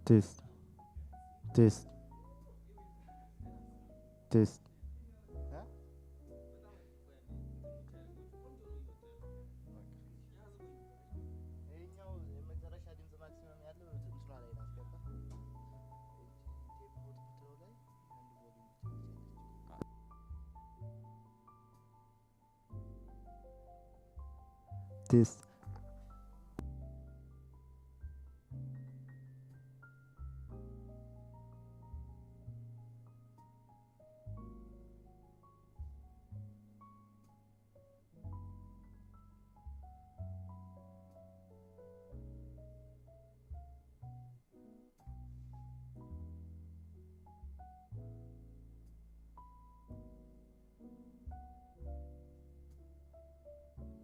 Test, test, test. Test,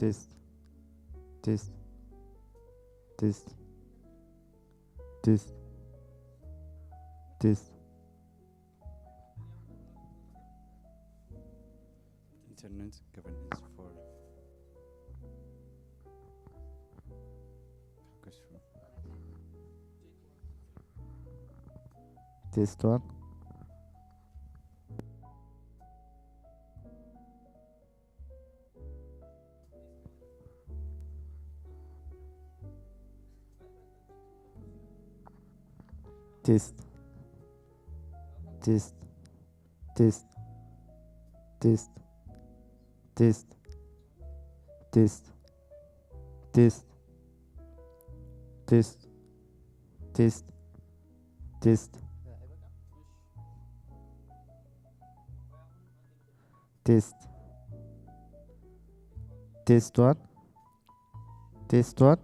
test, test, test, test, test. Internet governance for Caucus Room. Test one. Test, test, test, test, test, test, test, test, test, test, test, test one, test one.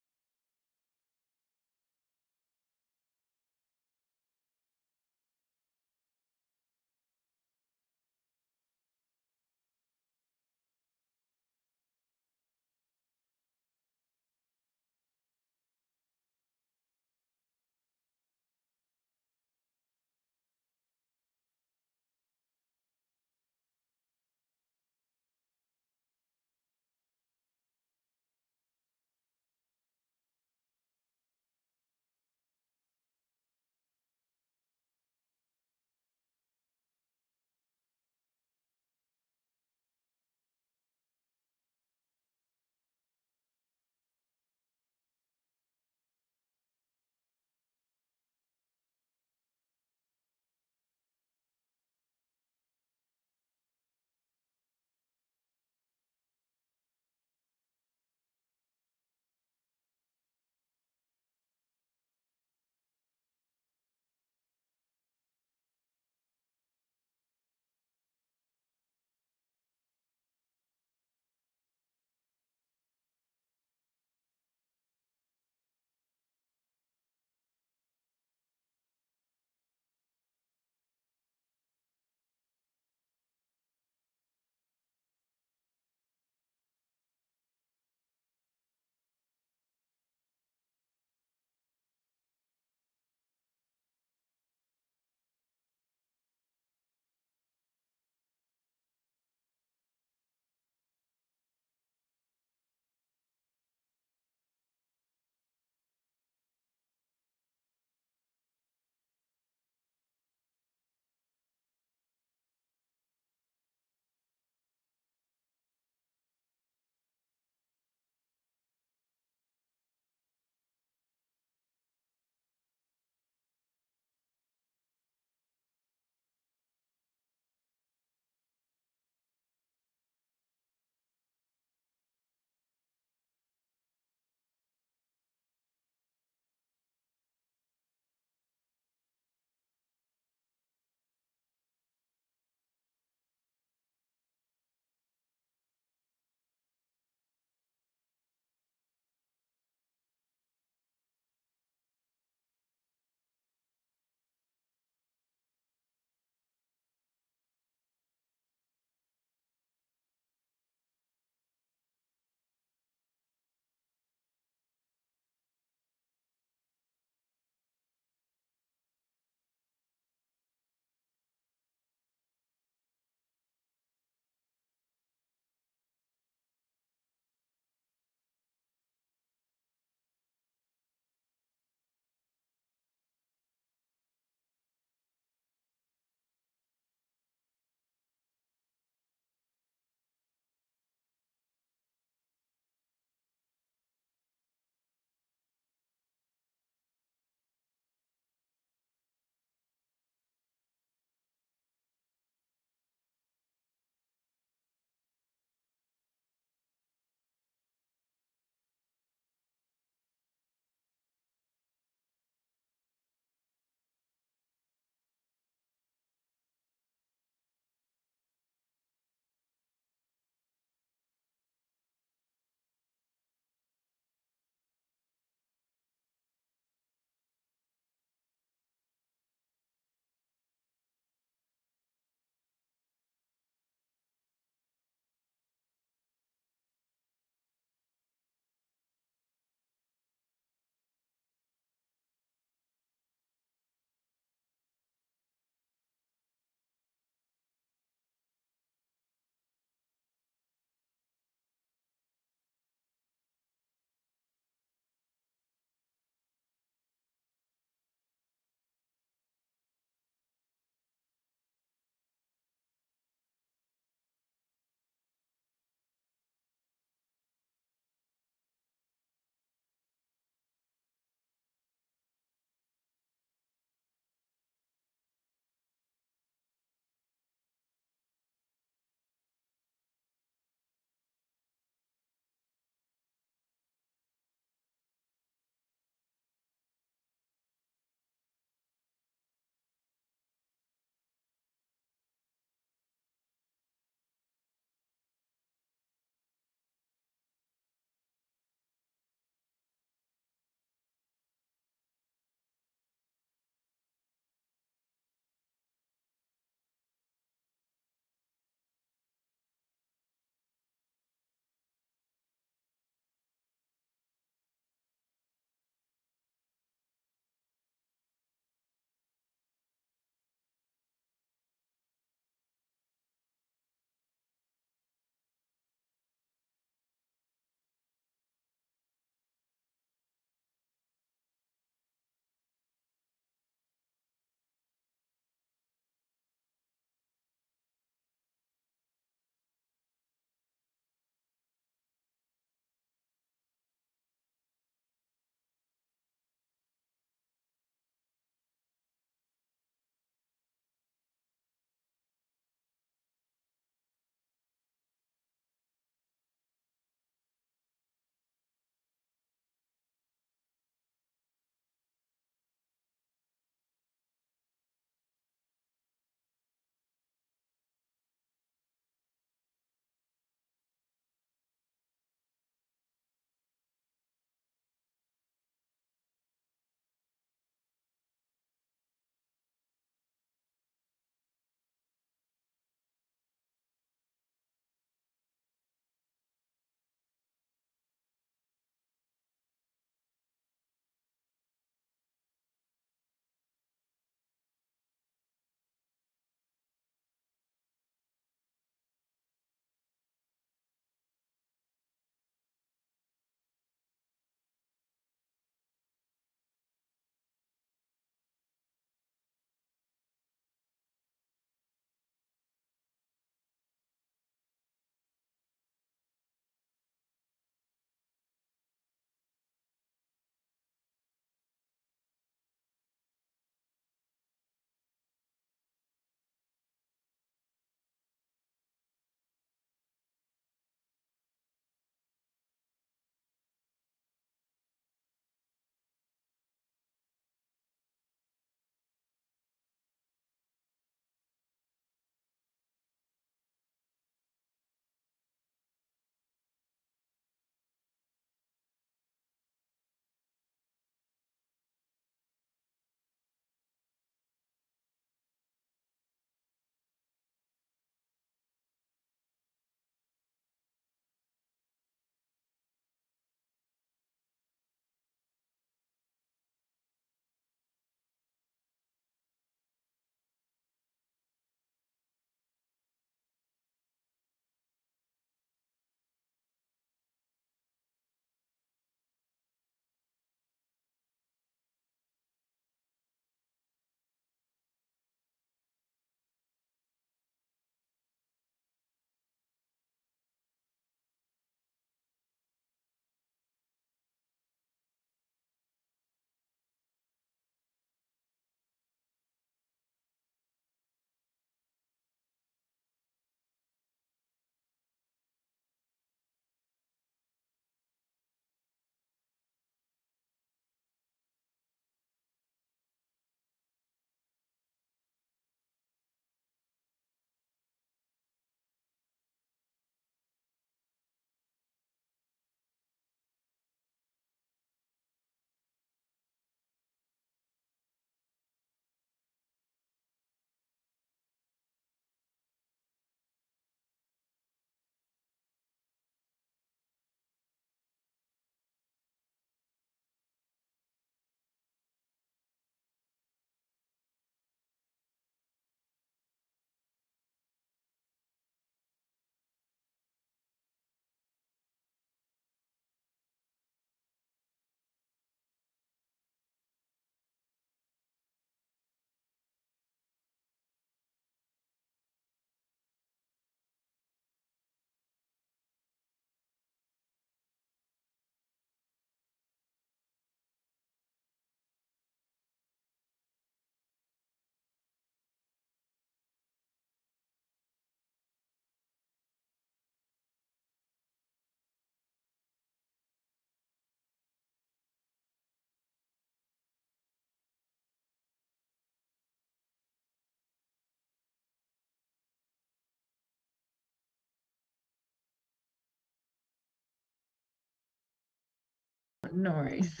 No worries.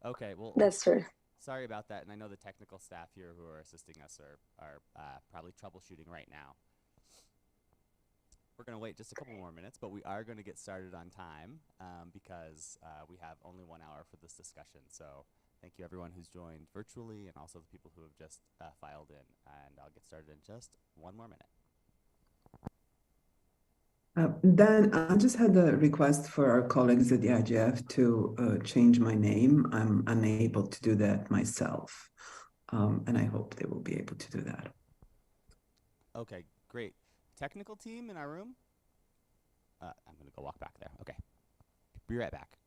Okay, well, That's true. sorry about that, and I know the technical staff here who are assisting us are probably troubleshooting right now. We're going to wait just a couple more minutes, but we are going to get started on time because we have only 1 hour for this discussion. So thank you everyone who's joined virtually and also the people who have just filed in. And I'll get started in just 1 more minute. Dan, I just had a request for our colleagues at the IGF to change my name. I'm unable to do that myself, and I hope they will be able to do that. Okay, great. Technical team in our room? I'm going to go walk back there. Okay. Be right back.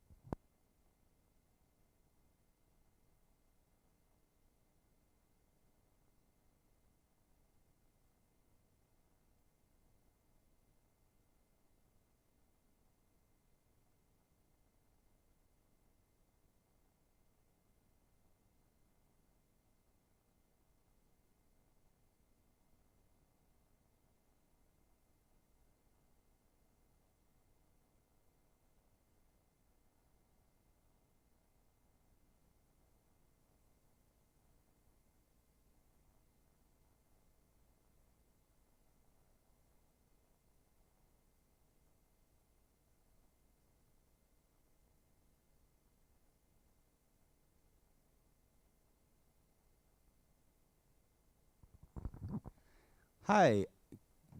Hi.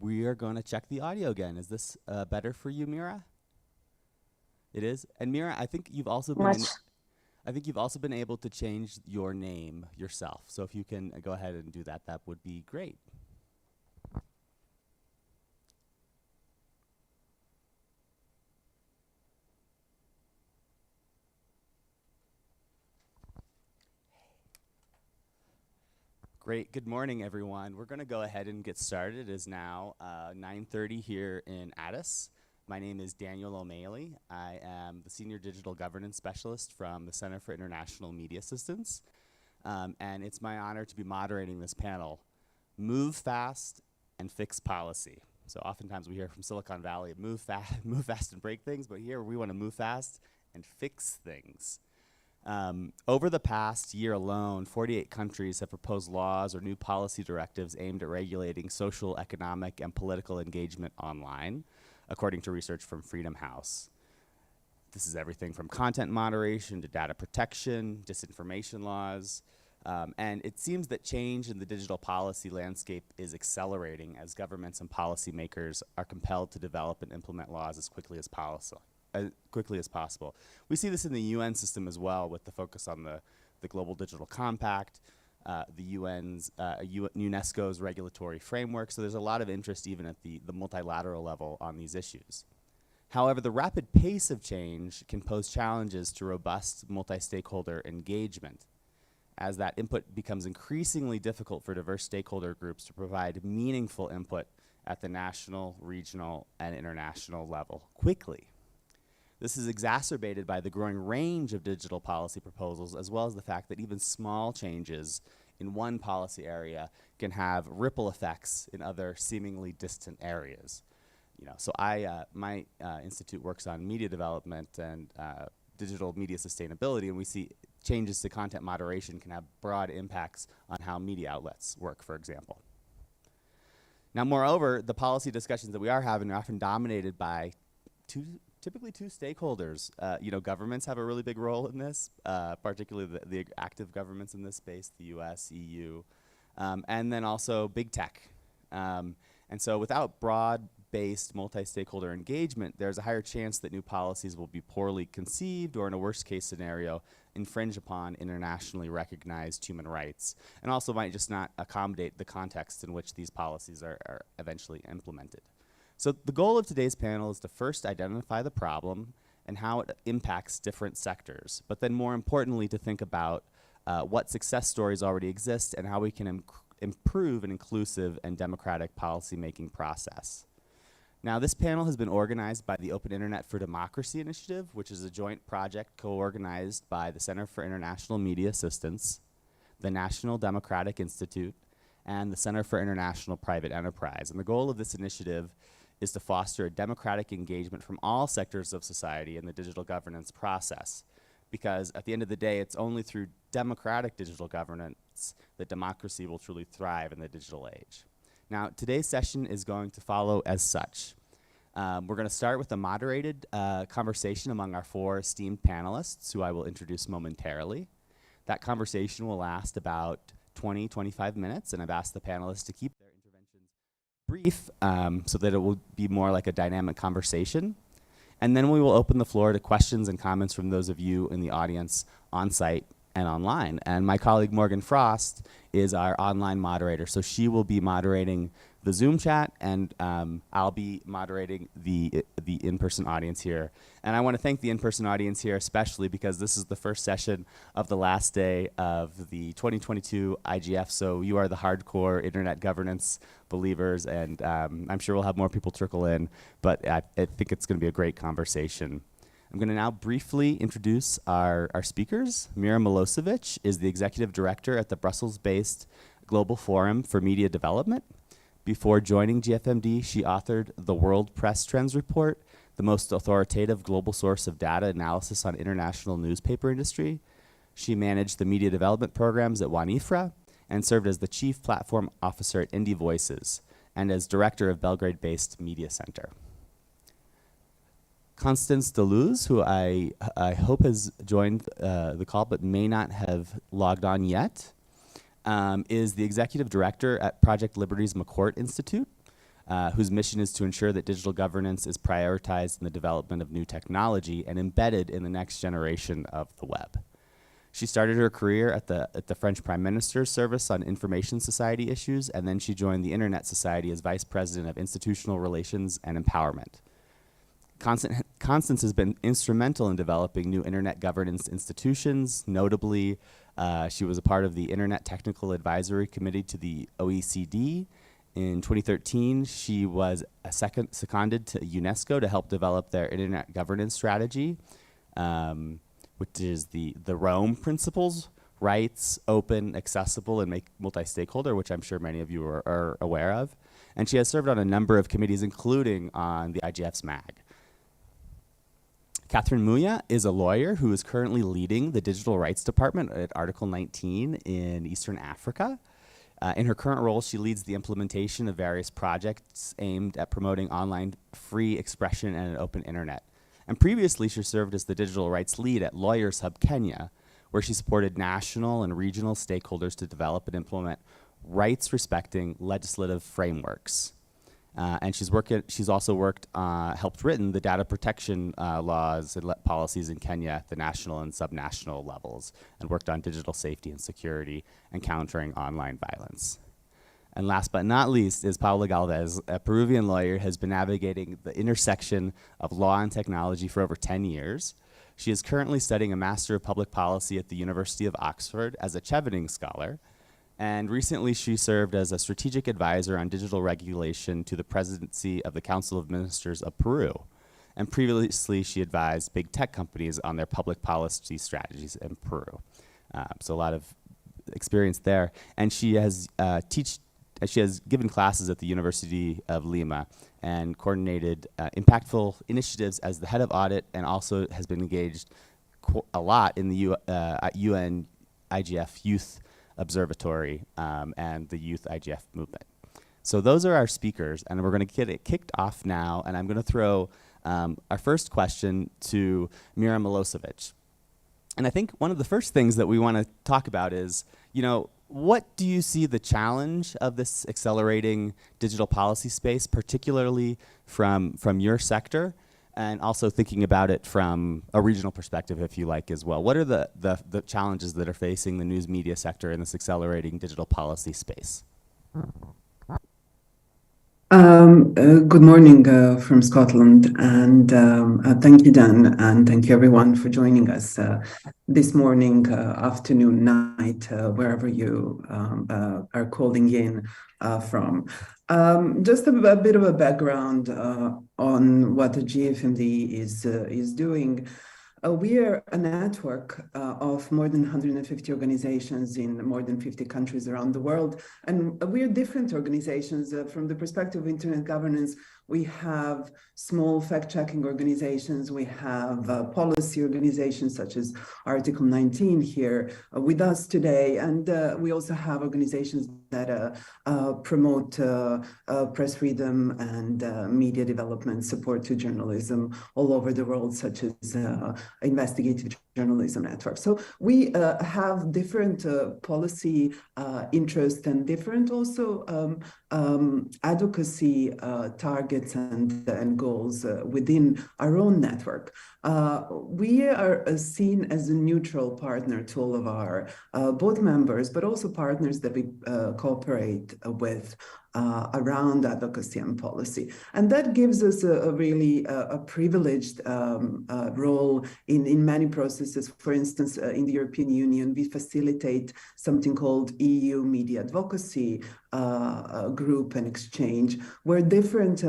We are going to check the audio again. Is this better for you, Mira? It is. And Mira, I think you've also been able to change your name yourself. So if you can go ahead and do that, that would be great. Great. Good morning, everyone. We're going to go ahead and get started. It is now 9:30 here in Addis. My name is Daniel O'Malley. I am the Senior Digital Governance Specialist from the Center for International Media Systems. And it's my honor to be moderating this panel, Move Fast and Fix Policy. So oftentimes we hear from Silicon Valley, move fast and break things, but here we want to move fast and fix things. Over the past year alone, 48 countries have proposed laws or new policy directives aimed at regulating social, economic, and political engagement online, according to research from Freedom House. This is everything from content moderation to data protection, disinformation laws, and it seems that change in the digital policy landscape is accelerating as governments and policymakers are compelled to develop and implement laws as quickly as possible. We see this in the UN system as well, with the focus on the Global Digital Compact, the UNESCO's regulatory framework. So there's a lot of interest even at the multilateral level on these issues. However, the rapid pace of change can pose challenges to robust multi-stakeholder engagement, as that input becomes increasingly difficult for diverse stakeholder groups to provide meaningful input at the national, regional, and international level quickly. This is exacerbated by the growing range of digital policy proposals, as well as the fact that even small changes in one policy area can have ripple effects in other seemingly distant areas. So my institute works on media development and digital media sustainability, and we see changes to content moderation can have broad impacts on how media outlets work, for example. Now, moreover, the policy discussions that we are having are often dominated by typically two stakeholders. Governments have a really big role in this, particularly the active governments in this space, the US, EU, and then also big tech. And so without broad-based multi-stakeholder engagement, there's a higher chance that new policies will be poorly conceived or, in a worst-case scenario, infringe upon internationally recognized human rights, and also might just not accommodate the context in which these policies are eventually implemented. So the goal of today's panel is to first identify the problem and how it impacts different sectors, but then more importantly to think about what success stories already exist and how we can improve an inclusive and democratic policymaking process. Now, this panel has been organized by the Open Internet for Democracy Initiative, which is a joint project co-organized by the Center for International Media Assistance, the National Democratic Institute, and the Center for International Private Enterprise. And the goal of this initiative is to foster a democratic engagement from all sectors of society in the digital governance process. because at the end of the day, it's only through democratic digital governance that democracy will truly thrive in the digital age. Now, today's session is going to follow as such. We're going to start with a moderated conversation among our 4 esteemed panelists, who I will introduce momentarily. That conversation will last about 20-25 minutes, and I've asked the panelists to keep their interventions brief so that it will be more like a dynamic conversation. And then we will open the floor to questions and comments from those of you in the audience on site and online. And my colleague Morgan Frost is our online moderator, so she will be moderating the Zoom chat, and I'll be moderating the in-person audience here. And I want to thank the in-person audience here especially because this is the first session of the last day of the 2022 IGF, so you are the hardcore internet governance believers, and I'm sure we'll have more people trickle in, but I think it's going to be a great conversation. I'm going to now briefly introduce our speakers. Mira Milosevic is the Executive Director at the Brussels-based Global Forum for Media Development. Before joining GFMD, she authored the World Press Trends Report, the most authoritative global source of data analysis on international newspaper industry. She managed the media development programs at WANIFRA and served as the Chief Platform Officer at Indie Voices and as Director of Belgrade-based Media Center. Constance Deleuze, who I hope has joined the call but may not have logged on yet, is the Executive Director at Project Liberty's McCourt Institute, whose mission is to ensure that digital governance is prioritized in the development of new technology and embedded in the next generation of the web. She started her career at the French Prime Minister's Service on Information Society issues, and then she joined the Internet Society as Vice President of Institutional Relations and Empowerment. Constance has been instrumental in developing new internet governance institutions. Notably, she was a part of the Internet Technical Advisory Committee to the OECD. In 2013, she was seconded to UNESCO to help develop their internet governance strategy, which is the Rome Principles: rights, open, accessible, and make multi-stakeholder, which I'm sure many of you are aware of. And she has served on a number of committees, including on the IGF's MAG. Catherine Muya is a lawyer who is currently leading the Digital Rights Department at Article 19 in Eastern Africa. In her current role, she leads the implementation of various projects aimed at promoting online free expression and an open internet. And previously, she served as the digital rights lead at Lawyers Hub Kenya, where she supported national and regional stakeholders to develop and implement rights-respecting legislative frameworks. And she's also helped written the data protection laws and policies in Kenya at the national and subnational levels, and worked on digital safety and security and countering online violence. And last but not least is Paula Galvez, a Peruvian lawyer, has been navigating the intersection of law and technology for over 10 years. She is currently studying a Master of Public Policy at the University of Oxford as a Chevening Scholar. And recently she served as a strategic advisor on digital regulation to the presidency of the Council of Ministers of Peru. And previously she advised big tech companies on their public policy strategies in Peru. So a lot of experience there. And she has given classes at the University of Lima and coordinated impactful initiatives as the head of audit, and also has been engaged a lot in the UN IGF Youth Observatory and the Youth IGF movement. So those are our speakers, and we're going to get it kicked off now, and I'm going to throw our first question to Mira Milosevic. And I think one of the first things that we want to talk about is, what do you see the challenge of this accelerating digital policy space, particularly from your sector, and also thinking about it from a regional perspective, if you like, as well? What are the challenges that are facing the news media sector in this accelerating digital policy space? Good morning from Scotland, and thank you, Dan, and thank you everyone for joining us this morning, afternoon, night, wherever you are calling in from. Just a bit of a background on what the GFMD is doing. We are a network of more than 150 organizations in more than 50 countries around the world. And we are different organizations from the perspective of internet governance. We have small fact-checking organizations. We have policy organizations such as Article 19 here with us today. And we also have organizations that promote press freedom and media development, support to journalism all over the world, such as investigative journalism network. So we have different policy interests and different also advocacy targets and goals within our own network. We are seen as a neutral partner to all of our both members, but also partners that we cooperate with around advocacy and policy. And that gives us a really privileged role in many processes. For instance, in the European Union, we facilitate something called EU Media Advocacy group and exchange, where different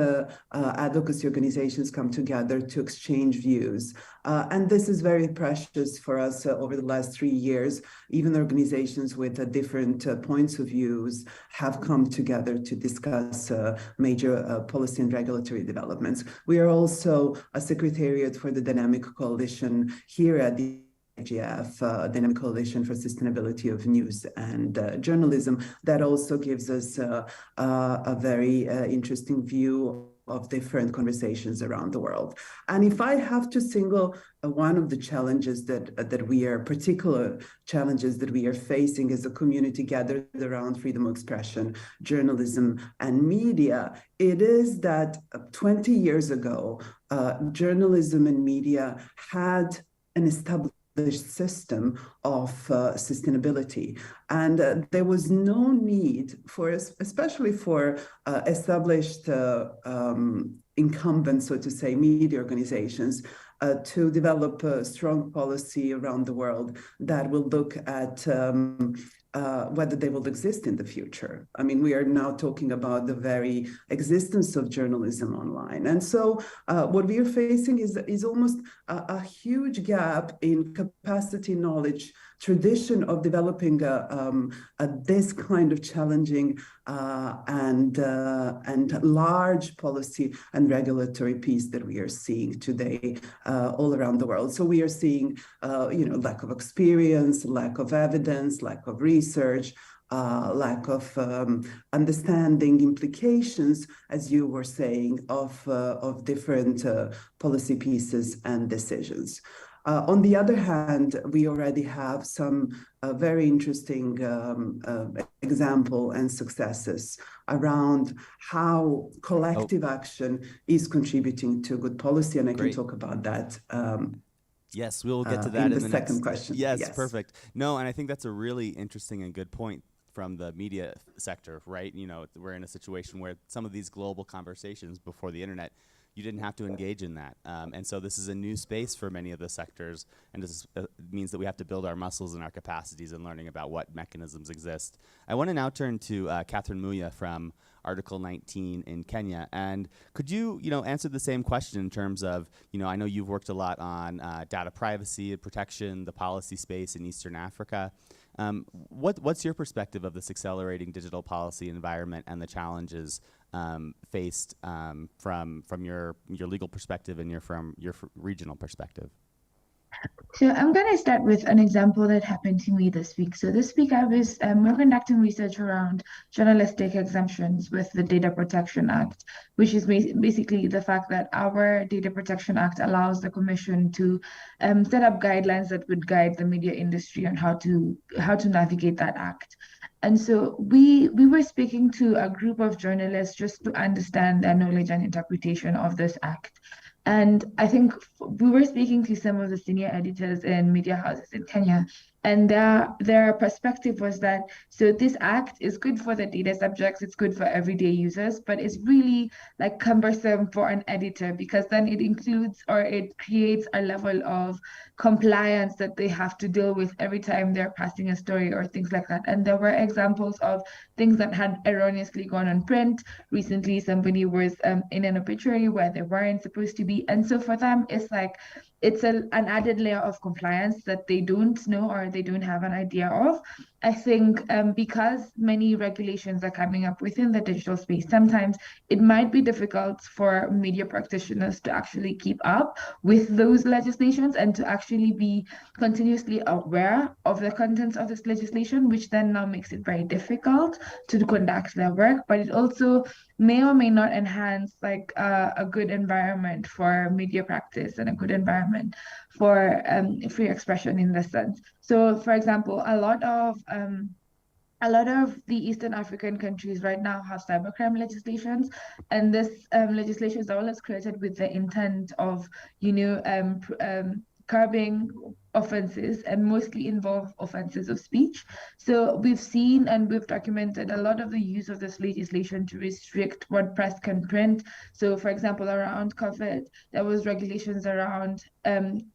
advocacy organizations come together to exchange views. And this is very precious for us over the last 3 years. Even organizations with different points of views have come together to discuss major policy and regulatory developments. We are also a secretariat for the Dynamic Coalition here at the IGF, Dynamic Coalition for Sustainability of News and Journalism. That also gives us a very interesting view of different conversations around the world. And if I have to single one of the challenges that we are, particular challenges that we are facing as a community gathered around freedom of expression, journalism, and media, it is that 20 years ago, journalism and media had an established system of sustainability. And there was no need for, especially for established incumbents, so to say, media organizations, to develop a strong policy around the world that will look at whether they will exist in the future. I mean, we are now talking about the very existence of journalism online. And so what we are facing is almost a huge gap in capacity, knowledge, tradition of developing this kind of challenging and large policy and regulatory piece that we are seeing today all around the world. So we are seeing, lack of experience, lack of evidence, lack of research, lack of understanding implications, as you were saying, of different policy pieces and decisions. On the other hand, we already have some very interesting example and successes around how collective action is contributing to good policy, and I can talk about that. Yes, we'll get to that in the second next question. Yes, perfect. No, and I think that's a really interesting and good point from the media sector, right? You know, we're in a situation where some of these global conversations before the internet, you didn't have to engage in that. And so this is a new space for many of the sectors, and this means that we have to build our muscles and our capacities in learning about what mechanisms exist. I want to now turn to Catherine Muya from Article 19 in Kenya. And could you, answer the same question in terms of, I know you've worked a lot on data privacy and protection, the policy space in Eastern Africa. What's your perspective of this accelerating digital policy environment and the challenges faced from your legal perspective and from your regional perspective? So I'm going to start with an example that happened to me this week. So this week we're conducting research around journalistic exemptions with the Data Protection Act, which is basically the fact that our Data Protection Act allows the Commission to set up guidelines that would guide the media industry on how to navigate that act. And so we were speaking to a group of journalists just to understand their knowledge and interpretation of this act. And I think we were speaking to some of the senior editors in media houses in Kenya, and their perspective was that, so this act is good for the data subjects, it's good for everyday users, but it's really like cumbersome for an editor, because then it includes or it creates a level of compliance that they have to deal with every time they're passing a story or things like that. And there were examples of things that had erroneously gone on print. Recently, somebody was in an obituary where they weren't supposed to be. And so for them, it's like, it's an added layer of compliance that they don't know or they don't have an idea of. I think because many regulations are coming up within the digital space, sometimes it might be difficult for media practitioners to actually keep up with those legislations and to actually be continuously aware of the contents of this legislation, which then now makes it very difficult to conduct their work. But it also may or may not enhance like a good environment for media practice and a good environment for free expression in this sense. So, for example, a lot of the Eastern African countries right now have cybercrime legislations, and this legislation is always created with the intent of, curbing offenses and mostly involve offenses of speech. So we've seen and we've documented a lot of the use of this legislation to restrict what press can print. So, for example, around COVID, there was regulations around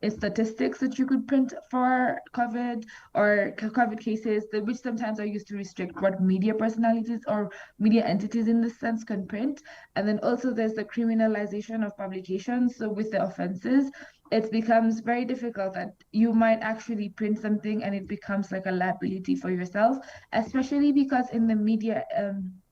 statistics that you could print for COVID or COVID cases, which sometimes are used to restrict what media personalities or media entities in this sense can print. And then also there's the criminalization of publications. So with the offenses, it becomes very difficult that you might actually print something and it becomes like a liability for yourself, especially because in the media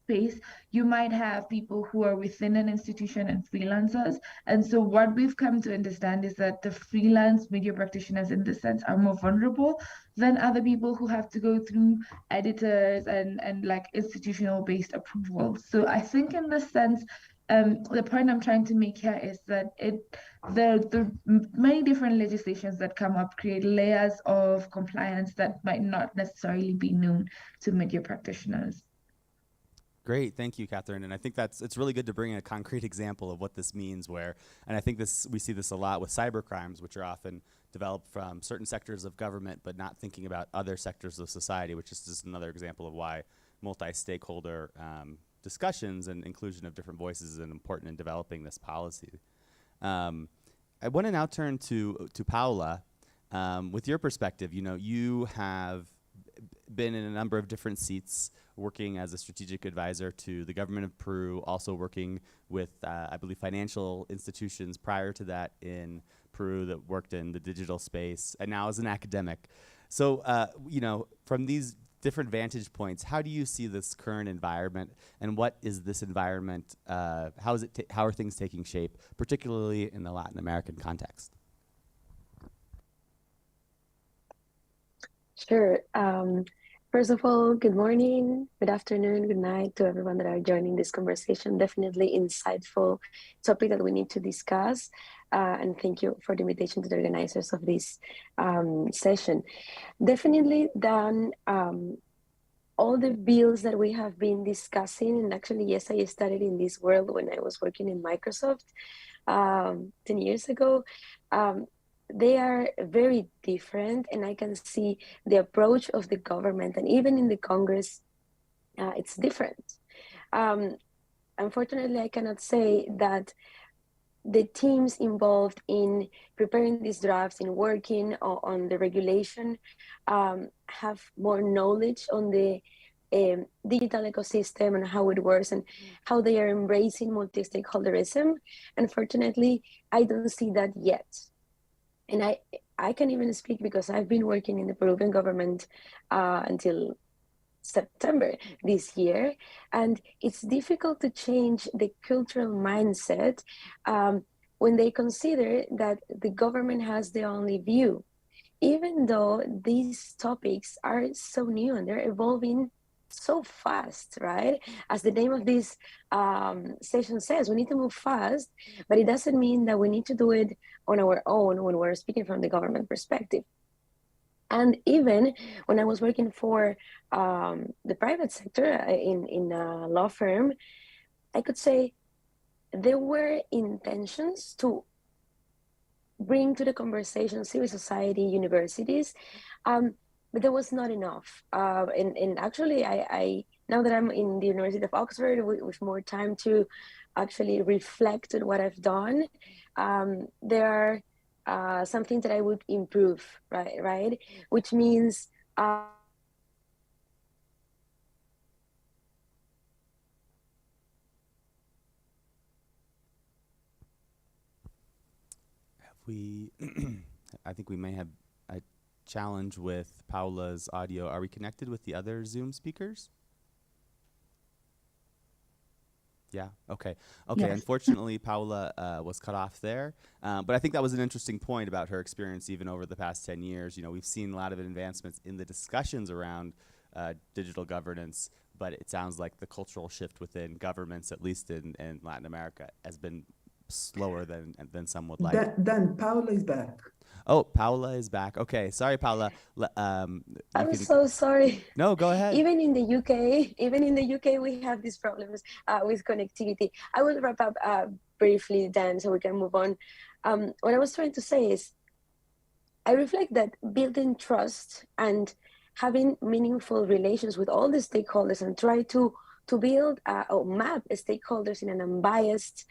space, you might have people who are within an institution and freelancers. And so what we've come to understand is that the freelance media practitioners in this sense are more vulnerable than other people who have to go through editors and like institutional based approvals. So I think in this sense, the point I'm trying to make here is that the many different legislations that come up create layers of compliance that might not necessarily be known to media practitioners. Great, thank you, Catherine. And I think it's really good to bring a concrete example of what this means. And I think we see this a lot with cyber crimes, which are often developed from certain sectors of government, but not thinking about other sectors of society, which is just another example of why multi-stakeholder discussions and inclusion of different voices is important in developing this policy. I want to now turn to Paula. With your perspective, you have been in a number of different seats, working as a strategic advisor to the government of Peru, also working with, I believe, financial institutions prior to that in Peru that worked in the digital space, and now as an academic. So, from these different vantage points, how do you see this current environment, and what is this environment? How are things taking shape, particularly in the Latin American context? Sure. First of all, good morning, good afternoon, good night to everyone that are joining this conversation. Definitely insightful topic that we need to discuss. And thank you for the invitation to the organizers of this session. Definitely done all the bills that we have been discussing. And actually, yes, I started in this world when I was working in Microsoft 10 years ago. They are very different, and I can see the approach of the government, and even in the Congress, it's different. Unfortunately, I cannot say that the teams involved in preparing these drafts, in working on the regulation, have more knowledge on the digital ecosystem and how it works and how they are embracing multi-stakeholderism. Unfortunately, I don't see that yet. And I can even speak because I've been working in the Peruvian government until September this year. And it's difficult to change the cultural mindset when they consider that the government has the only view, even though these topics are so new and they're evolving so fast, right? As the name of this session says, we need to move fast, but it doesn't mean that we need to do it on our own when we're speaking from the government perspective. And even when I was working for the private sector in a law firm, I could say there were intentions to bring to the conversation civil society, universities, but there was not enough. And actually, I now that I'm in the University of Oxford with more time to actually reflect on what I've done, there are some things that I would improve, right? Which means I think we may have a challenge with Paula's audio. Are we connected with the other Zoom speakers? Yeah. Okay. Okay. Yes. Unfortunately, Paula was cut off there, but I think that was an interesting point about her experience, even over the past 10 years. You know, we've seen a lot of advancements in the discussions around digital governance, but it sounds like the cultural shift within governments, at least in Latin America, has been slower than some would like. Dan, Paula is back. Oh, Paula is back. Okay. Sorry, Paula. I'm so sorry. No, go ahead. Even in the UK, we have these problems with connectivity. I will wrap up briefly, Dan, so we can move on. What I was trying to say is, I reflect that building trust and having meaningful relations with all the stakeholders and try to build or map stakeholders in an unbiased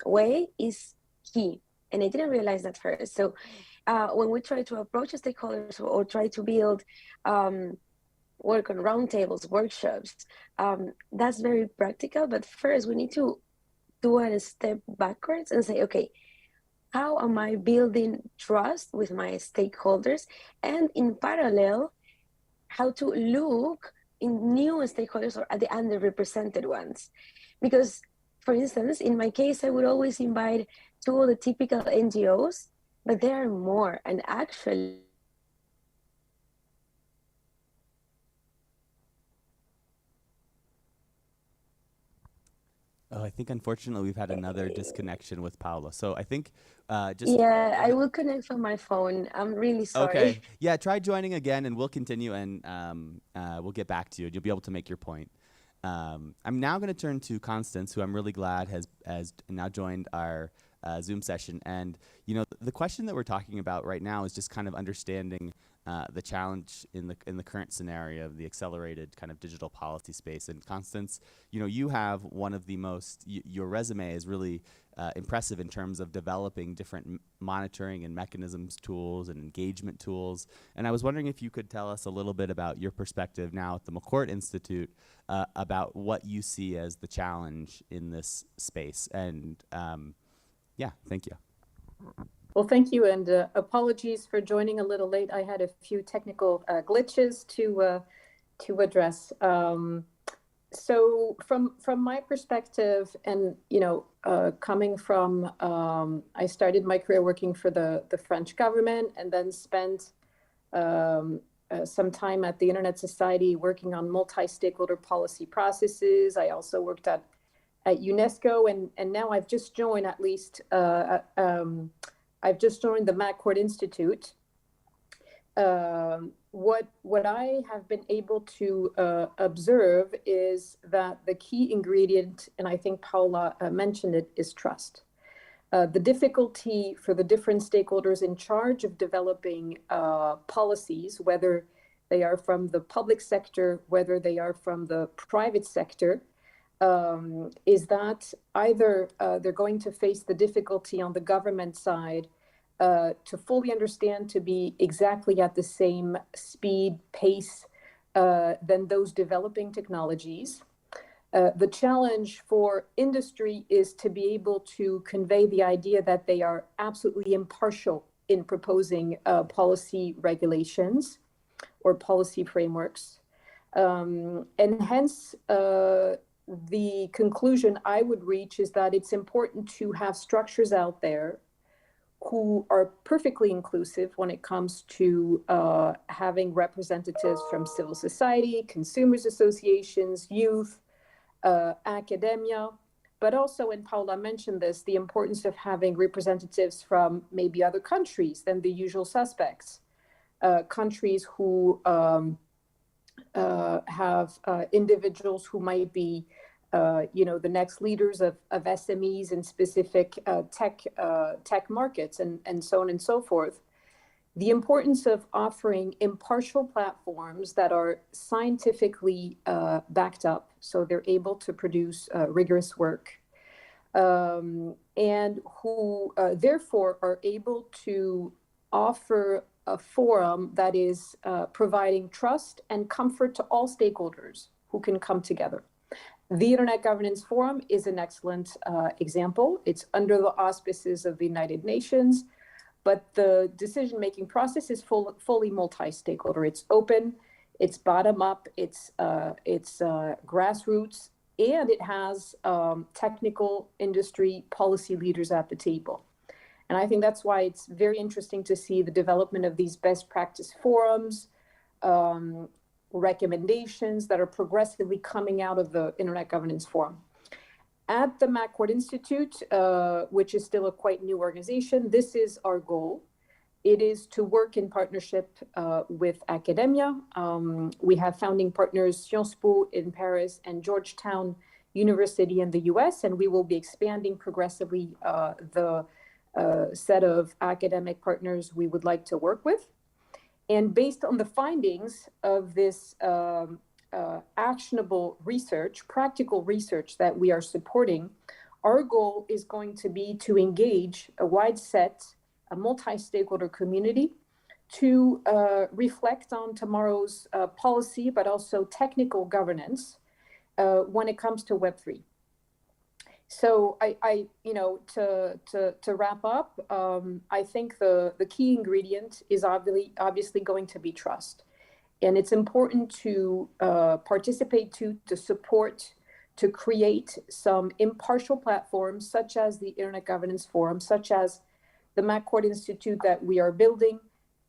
way is key. And I didn't realize that first. So when we try to approach stakeholders or try to build work on roundtables, workshops, that's very practical. But first, we need to do a step backwards and say, okay, how am I building trust with my stakeholders? And in parallel, how to look in new stakeholders or at the underrepresented ones. Because, for instance, in my case, I would always invite two of the typical NGOs, but there are more. And actually, Oh, I think unfortunately we've had another disconnection with Paula. So I think yeah, I will connect from my phone. I'm really sorry. Okay. Yeah, try joining again and we'll continue and we'll get back to you. You'll be able to make your point. I'm now going to turn to Constance, who I'm really glad has now joined our Zoom session. And, you know, the question that we're talking about right now is just kind of understanding the challenge in the current scenario of the accelerated kind of digital policy space. And Constance, you know, you have one of the most, your resume is really impressive in terms of developing different monitoring and mechanisms tools and engagement tools. And I was wondering if you could tell us a little bit about your perspective now at the McCourt Institute about what you see as the challenge in this space. And yeah, thank you. Well, thank you, and apologies for joining a little late. I had a few technical glitches to address. So from my perspective, and you know, coming from, I started my career working for the French government, and then spent some time at the Internet Society working on multi-stakeholder policy processes. I also worked at UNESCO, and now I've just joined I've just joined the McCourt Institute. What I have been able to observe is that the key ingredient, and I think Paula mentioned it, is trust. The difficulty for the different stakeholders in charge of developing policies, whether they are from the public sector, whether they are from the private sector, is that either they're going to face the difficulty on the government side to fully understand, to be exactly at the same speed, pace than those developing technologies. The challenge for industry is to be able to convey the idea that they are absolutely impartial in proposing policy regulations or policy frameworks. And hence, the conclusion I would reach is that it's important to have structures out there who are perfectly inclusive when it comes to having representatives from civil society, consumers associations, youth, academia, but also, and Paula mentioned this, the importance of having representatives from maybe other countries than the usual suspects, countries who have individuals who might be, you know, the next leaders of SMEs in specific tech markets, and so on and so forth. The importance of offering impartial platforms that are scientifically backed up, so they're able to produce rigorous work, and who therefore are able to offer a forum that is providing trust and comfort to all stakeholders who can come together. The Internet Governance Forum is an excellent example. It's under the auspices of the United Nations, but the decision-making process is fully multi-stakeholder. It's open, it's bottom-up, it's grassroots, and it has technical industry policy leaders at the table. And I think that's why it's very interesting to see the development of these best practice forums, recommendations that are progressively coming out of the Internet Governance Forum. At the MacWord Institute, which is still a quite new organization, this is our goal. It is to work in partnership with academia. We have founding partners Sciences Po in Paris and Georgetown University in the US, and we will be expanding progressively the set of academic partners we would like to work with. And based on the findings of this actionable research, practical research that we are supporting, our goal is going to be to engage a wide set, a multi-stakeholder community to reflect on tomorrow's policy, but also technical governance when it comes to Web3. So to wrap up, I think the key ingredient is obviously going to be trust. And it's important to participate to support, to create some impartial platforms, such as the Internet Governance Forum, such as the MacWord Institute that we are building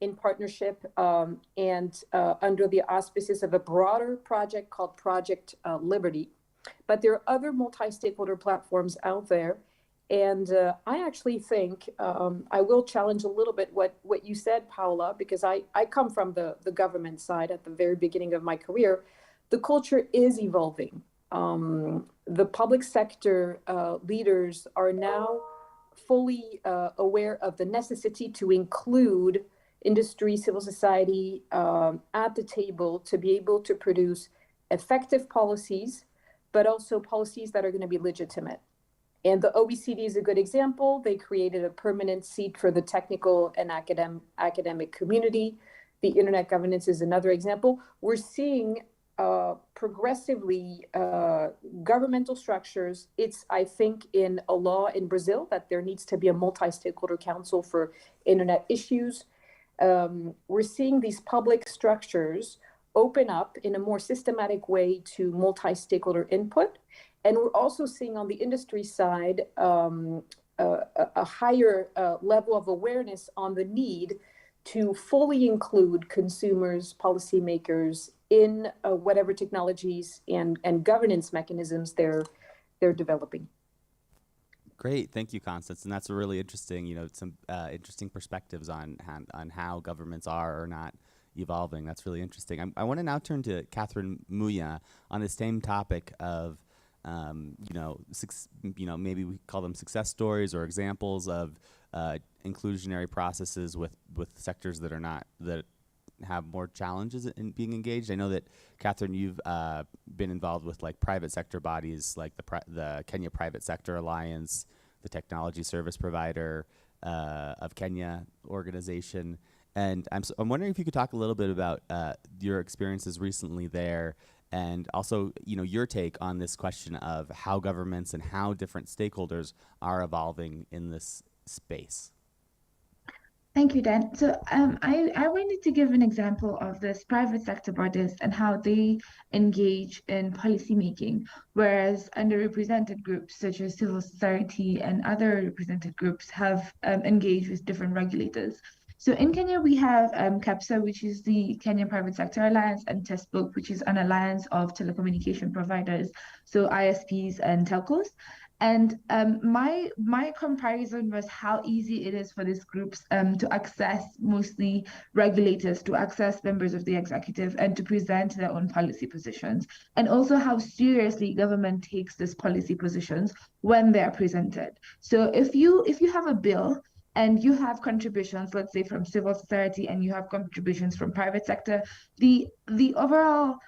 in partnership and under the auspices of a broader project called Project Liberty. But there are other multi-stakeholder platforms out there. And I actually think I will challenge a little bit what you said, Paula, because I come from the government side at the very beginning of my career. The culture is evolving. The public sector leaders are now fully aware of the necessity to include industry, civil society at the table to be able to produce effective policies, but also policies that are going to be legitimate. And the OECD is a good example. They created a permanent seat for the technical and academic community. The Internet Governance is another example. We're seeing progressively governmental structures. It's, I think, in a law in Brazil that there needs to be a multi-stakeholder council for internet issues. We're seeing these public structures open up in a more systematic way to multi-stakeholder input. And we're also seeing on the industry side a higher level of awareness on the need to fully include consumers, policymakers in whatever technologies and governance mechanisms they're developing. Great, thank you, Constance. And that's a really interesting, some interesting perspectives on how governments are or not evolving. That's really interesting. I want to now turn to Catherine Muya on the same topic of, maybe we call them success stories or examples of inclusionary processes with sectors that have more challenges in being engaged. I know that, Catherine, you've been involved with private sector bodies like the Kenya Private Sector Alliance, the Technology Service Provider of Kenya organization. And I'm wondering if you could talk a little bit about your experiences recently there, and also, your take on this question of how governments and how different stakeholders are evolving in this space. Thank you, Dan. So I wanted to give an example of this private sector bodies and how they engage in policymaking, whereas underrepresented groups such as civil society and other represented groups have engaged with different regulators. So in Kenya, we have KEPSA, which is the Kenya Private Sector Alliance, and TESBOOK, which is an alliance of telecommunication providers, so ISPs and telcos. And my comparison was how easy it is for these groups to access mostly regulators, to access members of the executive, and to present their own policy positions, and also how seriously government takes these policy positions when they are presented. So if you have a bill and you have contributions, let's say from civil society, and you have contributions from private sector, the overall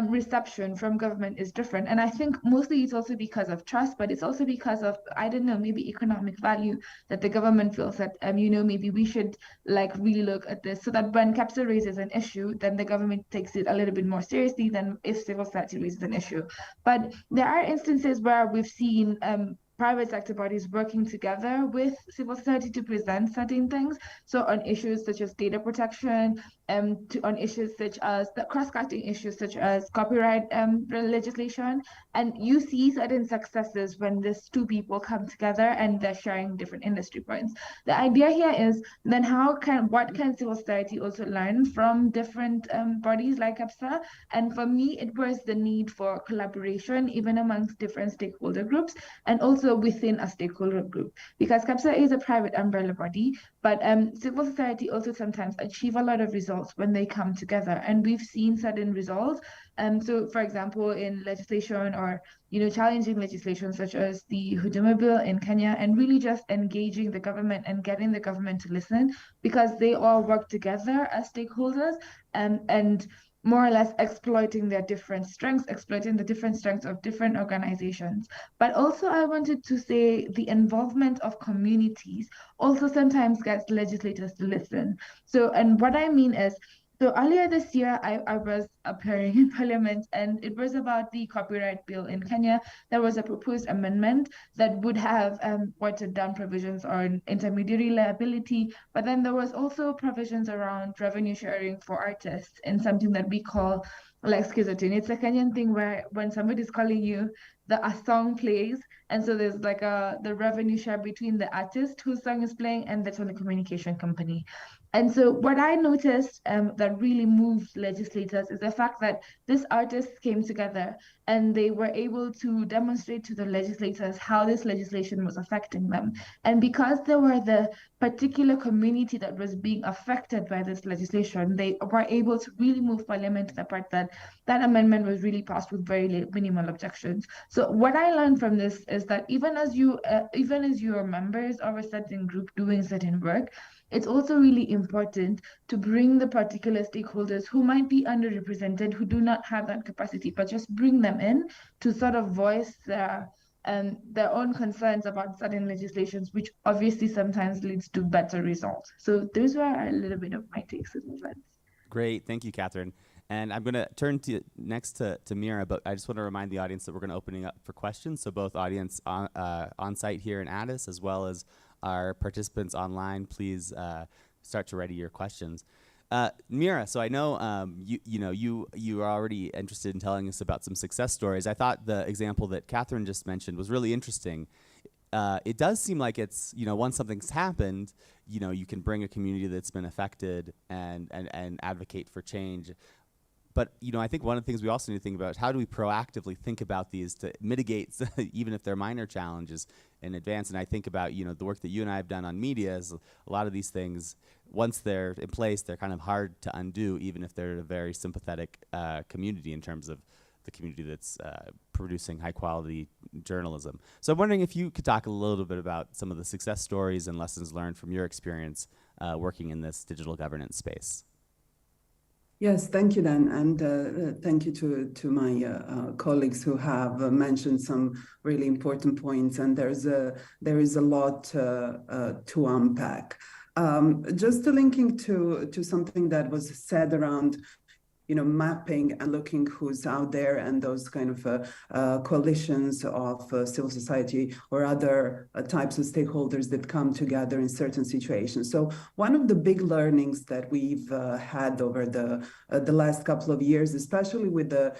reception from government is different. And I think mostly it's also because of trust, but it's also because of, I don't know, maybe economic value that the government feels that, maybe we should like really look at this so that when CAPSA raises an issue, then the government takes it a little bit more seriously than if civil society raises an issue. But there are instances where we've seen private sector bodies working together with civil society to present certain things. So on issues such as data protection, on issues such as the cross-cutting issues such as copyright legislation. And you see certain successes when these two people come together and they're sharing different industry points. The idea here is then what can civil society also learn from different bodies like CAPSA? And for me, it was the need for collaboration even amongst different stakeholder groups and also within a stakeholder group, because CAPSA is a private umbrella body, but civil society also sometimes achieve a lot of results when they come together, and we've seen certain results. So, for example, in legislation or challenging legislation such as the Huduma Bill in Kenya, and really just engaging the government and getting the government to listen, because they all work together as stakeholders and more or less exploiting their different strengths, exploiting the different strengths of different organizations. But also I wanted to say the involvement of communities also sometimes gets legislators to listen. So, and what I mean is, so earlier this year, I was appearing in Parliament, and it was about the copyright bill in Kenya. There was a proposed amendment that would have watered down provisions on intermediary liability, but then there was also provisions around revenue sharing for artists in something that we call like skizotine. It's a Kenyan thing where when somebody's calling you, a song plays, and so there's like the revenue share between the artist whose song is playing and the telecommunication company. And so what I noticed that really moved legislators is the fact that these artists came together and they were able to demonstrate to the legislators how this legislation was affecting them. And because they were the particular community that was being affected by this legislation, they were able to really move Parliament to the part that that amendment was really passed with very minimal objections. So what I learned from this is that even as you are members of a certain group doing certain work, it's also really important to bring the particular stakeholders who might be underrepresented, who do not have that capacity, but just bring them in to sort of voice their own concerns about certain legislations, which obviously sometimes leads to better results. So those were a little bit of my takes on events. Great, thank you, Catherine. And I'm going to turn next to Mira, but I just want to remind the audience that we're going to opening up for questions. So both audience on site here in Addis, as well as our participants online, please start to ready your questions. Mira, so I know you are already interested in telling us about some success stories. I thought the example that Catherine just mentioned was really interesting. It does seem like it's, once something's happened, you can bring a community that's been affected and advocate for change. But, I think one of the things we also need to think about is how do we proactively think about these to mitigate, even if they're minor challenges, in advance. And I think about, the work that you and I have done on media is a lot of these things, once they're in place, they're kind of hard to undo, even if they're a very sympathetic community in terms of the community that's producing high quality journalism. So I'm wondering if you could talk a little bit about some of the success stories and lessons learned from your experience working in this digital governance space. Yes, thank you, Dan, and thank you to my colleagues who have mentioned some really important points, and there is a lot to unpack. Just linking to something that was said around mapping and looking who's out there and those kind of coalitions of civil society or other types of stakeholders that come together in certain situations. So one of the big learnings that we've had over the last couple of years, especially with the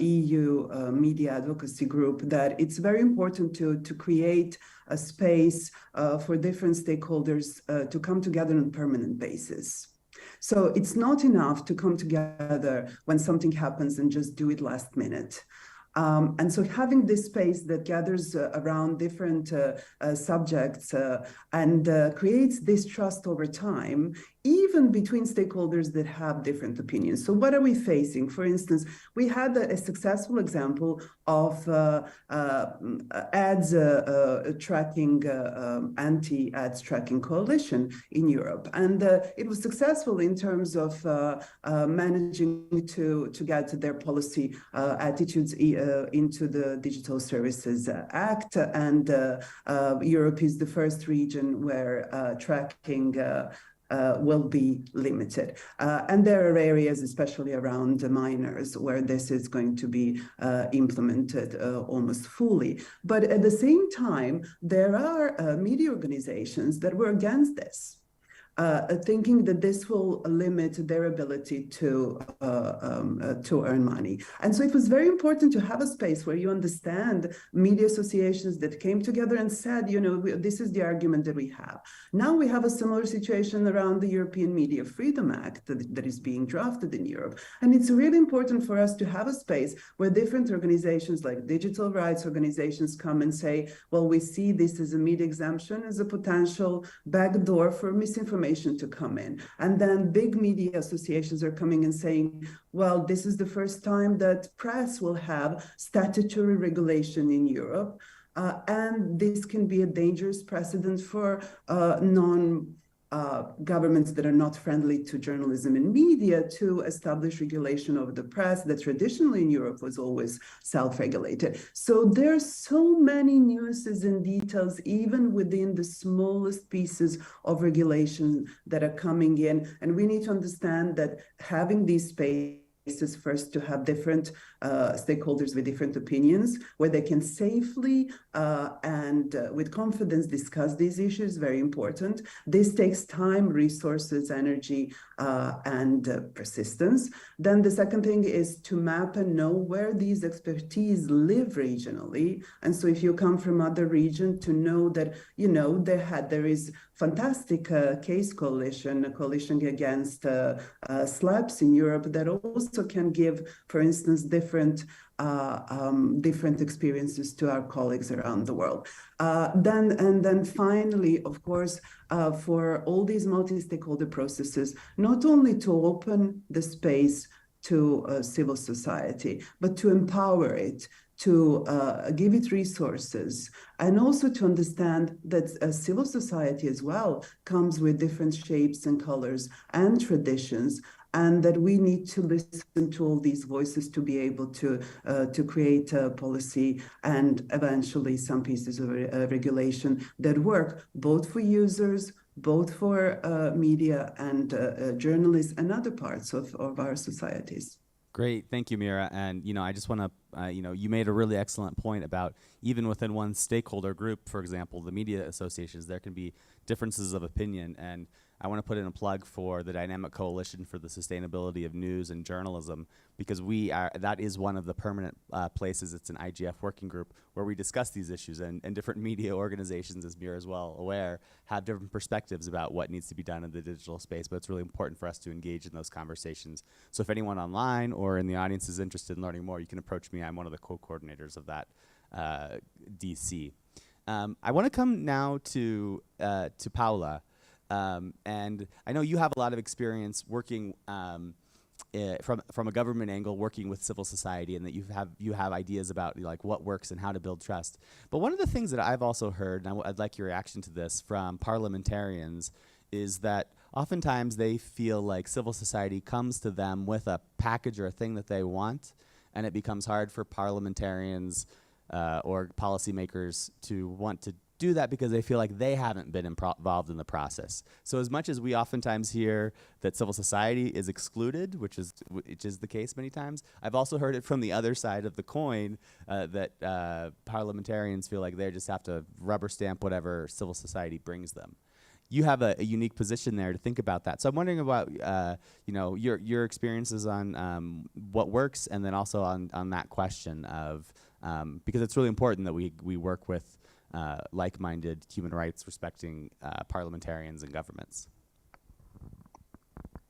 EU media advocacy group, that it's very important to create a space for different stakeholders to come together on a permanent basis. So it's not enough to come together when something happens and just do it last minute. And so having this space that gathers around different subjects and creates this trust over time even between stakeholders that have different opinions. So what are we facing? For instance, we had a successful example of ads tracking, anti-ads tracking coalition in Europe. And it was successful in terms of managing to get their policy attitudes into the Digital Services Act. And Europe is the first region where tracking will be limited. And there are areas, especially around minors, where this is going to be implemented almost fully. But at the same time, there are media organizations that were against this. Thinking that this will limit their ability to earn money. And so it was very important to have a space where you understand media associations that came together and said, this is the argument that we have. Now we have a similar situation around the European Media Freedom Act that is being drafted in Europe. And it's really important for us to have a space where different organizations like digital rights organizations come and say, well, we see this as a media exemption as a potential backdoor for misinformation to come in. And then big media associations are coming and saying, well, this is the first time that press will have statutory regulation in Europe. And this can be a dangerous precedent for governments that are not friendly to journalism and media to establish regulation of the press that traditionally in Europe was always self-regulated. So there's so many nuances and details, even within the smallest pieces of regulation that are coming in. And we need to understand that having these spaces first to have different stakeholders with different opinions, where they can safely and with confidence discuss these issues, very important. This takes time, resources, energy, and persistence. Then the second thing is to map and know where these expertise live regionally. And so if you come from other region, to know that, there is fantastic case coalition, a coalition against SLAPs in Europe that also can give, for instance, different experiences to our colleagues around the world. Then finally, of course, for all these multi-stakeholder processes, not only to open the space to civil society, but to empower it, to give it resources, and also to understand that civil society as well comes with different shapes and colors and traditions, and that we need to listen to all these voices to be able to create a policy and eventually some pieces of regulation that work both for users, both for media and journalists and other parts of our societies. Great, thank you, Mira. And I just want to, you made a really excellent point about even within one stakeholder group, for example, the media associations, there can be differences of opinion. And I want to put in a plug for the Dynamic Coalition for the Sustainability of News and Journalism, because that is one of the permanent places. It's an IGF working group where we discuss these issues, and different media organizations, as Mira is well aware, have different perspectives about what needs to be done in the digital space, but it's really important for us to engage in those conversations. So if anyone online or in the audience is interested in learning more, you can approach me. I'm one of the co-coordinators of that DC. I want to come now to Paula. And I know you have a lot of experience working from a government angle, working with civil society, and that you have ideas about like what works and how to build trust. But one of the things that I've also heard, and I'd like your reaction to this from parliamentarians, is that oftentimes they feel like civil society comes to them with a package or a thing that they want, and it becomes hard for parliamentarians or policymakers to want to do that because they feel like they haven't been involved in the process. So as much as we oftentimes hear that civil society is excluded, which is the case many times, I've also heard it from the other side of the coin that parliamentarians feel like they just have to rubber stamp whatever civil society brings them. You have a unique position there to think about that. So I'm wondering about your experiences on what works, and then also on that question of because it's really important that we work with like-minded human rights respecting parliamentarians and governments.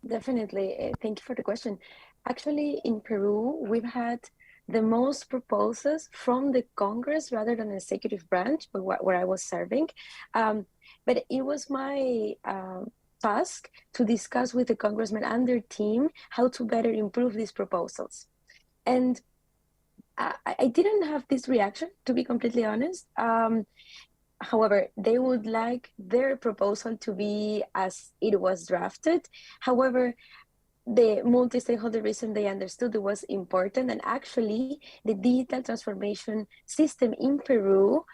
Definitely. Thank you for the question. Actually, in Peru, we've had the most proposals from the Congress rather than the executive branch, but where I was serving. But it was my task to discuss with the congressman and their team how to better improve these proposals. And I didn't have this reaction, to be completely honest. However, they would like their proposal to be as it was drafted. However, the multi-stakeholderism they understood was important, and actually the digital transformation system in Peru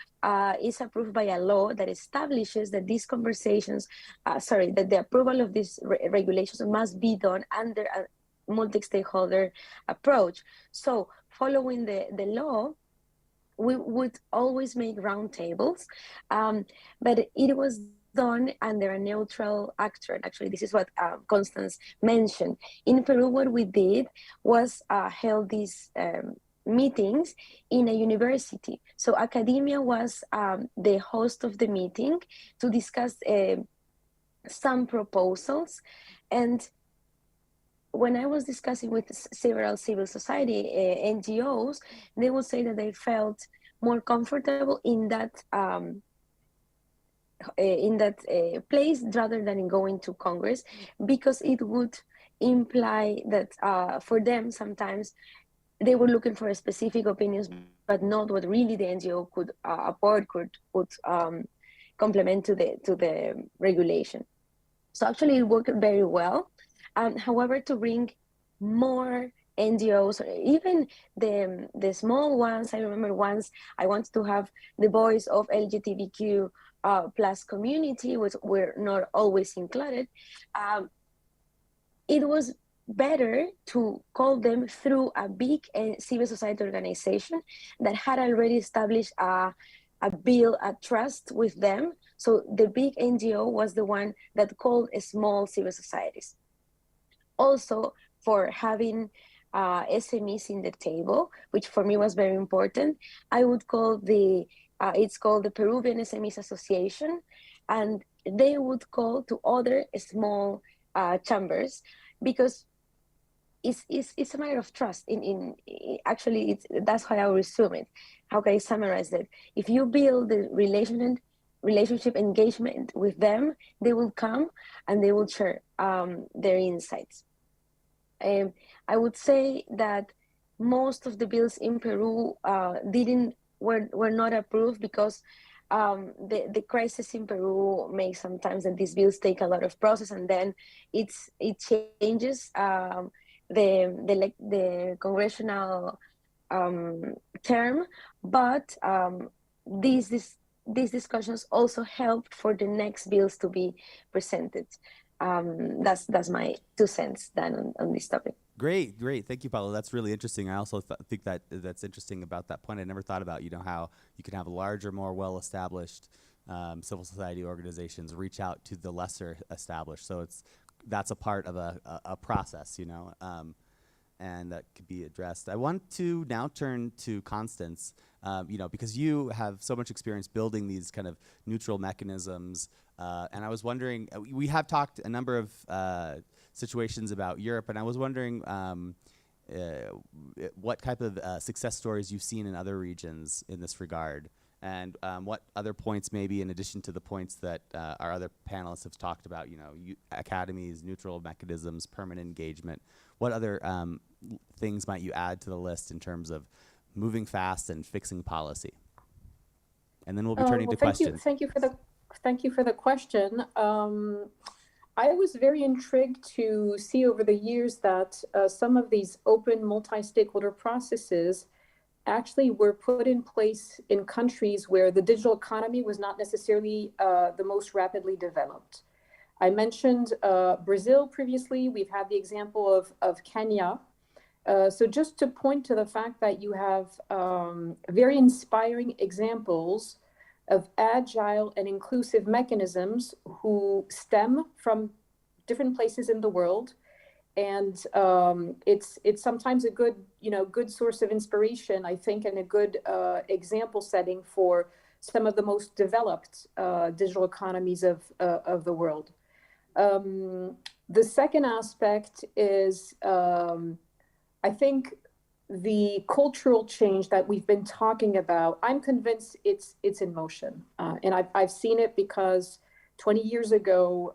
is approved by a law that establishes that these conversations, that the approval of these regulations must be done under a multi-stakeholder approach. So following the law, we would always make roundtables, but it was done under a neutral actor. Actually, this is what Constance mentioned. In Peru, what we did was held these meetings in a university. So academia was the host of the meeting to discuss some proposals. And when I was discussing with several civil society NGOs, they would say that they felt more comfortable in that place rather than in going to Congress, because it would imply that for them sometimes they were looking for specific opinions, but not what really the NGO could afford, could complement to the regulation. So actually it worked very well. However, to bring more NGOs, or even the small ones, I remember once I wanted to have the voice of LGBTQ plus community, which were not always included. It was better to call them through a big civil society organization that had already established a trust with them. So the big NGO was the one that called small civil societies. Also, for having SMEs in the table, which for me was very important, I would call it's called the Peruvian SMEs Association, and they would call to other small chambers, because it's a matter of trust. Actually, that's how I will resume it. How can I summarize it? If you build the relationship engagement with them, they will come and they will share their insights. I would say that most of the bills in Peru were not approved because the crisis in Peru makes sometimes that these bills take a lot of process, and then it changes the congressional term. But these discussions also help for the next bills to be presented. That's my 2 cents, Dan, on this topic. Great. Thank you, Paula. That's really interesting. I also think that's interesting about that point. I never thought about, how you can have larger, more well-established civil society organizations reach out to the lesser established. So that's a part of a process, and that could be addressed. I want to now turn to Constance, because you have so much experience building these kind of neutral mechanisms. And I was wondering, we have talked a number of situations about Europe, and I was wondering what type of success stories you've seen in other regions in this regard, and what other points, maybe in addition to the points that our other panelists have talked about, academies, neutral mechanisms, permanent engagement. What other things might you add to the list in terms of moving fast and fixing policy? And then we'll be turning to questions. Thank you for the question. I was very intrigued to see over the years that some of these open multi-stakeholder processes actually were put in place in countries where the digital economy was not necessarily the most rapidly developed. I mentioned Brazil previously. We've had the example of Kenya. So just to point to the fact that you have very inspiring examples of agile and inclusive mechanisms who stem from different places in the world. And it's sometimes a good source of inspiration, I think, and a good example setting for some of the most developed digital economies of the world. The second aspect is, I think, the cultural change that we've been talking about. I'm convinced it's in motion, and I've seen it because 20 years ago,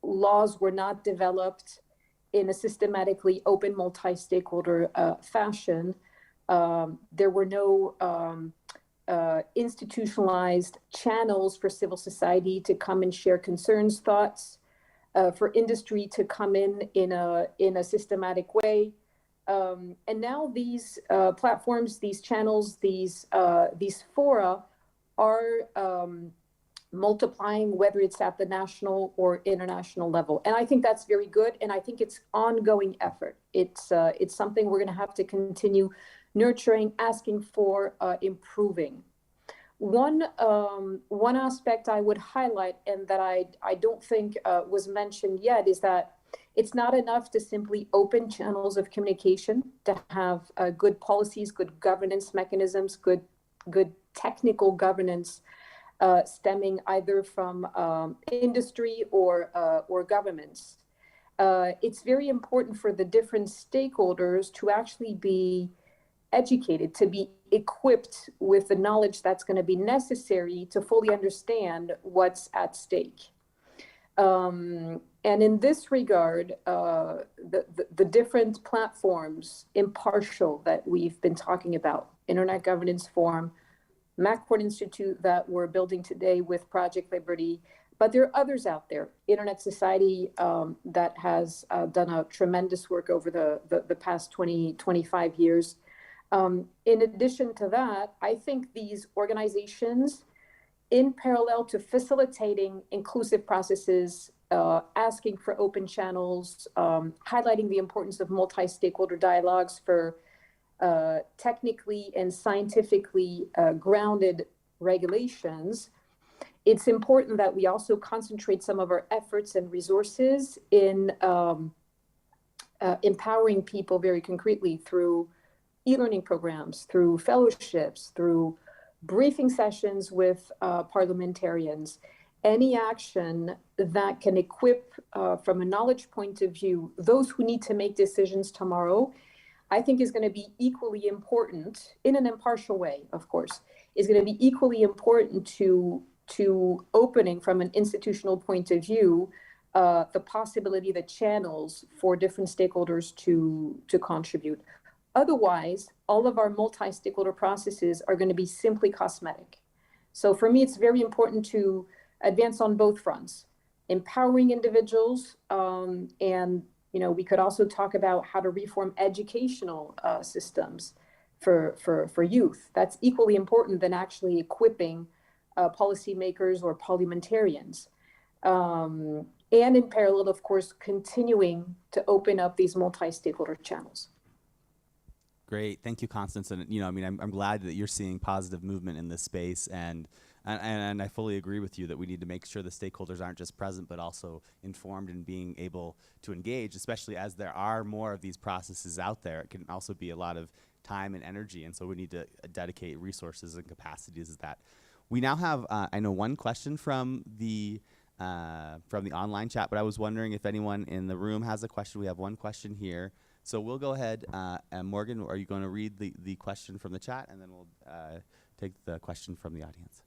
laws were not developed in a systematically open multi-stakeholder fashion. There were no institutionalized channels for civil society to come and share concerns, thoughts, for industry to come in a systematic way. And now these platforms, these channels, these fora are multiplying, whether it's at the national or international level. And I think that's very good. And I think it's ongoing effort. It's something we're going to have to continue nurturing, asking for, improving. One aspect I would highlight, and that I don't think was mentioned yet, is that it's not enough to simply open channels of communication, to have good policies, good governance mechanisms, good technical governance stemming either from industry or governments. It's very important for the different stakeholders to actually be educated, to be equipped with the knowledge that's going to be necessary to fully understand what's at stake. And in this regard, the different platforms, impartial, that we've been talking about, Internet Governance Forum, MacPort Institute that we're building today with Project Liberty, but there are others out there. Internet Society that has done a tremendous work over the past 25 years. In addition to that, I think these organizations, in parallel to facilitating inclusive processes, asking for open channels, highlighting the importance of multi-stakeholder dialogues for technically and scientifically grounded regulations, it's important that we also concentrate some of our efforts and resources in empowering people very concretely through e-learning programs, through fellowships, through briefing sessions with parliamentarians, any action that can equip, from a knowledge point of view, those who need to make decisions tomorrow, I think is going to be equally important, in an impartial way, of course, is going to be equally important to opening from an institutional point of view, the possibility, the channels for different stakeholders to contribute. Otherwise, all of our multi-stakeholder processes are going to be simply cosmetic. So for me, it's very important to advance on both fronts, empowering individuals, and we could also talk about how to reform educational systems for youth. That's equally important than actually equipping policymakers or parliamentarians. And in parallel, of course, continuing to open up these multi-stakeholder channels. Great, thank you, Constance. And I'm glad that you're seeing positive movement in this space, and I fully agree with you that we need to make sure the stakeholders aren't just present, but also informed and being able to engage, especially as there are more of these processes out there. It can also be a lot of time and energy, and so we need to dedicate resources and capacities to that. We now have, I know, one question from the online chat, but I was wondering if anyone in the room has a question. We have one question here. So we'll go ahead, and Morgan, are you going to read the question from the chat, and then we'll take the question from the audience?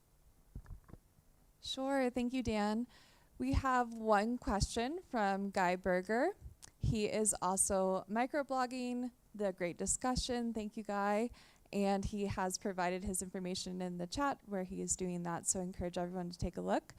Sure, thank you, Dan. We have one question from Guy Berger. He is also microblogging the great discussion. Thank you, Guy. And he has provided his information in the chat where he is doing that, so I encourage everyone to take a look.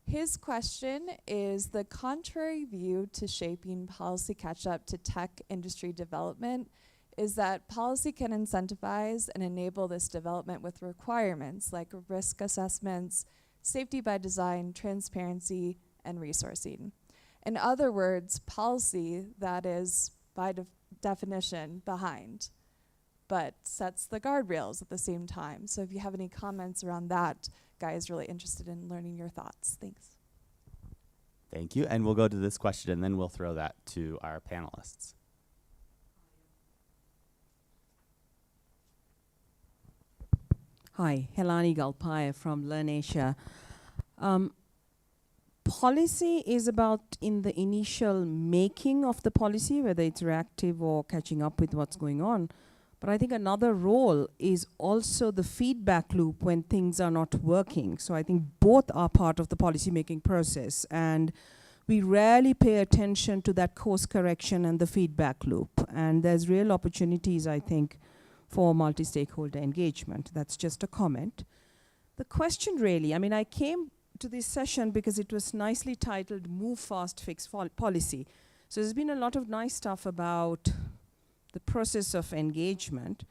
His question is the contrary view to shaping policy catch-up to tech industry development is that policy can incentivize and enable this development with requirements like risk assessments, safety by design, transparency, and resourcing. In other words, policy that is by definition behind, but sets the guardrails at the same time. So if you have any comments around that, Guy is really interested in learning your thoughts. Thanks. Thank you. And we'll go to this question, and then we'll throw that to our panelists. Hi, Helani Galpaya from Learn Asia. Policy is about in the initial making of the policy, whether it's reactive or catching up with what's going on. But I think another role is also the feedback loop when things are not working. So I think both are part of the policymaking process. And we rarely pay attention to that course correction and the feedback loop. And there's real opportunities, I think, for multi-stakeholder engagement. That's just a comment. The question really, I mean, I came to this session because it was nicely titled Move Fast, Fix Policy. So there's been a lot of nice stuff about the process of engagement.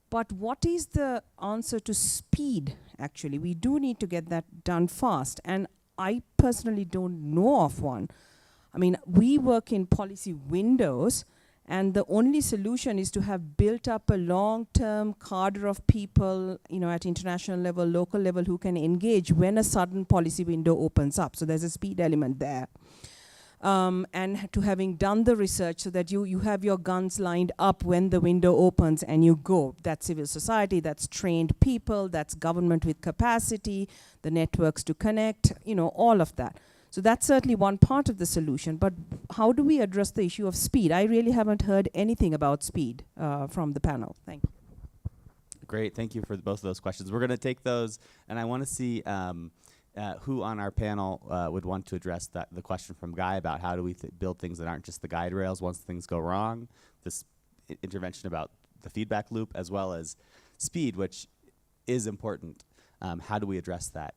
But what is the answer to speed, actually? We do need to get that done fast. And I personally don't know of one. I mean, we work in policy windows, and the only solution is to have built up a long-term cadre of people, at international level, local level, who can engage when a sudden policy window opens up. So there's a speed element there. And to having done the research so that you have your guns lined up when the window opens and you go. That's civil society, that's trained people, that's government with capacity, the networks to connect, all of that. So that's certainly one part of the solution. But how do we address the issue of speed? I really haven't heard anything about speed from the panel. Thank you. Great, thank you for both of those questions. We're going to take those, and I want to see who on our panel would want to address the question from Guy about how do we build things that aren't just the guide rails once things go wrong, this intervention about the feedback loop, as well as speed, which is important. How do we address that?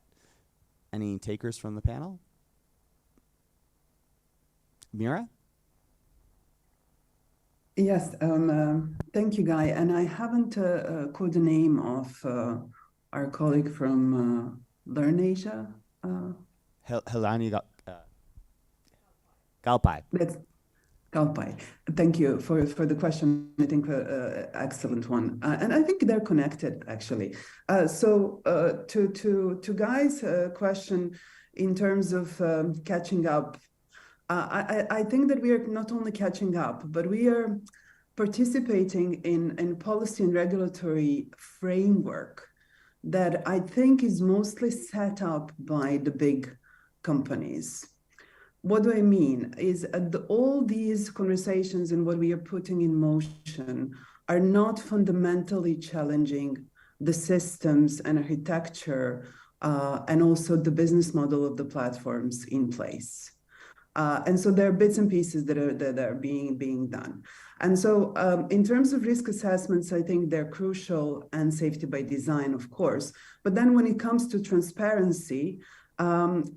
Any takers from the panel? Mira? Yes, thank you, Guy. And I haven't caught the name of our colleague from Learn Asia. Helani Galpai. That's Galpai. Thank you for the question. I think excellent one, and I think they're connected actually. So to Guy's question in terms of catching up. I think that we are not only catching up, but we are participating in policy and regulatory framework that I think is mostly set up by the big companies. What do I mean? Is all these conversations and what we are putting in motion are not fundamentally challenging the systems and architecture and also the business model of the platforms in place. And so there are bits and pieces that are being done. And so in terms of risk assessments, I think they're crucial, and safety by design, of course. But then when it comes to transparency,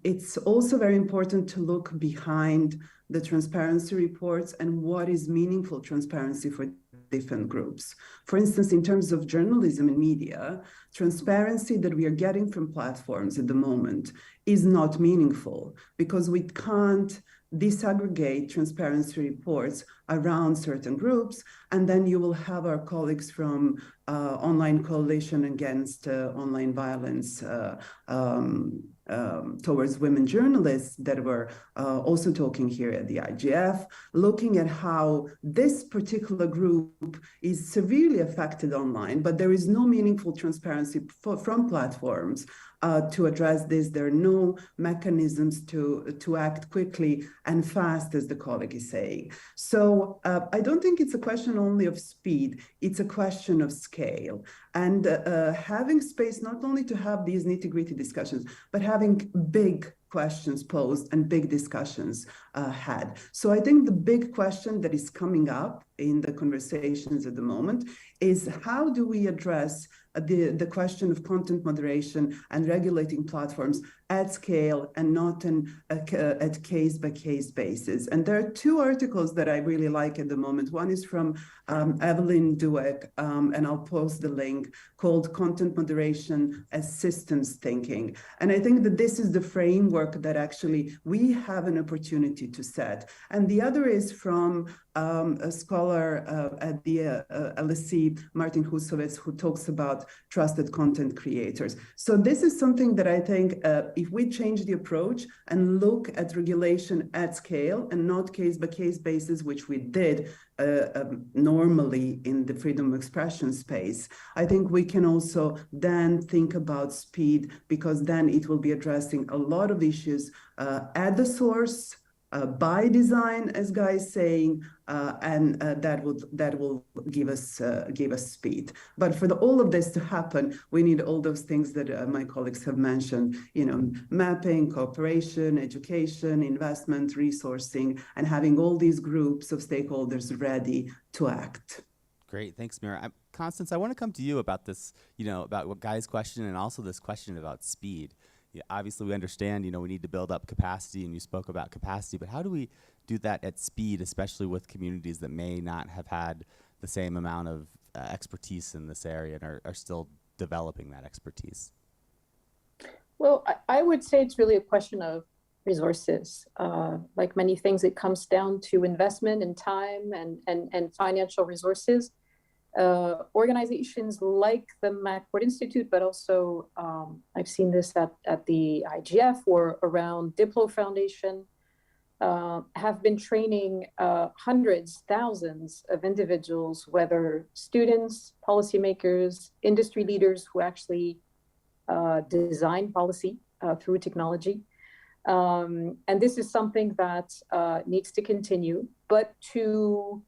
it's also very important to look behind the transparency reports and what is meaningful transparency for different groups. For instance, in terms of journalism and media, transparency that we are getting from platforms at the moment is not meaningful because we can't disaggregate transparency reports around certain groups, and then you will have our colleagues from Online Coalition Against Online Violence towards women journalists that were also talking here at the IGF, looking at how this particular group is severely affected online, but there is no meaningful transparency from platforms to address this. There are no mechanisms to act quickly and fast, as the colleague is saying. So I don't think it's a question only of speed, it's a question of scale. And having space not only to have these nitty-gritty discussions, but having big questions posed and big discussions had. So I think the big question that is coming up in the conversations at the moment is how do we address the question of content moderation and regulating platforms at scale and not at case-by-case basis. And there are two articles that I really like at the moment. One is from Evelyn Dueck, and I'll post the link, called Content Moderation as Systems Thinking. And I think that this is the framework that actually we have an opportunity to set. And the other is from a scholar at the LSE, Martin Husowitz, who talks about trusted content creators. So this is something that I think if we change the approach and look at regulation at scale and not case-by-case basis, which we did normally in the freedom of expression space, I think we can also then think about speed, because then it will be addressing a lot of issues at the source, by design, as Guy is saying, and that will give us speed. But for all of this to happen, we need all those things that my colleagues have mentioned. Mapping, cooperation, education, investment, resourcing, and having all these groups of stakeholders ready to act. Great, thanks, Mira. Constance, I want to come to you about this, about what Guy's question and also this question about speed. Obviously, we understand, we need to build up capacity, and you spoke about capacity, but how do we do that at speed, especially with communities that may not have had the same amount of expertise in this area and are still developing that expertise? Well, I would say it's really a question of resources. Like many things, it comes down to investment in time and financial resources. Organizations like the MacWord Institute, but also I've seen this at the IGF or around Diplo Foundation, have been training hundreds, thousands of individuals, whether students, policymakers, industry leaders who actually design policy through technology. And this is something that needs to continue, but to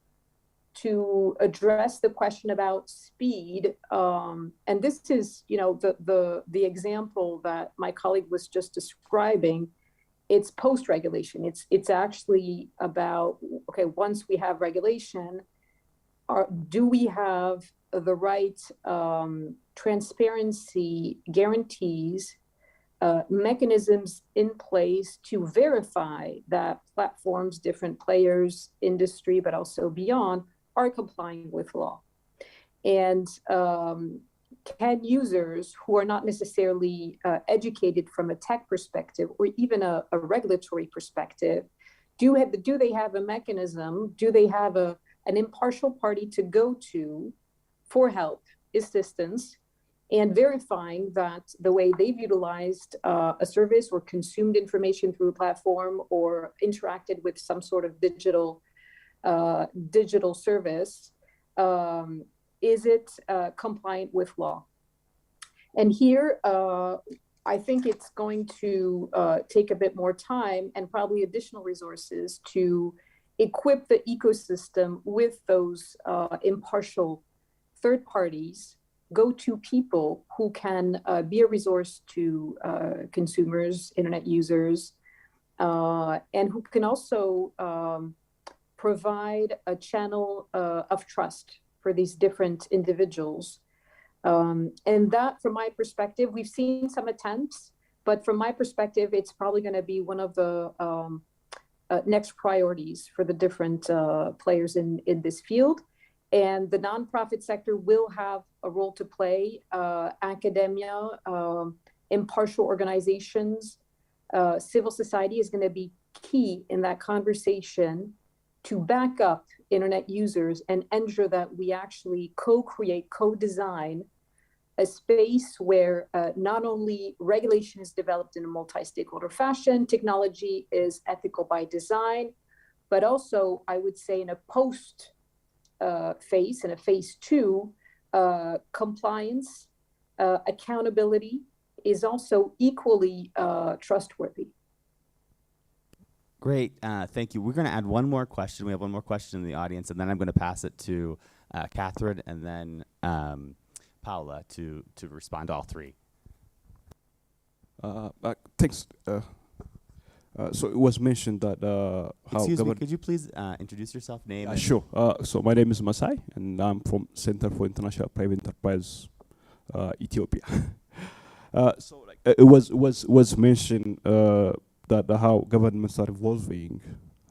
address the question about speed, and this is, the example that my colleague was just describing. It's post-regulation. It's actually about, okay, once we have regulation, do we have the right transparency guarantees, mechanisms in place to verify that platforms, different players, industry, but also beyond, are complying with law? And can users who are not necessarily educated from a tech perspective or even a regulatory perspective, do they have a mechanism? Do they have an impartial party to go to for help, assistance, and verifying that the way they've utilized a service or consumed information through a platform or interacted with some sort of digital service, is it compliant with law? And here, I think it's going to take a bit more time and probably additional resources to equip the ecosystem with those impartial third parties, go-to people who can be a resource to consumers, internet users, and who can also provide a channel of trust for these different individuals. And that, from my perspective, we've seen some attempts, but from my perspective, it's probably going to be one of the next priorities for the different players in this field. And the nonprofit sector will have a role to play. Academia, impartial organizations, civil society is going to be key in that conversation to back up internet users and ensure that we actually co-create, co-design a space where not only regulation is developed in a multi-stakeholder fashion, technology is ethical by design, but also, I would say, in a post phase, in a phase 2, compliance, accountability is also equally trustworthy. Great, thank you. We're going to add one more question. We have one more question in the audience, and then I'm going to pass it to Catherine and then Paula to respond to all three. Thanks. So it was mentioned that how Excuse me, could you please introduce yourself, name? Sure. So my name is Masai, and I'm from Center for International Private Enterprise, Ethiopia. So like it was mentioned that how governments are evolving,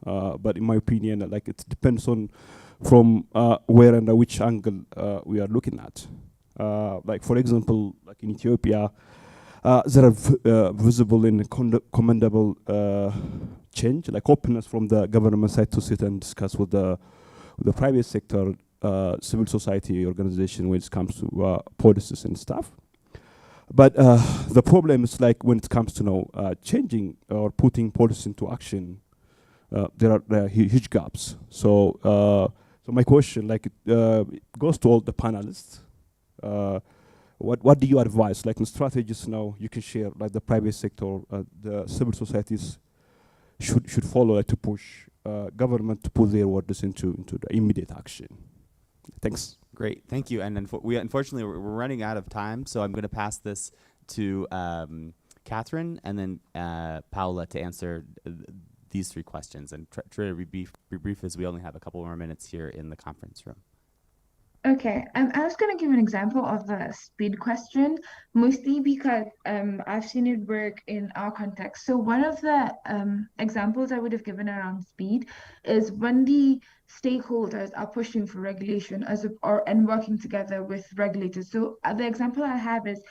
but in my opinion, like it depends on from where and which angle we are looking at. Like for example, like in Ethiopia, there are visible and commendable change, like openness from the government side to sit and discuss with the private sector, civil society organization when it comes to policies and stuff. But the problem is like when it comes to changing or putting policy into action, there are huge gaps. So so my question, like, goes to all the panelists. What do you advise, like in strategies now you can share, like the private sector, the civil societies should follow to push government to put their words into the immediate action. Thanks. Great, thank you. And unfortunately we're running out of time, so I'm going to pass this to Catherine and then Paula to answer these three questions, and try to be brief as we only have a couple more minutes here in the conference room. Okay, I was going to give an example of the speed question, mostly because I've seen it work in our context. So one of the examples I would have given around speed is when the stakeholders are pushing for regulation and working together with regulators. So the example I have is,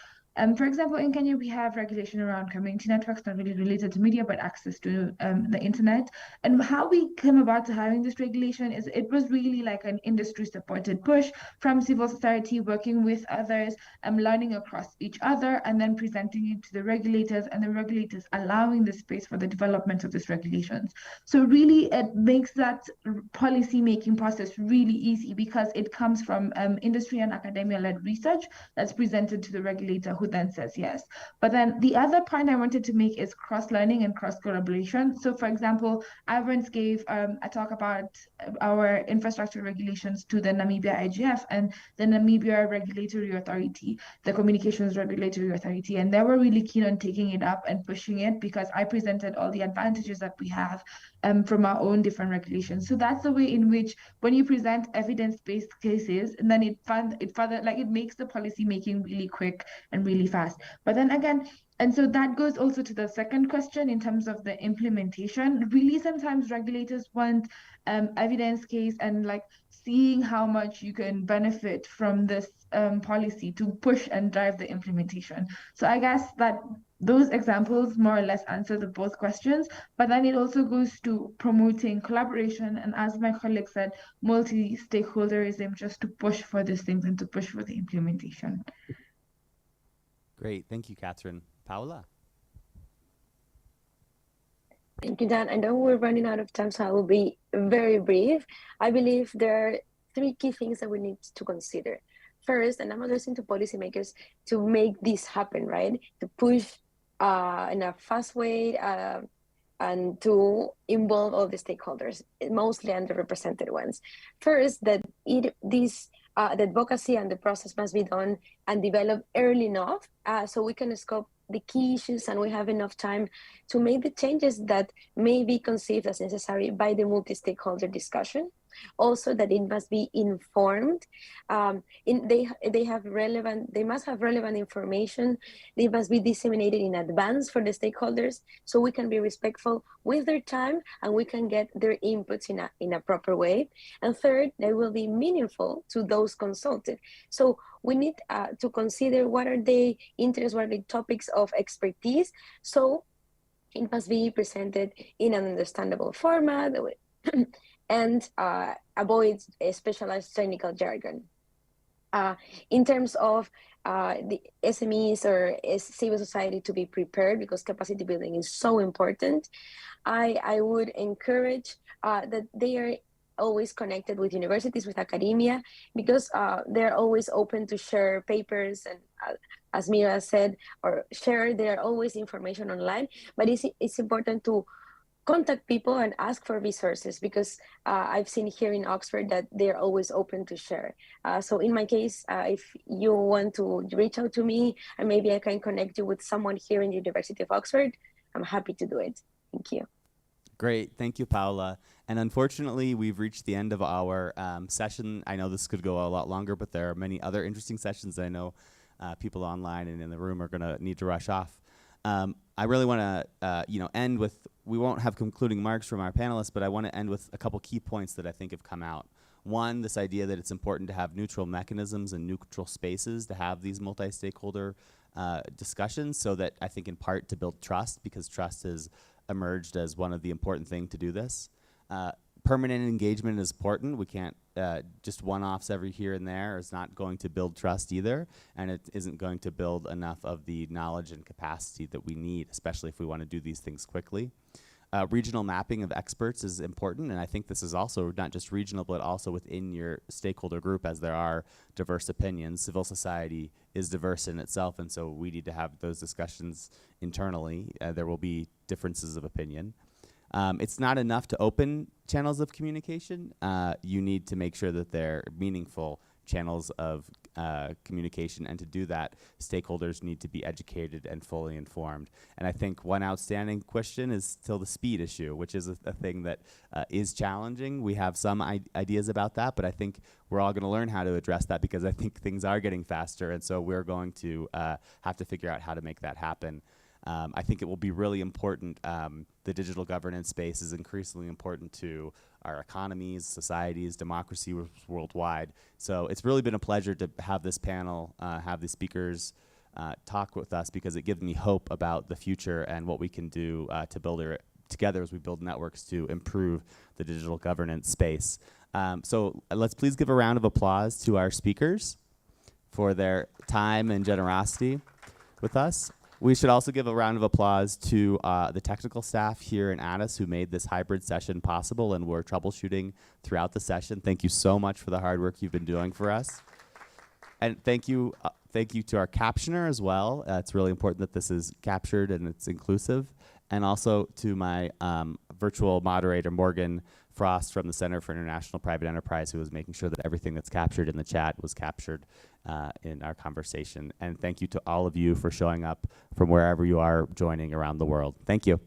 for example, in Kenya, we have regulation around community networks, not really related to media, but access to the internet. And how we came about to having this regulation is it was really like an industry-supported push from civil society working with others, learning across each other, and then presenting it to the regulators, and the regulators allowing the space for the development of these regulations. So really, it makes that policy-making process really easy because it comes from industry and academia-led research that's presented to the regulator, who then says yes. But then the other point I wanted to make is cross-learning and cross-collaboration. So for example, I once gave a talk about our infrastructure regulations to the Namibia IGF and the Namibia Regulatory Authority, the Communications Regulatory Authority, and they were really keen on taking it up and pushing it because I presented all the advantages that we have from our own different regulations. So that's the way in which when you present evidence-based cases, and then it makes the policy making really quick and really fast. But then again, and so that goes also to the second question in terms of the implementation. Really, sometimes regulators want evidence case and like seeing how much you can benefit from this policy to push and drive the implementation. So I guess that those examples more or less answer the both questions, but then it also goes to promoting collaboration and, as my colleague said, multi-stakeholderism, just to push for these things and to push for the implementation. Great, thank you, Catherine. Paula? Thank you, Dan. I know we're running out of time, so I will be very brief. I believe there are three key things that we need to consider. First, and I'm addressing to policymakers to make this happen, right? To push in a fast way and to involve all the stakeholders, mostly underrepresented ones. First, that the advocacy and the process must be done and developed early enough so we can scope the key issues and we have enough time to make the changes that may be conceived as necessary by the multi-stakeholder discussion. Also, that it must be informed. They must have relevant information. They must be disseminated in advance for the stakeholders so we can be respectful with their time and we can get their inputs in a proper way. And third, they will be meaningful to those consulted. So we need to consider what are the interests, what are the topics of expertise. So it must be presented in an understandable format and avoid specialized technical jargon. In terms of the SMEs or civil society to be prepared, because capacity building is so important, I would encourage that they are always connected with universities, with academia, because they're always open to share papers and as Mira said, or share, there are always information online, but it's important to contact people and ask for resources because I've seen here in Oxford that they're always open to share. So in my case, if you want to reach out to me and maybe I can connect you with someone here in the University of Oxford, I'm happy to do it. Thank you. Great, thank you, Paula. And unfortunately, we've reached the end of our session. I know this could go a lot longer, but there are many other interesting sessions that I know people online and in the room are gonna need to rush off. I really want to, end with, we won't have concluding marks from our panelists, but I want to end with a couple key points that I think have come out. One, this idea that it's important to have neutral mechanisms and neutral spaces to have these multi-stakeholder discussions, so that I think in part to build trust, because trust has emerged as one of the important things to do this. Permanent engagement is important. We can't just one-offs every here and there is not going to build trust either, and it isn't going to build enough of the knowledge and capacity that we need, especially if we want to do these things quickly. Regional mapping of experts is important, and I think this is also not just regional, but also within your stakeholder group, as there are diverse opinions. Civil society is diverse in itself, and so we need to have those discussions internally. There will be differences of opinion. It's not enough to open channels of communication. You need to make sure that they're meaningful channels of communication, and to do that, stakeholders need to be educated and fully informed. And I think one outstanding question is still the speed issue, which is a thing that is challenging. We have some ideas about that, but I think we're all going to learn how to address that, because I think things are getting faster, and so we're going to have to figure out how to make that happen. I think it will be really important. The digital governance space is increasingly important to our economies, societies, democracy worldwide. So it's really been a pleasure to have this panel, have the speakers talk with us, because it gives me hope about the future and what we can do to build together as we build networks to improve the digital governance space. So let's please give a round of applause to our speakers for their time and generosity with us. We should also give a round of applause to the technical staff here in Addis who made this hybrid session possible and were troubleshooting throughout the session. Thank you so much for the hard work you've been doing for us. And thank you to our captioner as well. It's really important that this is captured and it's inclusive. And also to my virtual moderator, Morgan Frost from the Center for International Private Enterprise, who was making sure that everything that's captured in the chat was captured in our conversation. And thank you to all of you for showing up from wherever you are joining around the world. Thank you.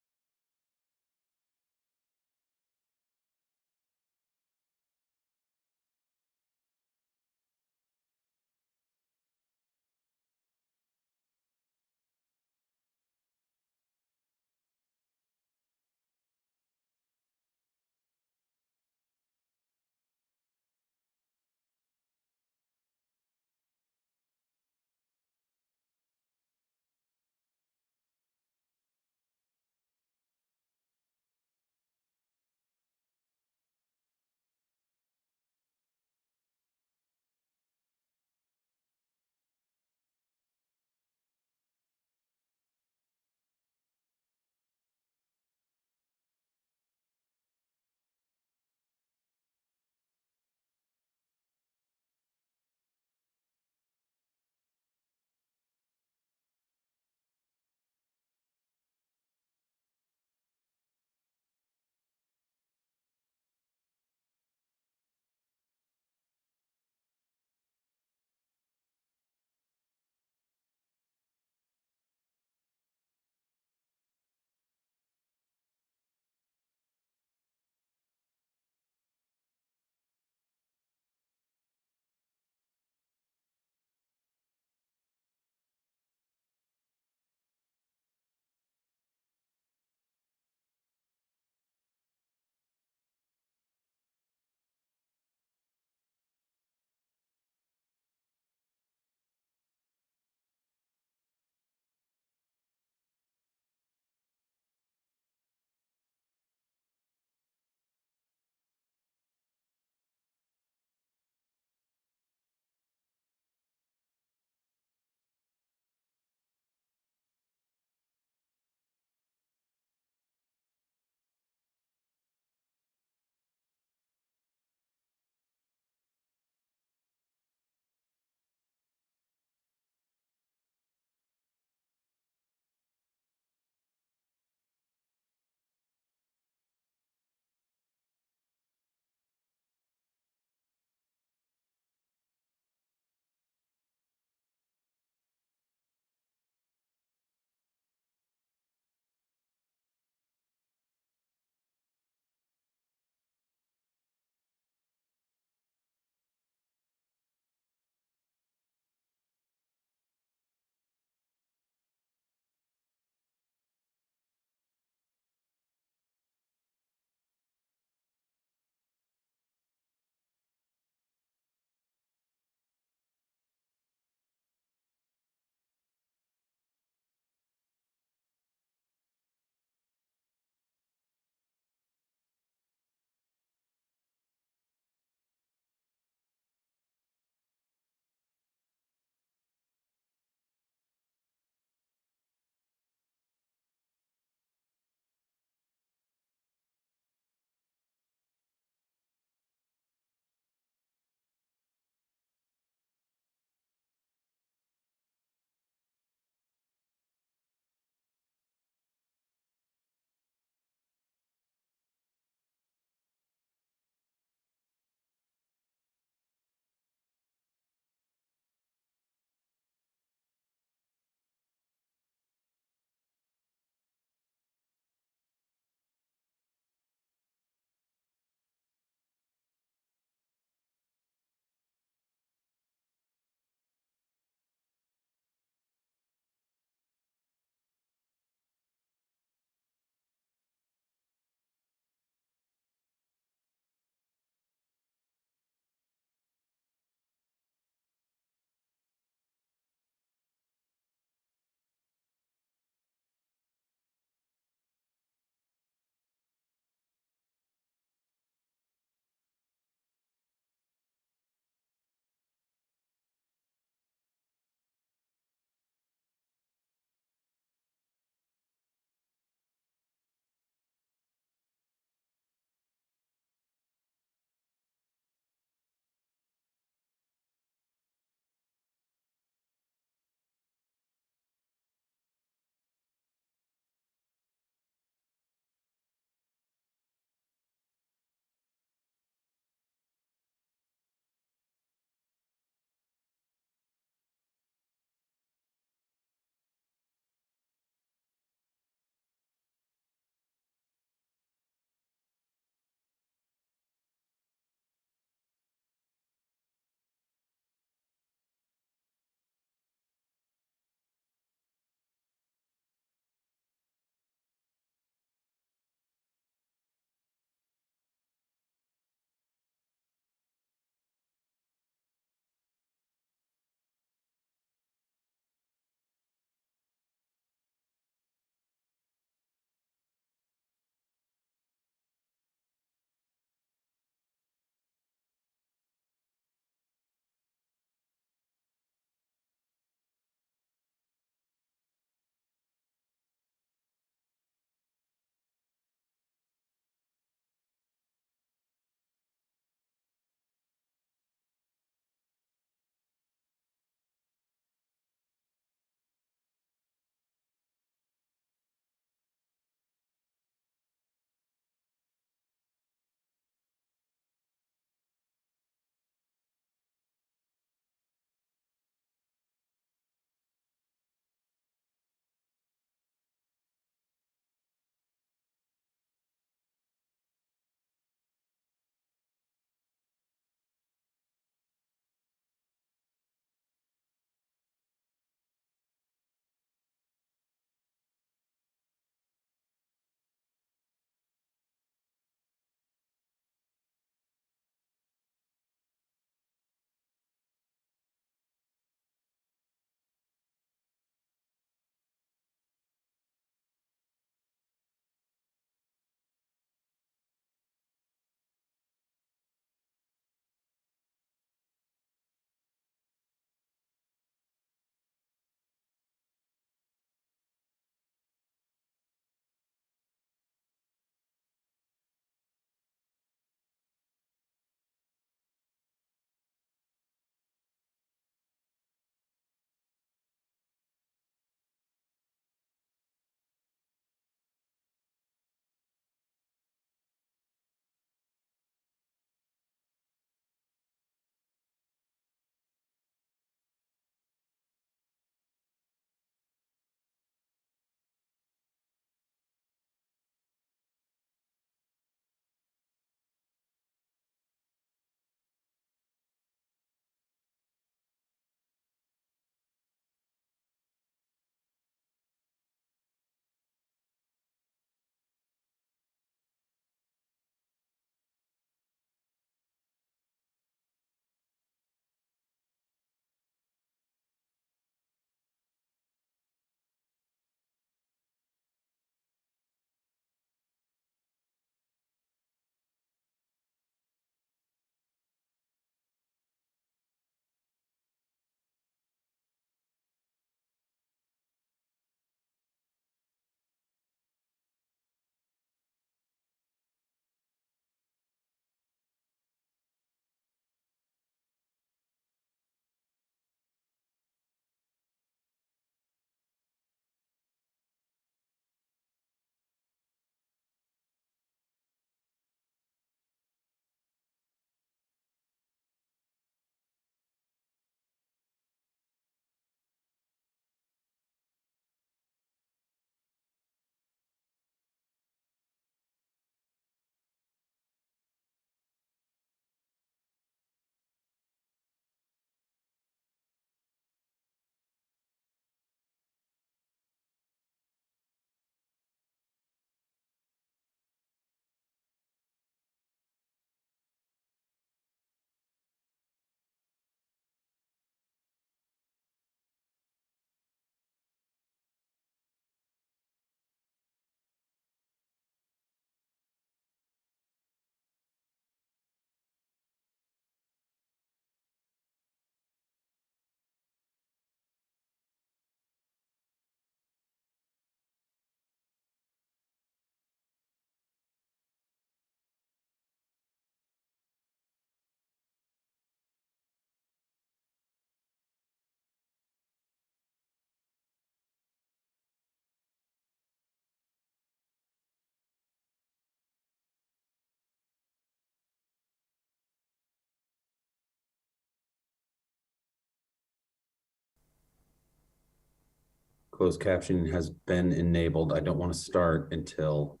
Closed captioning has been enabled. I don't want to start until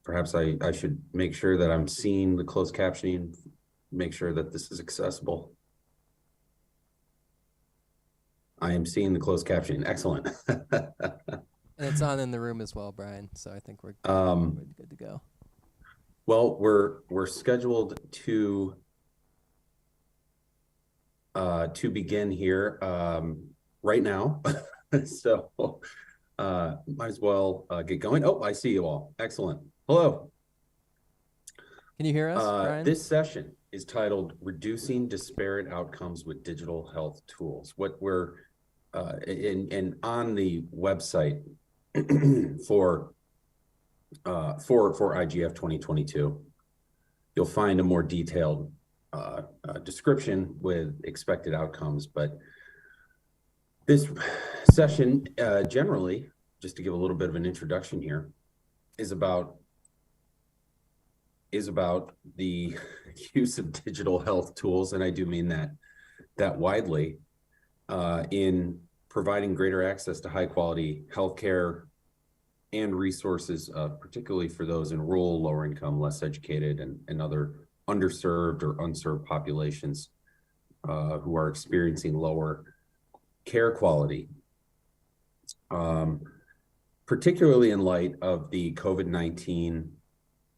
perhaps I should make sure that I'm seeing the closed captioning, make sure that this is accessible. I am seeing the closed captioning. Excellent. And it's on in the room as well, Brian. So I think we're good to go. Well, we're scheduled to begin here right now. So might as well get going. Oh, I see you all. Excellent. Hello. Can you hear us, Brian? This session is titled Reducing Disparate Outcomes with Digital Health Tools. What we're and on the website for IGF 2022, you'll find a more detailed description with expected outcomes. But this session, generally, just to give a little bit of an introduction here, is about the use of digital health tools, and I do mean that widely, in providing greater access to high quality healthcare and resources, particularly for those in rural, lower income, less educated, and other underserved or unserved populations who are experiencing lower care quality, particularly in light of the COVID-19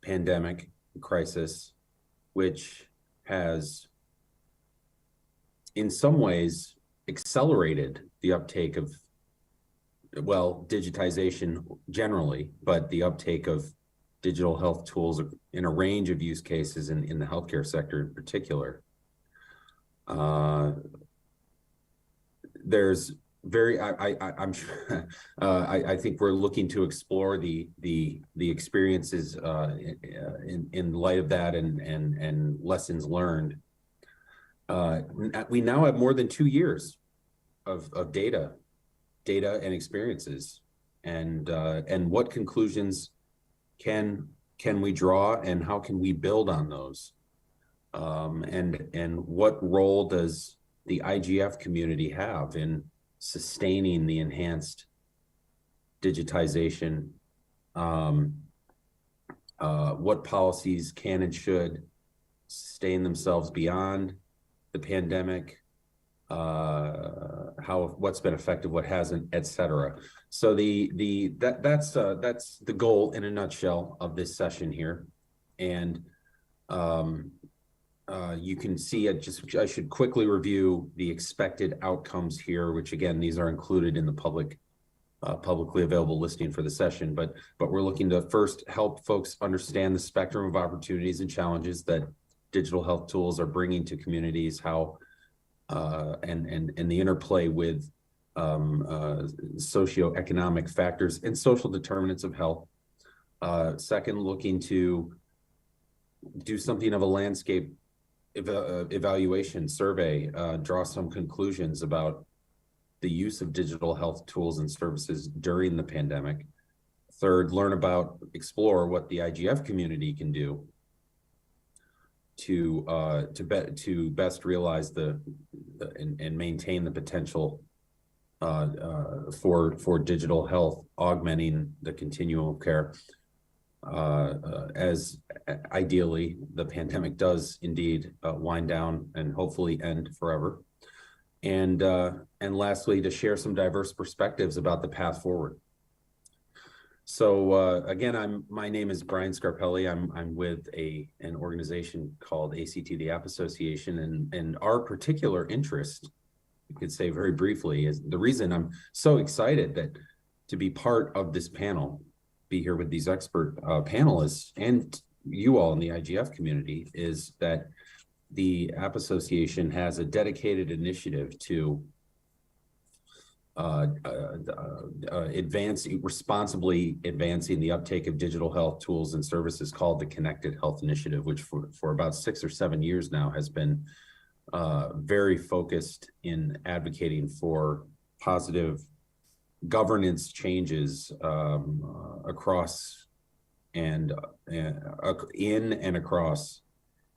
pandemic crisis, which has in some ways accelerated the uptake of, well, digitization generally, but the uptake of digital health tools in a range of use cases in the healthcare sector in particular. There's I'm sure I think we're looking to explore the experiences in light of that and lessons learned. We now have more than 2 years of data and experiences, and what conclusions can we draw, and how can we build on those, and what role does the IGF community have in sustaining the enhanced digitization? What policies can and should sustain themselves beyond the pandemic? What's been effective, what hasn't, et cetera. So that's the goal in a nutshell of this session here. And you can see it. I should quickly review the expected outcomes here, which again, these are included in the publicly available listing for the session. But we're looking to first help folks understand the spectrum of opportunities and challenges that digital health tools are bringing to communities, how and the interplay with socioeconomic factors and social determinants of health. Second, looking to do something of a landscape evaluation survey, draw some conclusions about the use of digital health tools and services during the pandemic. Third, explore what the IGF community can do to best realize and maintain the potential for digital health, augmenting the continuum of care, as ideally the pandemic does indeed wind down and hopefully end forever. And lastly, to share some diverse perspectives about the path forward. So again, my name is Brian Scarpelli. I'm with an organization called ACT, the App Association, and our particular interest, you could say very briefly, is the reason I'm so excited to be part of this panel, be here with these expert panelists and you all in the IGF community, is that the App Association has a dedicated initiative to responsibly advancing the uptake of digital health tools and services called the Connected Health Initiative, which for about 6 or 7 years now has been very focused in advocating for positive governance changes across and in and across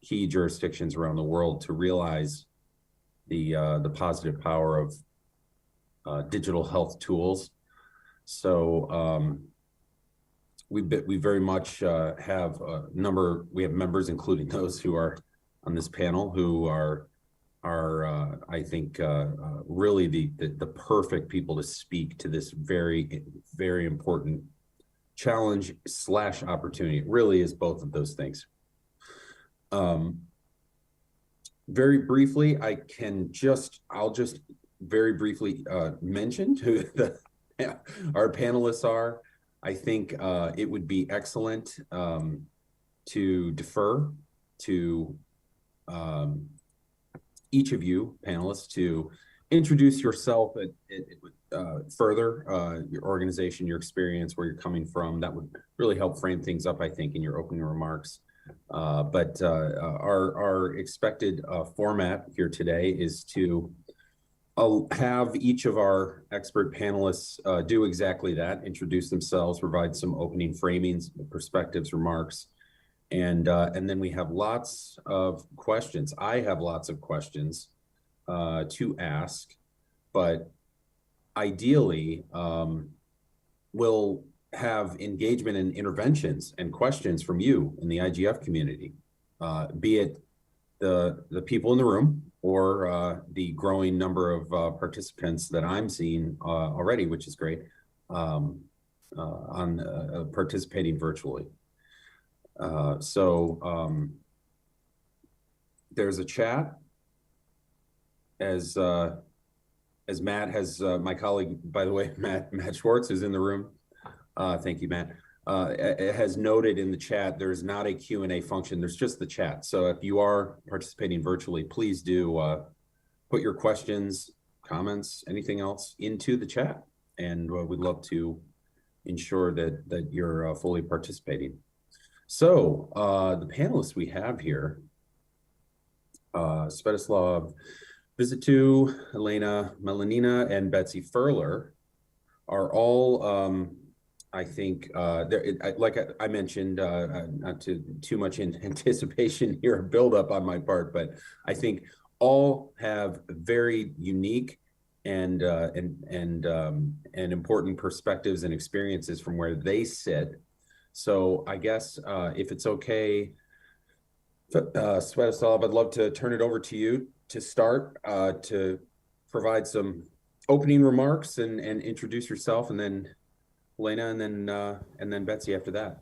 key jurisdictions around the world to realize the positive power of digital health tools. So we very much have a number. We have members, including those who are on this panel, who are I think really the perfect people to speak to this very, very important challenge / opportunity. It really is both of those things. Very briefly, I'll just very briefly mention who our panelists are. I think it would be excellent to defer to each of you panelists to introduce yourself further, your organization, your experience, where you're coming from. That would really help frame things up, I think, in your opening remarks. But our expected format here today is to have each of our expert panelists do exactly that, introduce themselves, provide some opening framings, perspectives, remarks, and then we have lots of questions. I have lots of questions to ask, but ideally we'll have engagement and interventions and questions from you in the IGF community, be it the people in the room or the growing number of participants that I'm seeing already, which is great, on participating virtually. So there's a chat, as Matt has, my colleague, by the way, Matt Schwartz is in the room. Thank you, Matt. Has noted in the chat, there's not a Q&A function, there's just the chat. So if you are participating virtually, please do put your questions, comments, anything else into the chat. And we'd love to ensure that you're fully participating. So the panelists we have here, Svetoslav Vizitu, Elena Melanina, and Betsy Furler are all, I think, like I mentioned, not too much in anticipation here, build up on my part, but I think all have very unique and important perspectives and experiences from where they sit. So I guess if it's okay, Svetoslav, I'd love to turn it over to you to start, to provide some opening remarks and introduce yourself, and then Elena, and then Betsy after that.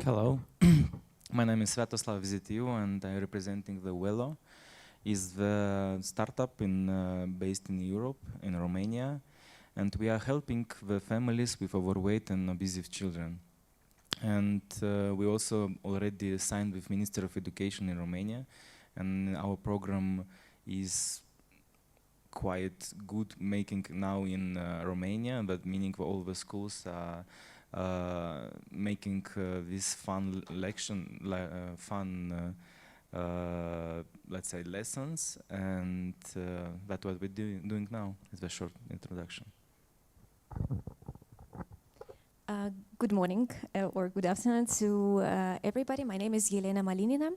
Hello, my name is Svetoslav Vizitiu, and I'm representing the Velo. Is the startup based in Europe, in Romania, and we are helping the families with overweight and obese children. And we also already signed with Minister of Education in Romania, and our program is quite good making now in Romania, but meaning all the schools are making this fun let's say lessons, and that's what we're doing now. It's a short introduction. Good morning or good afternoon to everybody. My name is Elena Melanina,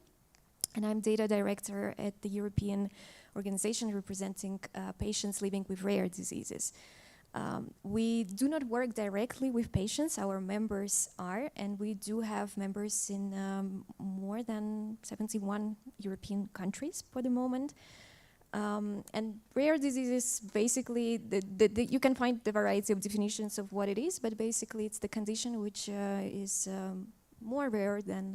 and I'm data director at the European organization representing patients living with rare diseases. We do not work directly with patients, our members are, and we do have members in more than 71 European countries for the moment. And rare diseases, basically, you can find the variety of definitions of what it is, but basically it's the condition which is more rare than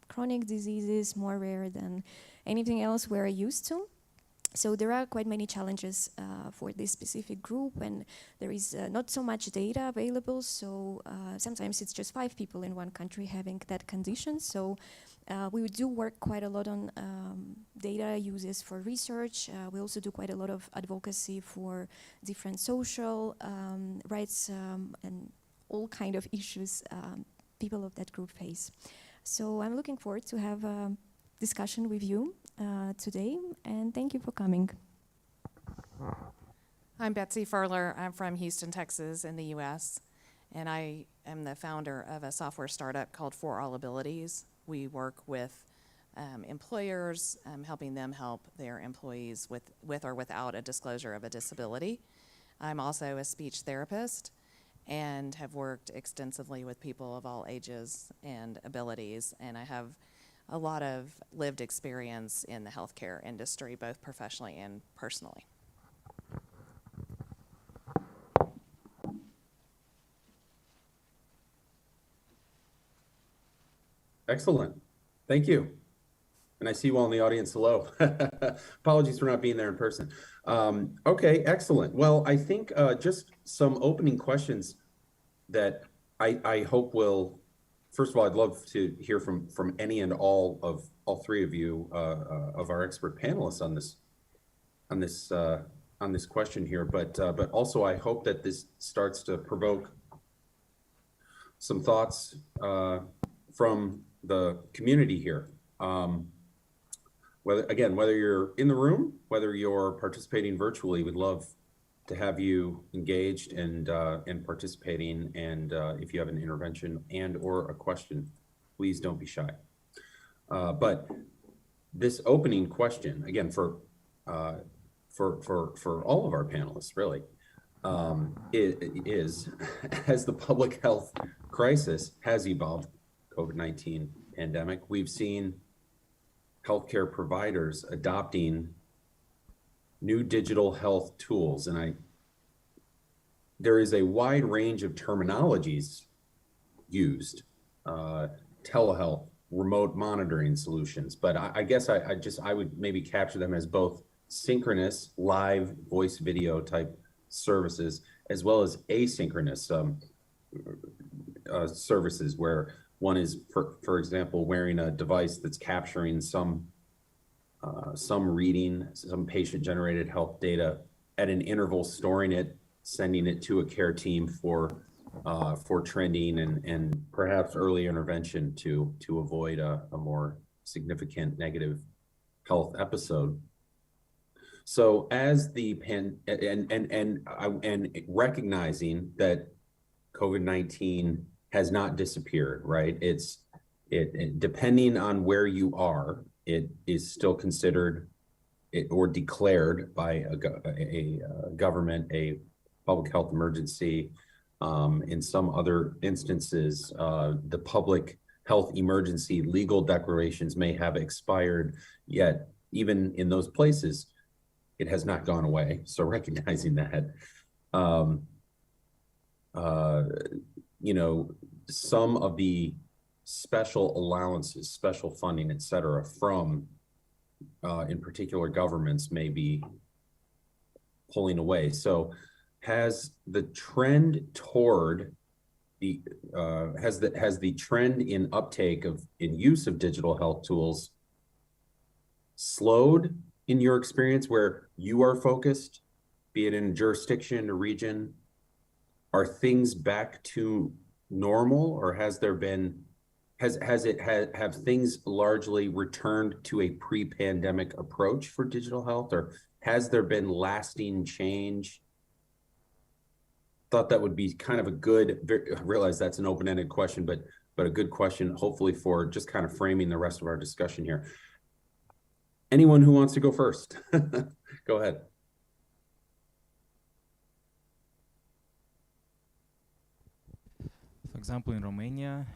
chronic diseases, more rare than anything else we're used to. So there are quite many challenges for this specific group, and there is not so much data available, so sometimes it's just 5 people in one country having that condition. So we do work quite a lot on data uses for research. We also do quite a lot of advocacy for different social rights and all kind of issues people of that group face. So I'm looking forward to have a discussion with you today, and thank you for coming. I'm Betsy Furler. I'm from Houston, Texas in the US, and I am the founder of a software startup called For All Abilities. We work with employers, helping them help their employees with or without a disclosure of a disability. I'm also a speech therapist and have worked extensively with people of all ages and abilities, and I have a lot of lived experience in the healthcare industry, both professionally and personally. Excellent. Thank you. And I see you all in the audience. Hello. Apologies for not being there in person. Okay, excellent. Well, I think just some opening questions that I hope will, first of all, I'd love to hear from any and all three of you, of our expert panelists on this question here. But also I hope that this starts to provoke some thoughts from the community here. Whether you're in the room, whether you're participating virtually, we'd love to have you engaged and participating. And if you have an intervention and or a question, please don't be shy. But this opening question, again, for all of our panelists, really, is as the public health crisis has evolved, COVID-19 pandemic, we've seen healthcare providers adopting new digital health tools. And there is a wide range of terminologies used, telehealth, remote monitoring solutions, but I guess I would maybe capture them as both synchronous live voice video type services, as well as asynchronous services where one is, for example, wearing a device that's capturing some reading, some patient-generated health data at an interval, storing it, sending it to a care team for trending and perhaps early intervention to avoid a more significant negative health episode. So as the and recognizing that COVID-19 has not disappeared, right? It depending on where you are, it is still considered or declared by a government a public health emergency. In some other instances, the public health emergency legal declarations may have expired, yet even in those places, it has not gone away. So recognizing that, you know, some of the special allowances, special funding, et cetera, from in particular governments may be pulling away. So has the trend toward the has the trend in uptake in use of digital health tools slowed in your experience where you are focused, be it in a jurisdiction, a region? Are things back to normal, or has there been have things largely returned to a pre-pandemic approach for digital health, or has there been lasting change? Thought that would be kind of a good, I realize that's an open-ended question, but a good question, hopefully, for just kind of framing the rest of our discussion here. Anyone who wants to go first, go ahead. For example, in Romania,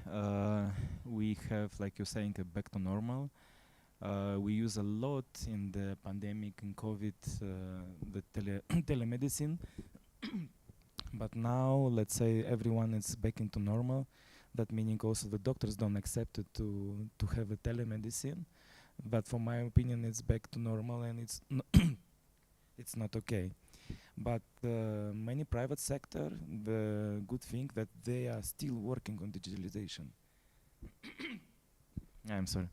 we have, like you're saying, a back to normal. We use a lot in the pandemic and COVID, the telemedicine. But now, let's say everyone is back into normal. That meaning also the doctors don't accept it to have a telemedicine. But for my opinion, it's back to normal, and it's it's not okay. But many private sector, the good thing that they are still working on digitalization. I'm sorry.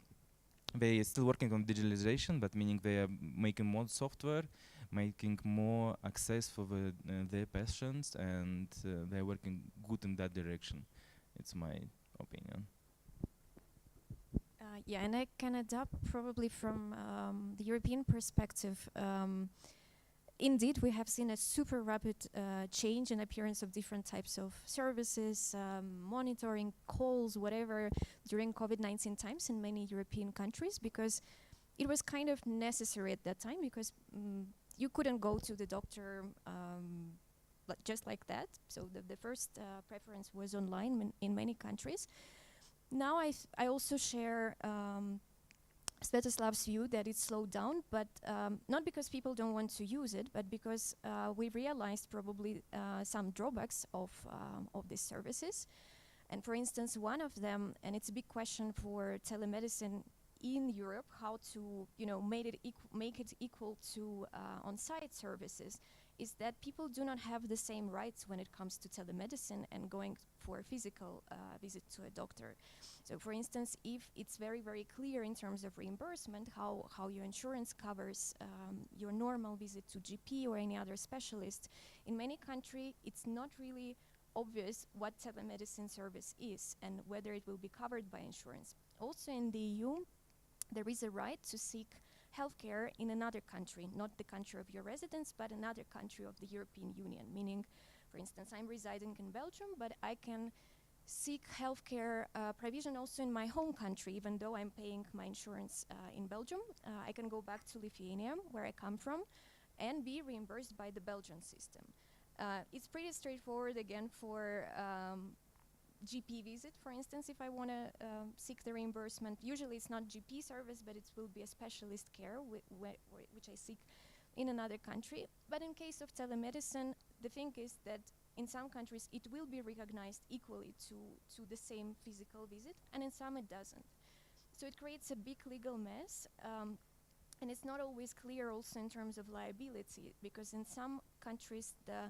They are still working on digitalization, but meaning they are making more software, making more access for their patients, and they're working good in that direction. It's my opinion. Yeah, and I can adapt probably from the European perspective. indeed, we have seen a super rapid change in appearance of different types of services, monitoring, calls, whatever, during COVID-19 times in many European countries, because it was kind of necessary at that time, because you couldn't go to the doctor just like that. So the first preference was online in many countries. Now I also share Svetoslav's view that it's slowed down, but not because people don't want to use it, but because we realized probably some drawbacks of these services. And for instance, one of them, and it's a big question for telemedicine in Europe, how to make it equal to on-site services, is that people do not have the same rights when it comes to telemedicine and going for a physical visit to a doctor. So for instance, if it's very, very clear in terms of reimbursement how your insurance covers your normal visit to GP or any other specialist, in many countries it's not really obvious what telemedicine service is and whether it will be covered by insurance. Also in the EU, there is a right to seek healthcare in another country, not the country of your residence, but another country of the European Union. Meaning, for instance, I'm residing in Belgium, but I can seek healthcare provision also in my home country, even though I'm paying my insurance in Belgium. I can go back to Lithuania, where I come from, and be reimbursed by the Belgian system. It's pretty straightforward, again, for GP visit, for instance, if I want to seek the reimbursement. Usually it's not GP service, but it will be a specialist care, which I seek in another country. But in case of telemedicine, the thing is that in some countries it will be recognized equally to the same physical visit, and in some it doesn't. So it creates a big legal mess, and it's not always clear also in terms of liability, because in some countries the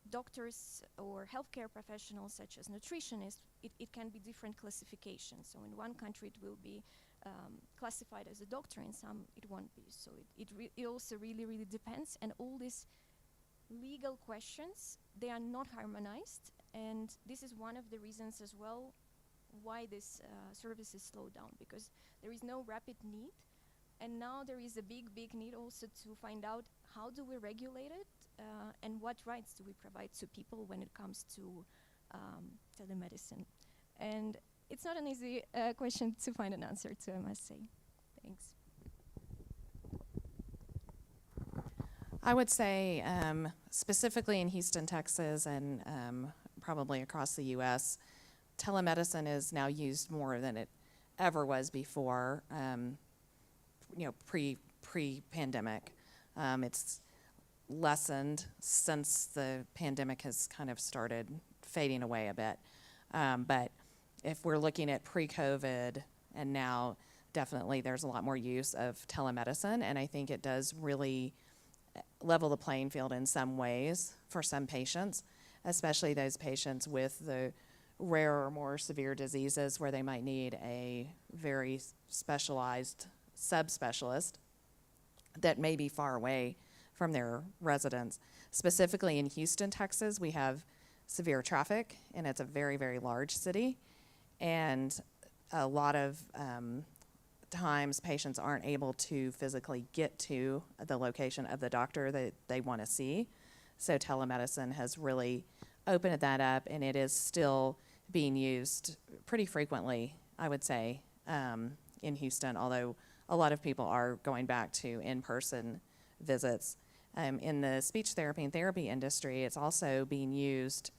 doctors or healthcare professionals, such as nutritionists, it can be different classifications. So in one country it will be classified as a doctor, in some it won't be. So it also really, really depends. And all these legal questions, they are not harmonized. And this is one of the reasons as well why this service is slowed down, because there is no rapid need. And now there is a big, big need also to find out how do we regulate it, and what rights do we provide to people when it comes to telemedicine. And it's not an easy question to find an answer to, I must say. Thanks. I would say specifically in Houston, Texas, and probably across the U.S., telemedicine is now used more than it ever was before, pre-pandemic. It's lessened since the pandemic has kind of started fading away a bit. But if we're looking at pre-COVID and now, definitely there's a lot more use of telemedicine, and I think it does really level the playing field in some ways for some patients, especially those patients with the rare or more severe diseases where they might need a very specialized subspecialist that may be far away from their residence. Specifically in Houston, Texas, we have severe traffic, and it's a very, very large city. And a lot of times patients aren't able to physically get to the location of the doctor that they want to see. So telemedicine has really opened that up, and it is still being used pretty frequently, I would say, in Houston, although a lot of people are going back to in-person visits. In the speech therapy and therapy industry, it's also being used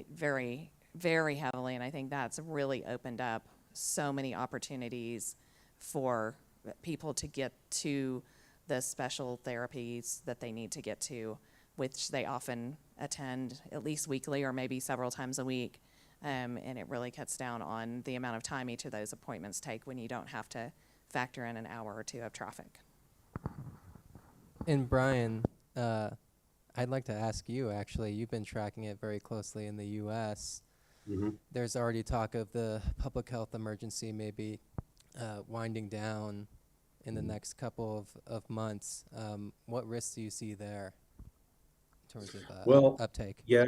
very, very heavily, and I think that's really opened up so many opportunities for people to get to the special therapies that they need to get to, which they often attend at least weekly or maybe several times a week. And it really cuts down on the amount of time each of those appointments take when you don't have to factor in an hour or two of traffic. And Brian, I'd like to ask you, actually, you've been tracking it very closely in the U.S. Mm-hmm. There's already talk of the public health emergency maybe winding down in the next couple of months. What risks do you see there in terms of uptake? Yeah,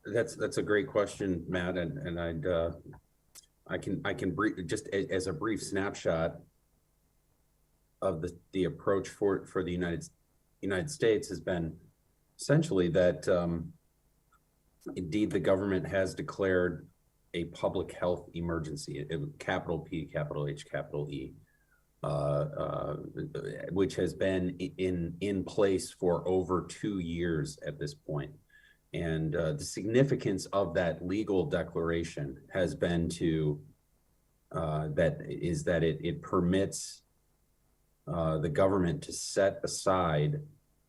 that's a great question, Matt, and I can just as a brief snapshot of the approach for the United United States has been essentially that indeed the government has declared a public health emergency, capital P, capital H, capital E, which has been in place for over 2 years at this point. And the significance of that legal declaration has been to that it permits the government to set aside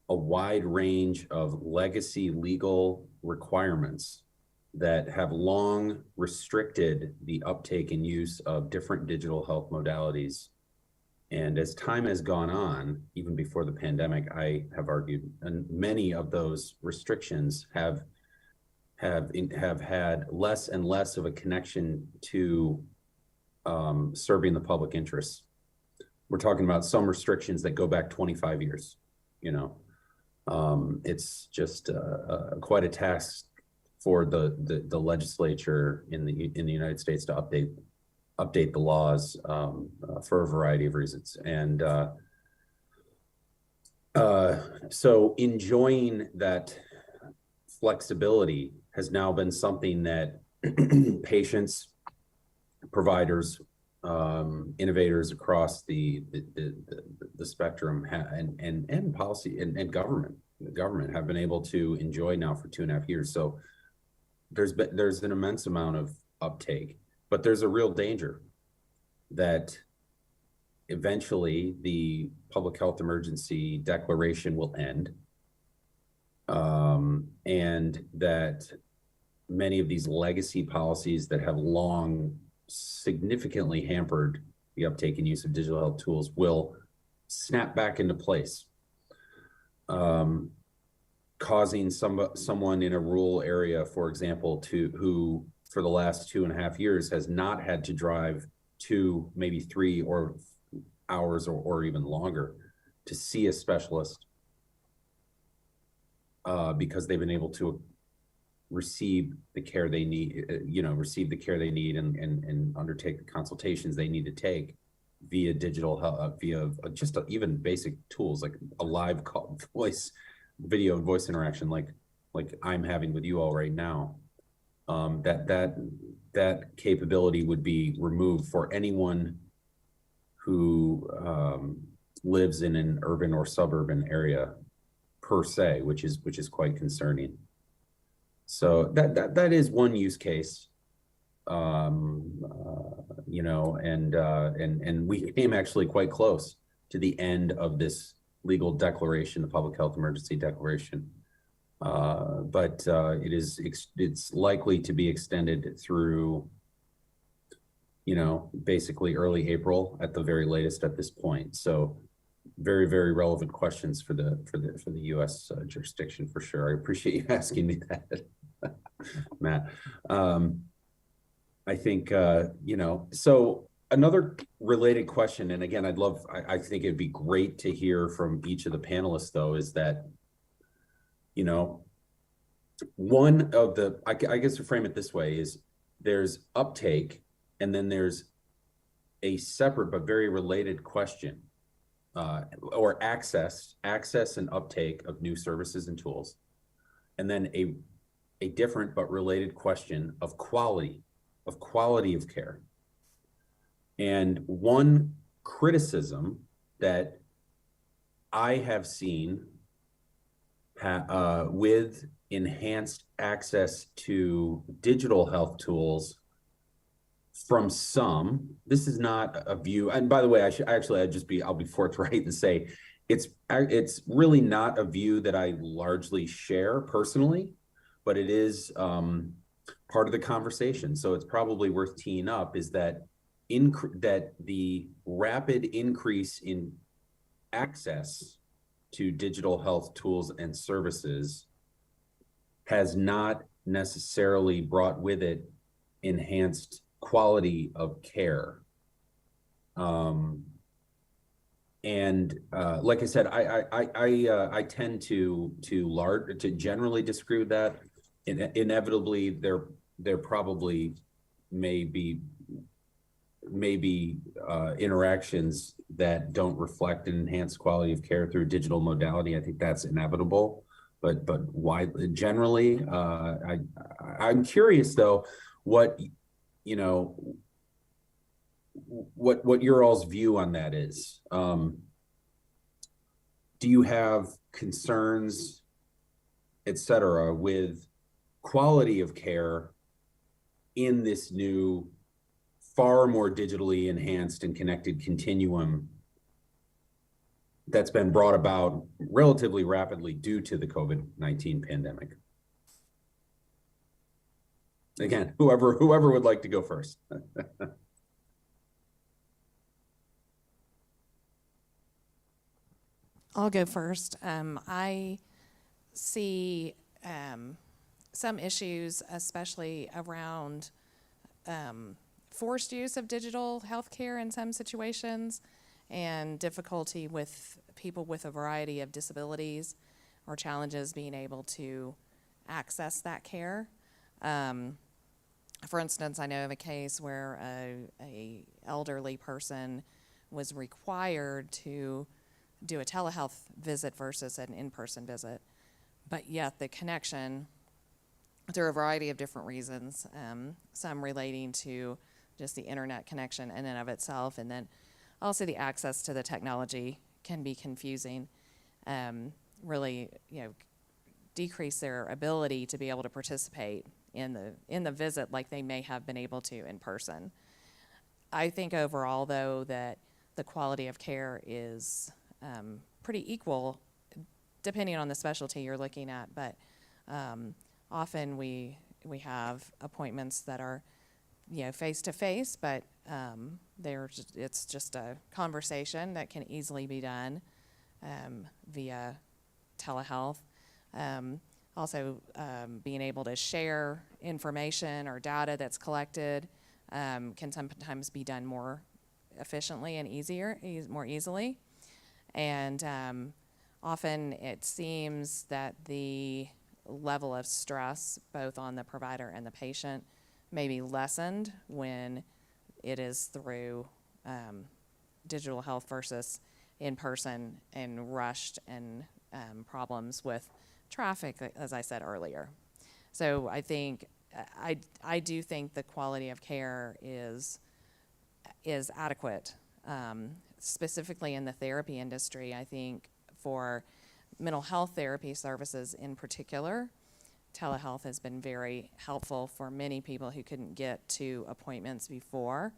a wide range of legacy legal requirements that have long restricted the uptake and use of different digital health modalities. And as time has gone on, even before the pandemic, I have argued, and many of those restrictions have had less and less of a connection to serving the public interests. We're talking about some restrictions that go back 25 years, you know. It's just quite a task for the legislature in the United States to update the laws for a variety of reasons. And so enjoying that flexibility has now been something that patients, providers, innovators across the spectrum and policy and the government have been able to enjoy now for 2.5 years. So there's an immense amount of uptake, but there's a real danger that eventually the public health emergency declaration will end, and that many of these legacy policies that have long significantly hampered the uptake and use of digital health tools will snap back into place, causing someone in a rural area, for example, who for the last 2.5 years has not had to drive 2, maybe 3 or hours or even longer to see a specialist, because they've been able to receive the care they need, and undertake the consultations they need to take via digital health, via just even basic tools like a live call, video and voice interaction, like I'm having with you all right now. That capability would be removed for anyone who lives in an urban or suburban area per se, which is quite concerning. So that is one use case, you know, and we came actually quite close to the end of this legal declaration, the public health emergency declaration, but it's likely to be extended through, you know, basically early April at the very latest at this point. So very, very relevant questions for the U.S. Jurisdiction for sure. I appreciate you asking me that, Matt. I think, you know, so another related question, and again, I think it'd be great to hear from each of the panelists though, is that, you know, one of the, I guess to frame it this way is there's uptake and then there's a separate but very related question, or access and uptake of new services and tools. And then a different but related question of quality of care. And one criticism that I have seen with enhanced access to digital health tools from some, this is not a view, and by the way, I'll be forthright and say it's really not a view that I largely share personally, but it is part of the conversation. So it's probably worth teeing up, is that that the rapid increase in access to digital health tools and services has not necessarily brought with it enhanced quality of care. And like I said, I tend to generally disagree with that. Inevitably, there probably may be maybe interactions that don't reflect an enhanced quality of care through digital modality. I think that's inevitable. But why generally, I'm curious though, what what your all's view on that is. Do you have concerns, et cetera, with quality of care in this new, far more digitally enhanced and connected continuum that's been brought about relatively rapidly due to the COVID-19 pandemic? Again, whoever would like to go first. I'll go first. I see some issues, especially around forced use of digital healthcare in some situations, and difficulty with people with a variety of disabilities or challenges being able to access that care. For instance, I know of a case where a elderly person was required to do a telehealth visit versus an in-person visit, but yet the connection, through a variety of different reasons, some relating to just the internet connection in and of itself, and then also the access to the technology can be confusing, really, decrease their ability to be able to participate in the visit like they may have been able to in person. I think overall, though, that the quality of care is pretty equal depending on the specialty you're looking at, but often we have appointments that are face to face, but it's just a conversation that can easily be done via telehealth. Also, being able to share information or data that's collected can sometimes be done more efficiently and more easily. And often it seems that the level of stress, both on the provider and the patient, may be lessened when it is through digital health versus in person, and rushed and problems with traffic, as I said earlier. So I think I do think the quality of care is adequate. Specifically in the therapy industry, I think for mental health therapy services in particular, telehealth has been very helpful for many people who couldn't get to appointments before.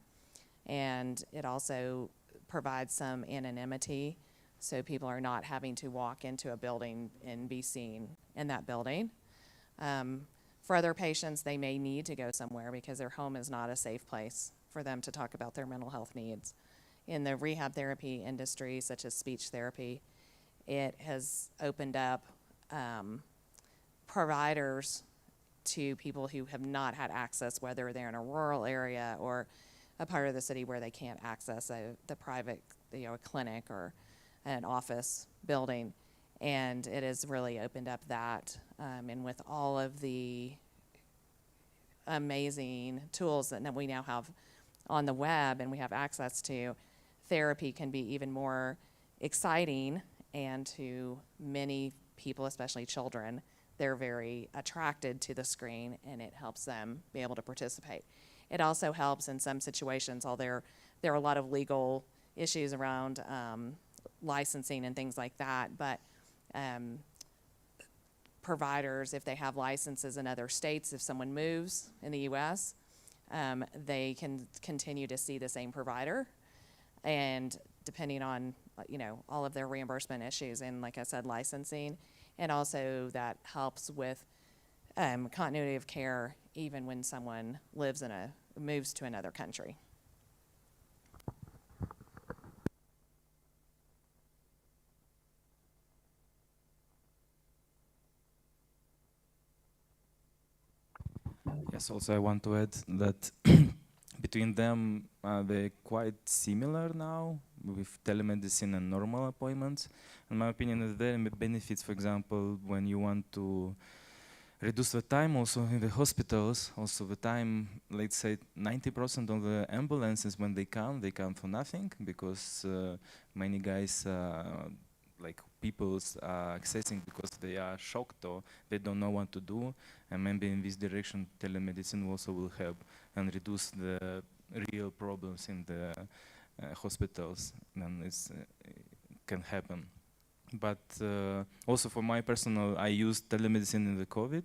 And it also provides some anonymity, so people are not having to walk into a building and be seen in that building. For other patients, they may need to go somewhere because their home is not a safe place for them to talk about their mental health needs. In the rehab therapy industry, such as speech therapy, it has opened up providers to people who have not had access, whether they're in a rural area or a part of the city where they can't access the private, a clinic or an office building. And it has really opened up that. And with all of the amazing tools that we now have on the web and we have access to, therapy can be even more exciting, and to many people, especially children, they're very attracted to the screen, and it helps them be able to participate. It also helps in some situations, although there are a lot of legal issues around licensing and things like that, but providers, if they have licenses in other states, if someone moves in the US, they can continue to see the same provider, and depending on all of their reimbursement issues and, like I said, licensing, and also that helps with continuity of care even when someone moves to another country. Yes, also I want to add that between them, they're quite similar now with telemedicine and normal appointments. In my opinion, there are benefits, for example, when you want to reduce the time also in the hospitals. Also the time, let's say 90% of the ambulances when they come for nothing, because many guys like people's accessing because they are shocked or they don't know what to do, and maybe in this direction telemedicine also will help and reduce the real problems in the hospitals. Then it can happen. But also for my personal, I used telemedicine in the COVID,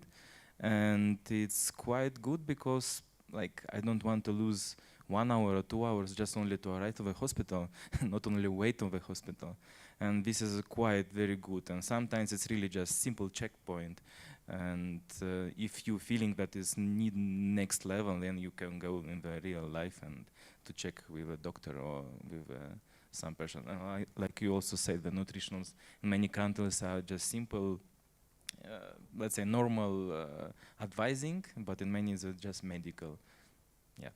and it's quite good because like I don't want to lose 1 hour or 2 hours just only to arrive to the hospital, not only wait to the hospital. And this is quite very good. And sometimes it's really just simple checkpoint. And if you feeling that is need next level, then you can go in the real life and to check with a doctor or with some person. Like you also said, the nutritionals in many countries are just simple, let's say normal advising, but in many it's just medical. Yeah.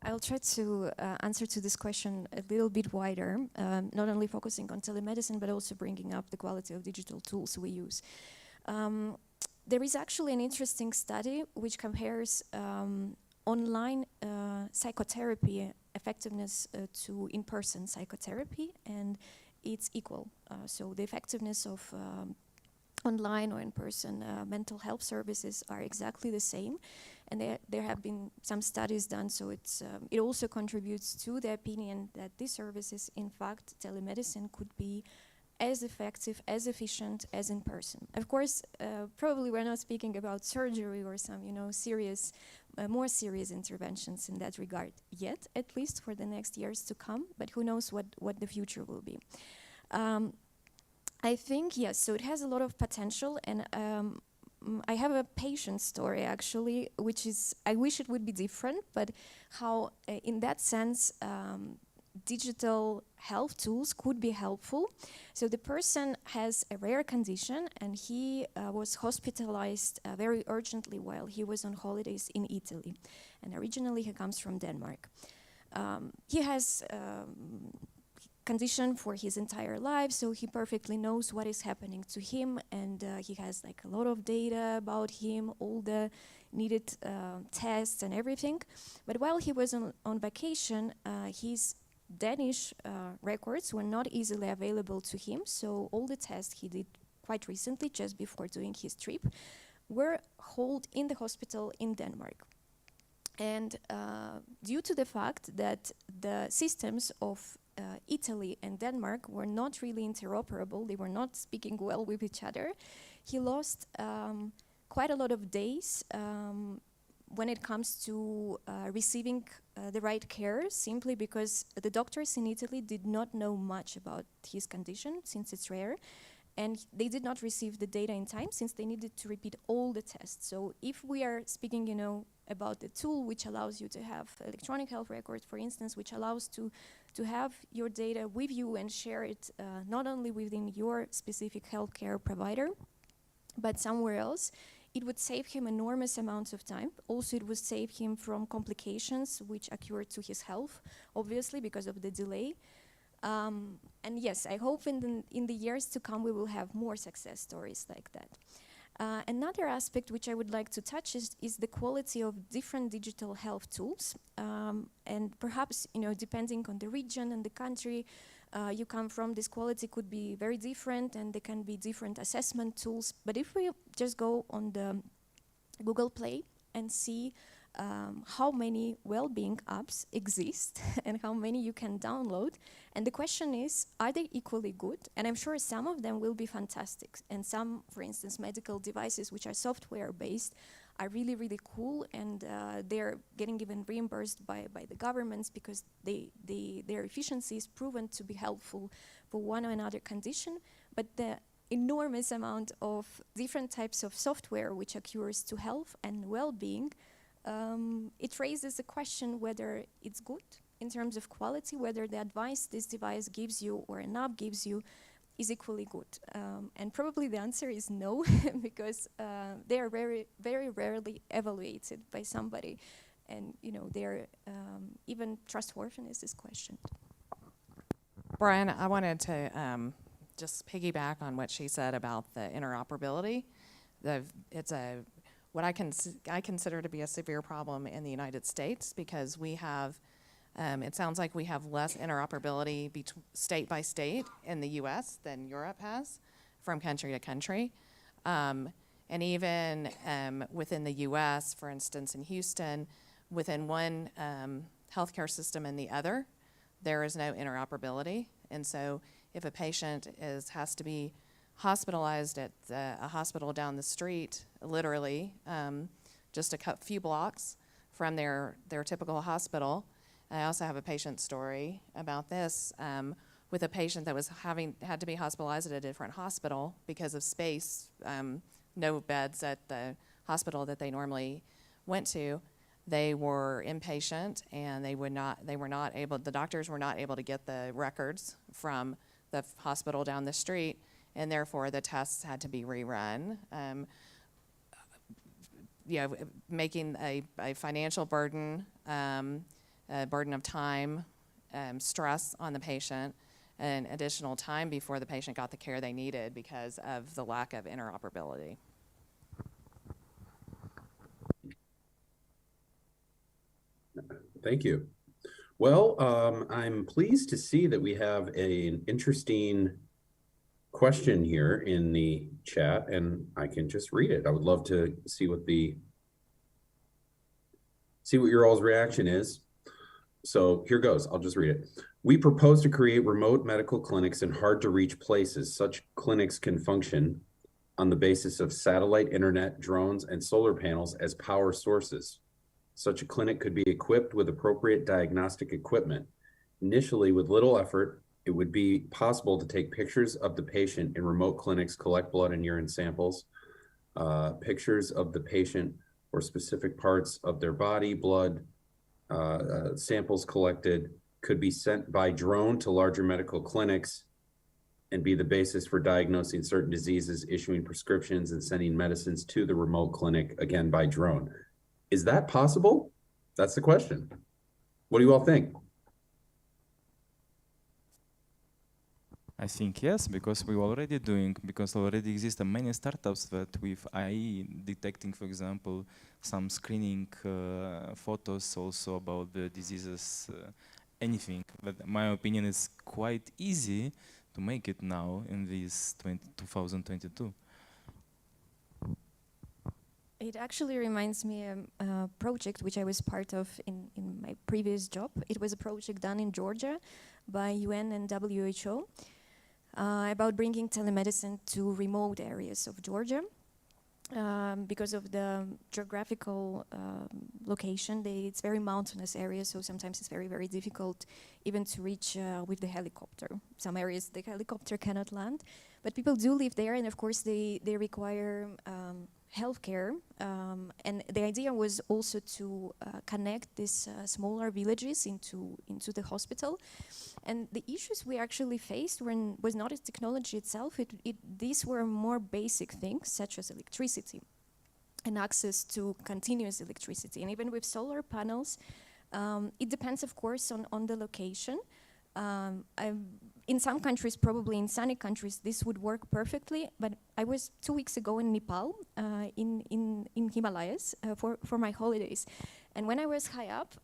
I'll try to answer to this question a little bit wider, not only focusing on telemedicine, but also bringing up the quality of digital tools we use. There is actually an interesting study which compares online psychotherapy effectiveness to in-person psychotherapy, and it's equal. So the effectiveness of online or in-person mental health services are exactly the same, and there have been some studies done, so it also contributes to the opinion that these services, in fact, telemedicine could be as effective, as efficient as in person. Of course, probably we're not speaking about surgery or some, serious, more serious interventions in that regard yet, at least for the next years to come, but who knows what the future will be. I think, yes, so it has a lot of potential, and I have a patient story actually, which is, I wish it would be different, but how in that sense, digital health tools could be helpful. So the person has a rare condition, and he was hospitalized very urgently while he was on holidays in Italy. And originally he comes from Denmark. He has condition for his entire life, so he perfectly knows what is happening to him, and he has like a lot of data about him, all the needed tests and everything. But while he was on vacation, his Danish records were not easily available to him, so all the tests he did quite recently, just before doing his trip, were held in the hospital in Denmark. And due to the fact that the systems of Italy and Denmark were not really interoperable, they were not speaking well with each other, he lost quite a lot of days when it comes to receiving the right care, simply because the doctors in Italy did not know much about his condition, since it's rare, and they did not receive the data in time, since they needed to repeat all the tests. So if we are speaking, about the tool which allows you to have electronic health records, for instance, which allows to have your data with you and share it not only within your specific healthcare provider, but somewhere else, it would save him enormous amounts of time. Also, it would save him from complications which occur to his health, obviously, because of the delay. And yes, I hope in the years to come we will have more success stories like that. Another aspect which I would like to touch is the quality of different digital health tools. And perhaps, depending on the region and the country you come from, this quality could be very different, and there can be different assessment tools. But if we just go on the Google Play and see how many well-being apps exist and how many you can download. And the question is, are they equally good? And I'm sure some of them will be fantastic. And some, for instance, medical devices which are software-based are really, really cool, and they're getting even reimbursed by the governments because their efficiency is proven to be helpful for one or another condition. But the enormous amount of different types of software which occurs to health and well-being, it raises the question whether it's good in terms of quality, whether the advice this device gives you or an app gives you is equally good. And probably the answer is no, because they are very, very rarely evaluated by somebody. And they're even trustworthiness is questioned. Brian, I wanted to just piggyback on what she said about the interoperability. It's what I consider to be a severe problem in the United States, because we have, it sounds like we have less interoperability state by state in the US than Europe has, from country to country. And even within the US, for instance, in Houston, within one healthcare system and the other, there is no interoperability. And so if a patient has to be hospitalized at a hospital down the street, literally just a few blocks from their typical hospital. I also have a patient story about this with a patient that had to be hospitalized at a different hospital because of space, no beds at the hospital that they normally went to. They were inpatient, and the doctors were not able to get the records from the hospital down the street, and therefore the tests had to be rerun. Making a financial burden, a burden of time, stress on the patient, and additional time before the patient got the care they needed because of the lack of interoperability. Thank you. Well, I'm pleased to see that we have an interesting question here in the chat, and I can just read it. I would love to see what your all's reaction is. So here goes. I'll just read it. We propose to create remote medical clinics in hard to reach places. Such clinics can function on the basis of satellite, internet, drones, and solar panels as power sources. Such a clinic could be equipped with appropriate diagnostic equipment. Initially, with little effort, it would be possible to take pictures of the patient in remote clinics, collect blood and urine samples, pictures of the patient or specific parts of their body, blood, samples collected could be sent by drone to larger medical clinics and be the basis for diagnosing certain diseases, issuing prescriptions, and sending medicines to the remote clinic, again, by drone. Is that possible? That's the question. What do you all think? I think yes, because already exist many startups that with AI detecting, for example, some screening photos also about the diseases, anything. But my opinion is quite easy to make it now in this 2022. It actually reminds me of a project which I was part of in my previous job. It was a project done in Georgia by UN and WHO about bringing telemedicine to remote areas of Georgia. Because of the geographical location, it's very mountainous area, so sometimes it's very, very difficult even to reach with the helicopter. Some areas the helicopter cannot land, but people do live there, and of course they require healthcare. And the idea was also to connect these smaller villages into the hospital. And the issues we actually faced was not a technology itself. These were more basic things, such as electricity and access to continuous electricity. And even with solar panels, it depends, of course, on the location. In some countries, probably in sunny countries, this would work perfectly. But I was 2 weeks ago in Nepal, in Himalayas, for my holidays. And when I was high up,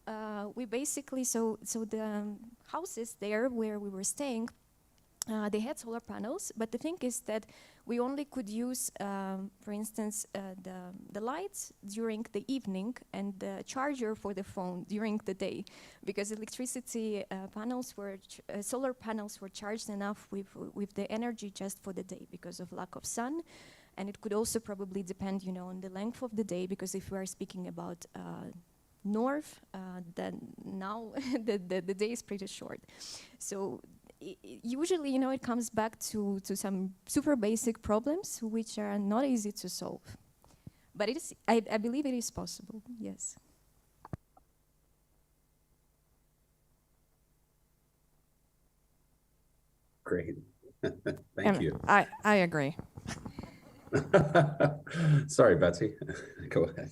we basically, so the houses there where we were staying, they had solar panels, but the thing is that we only could use, for instance, the lights during the evening and the charger for the phone during the day, because electricity panels solar panels were charged enough with the energy just for the day because of lack of sun. And it could also probably depend, on the length of the day, because if we are speaking about north, then now the day is pretty short. So usually, it comes back to some super basic problems which are not easy to solve. But I believe it is possible, yes. Great. Thank you. I agree. Sorry, Betsy. Go ahead.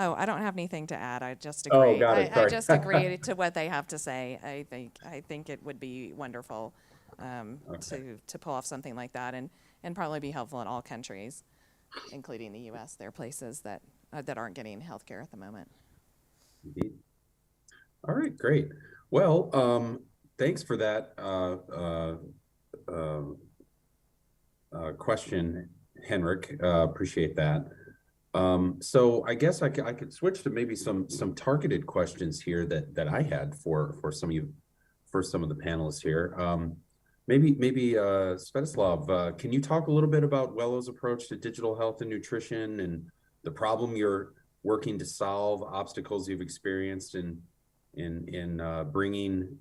Oh, I don't have anything to add. I just Oh, agree. got it. I Sorry. just agree to what they have to say. I think it would be wonderful to pull off something like that, and probably be helpful in all countries, including the U.S. There are places that aren't getting health care at the moment. Indeed. All right, great. Well, thanks for that question, Henrik. Appreciate that. So I guess I could switch to maybe some targeted questions here that I had for some of you, for some of the panelists here. Maybe Svetoslav, can you talk a little bit about Wello's approach to digital health and nutrition and the problem you're working to solve, obstacles you've experienced in bringing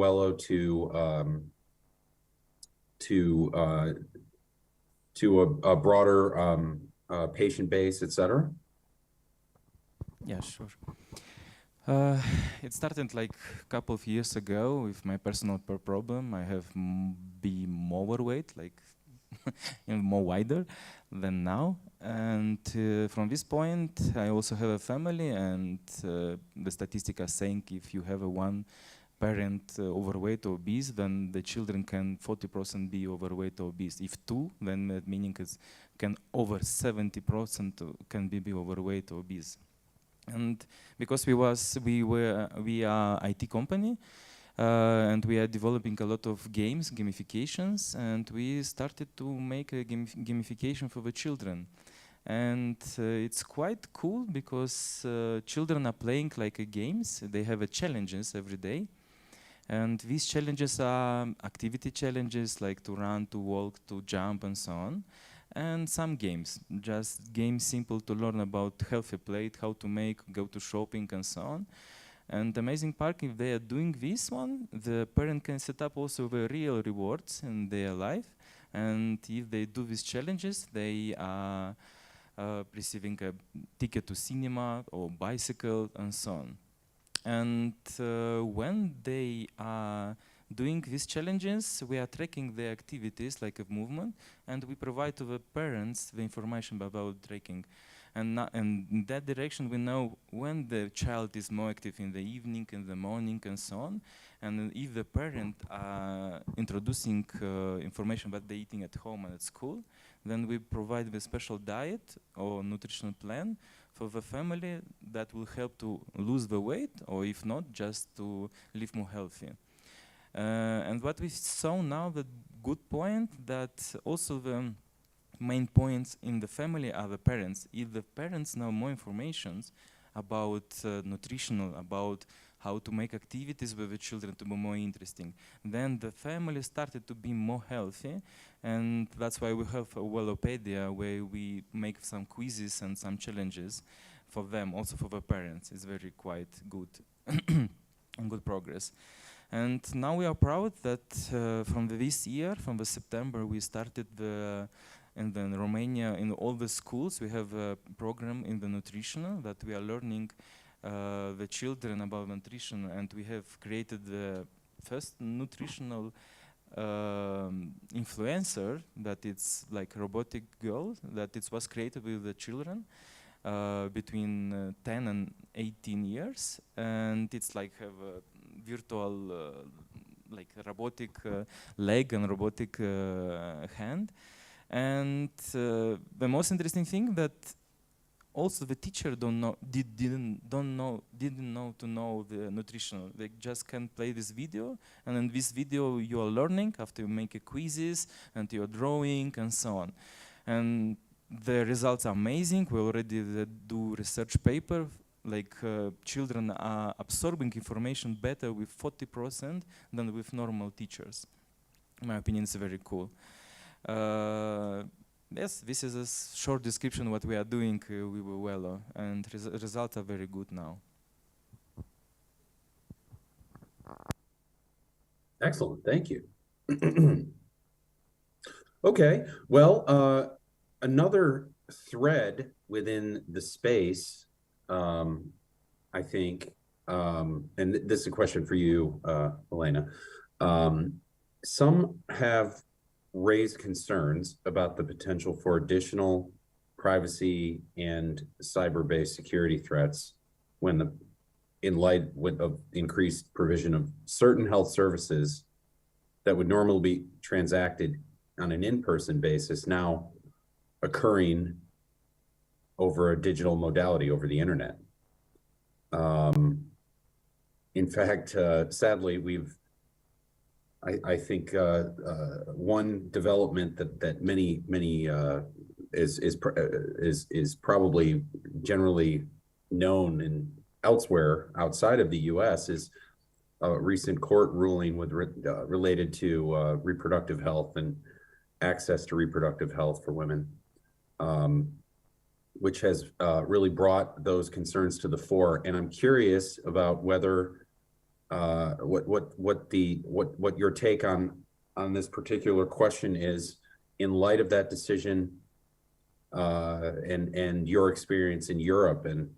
Wello to a broader patient base, etc.? Yeah, sure. It started like a couple of years ago with my personal problem. I have been more overweight, like more wider than now. And from this point, I also have a family, and the statistics are saying if you have a one parent overweight or obese, then the children can 40% be overweight or obese. If two, then that meaning is can over 70% can be overweight or obese. And because we are IT company, and we are developing a lot of games, gamifications, and we started to make a gamification for the children. And it's quite cool because children are playing like games. They have challenges every day. And these challenges are activity challenges like to run, to walk, to jump, and so on. And some games, just games simple to learn about healthy plate, how to make, go to shopping, and so on. And the amazing part, if they are doing this one, the parent can set up also the real rewards in their life. And if they do these challenges, they are receiving a ticket to cinema or bicycle and so on. And when they are doing these challenges, we are tracking their activities like a movement, and we provide to the parents the information about tracking. And in that direction, we know when the child is more active in the evening, in the morning, and so on. And if the parent are introducing information about the eating at home and at school, then we provide the special diet or nutritional plan for the family that will help to lose the weight, or if not, just to live more healthy. And what we saw now, the good point, that also the main points in the family are the parents. If the parents know more information about nutritional, about how to make activities with the children to be more interesting, then the family started to be more healthy. And that's why we have a Wellopedia, where we make some quizzes and some challenges for them, also for the parents. It's very quite good and good progress. And now we are proud that from this year, from the September, we started in Romania, in all the schools, we have a program in the nutritional that we are learning the children about nutrition, and we have created the first nutritional influencer, that it's like robotic girl, that it was created with the children between 10 and 18 years, and it's like have a virtual like robotic leg and robotic hand. And the most interesting thing that also the teacher didn't know the nutritional. They just can play this video, and in this video you are learning after you make a quizzes and you're drawing and so on. And the results are amazing. We already do research paper, like children are absorbing information better with 40% than with normal teachers. In my opinion, it's very cool. Yes, this is a short description of what we are doing with Wello, and results are very good now. Excellent, thank you. Okay, well, another thread within the space, I think, and this is a question for you, Elena. Some have raised concerns about the potential for additional privacy and cyber-based security threats in light of increased provision of certain health services that would normally be transacted on an in-person basis now occurring over a digital modality, over the internet. In fact, sadly, I think one development that many is probably generally known and elsewhere outside of the U.S. is a recent court ruling related to reproductive health and access to reproductive health for women, which has really brought those concerns to the fore. And I'm curious about whether what your take on this particular question is in light of that decision, and your experience in Europe, and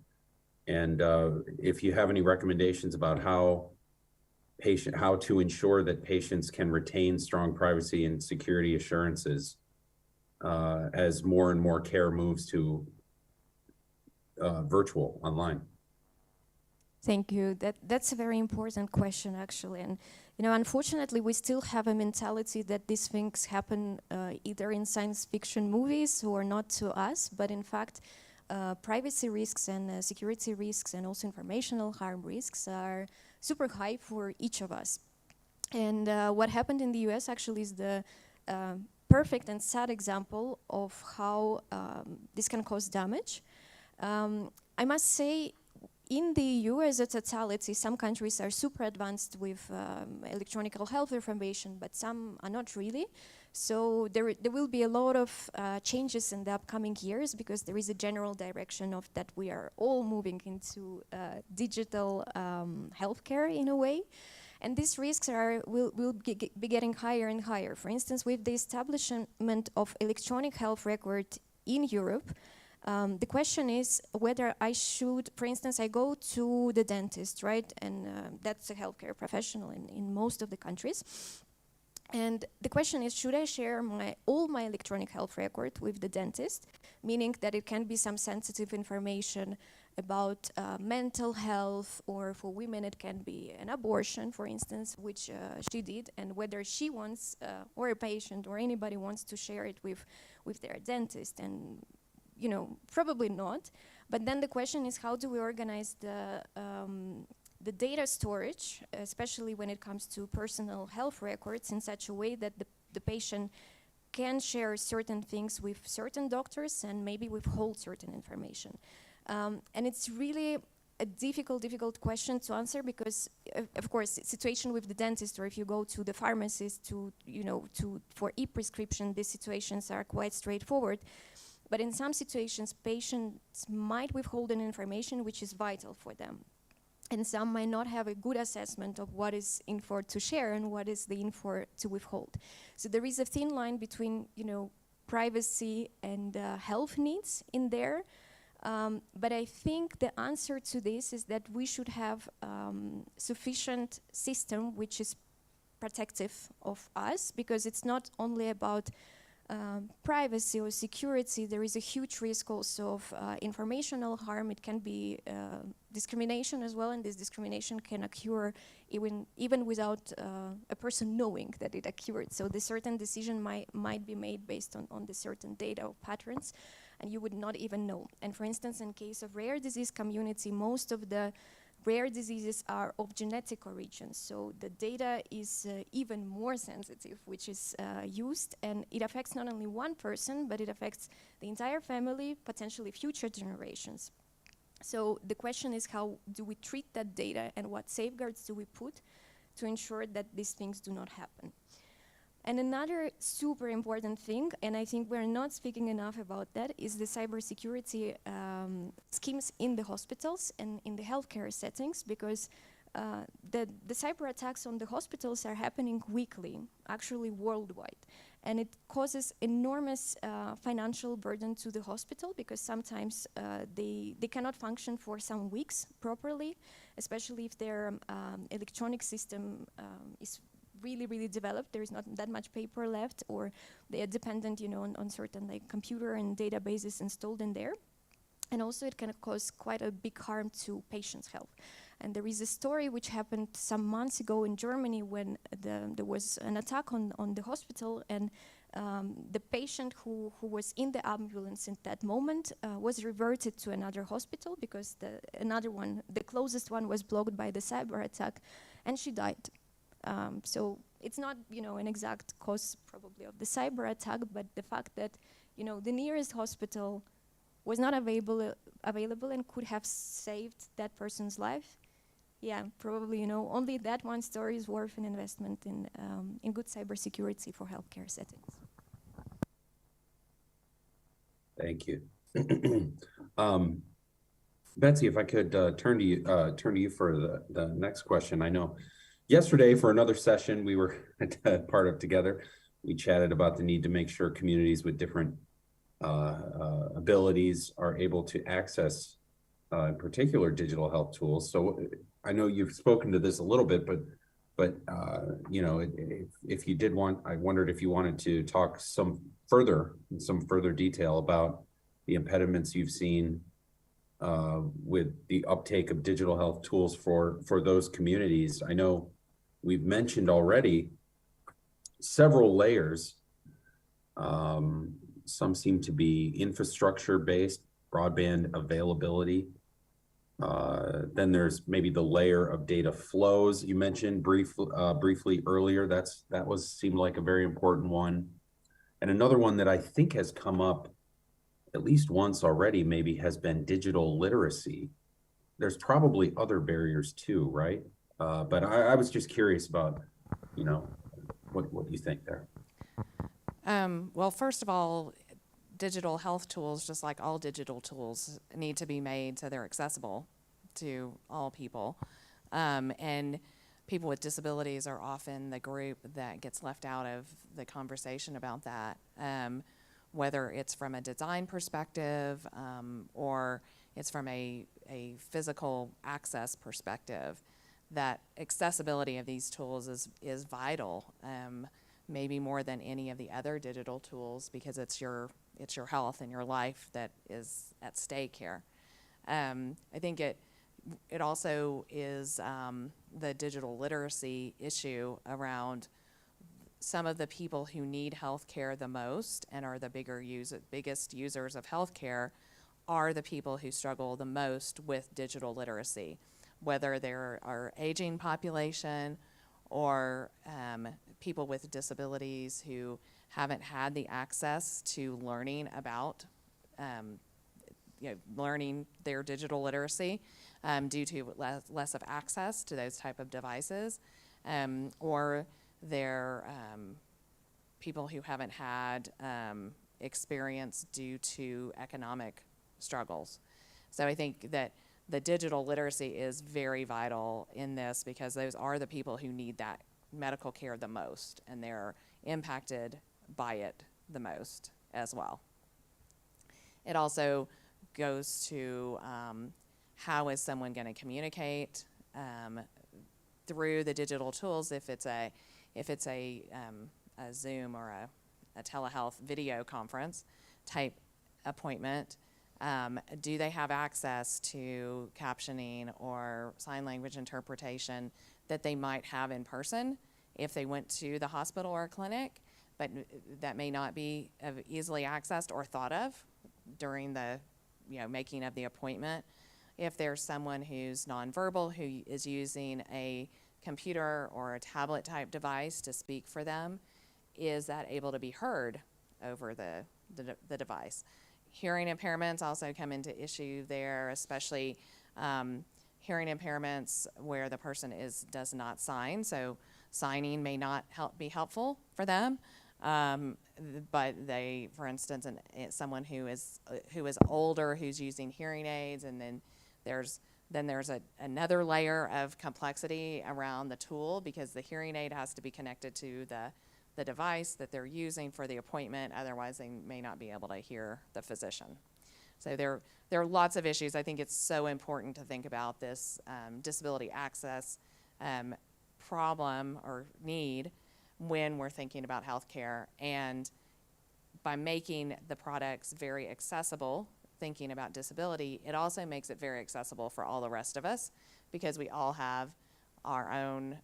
if you have any recommendations about how to ensure that patients can retain strong privacy and security assurances as more and more care moves to virtual online. Thank you. That's a very important question, actually. And unfortunately, we still have a mentality that these things happen either in science fiction movies or not to us. But in fact, privacy risks and security risks and also informational harm risks are super high for each of us. And what happened in the US actually is the perfect and sad example of how this can cause damage. I must say, in the EU as a totality, some countries are super advanced with electronic health information, but some are not really. So there will be a lot of changes in the upcoming years because there is a general direction of that we are all moving into digital healthcare in a way. And these risks will be getting higher and higher. For instance, with the establishment of electronic health record in Europe, the question is whether I should, for instance, I go to the dentist, right? And that's a healthcare professional in most of the countries. And the question is, should I share all my electronic health record with the dentist, meaning that it can be some sensitive information about mental health, or for women it can be an abortion, for instance, which she did, and whether she wants, or a patient or anybody wants to share it with their dentist. And probably not. But then the question is, how do we organize the data storage, especially when it comes to personal health records, in such a way that the patient can share certain things with certain doctors and maybe withhold certain information. And it's really a difficult question to answer because, of course, situation with the dentist, or if you go to the pharmacist for e-prescription, these situations are quite straightforward. But in some situations, patients might withhold an information which is vital for them. And some might not have a good assessment of what is in for to share and what is the in for to withhold. So there is a thin line between, privacy and health needs in there. But I think the answer to this is that we should have sufficient system which is protective of us, because it's not only about privacy or security. There is a huge risk also of informational harm. It can be discrimination as well, and this discrimination can occur even without a person knowing that it occurred. So the certain decision might be made based on the certain data or patterns, and you would not even know. And for instance, in case of rare disease community, most of the rare diseases are of genetic origin, so the data is even more sensitive, which is used, and it affects not only one person, but it affects the entire family, potentially future generations. So the question is, how do we treat that data, and what safeguards do we put to ensure that these things do not happen? And another super important thing, and I think we're not speaking enough about that, is the cybersecurity schemes in the hospitals and in the healthcare settings, because the cyber attacks on the hospitals are happening weekly, actually worldwide. And it causes enormous financial burden to the hospital, because sometimes they cannot function for some weeks properly, especially if their electronic system is really developed. There's not that much paper left, or they are dependent, on certain like computer and databases installed in there. And also it can cause quite a big harm to patients' health. And there is a story which happened some months ago in Germany when there was an attack on the hospital, and the patient who was in the ambulance at that moment was reverted to another hospital because the closest one was blocked by the cyber attack, and she died. So it's not, an exact cause probably of the cyber attack, but the fact that, the nearest hospital was not available and could have saved that person's life. Yeah, probably, only that one story is worth an investment in good cybersecurity for healthcare settings. Thank you. Betsy, if I could turn to you for the next question. I know yesterday for another session we were part of together, we chatted about the need to make sure communities with different abilities are able to access in particular digital health tools. So I know you've spoken to this a little bit, but if you did want, I wondered if you wanted to talk some further detail about the impediments you've seen with the uptake of digital health tools for those communities. I know we've mentioned already several layers. Some seem to be infrastructure-based, broadband availability. Then there's maybe the layer of data flows you mentioned briefly earlier. That seemed like a very important one. And another one that I think has come up at least once already maybe has been digital literacy. There's probably other barriers too, right? But I was just curious about, what you think there. Well, first of all, digital health tools, just like all digital tools, need to be made so they're accessible to all people. And people with disabilities are often the group that gets left out of the conversation about that, whether it's from a design perspective or it's from a physical access perspective. That accessibility of these tools is vital, maybe more than any of the other digital tools, because it's your health and your life that is at stake here. I think it also is the digital literacy issue around some of the people who need health care the most and are the biggest users of health care are the people who struggle the most with digital literacy, whether they're our aging population or people with disabilities who haven't had the access to learning about learning their digital literacy due to less of access to those type of devices, or they're people who haven't had experience due to economic struggles. So I think that the digital literacy is very vital in this because those are the people who need that medical care the most, and they're impacted by it the most as well. It also goes to how is someone going to communicate through the digital tools if it's a Zoom or a telehealth video conference type appointment. Do they have access to captioning or sign language interpretation that they might have in person if they went to the hospital or clinic, but that may not be easily accessed or thought of during the making of the appointment? If there's someone who's nonverbal who is using a computer or a tablet type device to speak for them, is that able to be heard over the device? Hearing impairments also come into issue there, especially hearing impairments where the person does not sign. So signing may not be helpful for them, but they, for instance, someone who is older who's using hearing aids, and then there's another layer of complexity around the tool because the hearing aid has to be connected to the device that they're using for the appointment. Otherwise, they may not be able to hear the physician. So there are lots of issues. I think it's so important to think about this disability access problem or need when we're thinking about healthcare. And by making the products very accessible, thinking about disability, it also makes it very accessible for all the rest of us, because we all have our own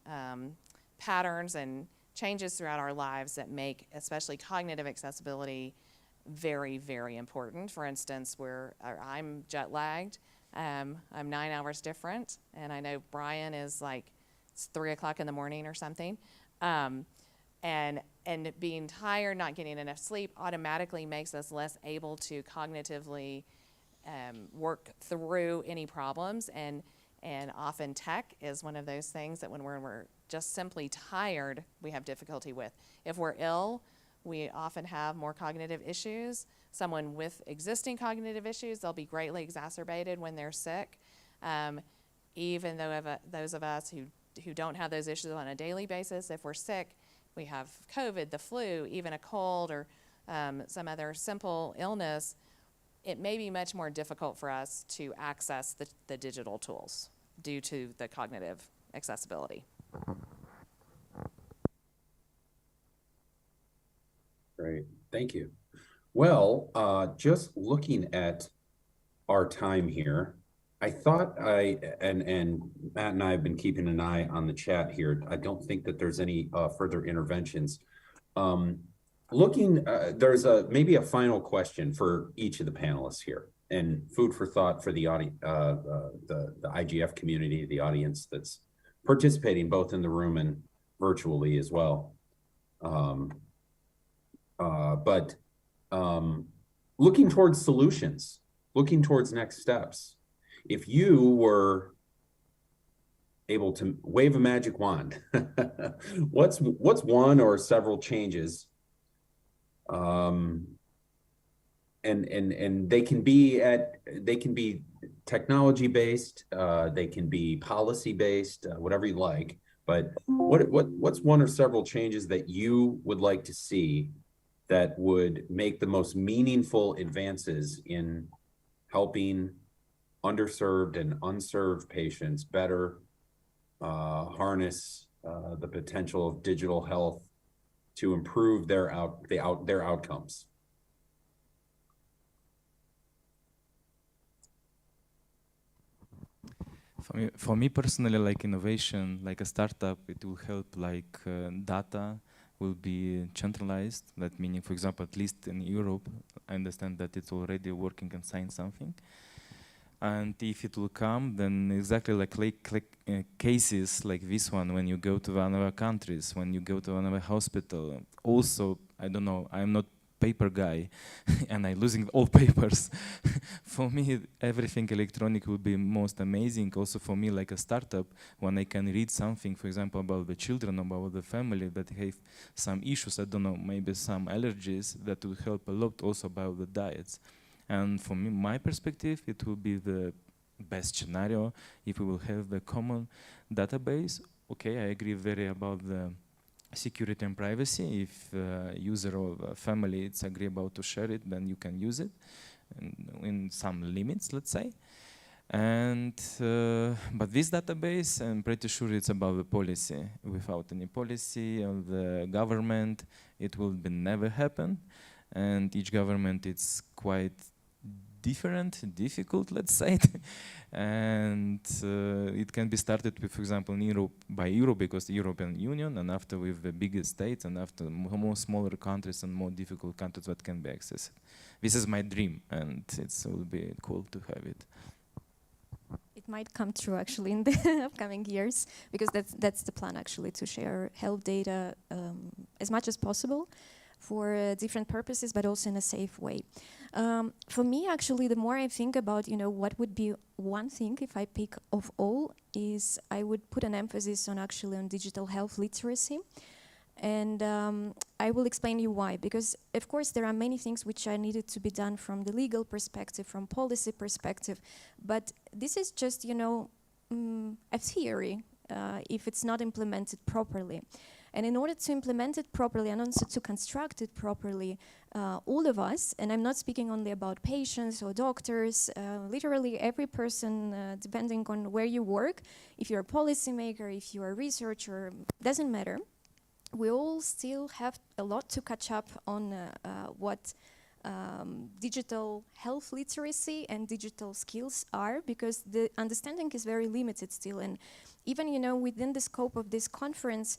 patterns and changes throughout our lives that make especially cognitive accessibility very, very important. For instance, I'm jet lagged. I'm 9 hours different, and I know Brian is like, it's 3 o'clock in the morning or something. And being tired, not getting enough sleep automatically makes us less able to cognitively work through any problems. And often tech is one of those things that when we're just simply tired, we have difficulty with. If we're ill, we often have more cognitive issues. Someone with existing cognitive issues, they'll be greatly exacerbated when they're sick. Even though those of us who don't have those issues on a daily basis, if we're sick, we have COVID, the flu, even a cold, or some other simple illness, it may be much more difficult for us to access the digital tools due to the cognitive accessibility. Great, thank you. Well, just looking at our time here, I thought and Matt and I have been keeping an eye on the chat here. I don't think that there's any further interventions. There's maybe a final question for each of the panelists here, and food for thought for the audience, the IGF community, the audience that's participating both in the room and virtually as well. But looking towards solutions, looking towards next steps. If you were able to wave a magic wand, what's one or several changes? And they can be technology based, they can be policy based, whatever you like. But what's one or several changes that you would like to see that would make the most meaningful advances in helping underserved and unserved patients better harness the potential of digital health to improve their outcomes? For me personally, like innovation, like a startup, it will help. Like data will be centralized. That meaning, for example, at least in Europe, I understand that it's already working and signed something. And if it will come, then exactly like cases like this one, when you go to another countries, when you go to another hospital. Also, I don't know, I'm not paper guy, and I'm losing all papers. For me, everything electronic will be most amazing. Also for me, like a startup, when I can read something, for example, about the children, about the family that have some issues, I don't know, maybe some allergies, that will help a lot also about the diets. And for me, my perspective, it will be the best scenario if we will have the common database. Okay, I agree very about the security and privacy. If user or family it's agree about to share it, then you can use it in some limits, let's say. And but this database, I'm pretty sure it's about the policy. Without any policy of the government, it will never happen. And each government, it's quite difficult, let's say. And it can be started with, for example, in Europe, by Europe, because the European Union, and after with the bigger states, and after more smaller countries and more difficult countries that can be accessed. This is my dream, and it will be cool to have it. It might come true actually in the upcoming years, because that's the plan actually, to share health data as much as possible for different purposes, but also in a safe way. For me, actually, the more I think about, what would be one thing if I pick of all, is I would put an emphasis on digital health literacy. And I will explain you why. Because, of course, there are many things which are needed to be done from the legal perspective, from policy perspective. But this is just, a theory. if it's not implemented properly. And in order to implement it properly and also to construct it properly, all of us, and I'm not speaking only about patients or doctors, literally every person, depending on where you work, if you're a policymaker, if you're a researcher, doesn't matter, we all still have a lot to catch up on what digital health literacy and digital skills are, because the understanding is very limited still. And even, you know, within the scope of this conference,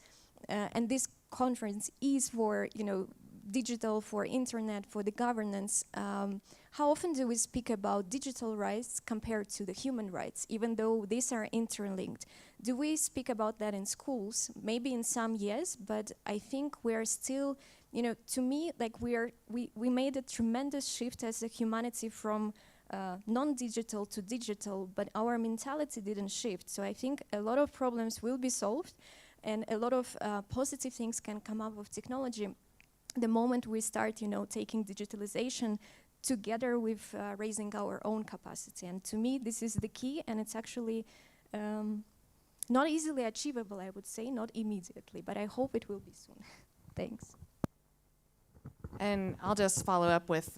and this conference is for, you know, digital, for internet, for the governance, how often do we speak about digital rights compared to the human rights, even though these are interlinked? Do we speak about that in schools? Maybe in some, yes, but I think we're still, you know, to me, like we made a tremendous shift as a humanity from non-digital to digital, but our mentality didn't shift. So I think a lot of problems will be solved, and a lot of positive things can come up of technology the moment we start, you know, taking digitalization together with raising our own capacity. And to me, this is the key, and it's actually not easily achievable, I would say, not immediately, but I hope it will be soon. Thanks. And I'll just follow up with,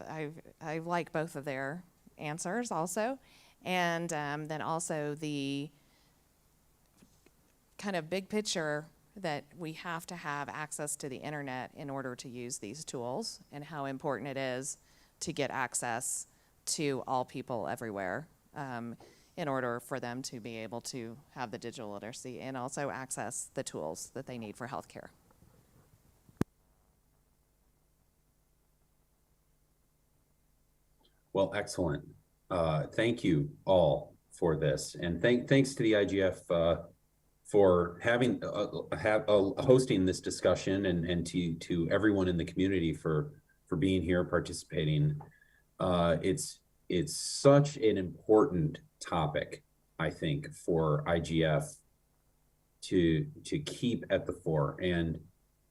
I like both of their answers also. And then also the kind of big picture that we have to have access to the internet in order to use these tools, and how important it is to get access to all people everywhere in order for them to be able to have the digital literacy and also access the tools that they need for healthcare. Well, excellent. Thank you all for this, and thanks to the IGF for having hosting this discussion, and to everyone in the community for being here, participating. It's such an important topic, I think, for IGF to keep at the fore, and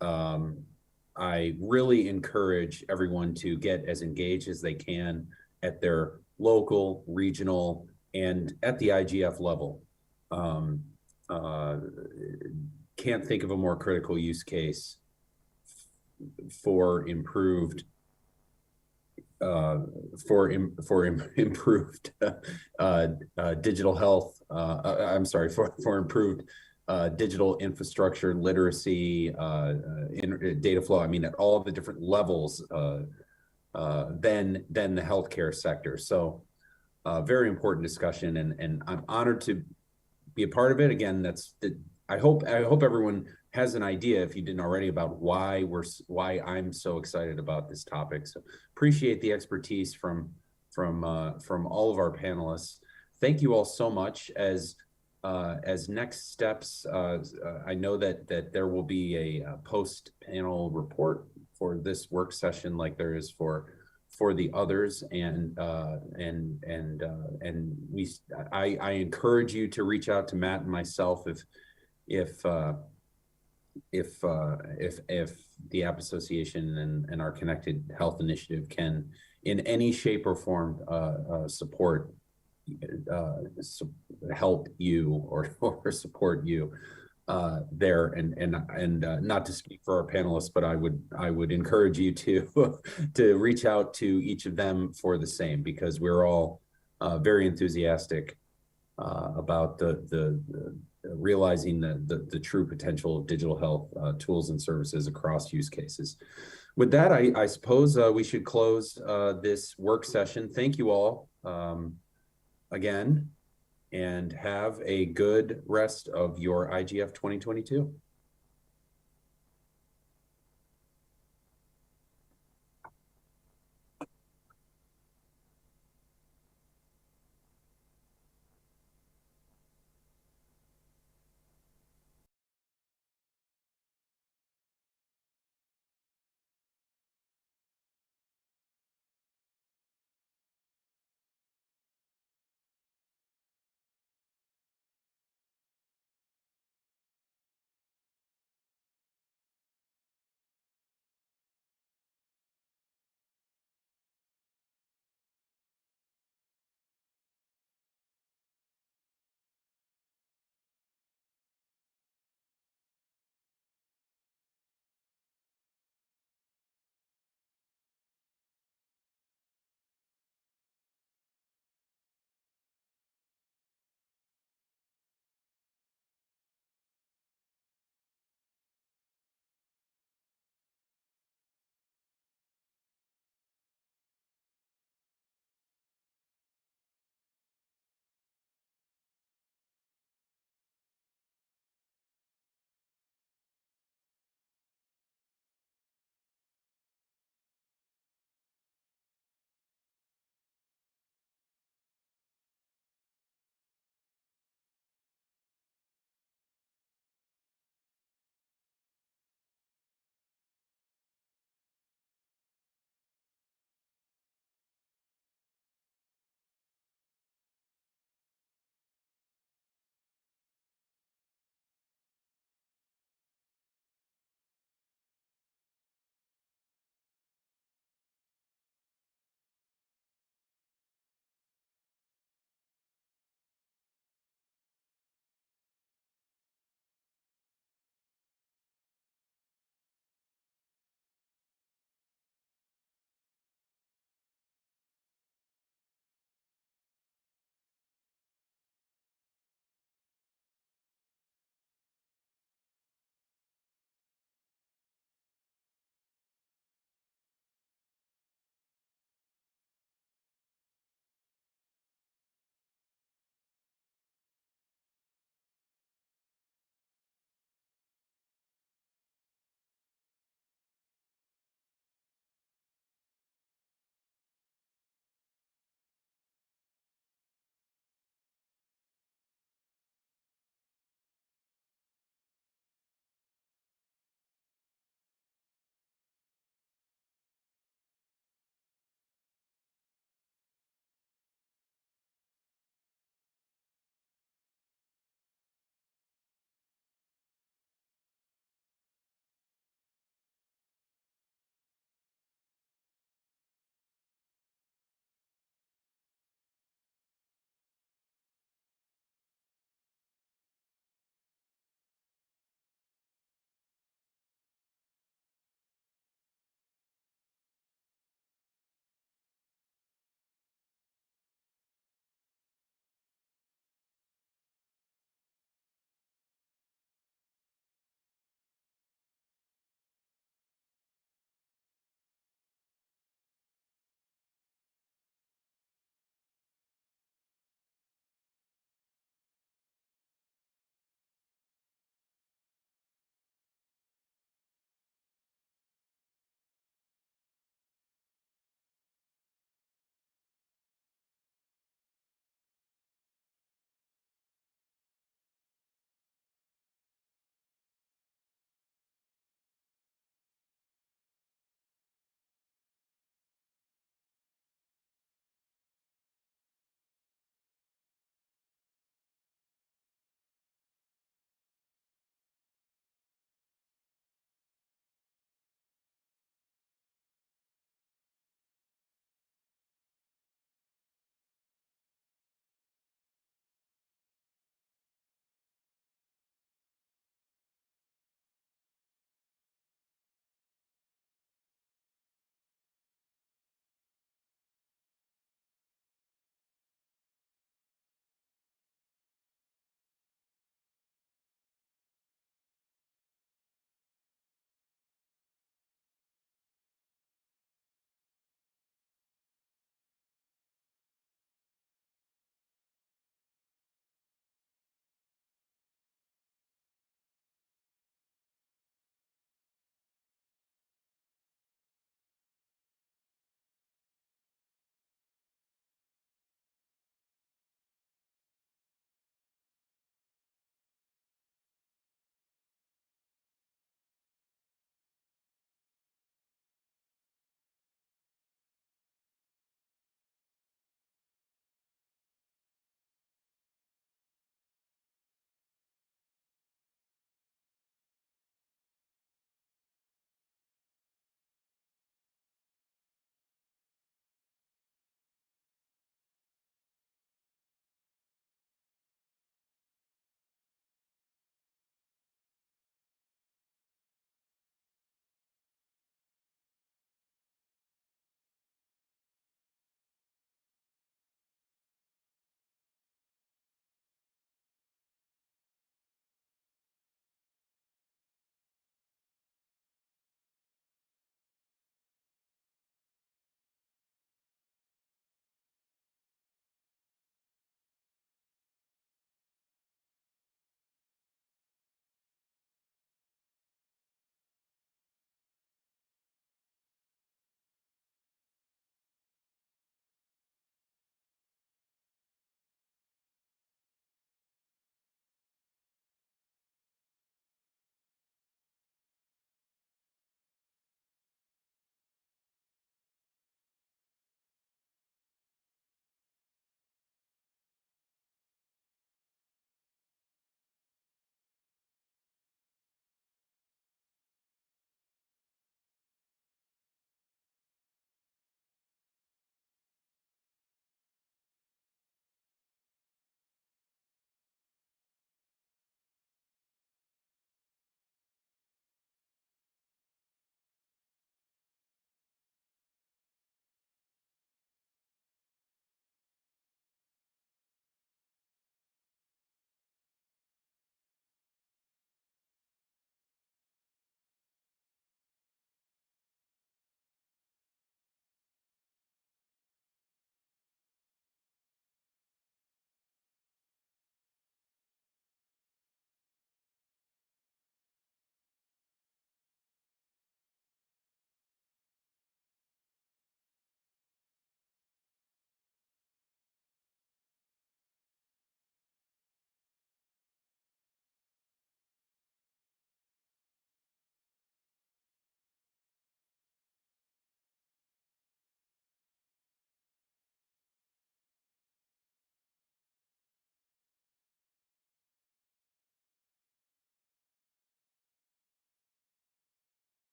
I really encourage everyone to get as engaged as they can at their local, regional, and at the IGF level. Can't think of a more critical use case for improved digital health. I'm sorry, for improved digital infrastructure, literacy, data flow. I mean, at all the different levels than the healthcare sector. So, very important discussion, and I'm honored to be a part of it. Again, I hope everyone has an idea, if you didn't already, about why I'm so excited about this topic. So appreciate the expertise from all of our panelists. Thank you all so much. As next steps, I know that there will be a post-panel report for this work session, like there is for the others, and I encourage you to reach out to Matt and myself if the App Association and our Connected Health Initiative can, in any shape or form, support, help you or support you there, and not to speak for our panelists, but I would encourage you to reach out to each of them for the same, because we're all very enthusiastic about the realizing the true potential of digital health tools and services across use cases. With that, I suppose we should close this work session. Thank you all again, and have a good rest of your IGF 2022.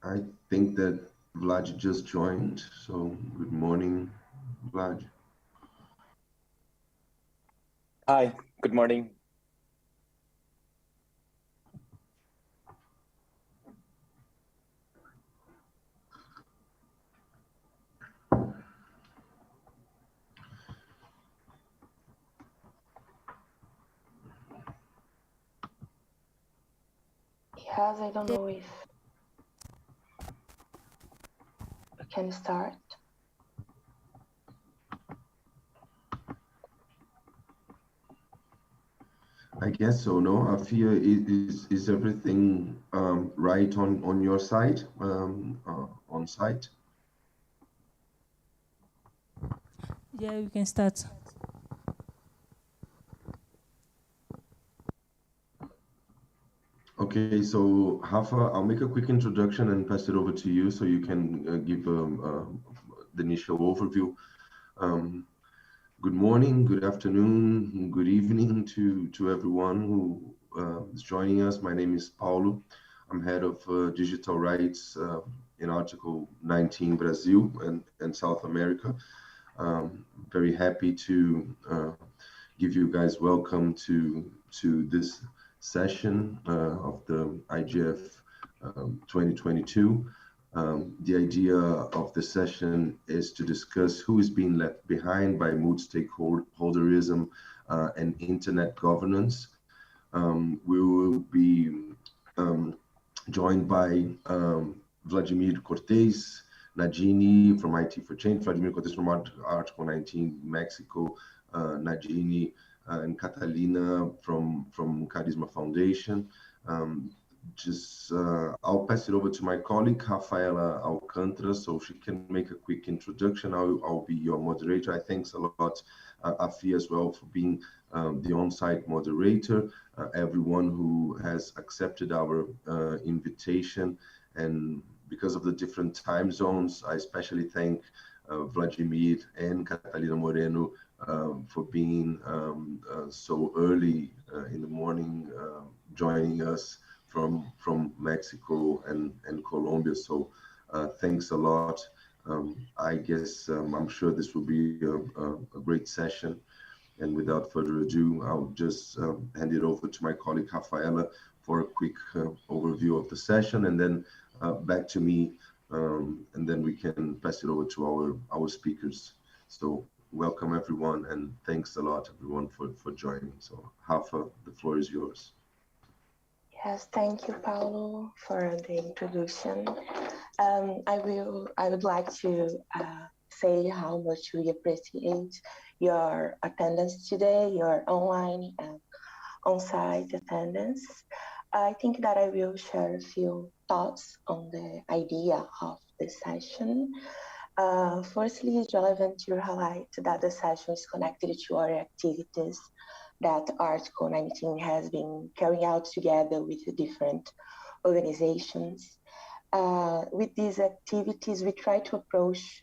I think that Vlad just joined, so good morning, Vlad. Hi, good morning. Yes, I don't know if we can start. I guess so, no? Afia, is everything right on your side, on site? Yeah, we can start. Okay, so Hafa, I'll make a quick introduction and pass it over to you so you can give the initial overview. Good morning, good afternoon, good evening to everyone who is joining us. My name is Paulo. I'm head of digital rights in Article 19 Brazil and South America. Very happy to give you guys welcome to this session of the IGF 2022. The idea of the session is to discuss who is being left behind by multi-stakeholderism and internet governance. We will be joined by Vladimir Cortés, Nadini from IT for Change, Vladimir Cortés from Article 19 Mexico, Nadini and Catalina from Charisma Foundation. I'll pass it over to my colleague, Rafaela Alcantara, so she can make a quick introduction. I'll be your moderator. Thanks a lot, Afi, as well, for being the on-site moderator, everyone who has accepted our invitation. And because of the different time zones, I especially thank Vladimir and Catalina Moreno for being so early in the morning, joining us from Mexico and Colombia. So thanks a lot. I guess I'm sure this will be a great session. And without further ado, I'll just hand it over to my colleague Rafaela for a quick overview of the session, and then back to me, and then we can pass it over to our speakers. So welcome everyone, and thanks a lot everyone for joining. So Rafa, the floor is yours. Yes, thank you, Paulo, for the introduction. I would like to say how much we appreciate your attendance today, your online and on-site attendance. I think that I will share a few thoughts on the idea of the session. Firstly, it's relevant to highlight that the session is connected to our activities that Article 19 has been carrying out together with the different organizations. With these activities, we try to approach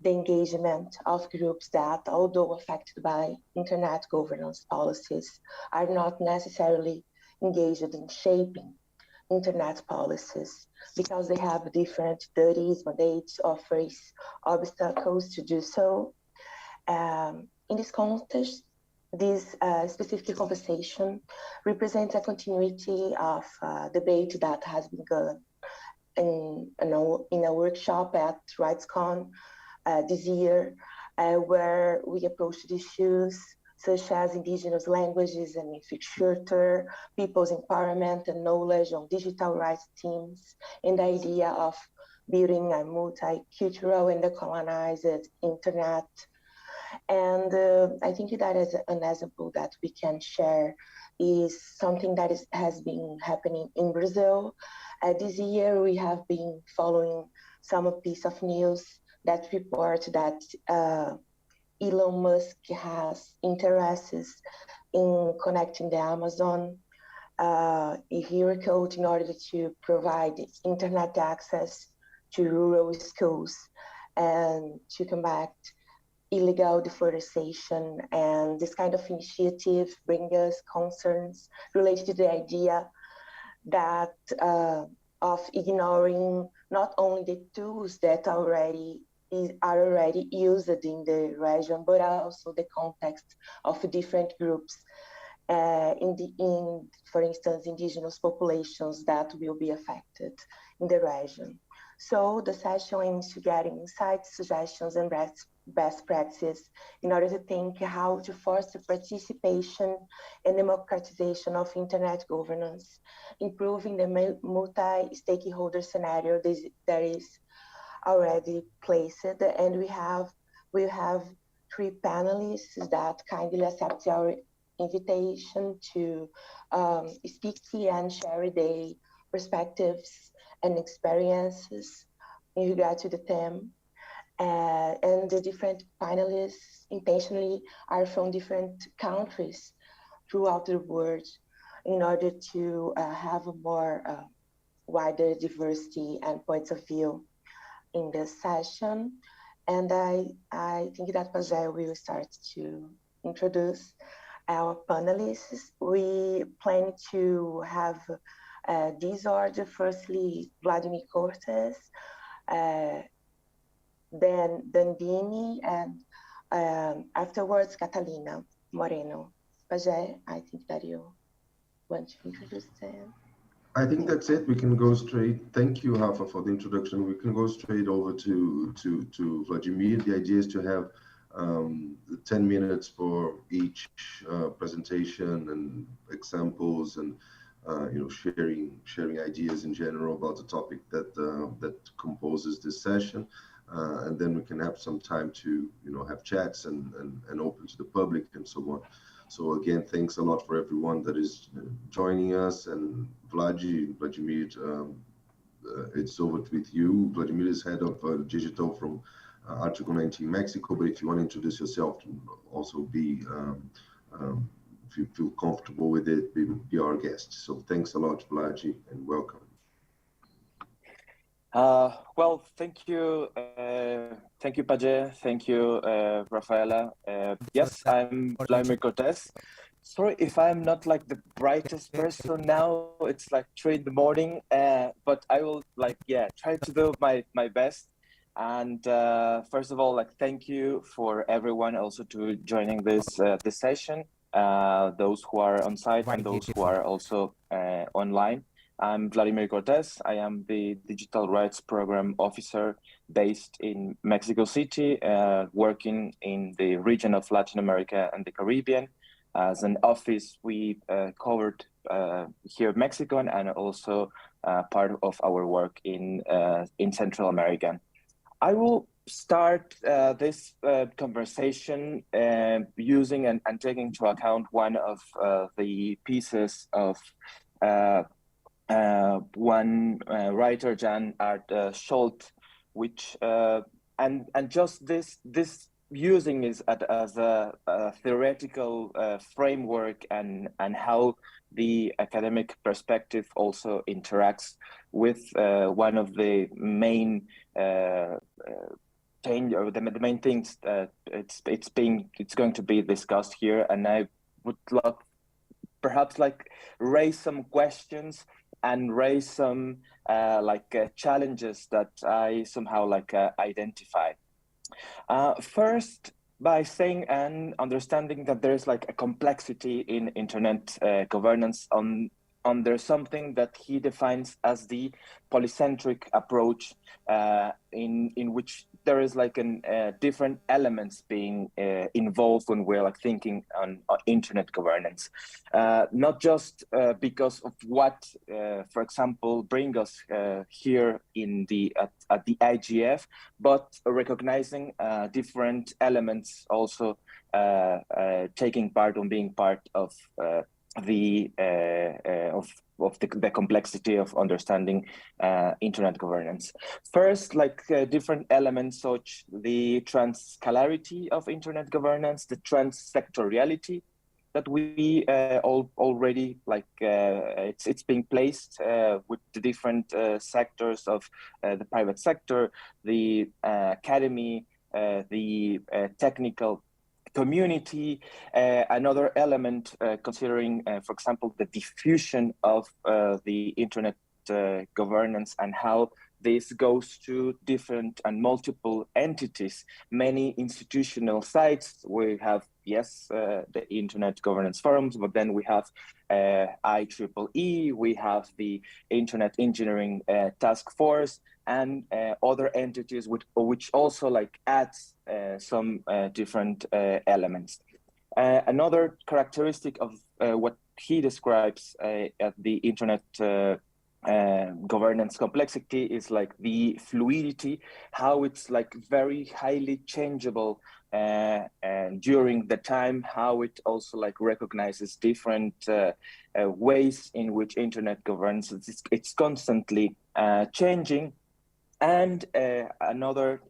the engagement of groups that, although affected by internet governance policies, are not necessarily engaged in shaping internet policies because they have different duties, mandates, or face obstacles to do so. In this context, this specific conversation represents a continuity of debate that has begun in a workshop at RightsCon this year, where we approached issues such as indigenous languages and infrastructure, people's empowerment and knowledge on digital rights teams, and the idea of building a multicultural and decolonized internet. And I think that is an example that we can share is something that has been happening in Brazil. This year, we have been following some piece of news that report that Elon Musk has interests in connecting the Amazon. He recruited in order to provide internet access to rural schools and to combat illegal deforestation. And this kind of initiative brings us concerns related to the idea that of ignoring not only the tools that are already used in the region, but also the context of different groups, for instance, indigenous populations that will be affected in the region. So the session aims to get insights, suggestions, and best practices in order to think how to foster participation and democratization of internet governance, improving the multi-stakeholder scenario that is already placed. And we have three panelists that kindly accept our invitation to speak and share their perspectives and experiences in regard to the theme. And the different panelists intentionally are from different countries throughout the world in order to have a more wider diversity and points of view in this session. And I think that Pajé will start to introduce our panelists. We plan to have this order, firstly, Vladimir Cortes, then Dandini, and afterwards, Catalina Moreno. Pajé, I think that you want to introduce them. I think that's it. We can go straight. Thank you, Rafa, for the introduction. We can go straight over to Vladimir. The idea is to have 10 minutes for each presentation and examples, and sharing ideas in general about the topic that composes this session. And then we can have some time to have chats and open to the public and so on. So again, thanks a lot for everyone that is joining us. And Vladimir, it's over with you. Vladimir is head of digital from Article 19 Mexico. But if you want to introduce yourself, also if you feel comfortable with it, be our guest. So thanks a lot, Vladi, and welcome. Well, thank you, Pajé. Thank you, Rafaela. Yes, I'm Vladimir Cortes. Sorry if I'm not like the brightest person now. It's like 3 in the morning, but I will try to do my best. And first of all, thank you for everyone also to joining this session. Those who are on site and those who are also online. I'm Vladimir Cortes. I am the Digital Rights Program Officer based in Mexico City, working in the region of Latin America and the Caribbean. As an office, we covered here Mexico and also part of our work in Central America. I will start this conversation using and taking into account one of the pieces of one writer, Jan Art Scholt, which and just this using is as a theoretical framework and how the academic perspective also interacts with one of the main change or the main things that it's going to be discussed here. And I would love perhaps raise some questions and raise some challenges that I somehow identify. First, by saying and understanding that there's a complexity in internet governance under something that he defines as the polycentric approach, in which there is different elements being involved when we're thinking on internet governance, not just because of what, for example, bring us here in at the IGF, but recognizing different elements also taking part on being part of the complexity of understanding internet governance. First, different elements such the transscalarity of internet governance, the transsectoriality that we already it's being placed with the different sectors of the private sector, the academy, the technical community. Another element considering, for example, the diffusion of the internet governance and how this goes to different and multiple entities, many institutional sites. We have, yes, the Internet Governance Forums, but then we have IEEE, we have the Internet Engineering Task Force, and other entities which also like adds some different elements. Another characteristic of what he describes at the Internet governance complexity is like the fluidity, how it's like very highly changeable and during the time, how it also like recognizes different ways in which Internet governance, it's constantly changing. And another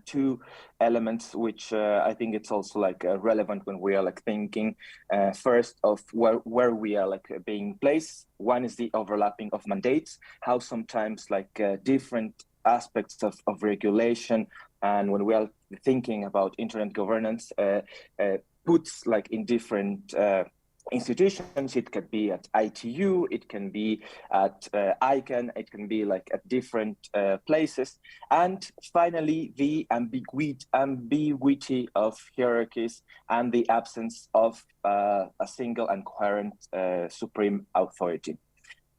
two elements which I think it's also like relevant when we are like thinking first of where we are like being placed. One is the overlapping of mandates, how sometimes like different aspects of regulation, and when we are thinking about Internet governance, puts like in different institutions. It could be at ITU, it can be at ICANN, it can be like at different places. And finally, the ambiguity of hierarchies and the absence of a single and coherent supreme authority.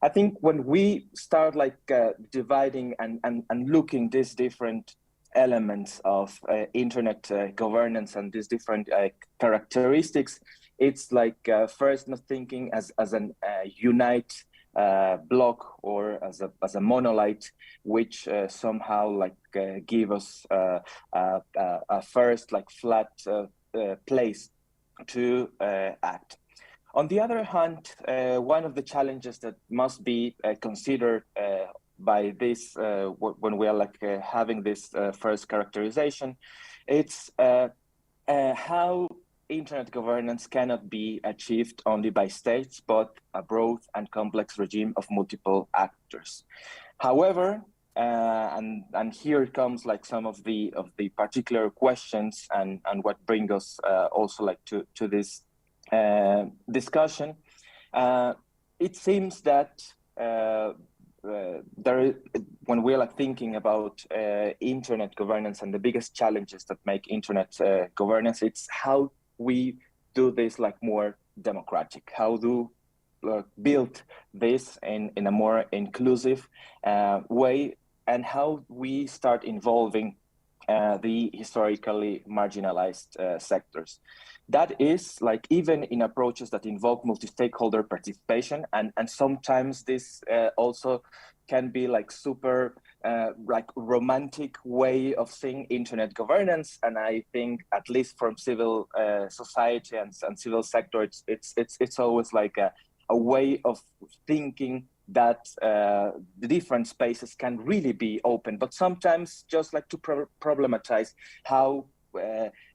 I think when we start like dividing and looking these different elements of Internet governance and these different characteristics, it's like first not thinking as an unite block or as a monolith, which somehow like give us a first like flat place to act. On the other hand, one of the challenges that must be considered by this when we are like having this first characterization, it's how Internet governance cannot be achieved only by states, but a broad and complex regime of multiple actors. However, and here comes like some of the particular questions and what bring us also like to this discussion. It seems that when we're like thinking about Internet governance and the biggest challenges that make Internet governance, it's how we do this like more democratic, how do build this in a more inclusive way, and how we start involving the historically marginalized sectors. That is like even in approaches that involve multi-stakeholder participation, and sometimes this also can be like super like romantic way of seeing Internet governance. And I think at least from civil society and civil sector, it's always like a way of thinking that the different spaces can really be open, but sometimes just like to problematize how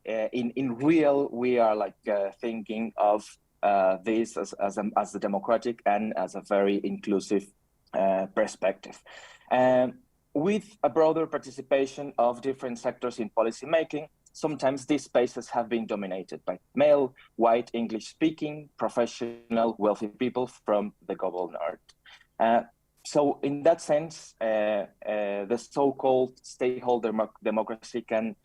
in real we are like thinking of this as a democratic and as a very inclusive perspective. With a broader participation of different sectors in policymaking, sometimes these spaces have been dominated by male, white, English-speaking, professional, wealthy people from the global north. So in that sense, the so-called stakeholder democracy can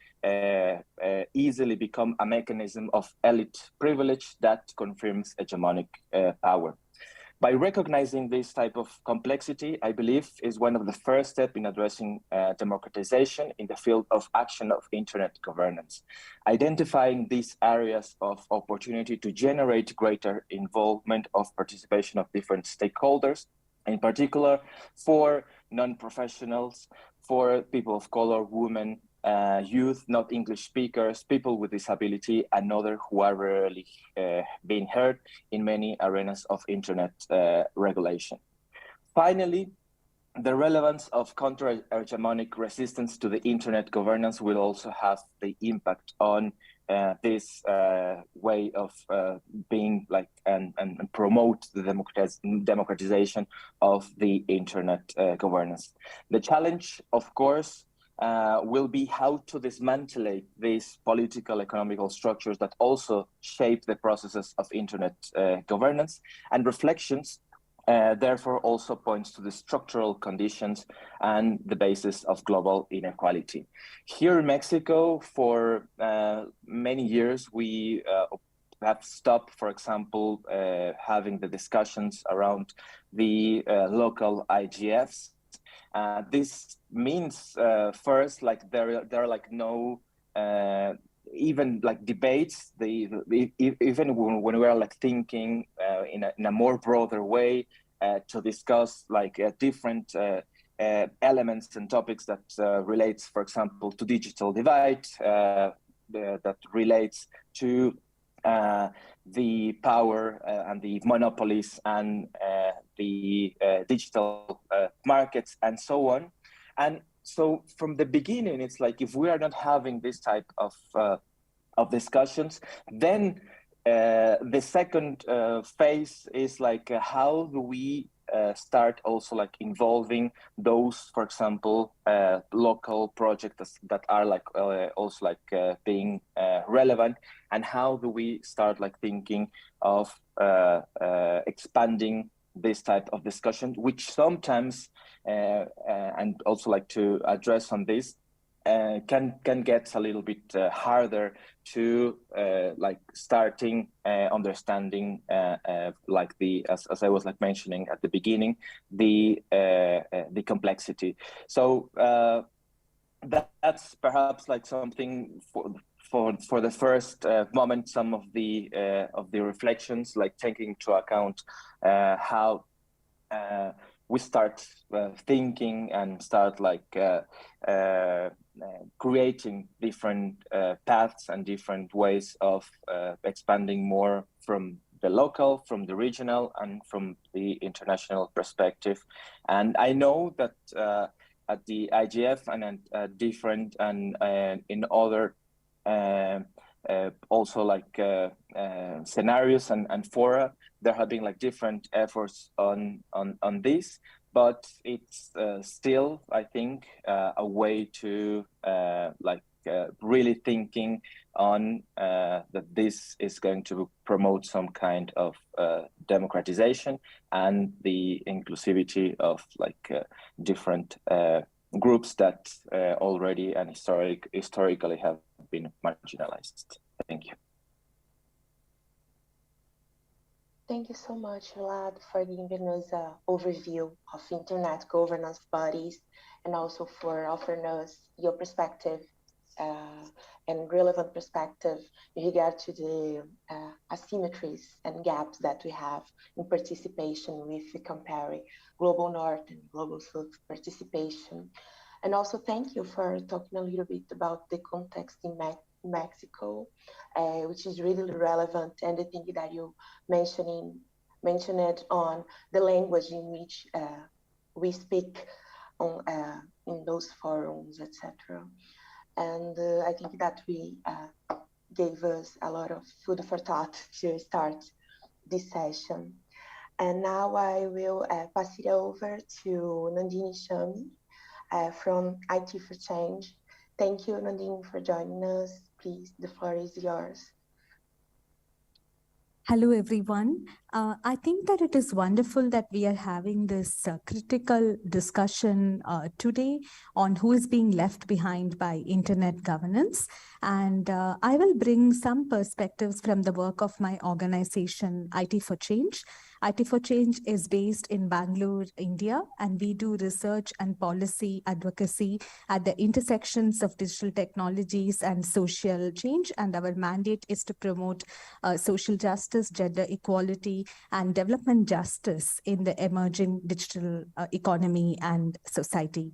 easily become a mechanism of elite privilege that confirms hegemonic power. By recognizing this type of complexity, I believe is one of the first steps in addressing democratization in the field of action of Internet governance. Identifying these areas of opportunity to generate greater involvement of participation of different stakeholders, in particular for non-professionals, for people of color, women, youth, not English speakers, people with disability, and others who are rarely being heard in many arenas of Internet regulation. Finally, the relevance of counter-hegemonic resistance to the Internet governance will also have the impact on this way of being like and promote the democratization of the Internet governance. The challenge, of course, will be how to dismantle these political economical structures that also shape the processes of Internet governance, and reflections therefore also points to the structural conditions and the basis of global inequality. Here in Mexico, for many years, we have stopped, for example, having the discussions around the local IGFs. This means first, like there are like no even like debates. Even when we are like thinking in a more broader way to discuss like different elements and topics that relates, for example, to digital divide, that relates to the power and the monopolies and the digital markets and so on. And so from the beginning, it's like if we are not having this type of discussions, then the second phase is like how do we start also like involving those, for example, local projects that are like also like being relevant, and how do we start like thinking of expanding this type of discussion, which sometimes and also like to address on this can get a little bit harder to like starting understanding like the as I was like mentioning at the beginning, the complexity. So that's perhaps like something for the first moment, some of the reflections, like taking into account how we start thinking and start like creating different paths and different ways of expanding more from the local, from the regional, and from the international perspective. And I know that at the IGF and different and in other also like scenarios and fora, there have been like different efforts on this, but it's still, I think, a way to really thinking on that this is going to promote some kind of democratization and the inclusivity of like different groups that already and historically have been marginalized. Thank you. Thank you so much, Vlad, for giving us an overview of internet governance bodies and also for offering us your perspective and relevant perspective in regard to the asymmetries and gaps that we have in participation with the comparing Global North and Global South participation. And also thank you for talking a little bit about the context in Mexico, which is really relevant, and the thing that you mentioned on the language in which we speak on in those forums, etc. And I think that we gave us a lot of food for thought to start this session. And now I will pass it over to Nandini Shami from IT for Change. Thank you, Nandini, for joining us. Please, the floor is yours. Hello, everyone. I think that it is wonderful that we are having this critical discussion today on who is being left behind by internet governance. And I will bring some perspectives from the work of my organization, IT for Change. IT for Change is based in Bangalore, India, and we do research and policy advocacy at the intersections of digital technologies and social change. And our mandate is to promote social justice, gender equality, and development justice in the emerging digital economy and society.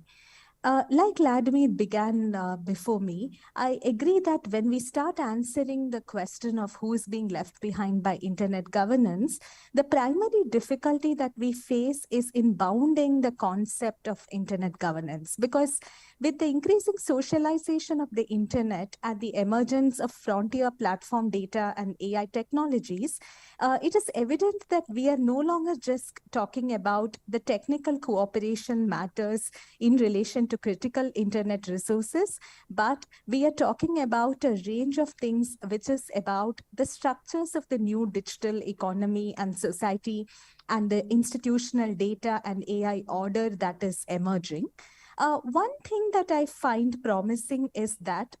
Like Vladimir began before me, I agree that when we start answering the question of who is being left behind by internet governance, the primary difficulty that we face is in bounding the concept of internet governance. Because with the increasing socialization of the internet and the emergence of frontier platform data and AI technologies, it is evident that we are no longer just talking about the technical cooperation matters in relation to critical internet resources, but we are talking about a range of things which is about the structures of the new digital economy and society and the institutional data and AI order that is emerging. One thing that I find promising is that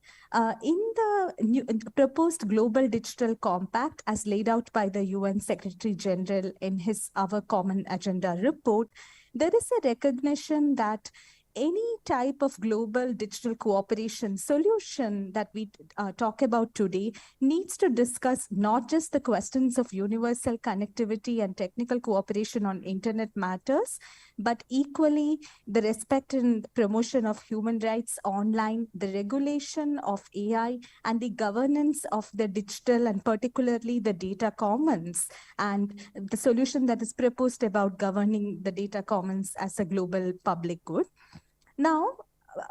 in the proposed Global Digital Compact, as laid out by the UN Secretary General in his Our Common Agenda report, there is a recognition that any type of global digital cooperation solution that we talk about today needs to discuss not just the questions of universal connectivity and technical cooperation on internet matters, but equally the respect and promotion of human rights online, the regulation of AI, and the governance of the digital and particularly the data commons, and the solution that is proposed about governing the data commons as a global public good. Now,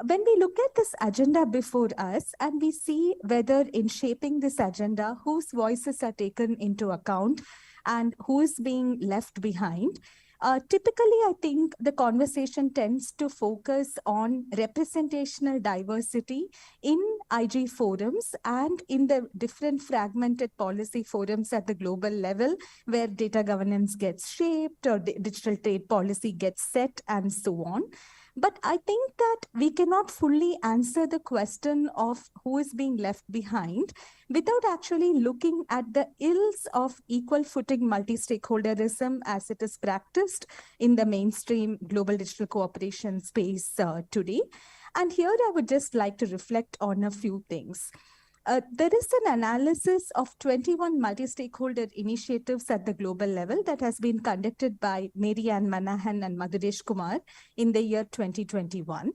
when we look at this agenda before us and we see whether in shaping this agenda, whose voices are taken into account and who is being left behind, typically, I think the conversation tends to focus on representational diversity in IG forums and in the different fragmented policy forums at the global level where data governance gets shaped or digital trade policy gets set and so on. But I think that we cannot fully answer the question of who is being left behind without actually looking at the ills of equal footing multi-stakeholderism as it is practiced in the mainstream global digital cooperation space today. And here I would just like to reflect on a few things. There is an analysis of 21 multi-stakeholder initiatives at the global level that has been conducted by Marianne Manahan and Madhuresh Kumar in the year 2021.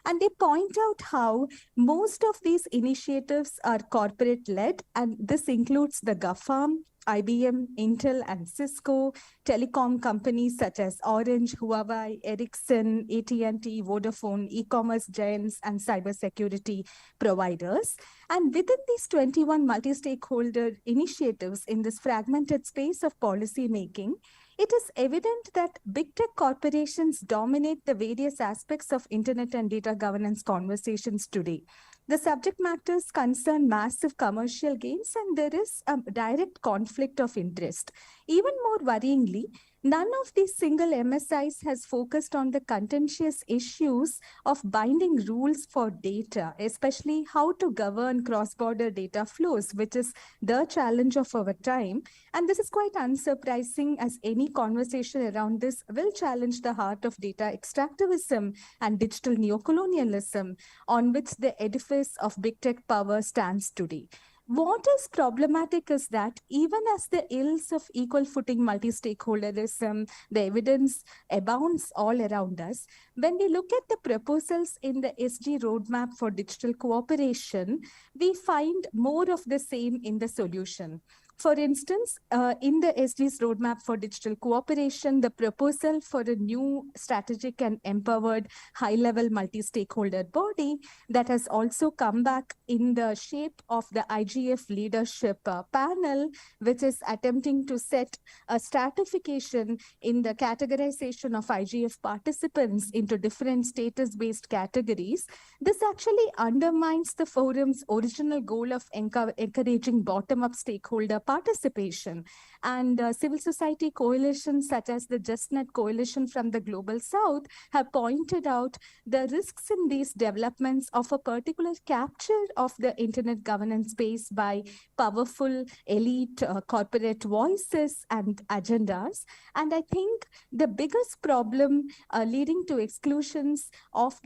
And they point out how most of these initiatives are corporate-led, and this includes the GAFAM, IBM, Intel, and Cisco, telecom companies such as Orange, Huawei, Ericsson, AT&T, Vodafone, e-commerce giants, and cybersecurity providers. And within these 21 multi-stakeholder initiatives in this fragmented space of policy making, it is evident that big tech corporations dominate the various aspects of internet and data governance conversations today. The subject matters concern massive commercial gains, and there is a direct conflict of interest. Even more worryingly, none of these single MSIs has focused on the contentious issues of binding rules for data, especially how to govern cross-border data flows, which is the challenge of our time. And this is quite unsurprising, as any conversation around this will challenge the heart of data extractivism and digital neocolonialism, on which the edifice of big tech power stands today. What is problematic is that even as the ills of equal footing multi-stakeholderism, the evidence abounds all around us, when we look at the proposals in the SG roadmap for digital cooperation, we find more of the same in the solution. For instance, in the SD's roadmap for digital cooperation, the proposal for a new strategic and empowered high-level multi-stakeholder body that has also come back in the shape of the IGF leadership panel, which is attempting to set a stratification in the categorization of IGF participants into different status-based categories. This actually undermines the forum's original goal of encouraging bottom-up stakeholder participation. And civil society coalitions such as the JustNet Coalition from the Global South have pointed out the risks in these developments of a particular capture of the internet governance space by powerful elite corporate voices and agendas. And I think the biggest problem leading to exclusions of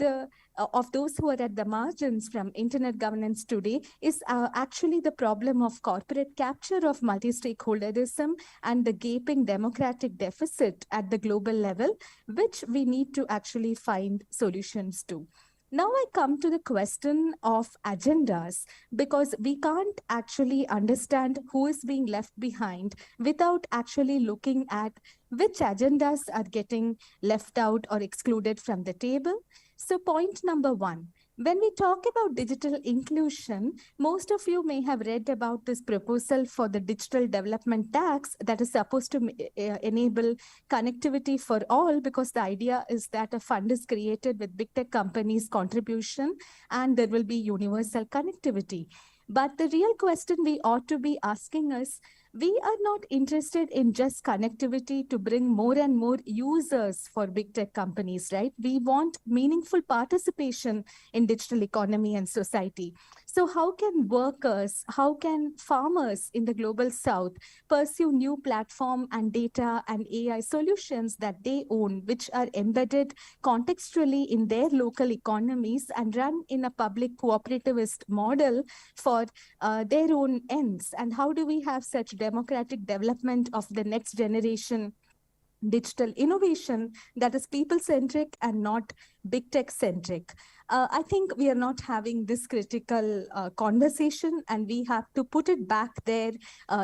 those who are at the margins from internet governance today is actually the problem of corporate capture of multi-stakeholderism and the gaping democratic deficit at the global level, which we need to actually find solutions to. Now I come to the question of agendas, because we can't actually understand who is being left behind without actually looking at which agendas are getting left out or excluded from the table. So point number one, When we talk about digital inclusion, most of you may have read about this proposal for the digital development tax that is supposed to enable connectivity for all, because the idea is that a fund is created with big tech companies' contribution and there will be universal connectivity. But the real question we ought to be asking is, we are not interested in just connectivity to bring more and more users for big tech companies, right? We want meaningful participation in digital economy and society. So how can workers, how can farmers in the global south pursue new platform and data and AI solutions that they own, which are embedded contextually in their local economies and run in a public cooperativist model for their own ends? And how do we have such democratic development of the next generation digital innovation that is people-centric and not big tech-centric? I think we are not having this critical conversation, and we have to put it back there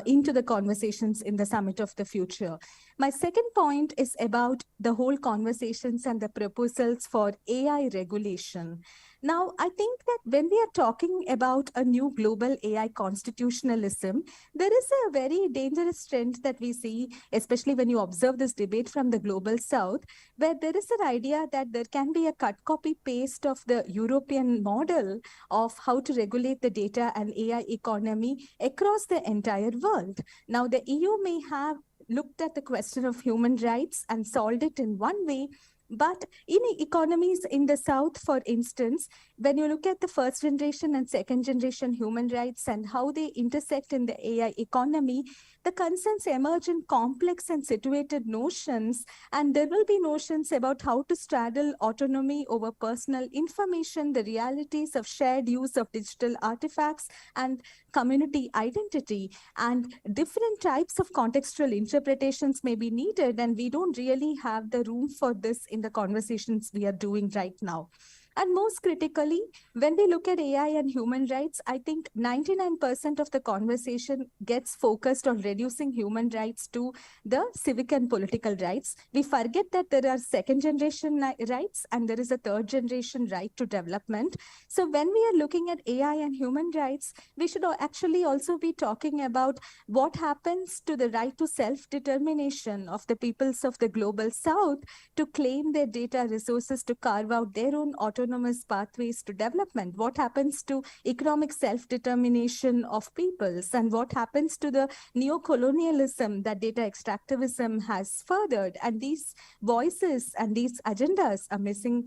into the conversations in the Summit of the Future. My second point is about the whole conversations and the proposals for AI regulation. Now, I think that when we are talking about a new global AI constitutionalism, there is a very dangerous trend that we see, especially when you observe this debate from the global south, where there is an idea that there can be a cut, copy, paste of the European model of how to regulate the data and AI economy across the entire world. Now, the EU may have looked at the question of human rights and solved it in one way, but in economies in the South, for instance, when you look at the first generation and second generation human rights and how they intersect in the AI economy, the concerns emerge in complex and situated notions, and there will be notions about how to straddle autonomy over personal information, the realities of shared use of digital artifacts, and community identity. And different types of contextual interpretations may be needed, and we don't really have the room for this in the conversations we are doing right now. And most critically, when we look at AI and human rights, I think 99% of the conversation gets focused on reducing human rights to the civic and political rights. We forget that there are second generation rights and there is a third generation right to development. So when we are looking at AI and human rights, we should actually also be talking about what happens to the right to self-determination of the peoples of the global south to claim their data resources, to carve out their own autonomous pathways to development. What happens to economic self-determination of peoples, and what happens to the neo-colonialism that data extractivism has furthered? And these voices and these agendas are missing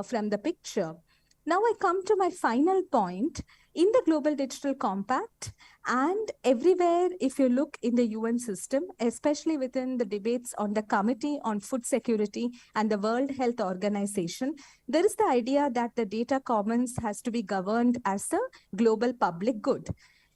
from the picture. Now I come to my final point. In the Global Digital Compact and everywhere, if you look in the UN system, especially within the debates on the Committee on Food Security and the World Health Organization, there is the idea that the data commons has to be governed as a global public good.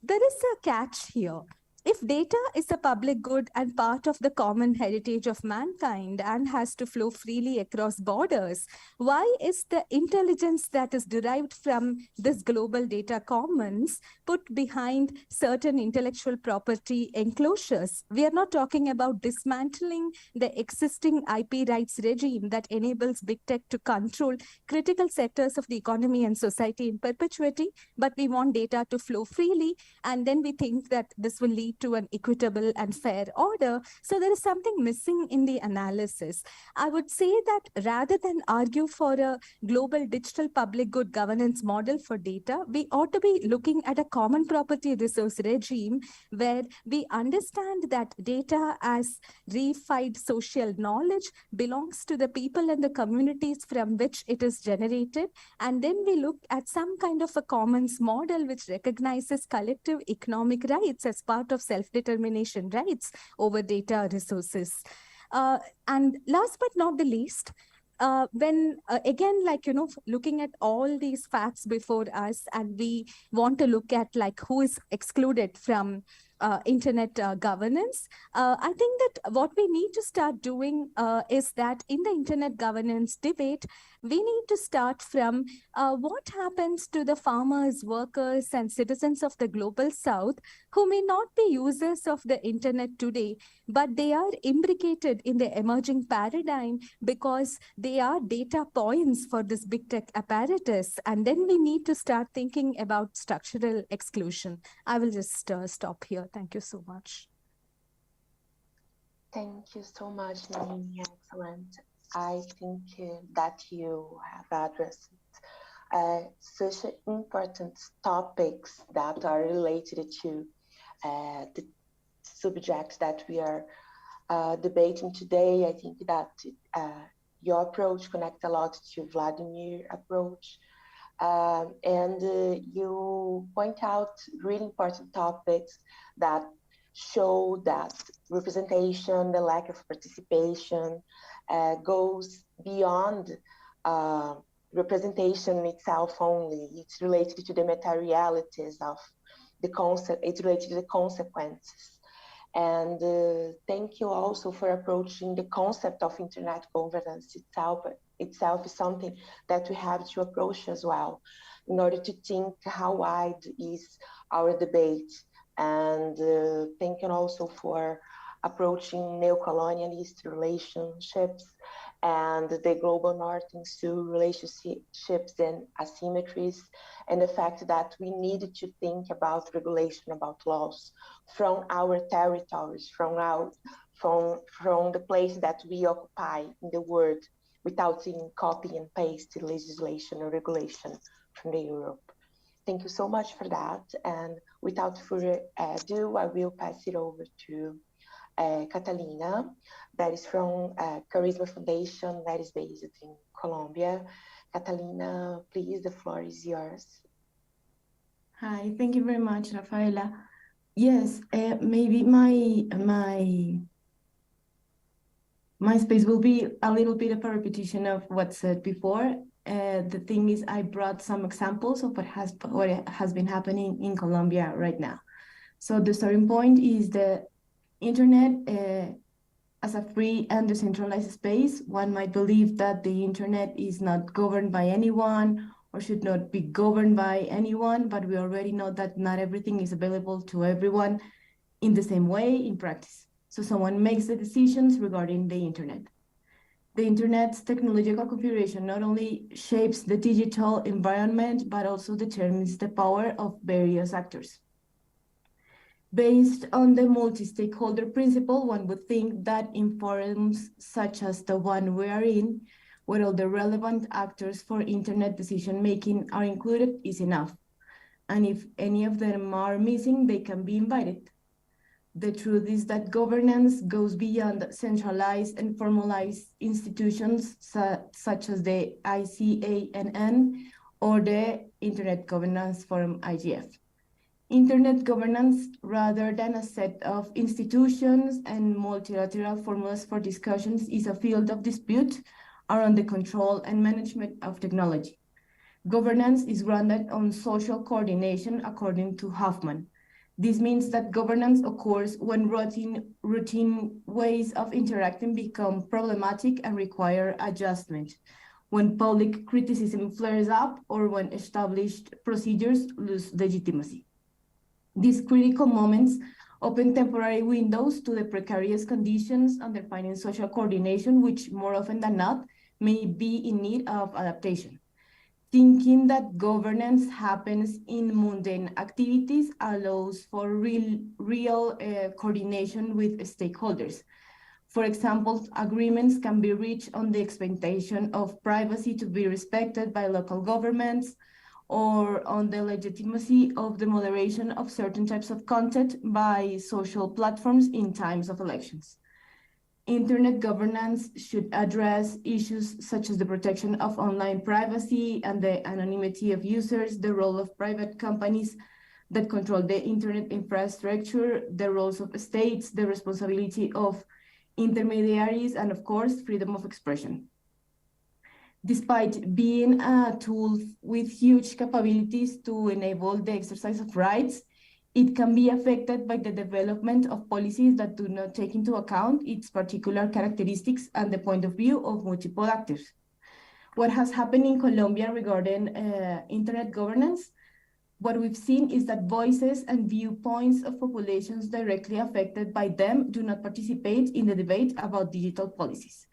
There is a catch here. If data is a public good and part of the common heritage of mankind and has to flow freely across borders, why is the intelligence that is derived from this global data commons put behind certain intellectual property enclosures? We are not talking about dismantling the existing IP rights regime that enables big tech to control critical sectors of the economy and society in perpetuity, but we want data to flow freely, and then we think that this will lead to an equitable and fair order. So there is something missing in the analysis. I would say that rather than argue for a global digital public good governance model for data, we ought to be looking at a common property resource regime where we understand that data as reified social knowledge belongs to the people and the communities from which it is generated. And then we look at some kind of a commons model which recognizes collective economic rights as part of self-determination rights over data resources. And last but not the least, when again, like, looking at all these facts before us, and we want to look at like who is excluded from internet governance. I think that what we need to start doing is that in the internet governance debate, we need to start from what happens to the farmers, workers, and citizens of the global south who may not be users of the internet today, but they are imbricated in the emerging paradigm because they are data points for this big tech apparatus. And then we need to start thinking about structural exclusion. I will just stop here. Thank you so much. Thank you so much, Nalini. Excellent. I think that you have addressed such important topics that are related to the subjects that we are debating today. I think that your approach connects a lot to Vladimir's approach. And you point out really important topics that show that representation, the lack of participation goes beyond representation itself only. It's related to the materialities of the concept, it's related to the consequences. And thank you also for approaching the concept of internet governance itself is something that we have to approach as well in order to think how wide is our debate. And thank you also for approaching neo-colonialist relationships and the global north and south relationships and asymmetries, and the fact that we need to think about regulation, about laws from our territories, from the place that we occupy in the world, without seeing copy and paste legislation or regulation from the Europe. Thank you so much for that. And without further ado, I will pass it over to Catalina, that is from Charisma Foundation, that is based in Colombia. Catalina, please, the floor is yours. Hi, thank you very much, Rafaela. Yes, maybe my space will be a little bit of a repetition of what's said before. The thing is, I brought some examples of what has been happening in Colombia right now. So the starting point is the internet as a free and decentralized space. One might believe that the internet is not governed by anyone or should not be governed by anyone, but we already know that not everything is available to everyone in the same way in practice. So someone makes the decisions regarding the internet. The internet's technological configuration not only shapes the digital environment, but also determines the power of various actors. Based on the multi-stakeholder principle, one would think that in forums such as the one we are in, where all the relevant actors for internet decision-making are included, is enough. And if any of them are missing, they can be invited. The truth is that governance goes beyond centralized and formalized institutions such as the ICANN or the Internet Governance Forum, IGF. Internet governance, rather than a set of institutions and multilateral formulas for discussions, is a field of dispute around the control and management of technology. Governance is grounded on social coordination, according to Hoffman. This means that governance occurs when routine ways of interacting become problematic and require adjustment, when public criticism flares up, or when established procedures lose legitimacy. These critical moments open temporary windows to the precarious conditions underpinning social coordination, which more often than not may be in need of adaptation. Thinking that governance happens in mundane activities allows for real coordination with stakeholders. For example, agreements can be reached on the expectation of privacy to be respected by local governments, or on the legitimacy of the moderation of certain types of content by social platforms in times of elections. Internet governance should address issues such as the protection of online privacy and the anonymity of users, the role of private companies that control the internet infrastructure, the roles of states, the responsibility of intermediaries, and of course, freedom of expression. Despite being a tool with huge capabilities to enable the exercise of rights, It can be affected by the development of policies that do not take into account its particular characteristics and the point of view of multiple actors. What has happened in Colombia regarding internet governance, what we've seen is that voices and viewpoints of populations directly affected by them do not participate in the debate about digital policies.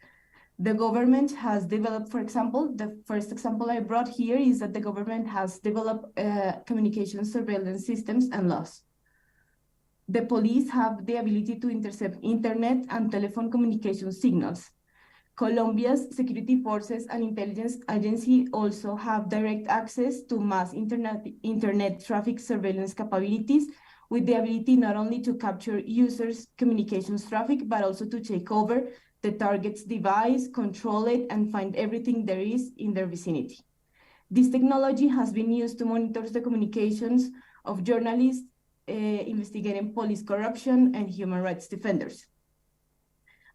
The government has developed, for example, the first example I brought here is that the government has developed communication surveillance systems and laws. The police have the ability to intercept internet and telephone communication signals. Colombia's security forces and intelligence agency also have direct access to mass internet traffic surveillance capabilities, with the ability not only to capture users' communications traffic, but also to take over the target's device, control it, and find everything there is in their vicinity. This technology has been used to monitor the communications of journalists investigating police corruption and human rights defenders.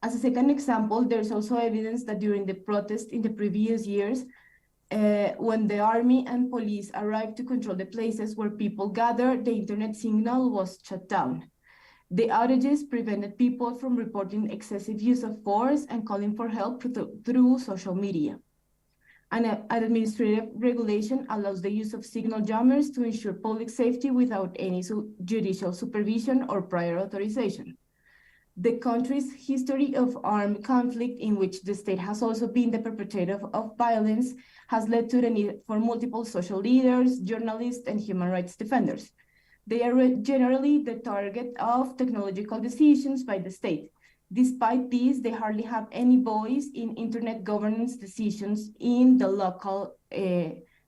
As a second example, there's also evidence that during the protest in the previous years, when the army and police arrived to control the places where people gathered, the internet signal was shut down. The outages prevented people from reporting excessive use of force and calling for help through social media. An administrative regulation allows the use of signal jammers to ensure public safety without any judicial supervision or prior authorization. The country's history of armed conflict, in which the state has also been the perpetrator of violence, has led to the need for multiple social leaders, journalists, and human rights defenders. They are generally the target of technological decisions by the state. Despite this, they hardly have any voice in internet governance decisions in the local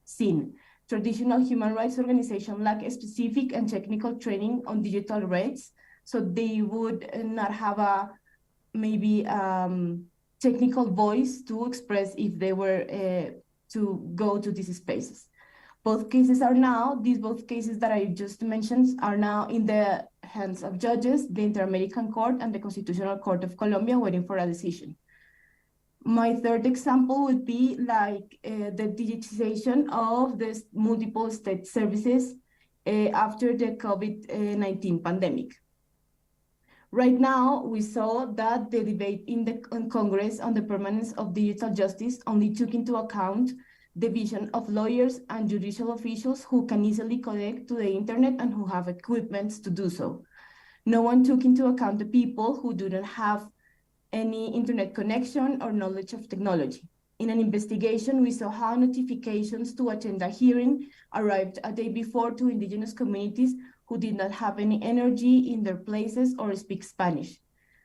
scene. Traditional human rights organizations lack a specific and technical training on digital rights, so they would not have a maybe technical voice to express if they were to go to these spaces. Both cases that I just mentioned are now in the hands of judges, the Inter-American Court and the Constitutional Court of Colombia, waiting for a decision. My third example would be like the digitization of the multiple state services after the COVID-19 pandemic. Right now, we saw that the debate in Congress on the permanence of digital justice only took into account the vision of lawyers and judicial officials who can easily connect to the internet and who have equipment to do so. No one took into account the people who do not have any internet connection or knowledge of technology. In an investigation, we saw how notifications to attend a hearing arrived a day before to indigenous communities who did not have any energy in their places or speak Spanish.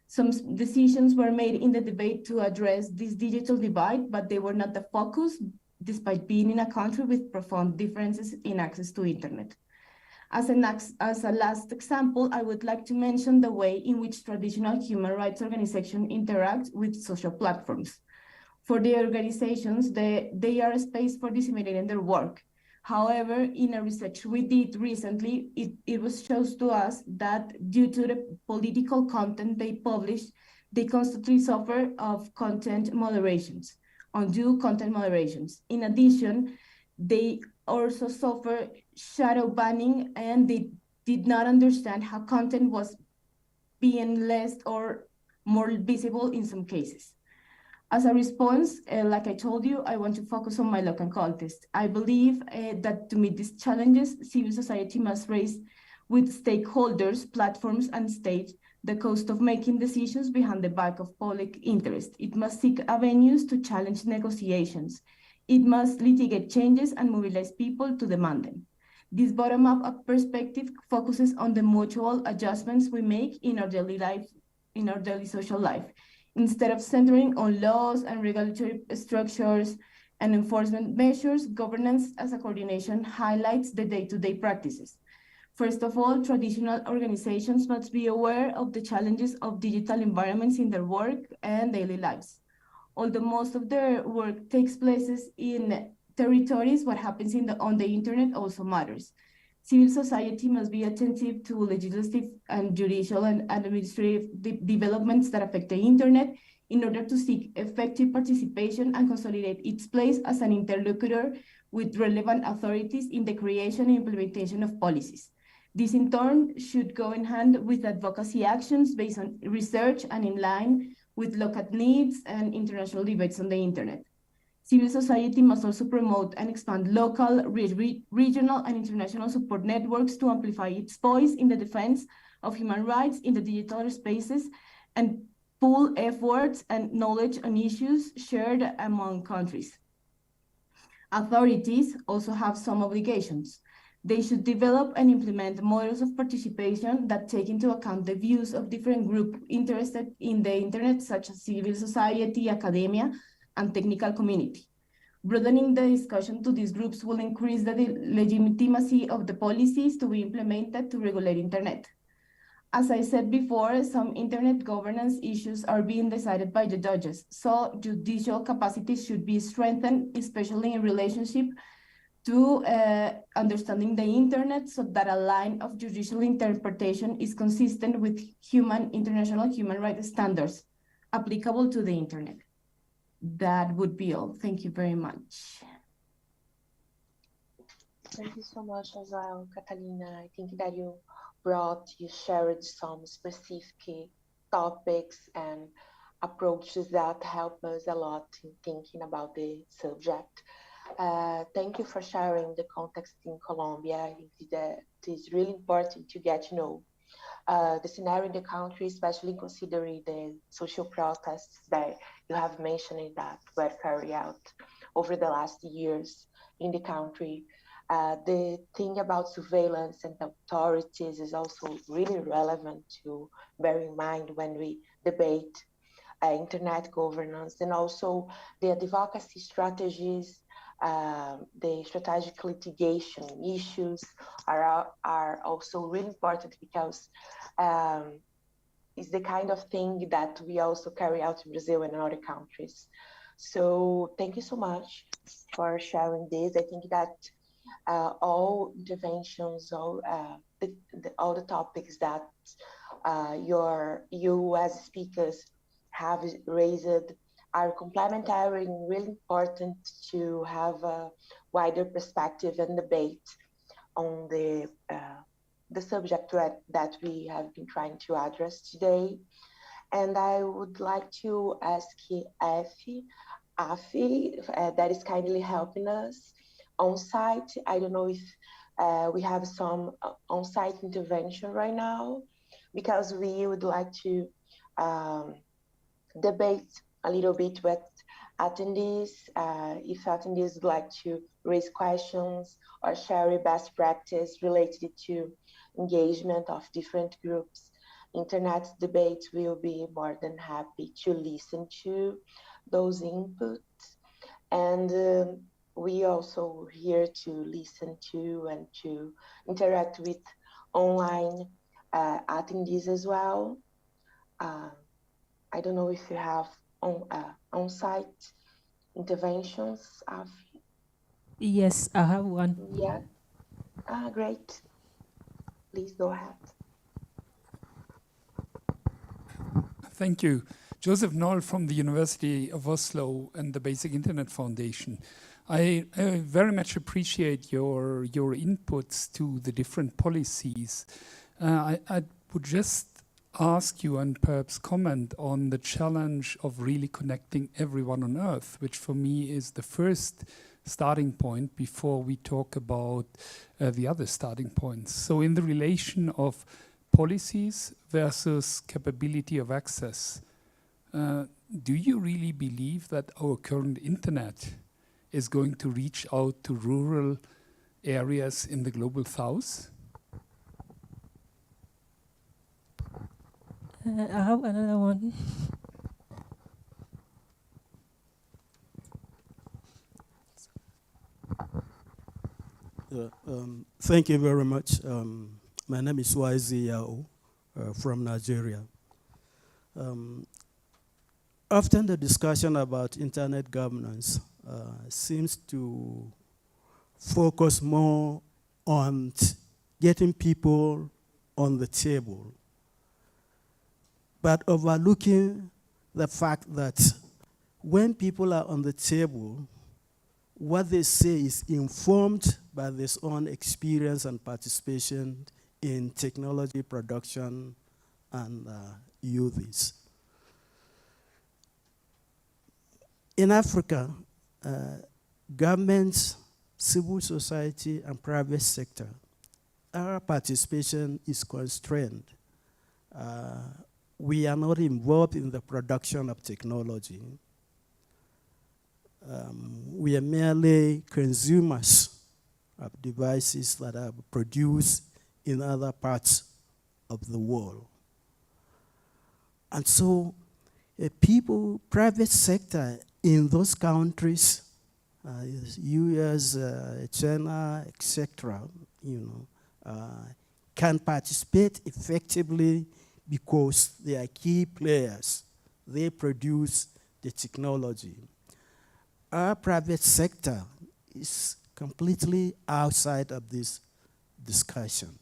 Some decisions were made in the debate to address this digital divide, but they were not the focus, despite being in a country with profound differences in access to internet. As a last example, I would like to mention the way in which traditional human rights organizations interact with social platforms. For the organizations, they are a space for disseminating their work. However, in a research we did recently, it was shown to us that due to the political content they publish, they constantly suffer of content moderations, undue content moderations. In addition, they also suffer shadow banning, and they did not understand how content was being less or more visible in some cases. As a response, like I told you, I want to focus on my local context. I believe that to meet these challenges, civil society must raise with stakeholders, platforms, and state the cost of making decisions behind the back of public interest. It must seek avenues to challenge negotiations. It must litigate changes and mobilize people to demand them. This bottom-up perspective focuses on the mutual adjustments we make in our daily life, in our daily social life. Instead of centering on laws and regulatory structures and enforcement measures, governance as a coordination highlights the day-to-day practices. First of all, traditional organizations must be aware of the challenges of digital environments in their work and daily lives. Although most of their work takes place in territories, what happens on the internet also matters. Civil society must be attentive to legislative and judicial and administrative developments that affect the internet in order to seek effective participation and consolidate its place as an interlocutor with relevant authorities in the creation and implementation of policies. This in turn should go in hand with advocacy actions based on research and in line with local needs and international debates on the internet. Civil society must also promote and expand local, regional, and international support networks to amplify its voice in the defense of human rights in the digital spaces and pool efforts and knowledge on issues shared among countries. Authorities also have some obligations. They should develop and implement models of participation that take into account the views of different groups interested in the internet, such as civil society, academia, and technical community. Broadening the discussion to these groups will increase the legitimacy of the policies to be implemented to regulate internet. As I said before, some internet governance issues are being decided by the judges, so judicial capacity should be strengthened, especially in relationship to understanding the internet, so that a line of judicial interpretation is consistent with international human rights standards applicable to the internet. That would be all. Thank you very much. Thank you so much as well, Catalina. I think that you shared some specific topics and approaches that help us a lot in thinking about the subject. Thank you for sharing the context in Colombia. I think that it is really important to get to know the scenario in the country, especially considering the social protests that you have mentioned that were carried out over the last years in the country. The thing about surveillance and authorities is also really relevant to bear in mind when we debate internet governance, and also the advocacy strategies, the strategic litigation issues are also really important, because it's the kind of thing that we also carry out in Brazil and in other countries. So thank you so much for sharing this. I think that all interventions, all the topics that you as speakers have raised are complementary and really important to have a wider perspective and debate on the subject that we have been trying to address today. And I would like to ask Afi, that is kindly helping us on site. I don't know if we have some on-site intervention right now, because we would like to debate a little bit with attendees. If attendees would like to raise questions or share best practice related to engagement of different groups, internet debates, will be more than happy to listen to those inputs. And we also here to listen to and to interact with online attendees as well. I don't know if you have on-site interventions. Yes, I have one. Yeah, great. Please go ahead. Thank you. Joseph Knoll from the University of Oslo and the Basic Internet Foundation. I very much appreciate your inputs to the different policies. I would just ask you and perhaps comment on the challenge of really connecting everyone on Earth, which for me is the first starting point before we talk about the other starting points. So in the relation of policies versus capability of access, do you really believe that our current internet is going to reach out to rural areas in the global south? I have another one. Thank you very much. My name is YZ Yao from Nigeria. Often the discussion about internet governance seems to focus more on getting people on the table, but overlooking the fact that when people are on the table, what they say is informed by their own experience and participation in technology production and uses. In Africa, governments, civil society, and private sector, our participation is constrained. We are not involved in the production of technology. We are merely consumers of devices that are produced in other parts of the world. And so people, private sector in those countries, US, China, etc., can participate effectively because they are key players. They produce the technology. Our private sector is completely outside of this discussion.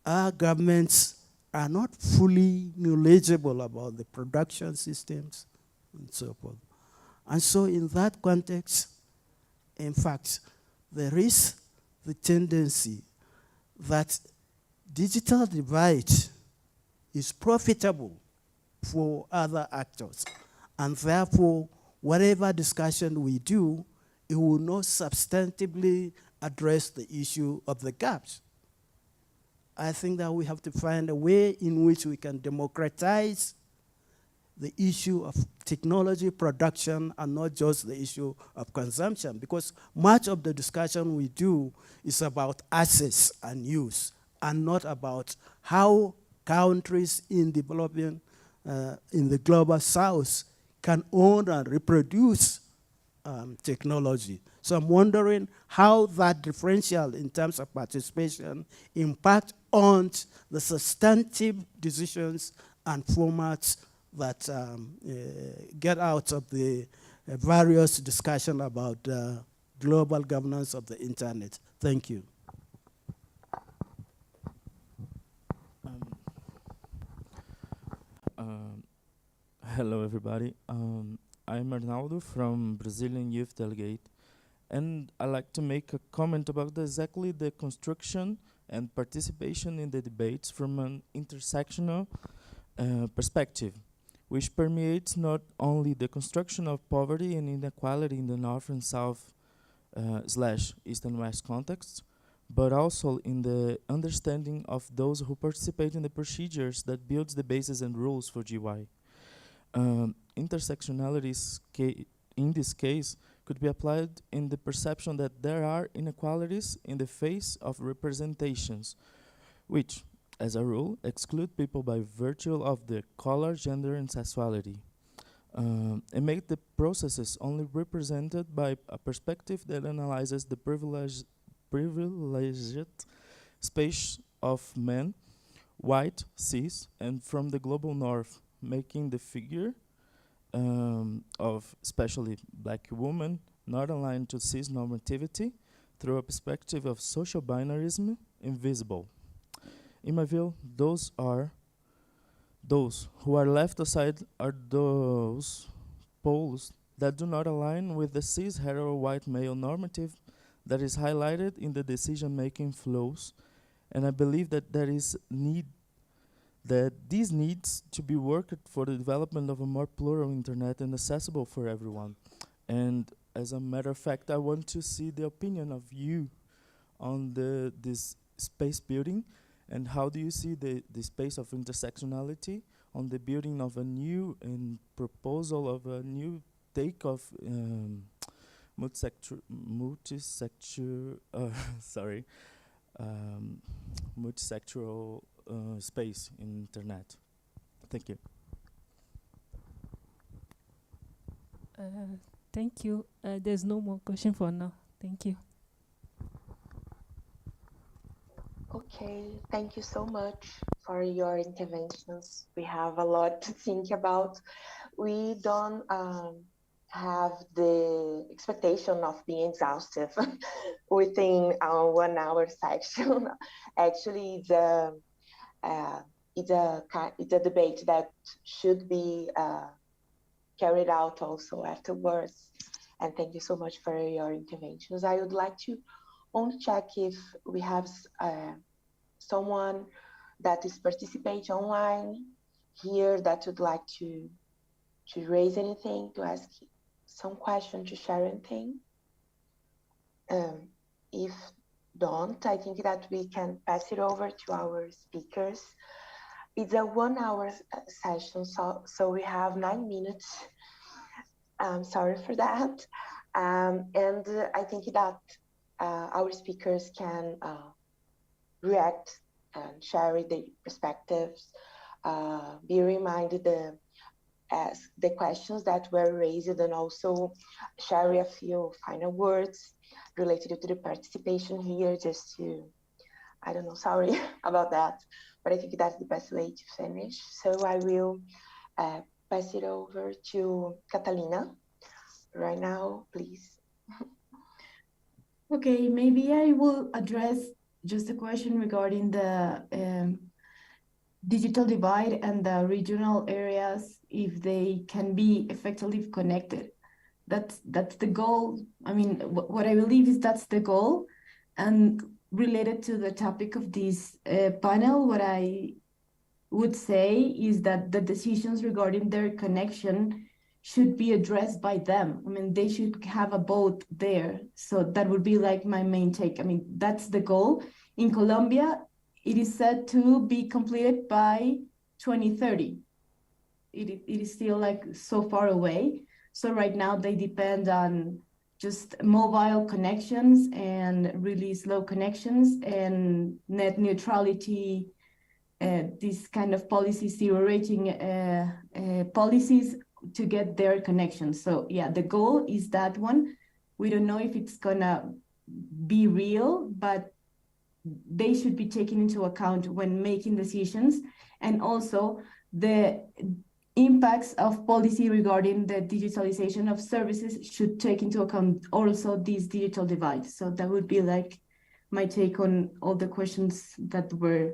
Our governments are not fully knowledgeable about the production systems and so forth. And so in that context, in fact, there is the tendency that digital divide is profitable for other actors. And therefore, whatever discussion we do, it will not substantively address the issue of the gaps. I think that we have to find a way in which we can democratize the issue of technology production and not just the issue of consumption, because much of the discussion we do is about access and use and not about how countries in developing in the global south can own and reproduce technology. So I'm wondering how that differential in terms of participation impact on the substantive decisions and formats that get out of the various discussion about global governance of the internet. Thank you. Hello, everybody. I'm Arnaldo from Brazilian Youth Delegate, and I'd like to make a comment about exactly the construction and participation in the debates from an intersectional perspective, which permeates not only the construction of poverty and inequality in the North and South / East and West contexts, but also in the understanding of those who participate in the procedures that builds the basis and rules for GY. Intersectionality in this case could be applied in the perception that there are inequalities in the face of representations, which, as a rule, exclude people by virtue of their color, gender, and sexuality, and make the processes only represented by a perspective that analyzes the privileged space of men, white, cis, and from the global north, making the figure of especially black women not aligned to cis normativity through a perspective of social binarism invisible. In my view, those who are left aside are those poles that do not align with the cis hetero white male normative that is highlighted in the decision-making flows, and I believe that this needs to be worked for the development of a more plural internet and accessible for everyone. And as a matter of fact, I want to see the opinion of you on this space building, and how do you see the space of intersectionality on the building of a new and proposal of a new take of multisectoral space in internet. Thank you. Thank you. There's no more question for now. Thank you. Okay, thank you so much for your interventions. We have a lot to think about. We don't have the expectation of being exhaustive within our 1 hour section. Actually, it's a debate that should be carried out also afterwards. And thank you so much for your interventions. I would like to only check if we have someone that is participate online here that would like to raise anything, to ask some question, to share anything? If don't, I think that we can pass it over to our speakers. It's a 1 hour session, so we have 9 minutes. I'm sorry for that. And I think that our speakers can react and share their perspectives, be reminded ask the questions that were raised, and also share a few final words related to the participation here, just to, I don't know, sorry about that, but I think that's the best way to finish. So I will pass it over to Catalina right now, please. Okay, maybe I will address just a question regarding the digital divide and the regional areas, if they can be effectively connected. That's the goal. I mean, what I believe is that's the goal. And related to the topic of this panel, what I would say is that the decisions regarding their connection should be addressed by them. I mean, they should have a vote there. So that would be like my main take. I mean, that's the goal. In Colombia, it is said to be completed by 2030. It is still like so far away. So right now they depend on just mobile connections and really slow connections and net neutrality, this kind of policy, zero rating policies to get their connection. So yeah, the goal is that one. We don't know if it's gonna be real, but they should be taken into account when making decisions. And also the impacts of policy regarding the digitalization of services should take into account also these digital divides. So that would be like my take on all the questions that were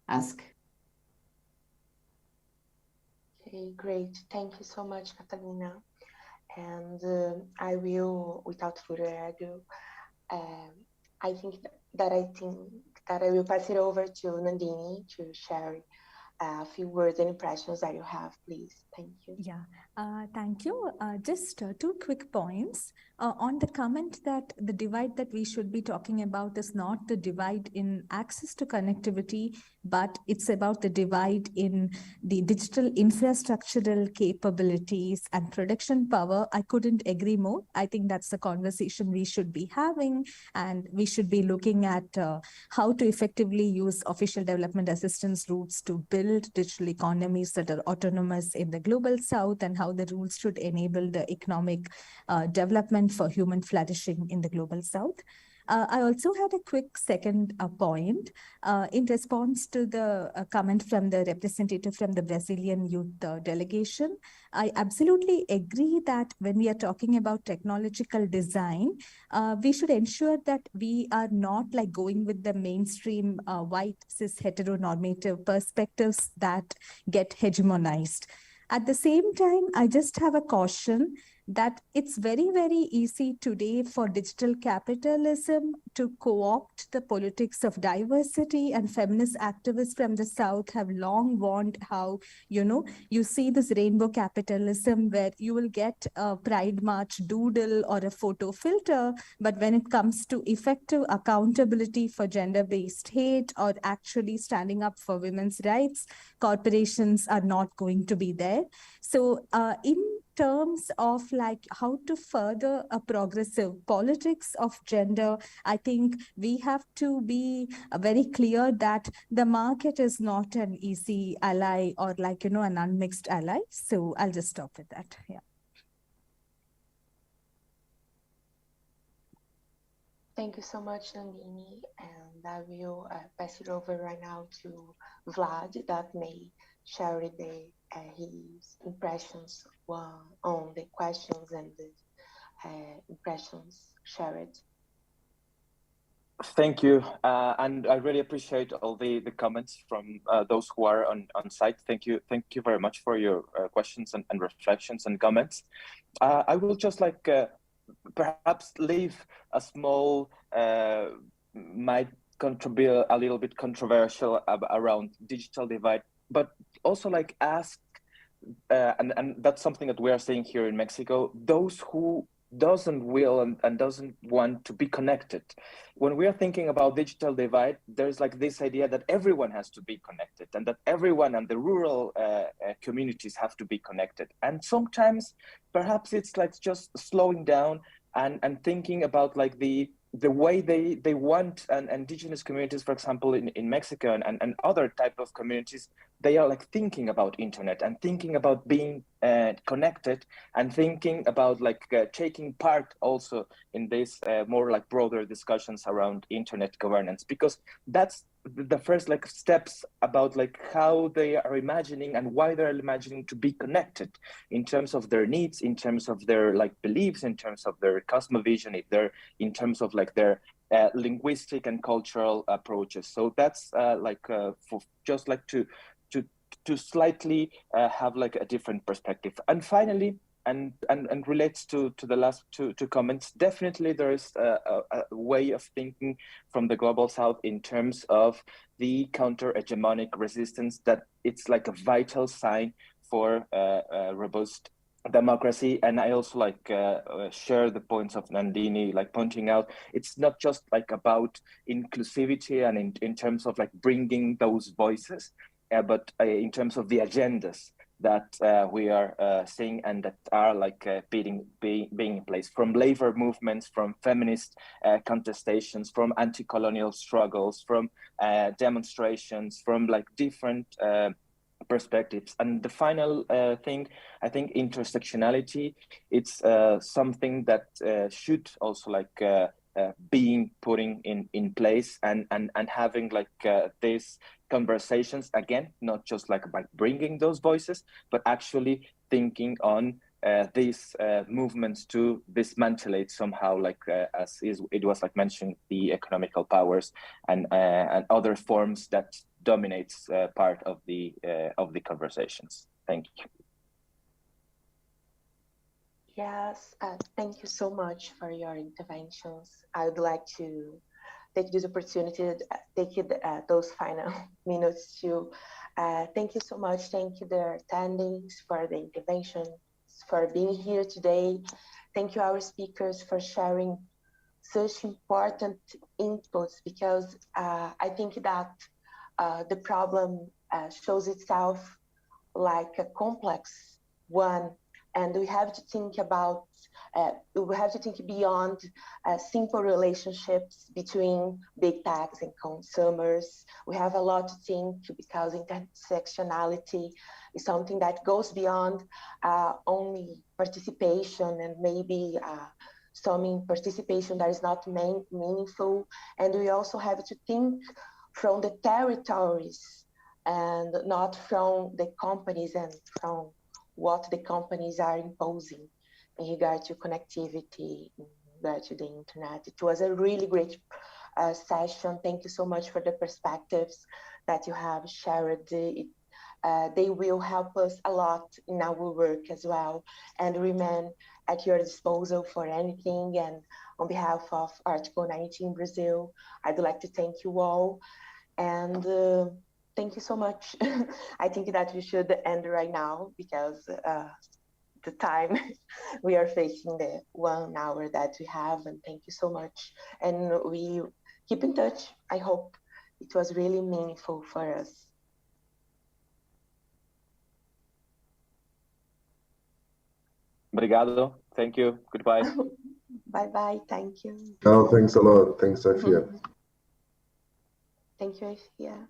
asked. Okay, great. Thank you so much, Catalina. And I will, without further ado, I think that I will pass it over to Nandini to share a few words and impressions that you have, please. Thank you. Yeah, thank you. Just 2 quick points. On the comment that the divide that we should be talking about is not the divide in access to connectivity, but it's about the divide in the digital infrastructural capabilities and production power. I couldn't agree more. I think that's the conversation we should be having, and we should be looking at how to effectively use official development assistance routes to build digital economies that are autonomous in the global south, and how the rules should enable the economic development for human flourishing in the global south. I also had a quick second point in response to the comment from the representative from the Brazilian youth delegation. I absolutely agree that when we are talking about technological design, we should ensure that we are not like going with the mainstream white cis heteronormative perspectives that get hegemonized. At the same time, I just have a caution that it's very, very easy today for digital capitalism to co-opt the politics of diversity, and feminist activists from the South have long warned how, you see this rainbow capitalism where you will get a Pride March doodle or a photo filter, but when it comes to effective accountability for gender-based hate or actually standing up for women's rights, corporations are not going to be there. So in terms of like how to further a progressive politics of gender, I think we have to be very clear that the market is not an easy ally or like, an unmixed ally. So I'll just stop with that. Yeah. Thank you so much, Nandini. And I will pass it over right now to Vlad, that may share his impressions on the questions and the impressions shared. Thank you, and I really appreciate all the comments from those who are on site. Thank you very much for your questions and reflections and comments. I will just like perhaps leave a small, might be a little bit controversial around digital divide, but also like ask, and that's something that we are saying here in Mexico, those who doesn't will and doesn't want to be connected. When we are thinking about digital divide, there's like this idea that everyone has to be connected and that everyone and the rural communities have to be connected. And sometimes perhaps it's like just slowing down and thinking about like the way they want, and indigenous communities, for example, in Mexico and other type of communities, they are like thinking about internet and thinking about being connected and thinking about like taking part also in this more like broader discussions around internet governance, because that's the first like steps about like how they are imagining and why they're imagining to be connected in terms of their needs, in terms of their like beliefs, in terms of their cosmovision, if they're in terms of like their linguistic and cultural approaches. So that's for just like to slightly have like a different perspective. And finally, and relates to the last two comments, definitely there is a way of thinking from the global south in terms of the counter-hegemonic resistance, that it's like a vital sign for robust democracy. And I also like share the points of Nandini, like pointing out it's not just like about inclusivity and in terms of like bringing those voices, but in terms of the agendas that we are seeing and that are like being in place, from labor movements, from feminist contestations, from anti-colonial struggles, from demonstrations, from like different perspectives. And the final thing, I think intersectionality, it's something that should also like being putting in place and having like these conversations, again, not just like by bringing those voices, but actually thinking on these movements to dismantle it somehow, like as it was like mentioned, the economical powers and other forms that dominates part of the conversations. Thank you. Yes, thank you so much for your interventions. I would like to take this opportunity to take those final minutes to thank you so much. Thank you, the attendings, for the interventions, for being here today. Thank you, our speakers, for sharing such important inputs, because I think that the problem shows itself like a complex one, and we have to think about, we have to think beyond simple relationships between big techs and consumers. We have a lot to think, because intersectionality is something that goes beyond only participation, and maybe some participation that is not meaningful. And we also have to think from the territories and not from the companies and from what the companies are imposing in regard to connectivity, in regard to the internet. It was a really great session. Thank you so much for the perspectives that you have shared. They will help us a lot in our work as well, and remain at your disposal for anything. And on behalf of Article 19 Brazil, I'd like to thank you all. And thank you so much. I think that we should end right now, because the time we are facing, the 1 hour that we have. And thank you so much. And we keep in touch. I hope it was really meaningful for us. Obrigado. Thank you. Goodbye. Bye-bye. Thank you. Oh, thanks a lot. Thanks, Sofia. Thank you, Sofia.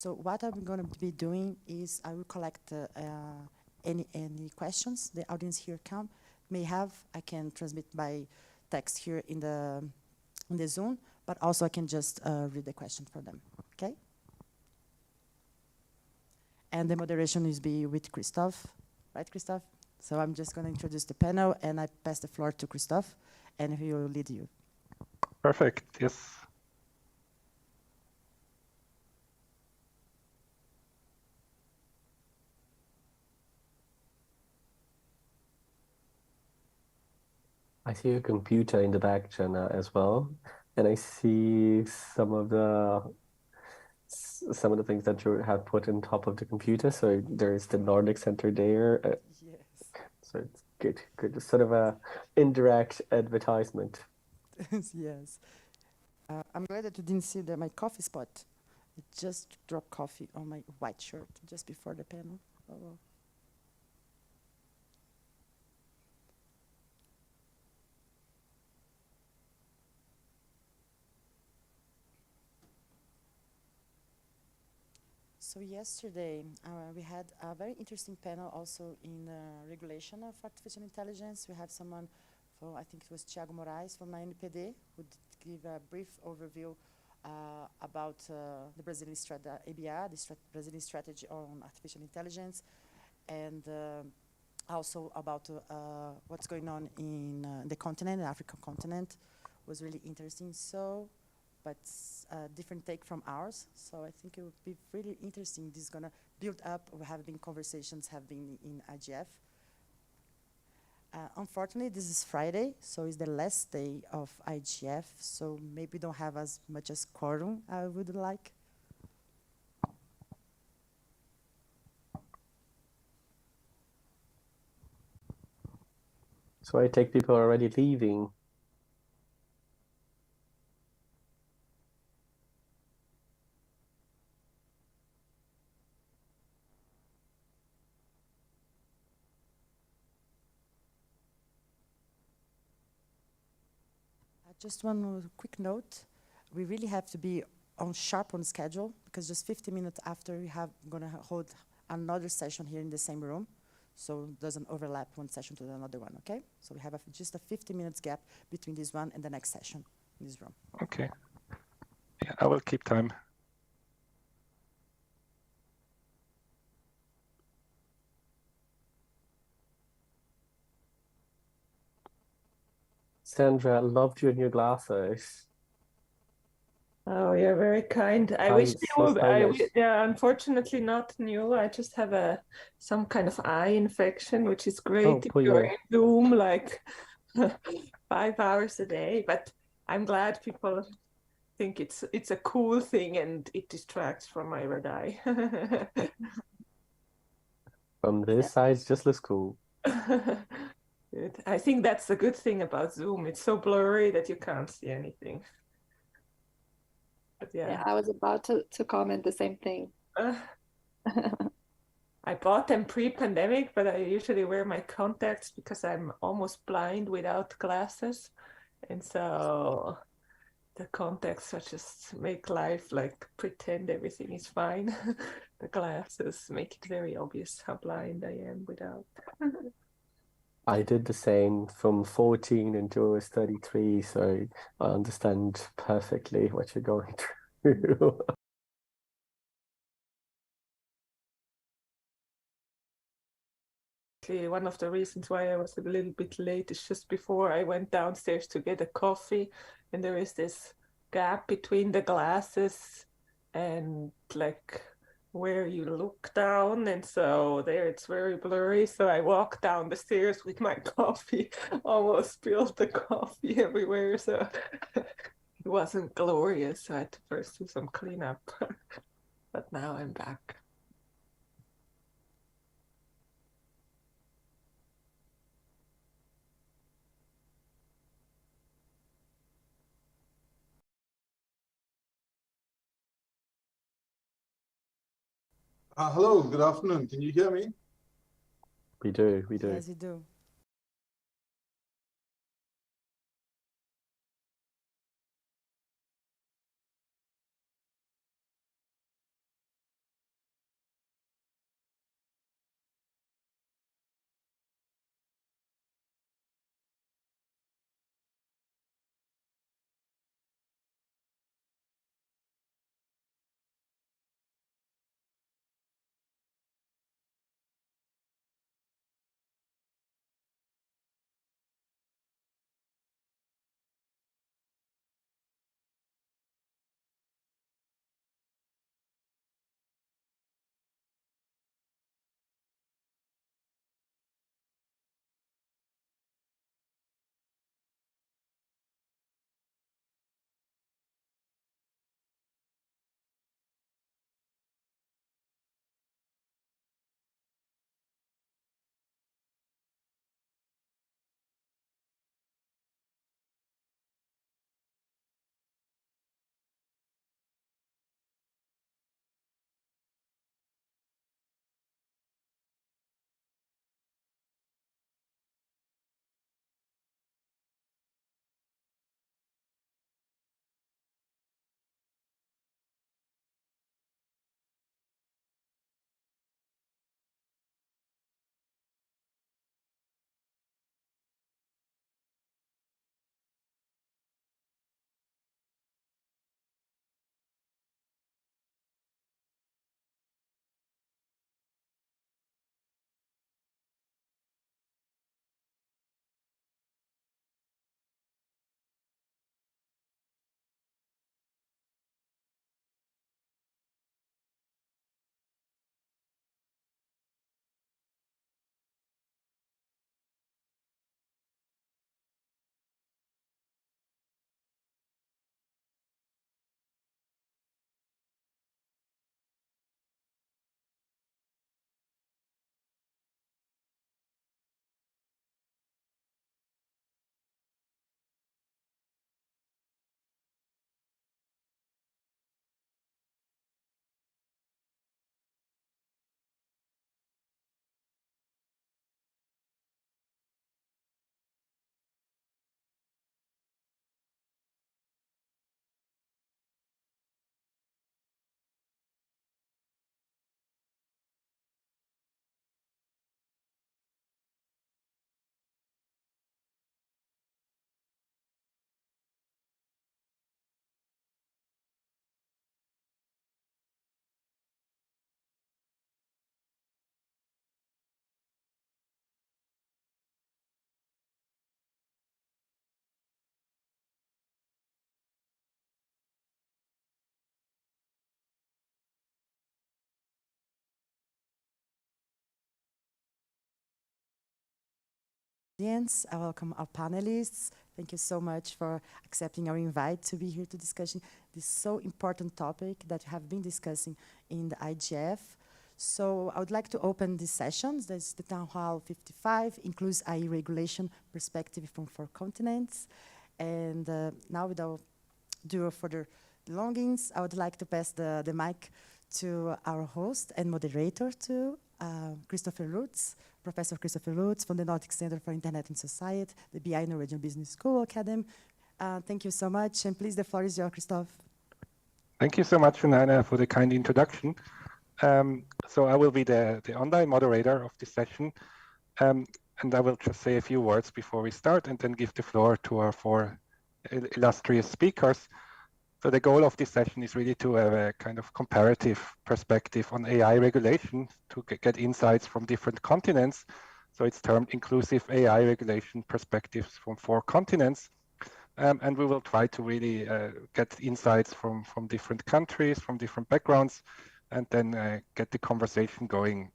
So what I'm going to be doing is I will collect any questions the audience here may have. I can transmit by text here in the Zoom, but also I can just read the question for them. Okay. And the moderation is be with Christophe, right, Christophe? So I'm just going to introduce the panel, and I pass the floor to Christophe, and he will lead you. Perfect. Yes. I see a computer in the back, Jenna, as well, and I see some of the things that you have put on top of the computer. So there's the Nordic Center there. Yes. So it's good. It's sort of a indirect advertisement. Yes. I'm glad that you didn't see my coffee spot. I just dropped coffee on my white shirt just before the panel. Oh, well. So yesterday, we had a very interesting panel also in regulation of artificial intelligence. We had someone from, I think it was Thiago Moraes from my NPD, who did give a brief overview about the Brazilian ABR, the Brazilian strategy on artificial intelligence, and also about what's going on in the continent, the African continent, was really interesting. So, but a different take from ours. So I think it would be really interesting. This is gonna build up. We have been conversations have been in IGF. Unfortunately, this is Friday, so it's the last day of IGF. So maybe don't have as much as quorum I would like. So I take people are already leaving. Just one quick note. We really have to be on sharp on schedule because just 50 minutes after we have gonna hold another session here in the same room. So it doesn't overlap one session to another one, okay? So we have just a 50 minutes gap between this one and the next session in this room. Okay. Yeah, I will keep time. Sandra, I loved your new glasses. Oh, you're very kind. I wish they So would. stylish. They're unfortunately not new. I just have some kind of eye infection, which is great Oh, if poor you're you. in Zoom like 5 hours a day. But I'm glad people think it's a cool thing and it distracts from my red eye. From this side, it just looks cool. I think that's the good thing about Zoom. It's so blurry that you can't see anything. But Yeah, I was about to comment the same thing. I bought them pre-pandemic, but I usually wear my contacts because I'm almost blind without glasses. And so the contacts are just make life like pretend everything is fine. The glasses make it very obvious how blind I am without. I did the same from 14 until I was 33, so I understand perfectly what you're going through. One of the reasons why I was a little bit late is just before I went downstairs to get a coffee, and there is this gap between the glasses and like where you look down, and so there it's very blurry. So I walked down the stairs with my coffee, almost spilled the coffee everywhere. So it wasn't glorious. So I had to first do some cleanup, but now I'm back. Hello, good afternoon. Can you hear me? We do. Yes, we do. audience. I welcome our panelists. Thank you so much for accepting our invite to be here to discuss this so important topic that we have been discussing in the IGF. So I would like to open this session. This is the Town Hall 55, includes AI regulation perspective from 4 continents. And now without due further belongings, I would like to pass the mic to our host and moderator, to Christopher Lutz, Professor Christopher Lutz from the Nordic Center for Internet and Society, the BI Norwegian Business School Academy. Thank you so much, and please, the floor is yours, Christoph. Thank you so much, Nana, for the kind introduction. So I will be the online moderator of this session, and I will just say a few words before we start and then give the floor to our 4 illustrious speakers. So the goal of this session is really to have a kind of comparative perspective on AI regulation to get insights from different continents. So it's termed inclusive AI regulation perspectives from 4 continents. And we will try to really get insights from different countries, from different backgrounds, and then get the conversation going.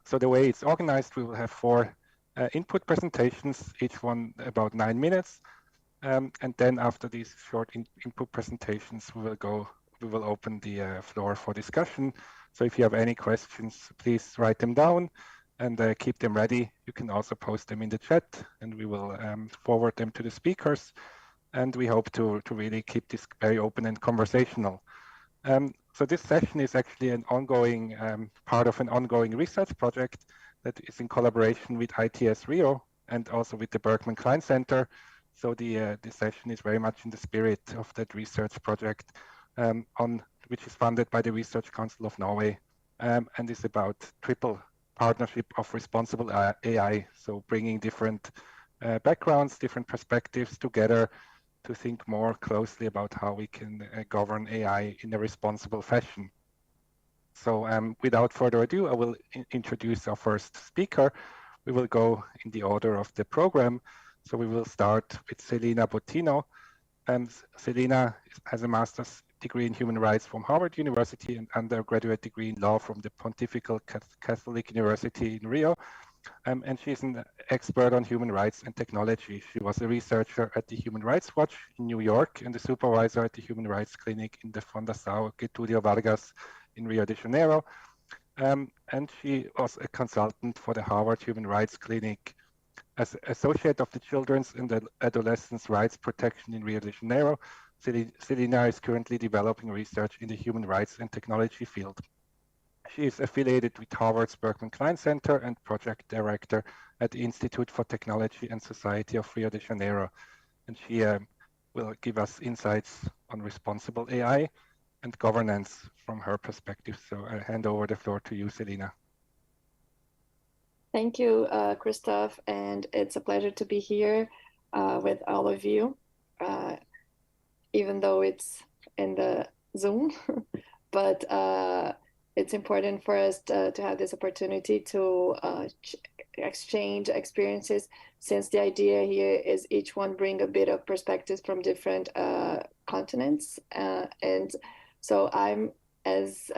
So the way it's organized, we will have 4 input presentations, each one about 9 minutes. And then after these short input presentations, we will open the floor for discussion. So if you have any questions, please write them down and keep them ready. You can also post them in the chat, and we will forward them to the speakers. And we hope to really keep this very open and conversational. So this session is actually an ongoing part of an ongoing research project that is in collaboration with ITS Rio and also with the Berkman Klein Center. So the session is very much in the spirit of that research project, which is funded by the Research Council of Norway, and is about triple partnership of responsible AI. So bringing different backgrounds, different perspectives together to think more closely about how we can govern AI in a responsible fashion. So without further ado, I will introduce our first speaker. We will go in the order of the program. So we will start with Selena Bottino. Selena has a master's degree in human rights from Harvard University and undergraduate degree in law from the Pontifical Catholic University in Rio. And she's an expert on human rights and technology. She was a researcher at the Human Rights Watch in New York and a supervisor at the Human Rights Clinic in the Fundação Getúlio Vargas in Rio de Janeiro. And she was a consultant for the Harvard Human Rights Clinic. As associate of the Children's and Adolescents' Rights Protection in Rio de Janeiro, Selena is currently developing research in the human rights and technology field. She is affiliated with Harvard's Berkman Klein Center and project director at the Institute for Technology and Society of Rio de Janeiro. And she will give us insights on responsible AI and governance from her perspective. So I hand over the floor to you, Selena. Thank you, Christoph, and it's a pleasure to be here with all of you, even though it's in the Zoom, but it's important for us to have this opportunity to exchange experiences, since the idea here is each one bring a bit of perspectives from different continents. And so I'm, as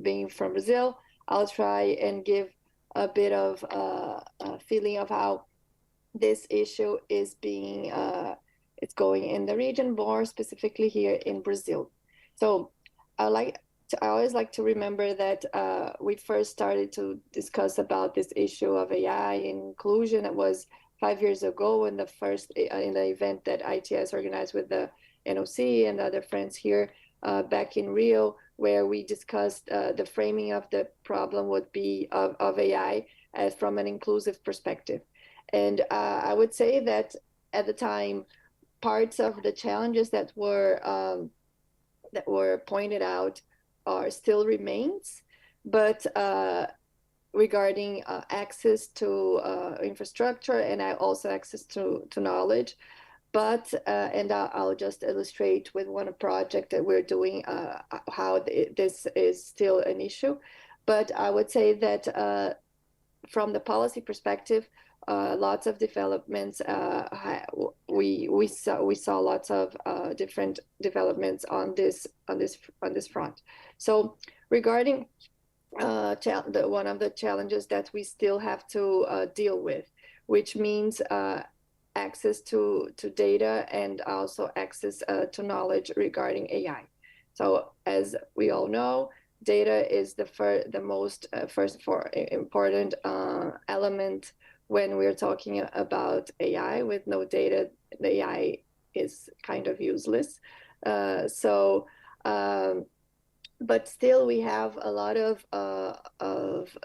being from Brazil, I'll try and give a bit of a feeling of how this issue is being, it's going in the region, more specifically here in Brazil. So I always like to remember that we first started to discuss about this issue of AI inclusion. It was 5 years ago in the first, in the event that ITS organized with the NOC and other friends here back in Rio, where we discussed the framing of the problem would be of AI as from an inclusive perspective. And I would say that at the time, parts of the challenges that were pointed out are still remains, but regarding access to infrastructure and also access to knowledge. But, and I'll just illustrate with one project that we're doing how this is still an issue. But I would say that from the policy perspective, lots of developments, we saw lots of different developments on this front. So regarding one of the challenges that we still have to deal with, which means access to data and also access to knowledge regarding AI. So as we all know, data is the most important element when we're talking about AI. With no data, the AI is kind of useless. But still, we have a lot of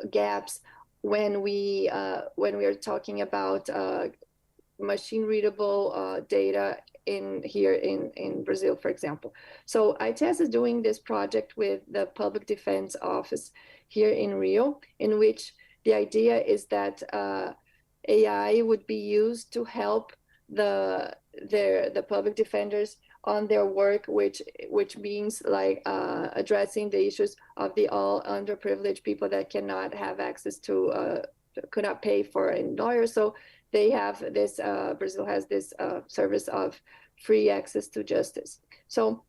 gaps when we are talking about machine readable data here in Brazil, for example. So ITS is doing this project with the Public Defense Office here in Rio, in which the idea is that AI would be used to help the public defenders on their work, which means like addressing the issues of the all underprivileged people that cannot have access to could not pay for a lawyer. So they have this, Brazil has this service of free access to justice. So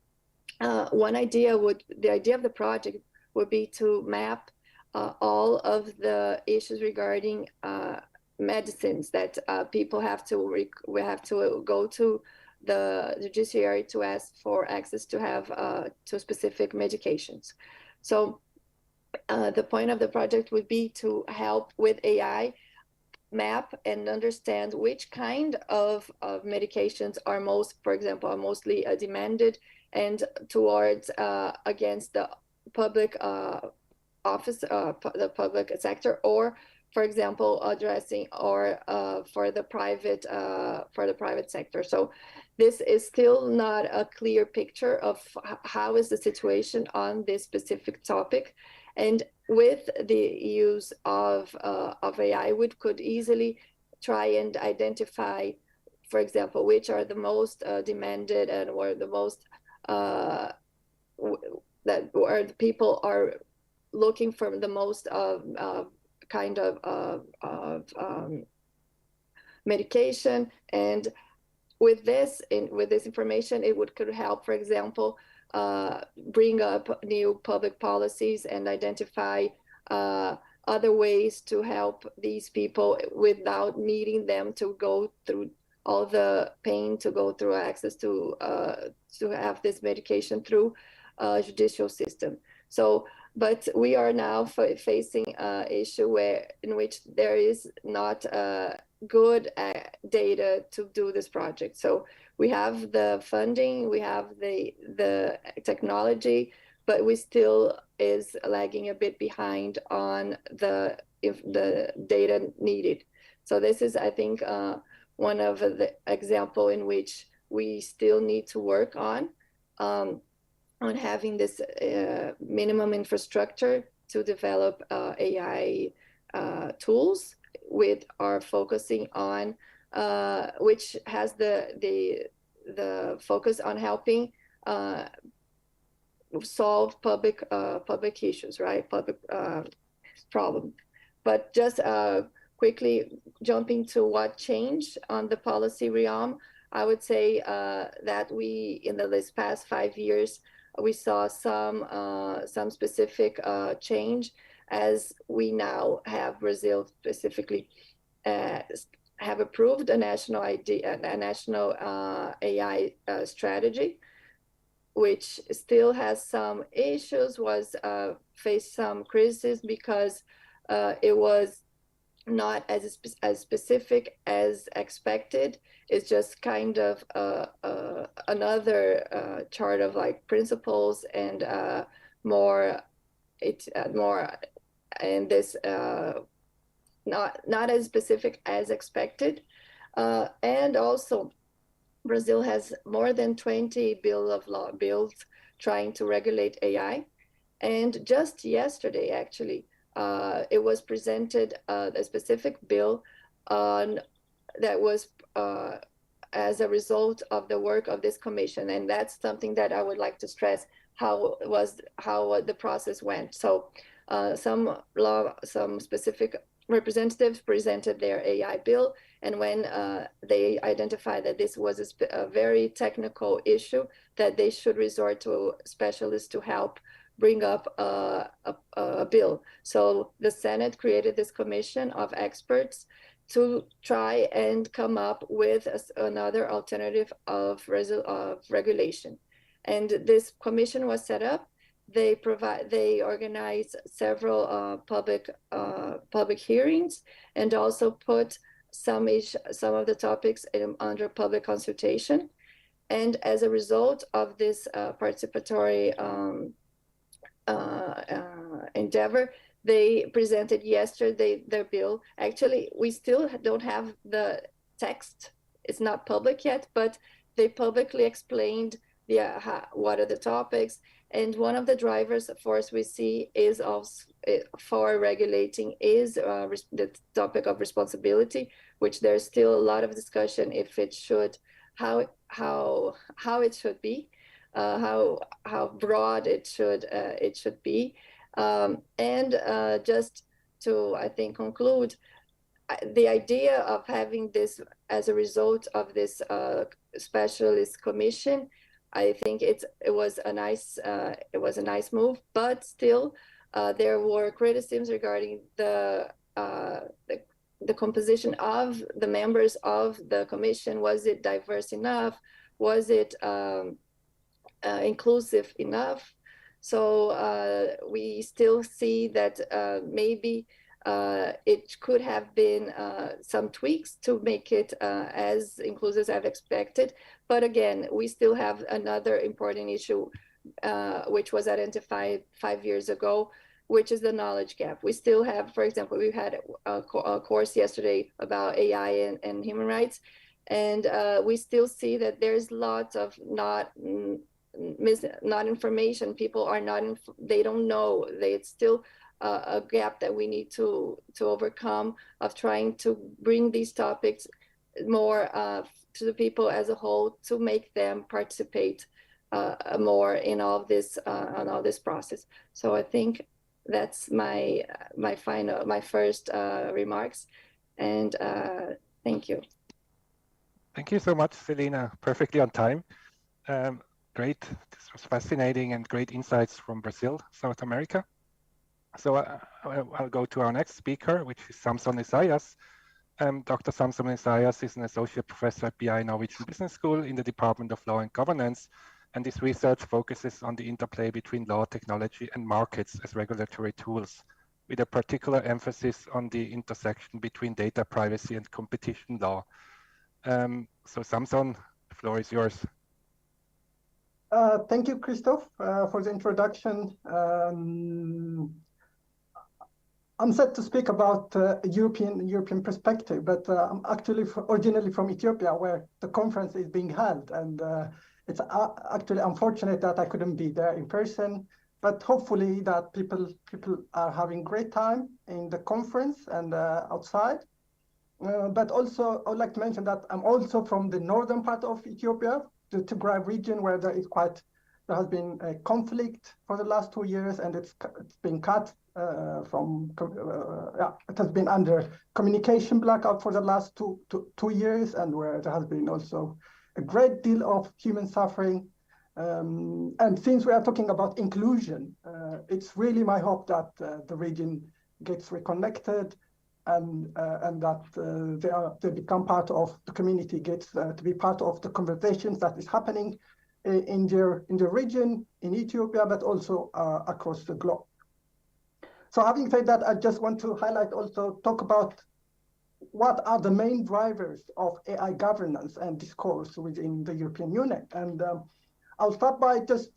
the idea of the project would be to map all of the issues regarding medicines that people have to go to the judiciary to ask for access to have to specific medications. So the point of the project would be to help with AI map and understand which kind of medications are mostly demanded and towards against the public office, the public sector, or for example, addressing or for the private sector. So this is still not a clear picture of how is the situation on this specific topic. And with the use of AI, we could easily try and identify, for example, which are the most demanded and where the most where the people are looking for the most kind of medication. And with this information, it could help, for example, bring up new public policies and identify other ways to help these people without needing them to go through all the pain to go through access to have this medication through judicial system. So, but we are now facing an issue in which there is not good data to do this project. So we have the funding, we have the technology, but we still is lagging a bit behind on the data needed. So this is, I think, one of the example in which we still need to work on having this minimum infrastructure to develop AI tools, with our focusing on which has the focus on helping solve public issues, right? Public problem. But just quickly jumping to what changed on the policy realm, I would say that we, in this past 5 years, we saw some specific change, as we now have Brazil specifically have approved a national AI strategy, which still has some issues, faced some criticism because it was not as specific as expected. It's just kind of another chart of like principles and more and this not as specific as expected. And also Brazil has more than 20 bills trying to regulate AI. And just yesterday, actually, it was presented a specific bill that was as a result of the work of this commission. And that's something that I would like to stress, how the process went. So some specific representatives presented their AI bill, and when they identified that this was a very technical issue, that they should resort to specialists to help bring up a bill. So the Senate created this commission of experts to try and come up with another alternative of regulation. And this commission was set up. They organize several public hearings, and also put some of the topics under public consultation. And as a result of this participatory endeavor, they presented yesterday their bill. Actually, we still don't have the text. It's not public yet, but they publicly explained what are the topics. And one of the drivers force we see is also for regulating is the topic of responsibility, which there's still a lot of discussion if it should, how it should be, how broad it should be. And just to, I think, conclude, the idea of having this as a result of this specialist commission, I think it was a nice move, but still there were criticisms regarding the composition of the members of the commission. Was it diverse enough? Was it inclusive enough? So we still see that maybe it could have been some tweaks to make it as inclusive as I've expected. But again, we still have another important issue, which was identified 5 years ago, which is the knowledge gap. We still have, for example, we had a course yesterday about AI and human rights, and we still see that there's lots of not information. People are they don't know. It's still a gap that we need to overcome, of trying to bring these topics more to the people as a whole, to make them participate more in all this process. So I think that's my first remarks, and thank you. Thank you so much, Selena. Perfectly on time. Great. This was fascinating and great insights from Brazil, South America. So I'll go to our next speaker, which is Samson Isaias. Dr. Samson Isaias is an associate professor at BI Norwegian Business School in the Department of Law and Governance, and his research focuses on the interplay between law, technology, and markets as regulatory tools, with a particular emphasis on the intersection between data privacy and competition law. So Samson, the floor is yours. Thank you, Christoph, for the introduction. I'm set to speak about European perspective, but I'm actually originally from Ethiopia, where the conference is being held, and it's actually unfortunate that I couldn't be there in person. But hopefully that people are having great time in the conference and outside. But also, I would like to mention that I'm also from the northern part of Ethiopia, the Tigray region, where there has been a conflict for the last 2 years, and it's been cut it has been under communication blackout for the last two years, and where there has been also a great deal of human suffering. And since we are talking about inclusion, it's really my hope that the region gets reconnected, and that they become part of the community, gets to be part of the conversations that is happening in the region, in Ethiopia, but also across the globe. So having said that, I just want to talk about what are the main drivers of AI governance and discourse within the European Union. And I'll start by just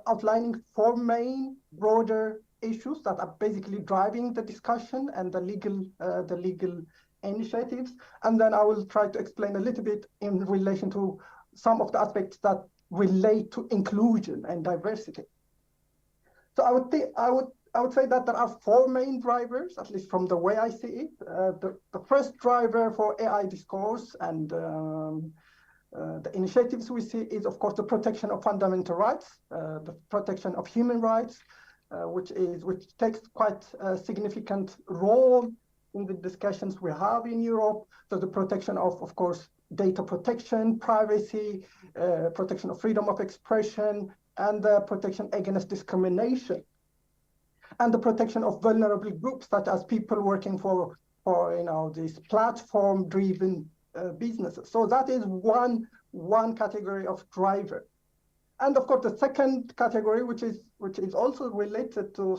outlining 4 main broader issues that are basically driving the discussion and the legal initiatives. And then I will try to explain a little bit in relation to some of the aspects that relate to inclusion and diversity. So I would say that there are 4 main drivers, at least from the way I see it. The first driver for AI discourse and the initiatives we see is, of course, the protection of fundamental rights, the protection of human rights, which takes quite a significant role in the discussions we have in Europe. So the protection of course, data protection, privacy, protection of freedom of expression, and the protection against discrimination, and the protection of vulnerable groups, such as people working for for these platform-driven businesses. So that is one category of driver. And of course, the second category, which is also related to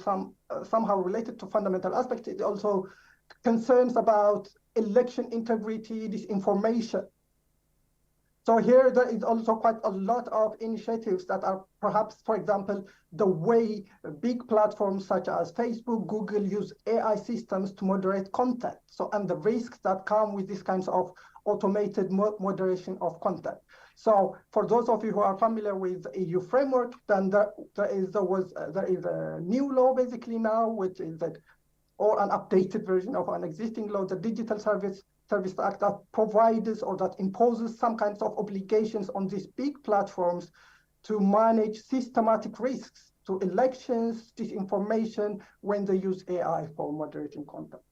somehow related to fundamental aspects, is also concerns about election integrity, disinformation. So here there is also quite a lot of initiatives that are perhaps, for example, the way big platforms such as Facebook, Google use AI systems to moderate content. So, and the risks that come with these kinds of automated moderation of content. So for those of you who are familiar with the EU framework, then there is a new law basically now, which is that, or an updated version of an existing law, the Digital Service Act, that provides or that imposes some kinds of obligations on these big platforms to manage systematic risks to elections, disinformation, when they use AI for moderating content.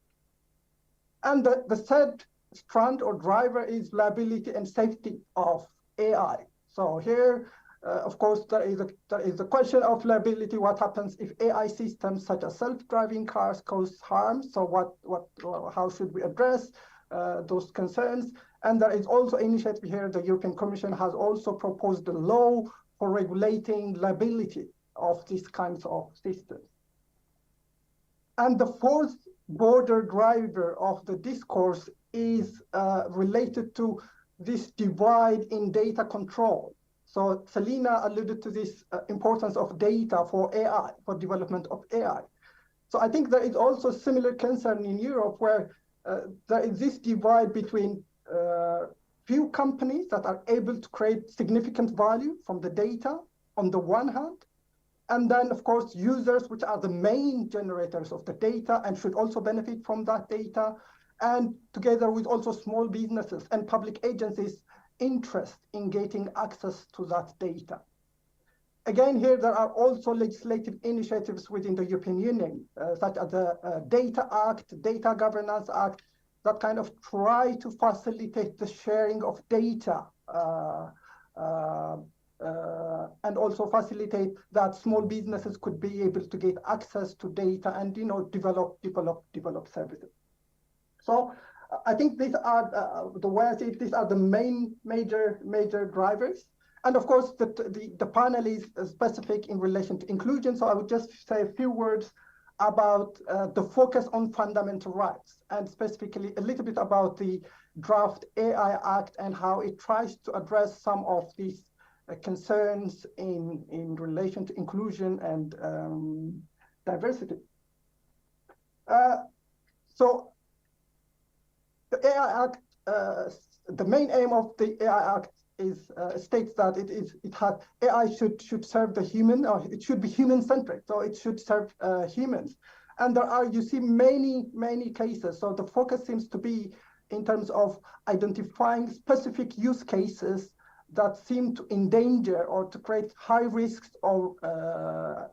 And the third strand or driver is liability and safety of AI. So here, of course, there is a question of liability. What happens if AI systems such as self-driving cars cause harm? So how should we address those concerns? And there is also initiative here. The European Commission has also proposed a law for regulating liability of these kinds of systems. And the fourth border driver of the discourse is related to this divide in data control. So Selina alluded to this importance of data for AI, for development of AI. So I think there is also similar concern in Europe, where there is this divide between few companies that are able to create significant value from the data on the one hand, and then of course users, which are the main generators of the data and should also benefit from that data, and together with also small businesses and public agencies' interest in getting access to that data. Again, here there are also legislative initiatives within the European Union, such as the Data Act, Data Governance Act, that kind of try to facilitate the sharing of data and also facilitate that small businesses could be able to get access to data and develop services. So I think these are the way I see it, these are the main major drivers. And of course, the panel is specific in relation to inclusion. So I would just say a few words about the focus on fundamental rights, and specifically a little bit about the draft AI Act and how it tries to address some of these concerns in relation to inclusion and diversity. So the AI Act, the main aim of the AI Act is states that AI should serve the human, or it should be human-centric, so it should serve humans. And there are, you see, many cases. So the focus seems to be in terms of identifying specific use cases that seem to endanger or to create high risks or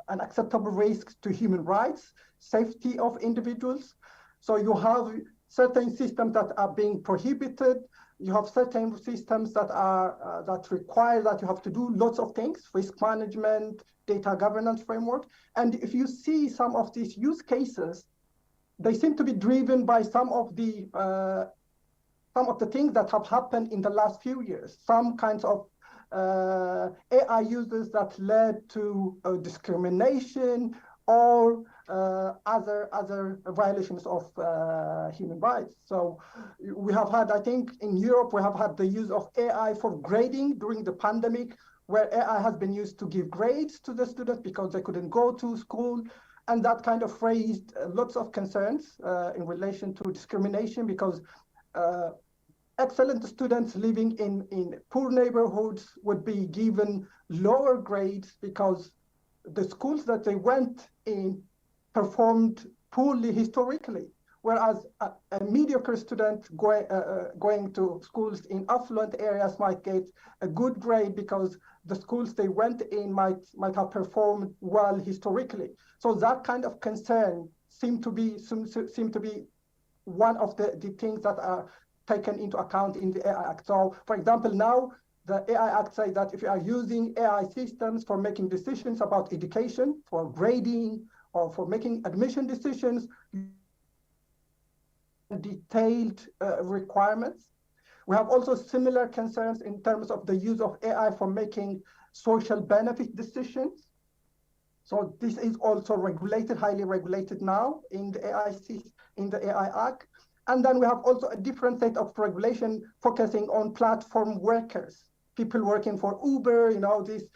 unacceptable risks to human rights, safety of individuals. So you have certain systems that are being prohibited. You have certain systems that are that require that you have to do lots of things: risk management, data governance framework. And if you see some of these use cases, they seem to be driven by some of the things that have happened in the last few years. Some kinds of AI uses that led to discrimination or other violations of human rights. So we have had, I think in Europe, we have had the use of AI for grading during the pandemic, where AI has been used to give grades to the students because they couldn't go to school. And that kind of raised lots of concerns in relation to discrimination, because excellent students living in poor neighborhoods would be given lower grades because the schools that they went in performed poorly historically, whereas a mediocre student going to schools in affluent areas might get a good grade because the schools they went in might have performed well historically. So that kind of concern seem to be one of the things that are taken into account in the AI Act. So, for example, now the AI Act says that if you are using AI systems for making decisions about education, for grading, or for making admission decisions, detailed requirements. We have also similar concerns in terms of the use of AI for making social benefit decisions. So this is also regulated, highly regulated now in the AI Act. And then we have also a different set of regulation focusing on platform workers, people working for Uber, these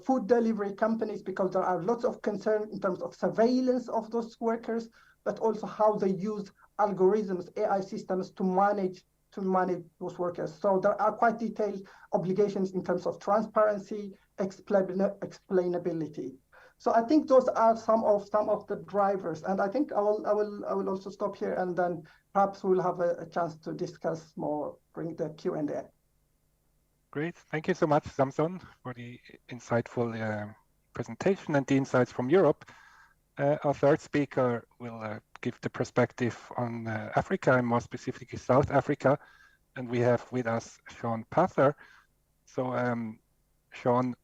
food delivery companies, because there are lots of concern in terms of surveillance of those workers, but also how they use algorithms, AI systems to manage those workers. So there are quite detailed obligations in terms of transparency, explainability. So I think those are some of the drivers, and I think I will also stop here, and then perhaps we'll have a chance to discuss more during the Q&A. Great, thank you so much, Samson, for the insightful presentation and the insights from Europe. Our third speaker will give the perspective on Africa, and more specifically South Africa, and we have with us Sean Pather. So Sean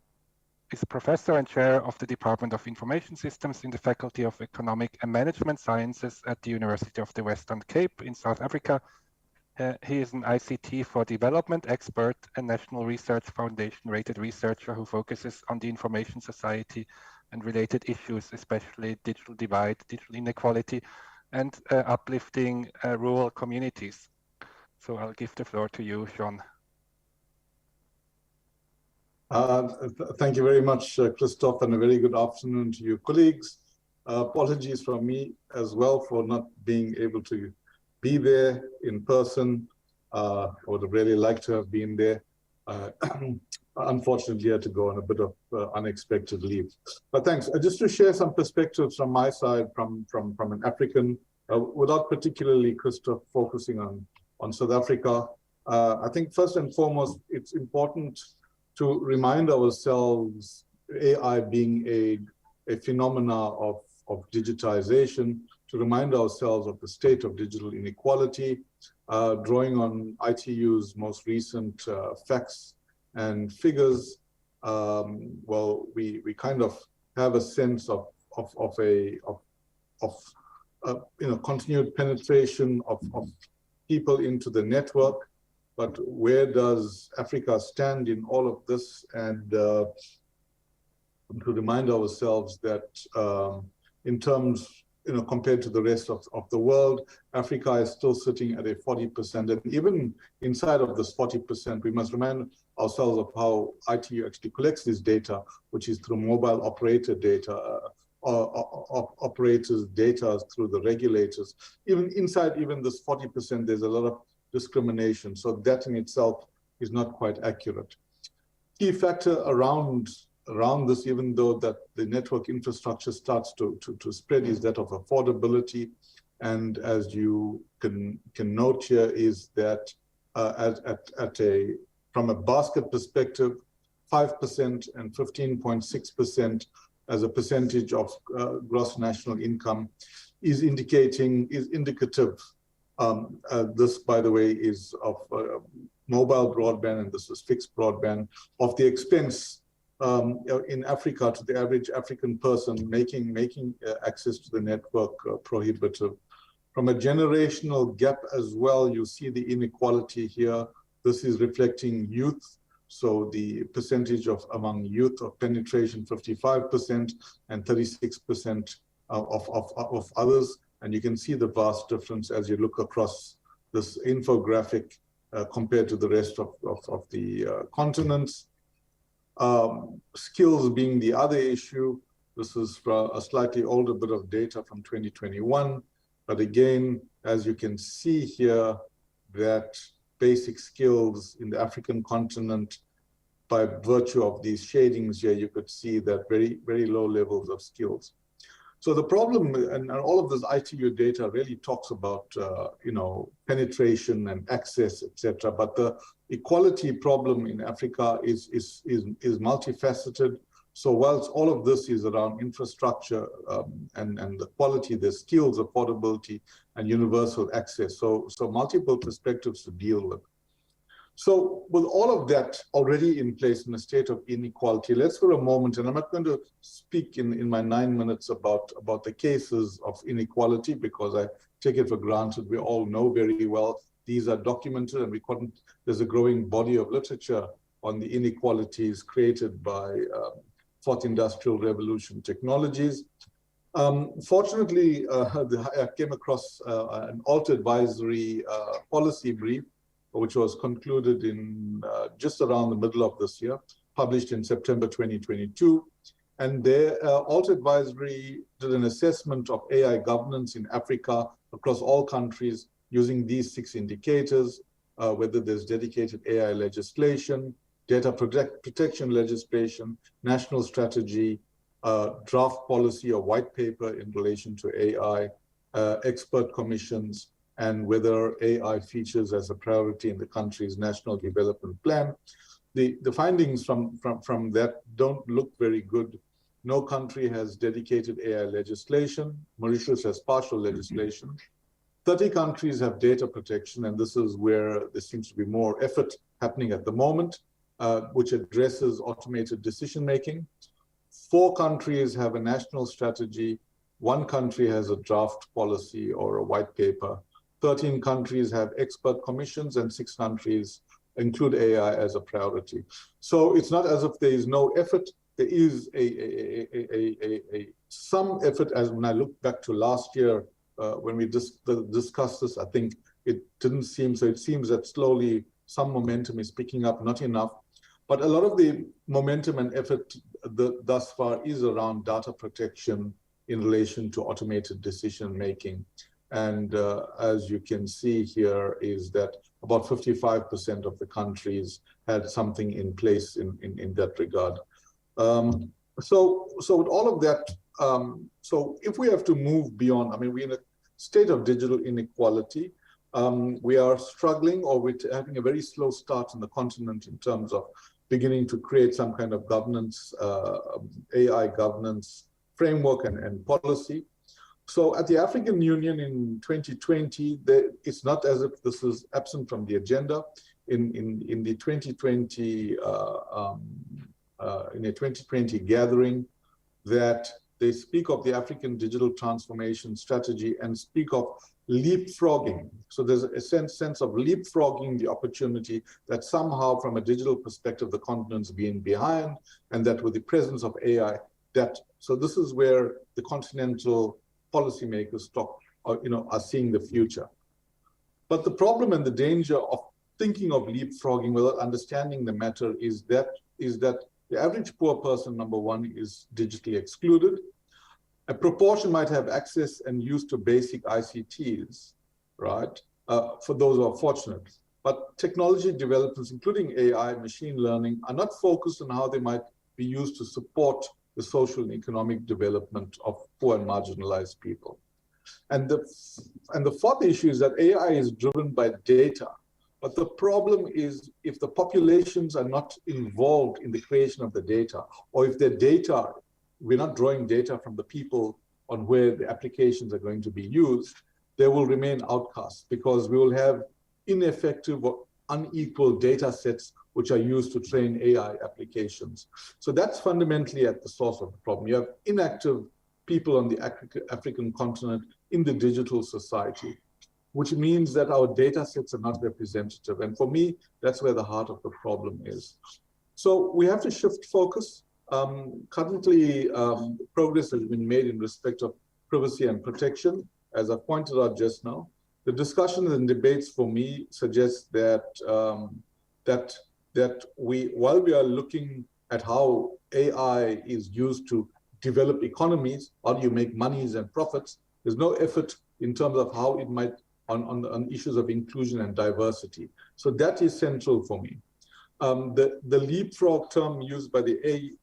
is a professor and chair of the Department of Information Systems in the Faculty of Economic and Management Sciences at the University of the Western Cape in South Africa. He is an ICT for Development expert and National Research Foundation rated researcher who focuses on the information society and related issues, especially digital divide, digital inequality, and uplifting rural communities. So I'll give the floor to you, Sean. Thank you very much, Christoph, and a very good afternoon to your colleagues. Apologies from me as well for not being able to be there in person. I would have really liked to have been there. Unfortunately, I had to go on a bit of unexpected leave. But thanks. Just to share some perspectives from my side, from an African, without particularly, Christoph, focusing on South Africa. I think first and foremost, it's important to remind ourselves, AI being a phenomena of digitization, to remind ourselves of the state of digital inequality, drawing on ITU's most recent facts and figures. Well, we kind of have a sense of continued penetration of people into the network. But where does Africa stand in all of this? And to remind ourselves that in terms, compared to the rest of the world, Africa is still sitting at a 40%. And even inside of this 40%, we must remind ourselves of how ITU actually collects this data, which is through mobile operator data, operators' data through the regulators. Even inside even this 40%, there's a lot of discrimination. So that in itself is not quite accurate. Key factor around this, even though that the network infrastructure starts to spread, is that of affordability. And as you can note here, is that from a basket perspective, 5% and 15.6% as a percentage of gross national income is indicative. This, by the way, is of mobile broadband, and this is fixed broadband, of the expense in Africa to the average African person, making access to the network prohibitive. From a generational gap as well, you see the inequality here. This is reflecting youth. So the percentage among youth of penetration, 55% and 36% of others. And you can see the vast difference as you look across this infographic compared to the rest of the continents. Skills being the other issue. This is a slightly older bit of data from 2021. But again, as you can see here, that basic skills in the African continent, by virtue of these shadings here, you could see that very, very low levels of skills. So the problem, and all of this ITU data really talks about, penetration and access, etc. But the equality problem in Africa is multifaceted. So whilst all of this is around infrastructure and the quality, the skills, affordability, and universal access. So multiple perspectives to deal with. So with all of that already in place in a state of inequality, let's for a moment, and I'm not going to speak in my 9 minutes about the cases of inequality, because I take it for granted we all know very well these are documented, and there's a growing body of literature on the inequalities created by fourth industrial revolution technologies. Fortunately, I came across an alt advisory policy brief, which was concluded in just around the middle of this year, published in September 2022. And their alt advisory did an assessment of AI governance in Africa across all countries using these 6 indicators, whether there's dedicated AI legislation, data protection legislation, national strategy, draft policy or white paper in relation to AI, expert commissions, and whether AI features as a priority in the country's national development plan. The findings from that don't look very good. No country has dedicated AI legislation. Mauritius has partial legislation. 30 countries have data protection, and this is where there seems to be more effort happening at the moment, which addresses automated decision-making. 4 countries have a national strategy. 1 country has a draft policy or a white paper. 13 countries have expert commissions, and 6 countries include AI as a priority. So it's not as if there is no effort. There is some effort, as when I look back to last year, when we discussed this, I think it didn't seem, so it seems that slowly some momentum is picking up, not enough. But a lot of the momentum and effort thus far is around data protection in relation to automated decision making. And as you can see here is that about 55% of the countries had something in place in that regard. So with all of that, so if we have to move beyond, I mean, we're in a state of digital inequality. We are struggling, or we're having a very slow start in the continent in terms of beginning to create some kind of governance, AI governance framework and policy. So at the African Union in 2020, it's not as if this is absent from the agenda. In the 2020 gathering, that they speak of the African digital transformation strategy and speak of leapfrogging. So there's a sense of leapfrogging the opportunity that somehow from a digital perspective, the continent's being behind, and that with the presence of AI, so this is where the continental policymakers are seeing the future. But the problem and the danger of thinking of leapfrogging without understanding the matter is that the average poor person, number one, is digitally excluded. A proportion might have access and use to basic ICTs, right, for those who are fortunate. But technology developments, including AI, machine learning, are not focused on how they might be used to support the social and economic development of poor and marginalized people. And the fourth issue is that AI is driven by data. But the problem is if the populations are not involved in the creation of the data, or if the data, we're not drawing data from the people on where the applications are going to be used, they will remain outcasts because we will have ineffective or unequal data sets which are used to train AI applications. So that's fundamentally at the source of the problem. You have inactive people on the African continent in the digital society, which means that our data sets are not representative. And for me, that's where the heart of the problem is. So we have to shift focus. Currently, progress has been made in respect of privacy and protection, as I pointed out just now. The discussions and debates for me suggest that while we are looking at how AI is used to develop economies, how do you make monies and profits, there's no effort in terms of how it might on issues of inclusion and diversity. So that is central for me. The leapfrog term used by the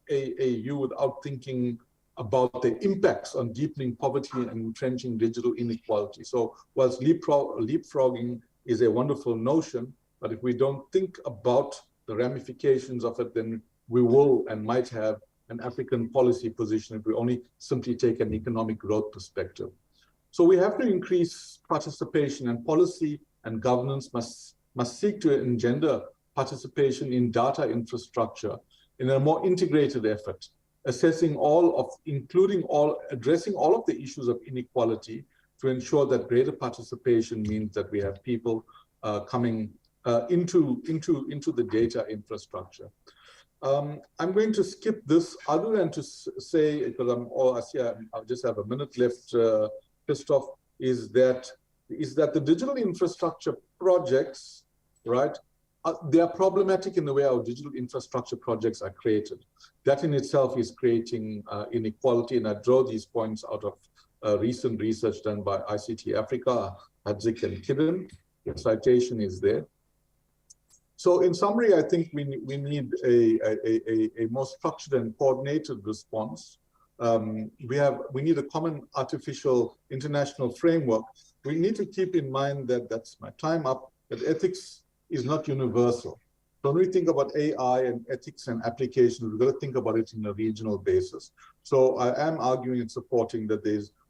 AAU without thinking about the impacts on deepening poverty and entrenching digital inequality. So whilst leapfrogging is a wonderful notion, but if we don't think about the ramifications of it, then we will and might have an African policy position if we only simply take an economic growth perspective. So we have to increase participation, and policy and governance must seek to engender participation in data infrastructure in a more integrated effort, addressing all of the issues of inequality to ensure that greater participation means that we have people coming into the data infrastructure. I'm going to skip this other than to say, because I just have a minute left, Christoph, is that the digital infrastructure projects, right, they are problematic in the way our digital infrastructure projects are created. That in itself is creating inequality, and I draw these points out of recent research done by ICT Africa, Hadzik and Kiran. The citation is there. So in summary, I think we need a more structured and coordinated response. We need a common artificial international framework. We need to keep in mind that, that's my time up, that ethics is not universal. So when we think about AI and ethics and applications, we've got to think about it in a regional basis. So I am arguing and supporting that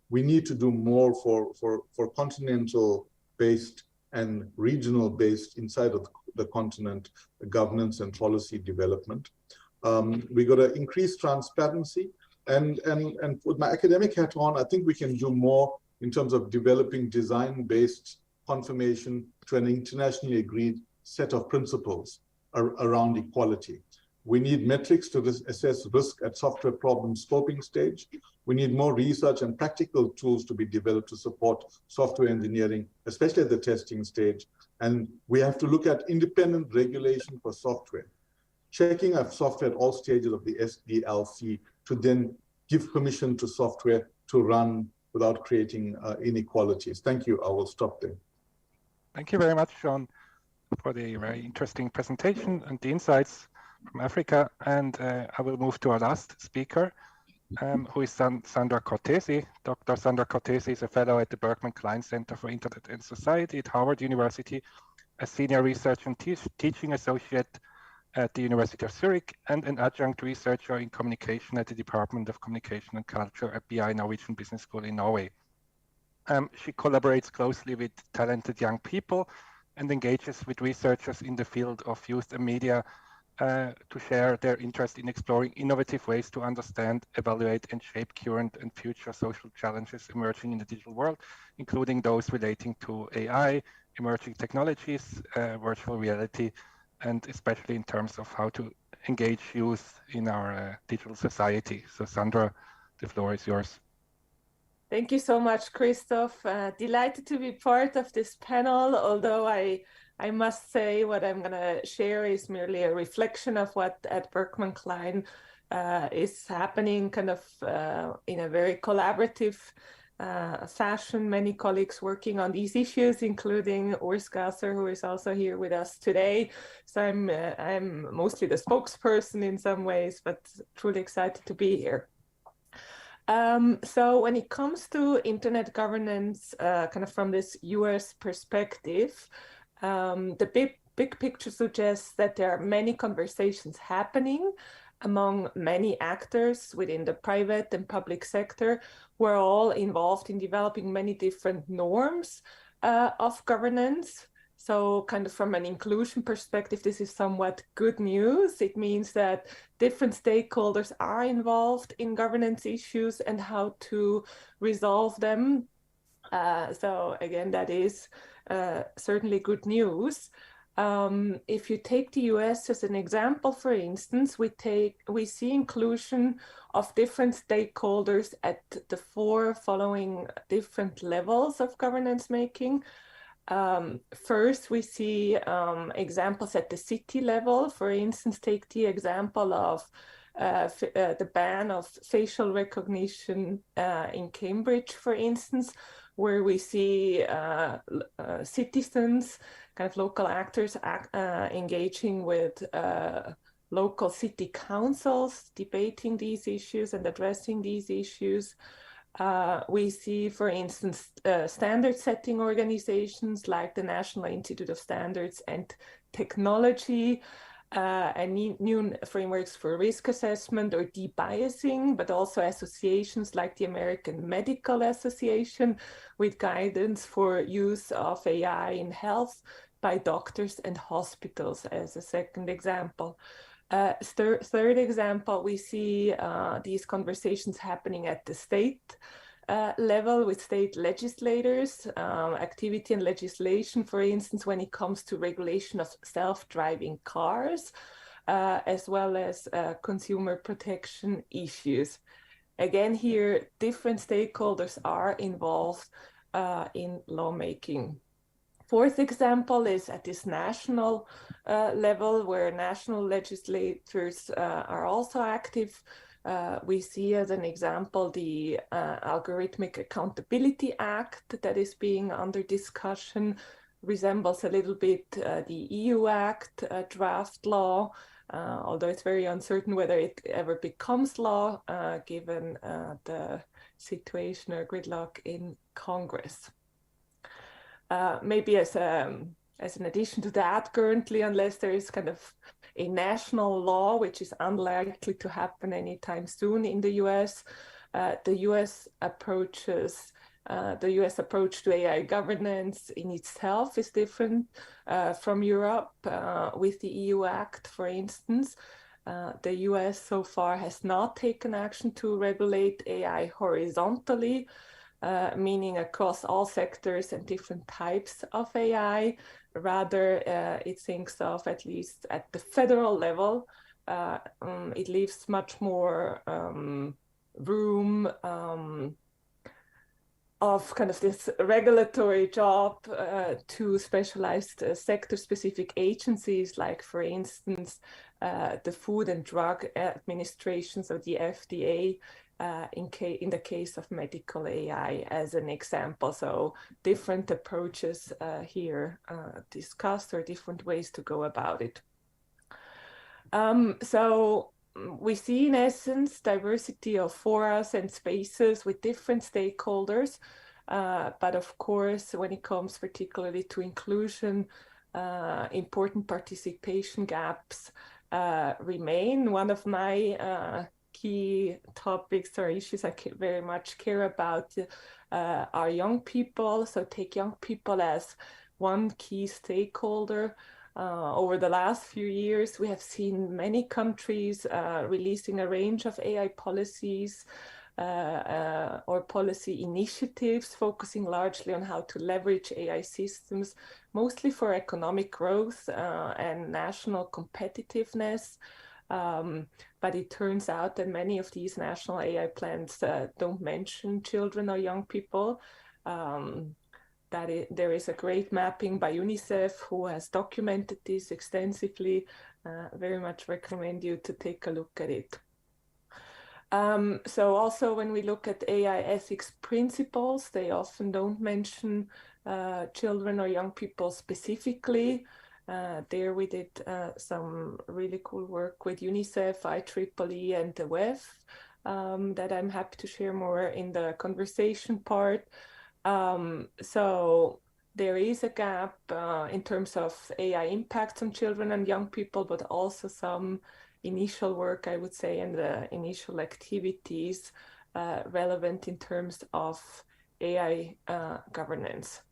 we need to do more for continental-based and regional-based inside of the continent governance and policy development. We got to increase transparency, and with my academic hat on, I think we can do more in terms of developing design-based confirmation to an internationally agreed set of principles around equality. We need metrics to assess risk at software problem scoping stage. We need more research and practical tools to be developed to support software engineering, especially at the testing stage. And we have to look at independent regulation for software, checking of software at all stages of the SDLC to then give permission to software to run without creating inequalities. Thank you. I will stop there. Thank you very much, Sean, for the very interesting presentation and the insights from Africa. And I will move to our last speaker, who is Sandra Cortesi. Dr. Sandra Cortesi is a fellow at the Berkman Klein Center for Internet and Society at Harvard University, a senior research and teaching associate at the University of Zurich, and an adjunct researcher in communication at the Department of Communication and Culture at BI Norwegian Business School in Norway. She collaborates closely with talented young people and engages with researchers in the field of youth and media to share their interest in exploring innovative ways to understand, evaluate, and shape current and future social challenges emerging in the digital world, including those relating to AI, emerging technologies, virtual reality, and especially in terms of how to engage youth in our digital society. So Sandra, the floor is yours. Thank you so much, Christoph. Delighted to be part of this panel, although I must say what I'm going to share is merely a reflection of what at Berkman Klein is happening kind of in a very collaborative fashion. Many colleagues working on these issues, including Urs Gasser, who is also here with us today. So I'm mostly the spokesperson in some ways, but truly excited to be here. So when it comes to internet governance, kind of from this US perspective, the big picture suggests that there are many conversations happening among many actors within the private and public sector. We're all involved in developing many different norms of governance. So kind of from an inclusion perspective, this is somewhat good news. It means that different stakeholders are involved in governance issues and how to resolve them. So again, that is certainly good news. If you take the US as an example, for instance, we see inclusion of different stakeholders at the 4 following different levels of governance making. First, we see examples at the city level. For instance, take the example of the ban of facial recognition in Cambridge, for instance, where we see citizens, kind of local actors engaging with local city councils, debating these issues and addressing these issues. We see, for instance, standard setting organizations like the National Institute of Standards and Technology, and new frameworks for risk assessment or debiasing, but also associations like the American Medical Association with guidance for use of AI in health by doctors and hospitals as a second example. Third example, we see these conversations happening at the state level with state legislators, activity and legislation, for instance, when it comes to regulation of self-driving cars, as well as consumer protection issues. Again, here, different stakeholders are involved in lawmaking. Fourth example is at this national level, where national legislators are also active. We see as an example the Algorithmic Accountability Act that is being under discussion, resembles a little bit the EU Act draft law, although it's very uncertain whether it ever becomes law, given the situation or gridlock in Congress. Maybe as an addition to that, currently, unless there is kind of a national law, which is unlikely to happen anytime soon in the US, the US approach to AI governance in itself is different from Europe. With the EU Act, for instance, the US so far has not taken action to regulate AI horizontally, meaning across all sectors and different types of AI. Rather, it thinks of, at least at the federal level, it leaves much more room of kind of this regulatory job to specialized sector-specific agencies, like, for instance, the Food and Drug Administration, so the FDA, in the case of medical AI, as an example. So different approaches here discussed, or different ways to go about it. So we see, in essence, diversity of forums and spaces with different stakeholders. But of course, when it comes particularly to inclusion, important participation gaps remain. One of my key topics or issues I very much care about are young people. So take young people as one key stakeholder. Over the last few years, we have seen many countries releasing a range of AI policies or policy initiatives, focusing largely on how to leverage AI systems, mostly for economic growth and national competitiveness. But it turns out that many of these national AI plans don't mention children or young people. There is a great mapping by UNICEF, who has documented this extensively. Very much recommend you to take a look at it. So also, when we look at AI ethics principles, they often don't mention children or young people specifically. There we did some really cool work with UNICEF, IEEE, and the WEF that I'm happy to share more in the conversation part. So there is a gap in terms of AI impacts on children and young people, but also some initial work, I would say, and the initial activities relevant in terms of AI governance.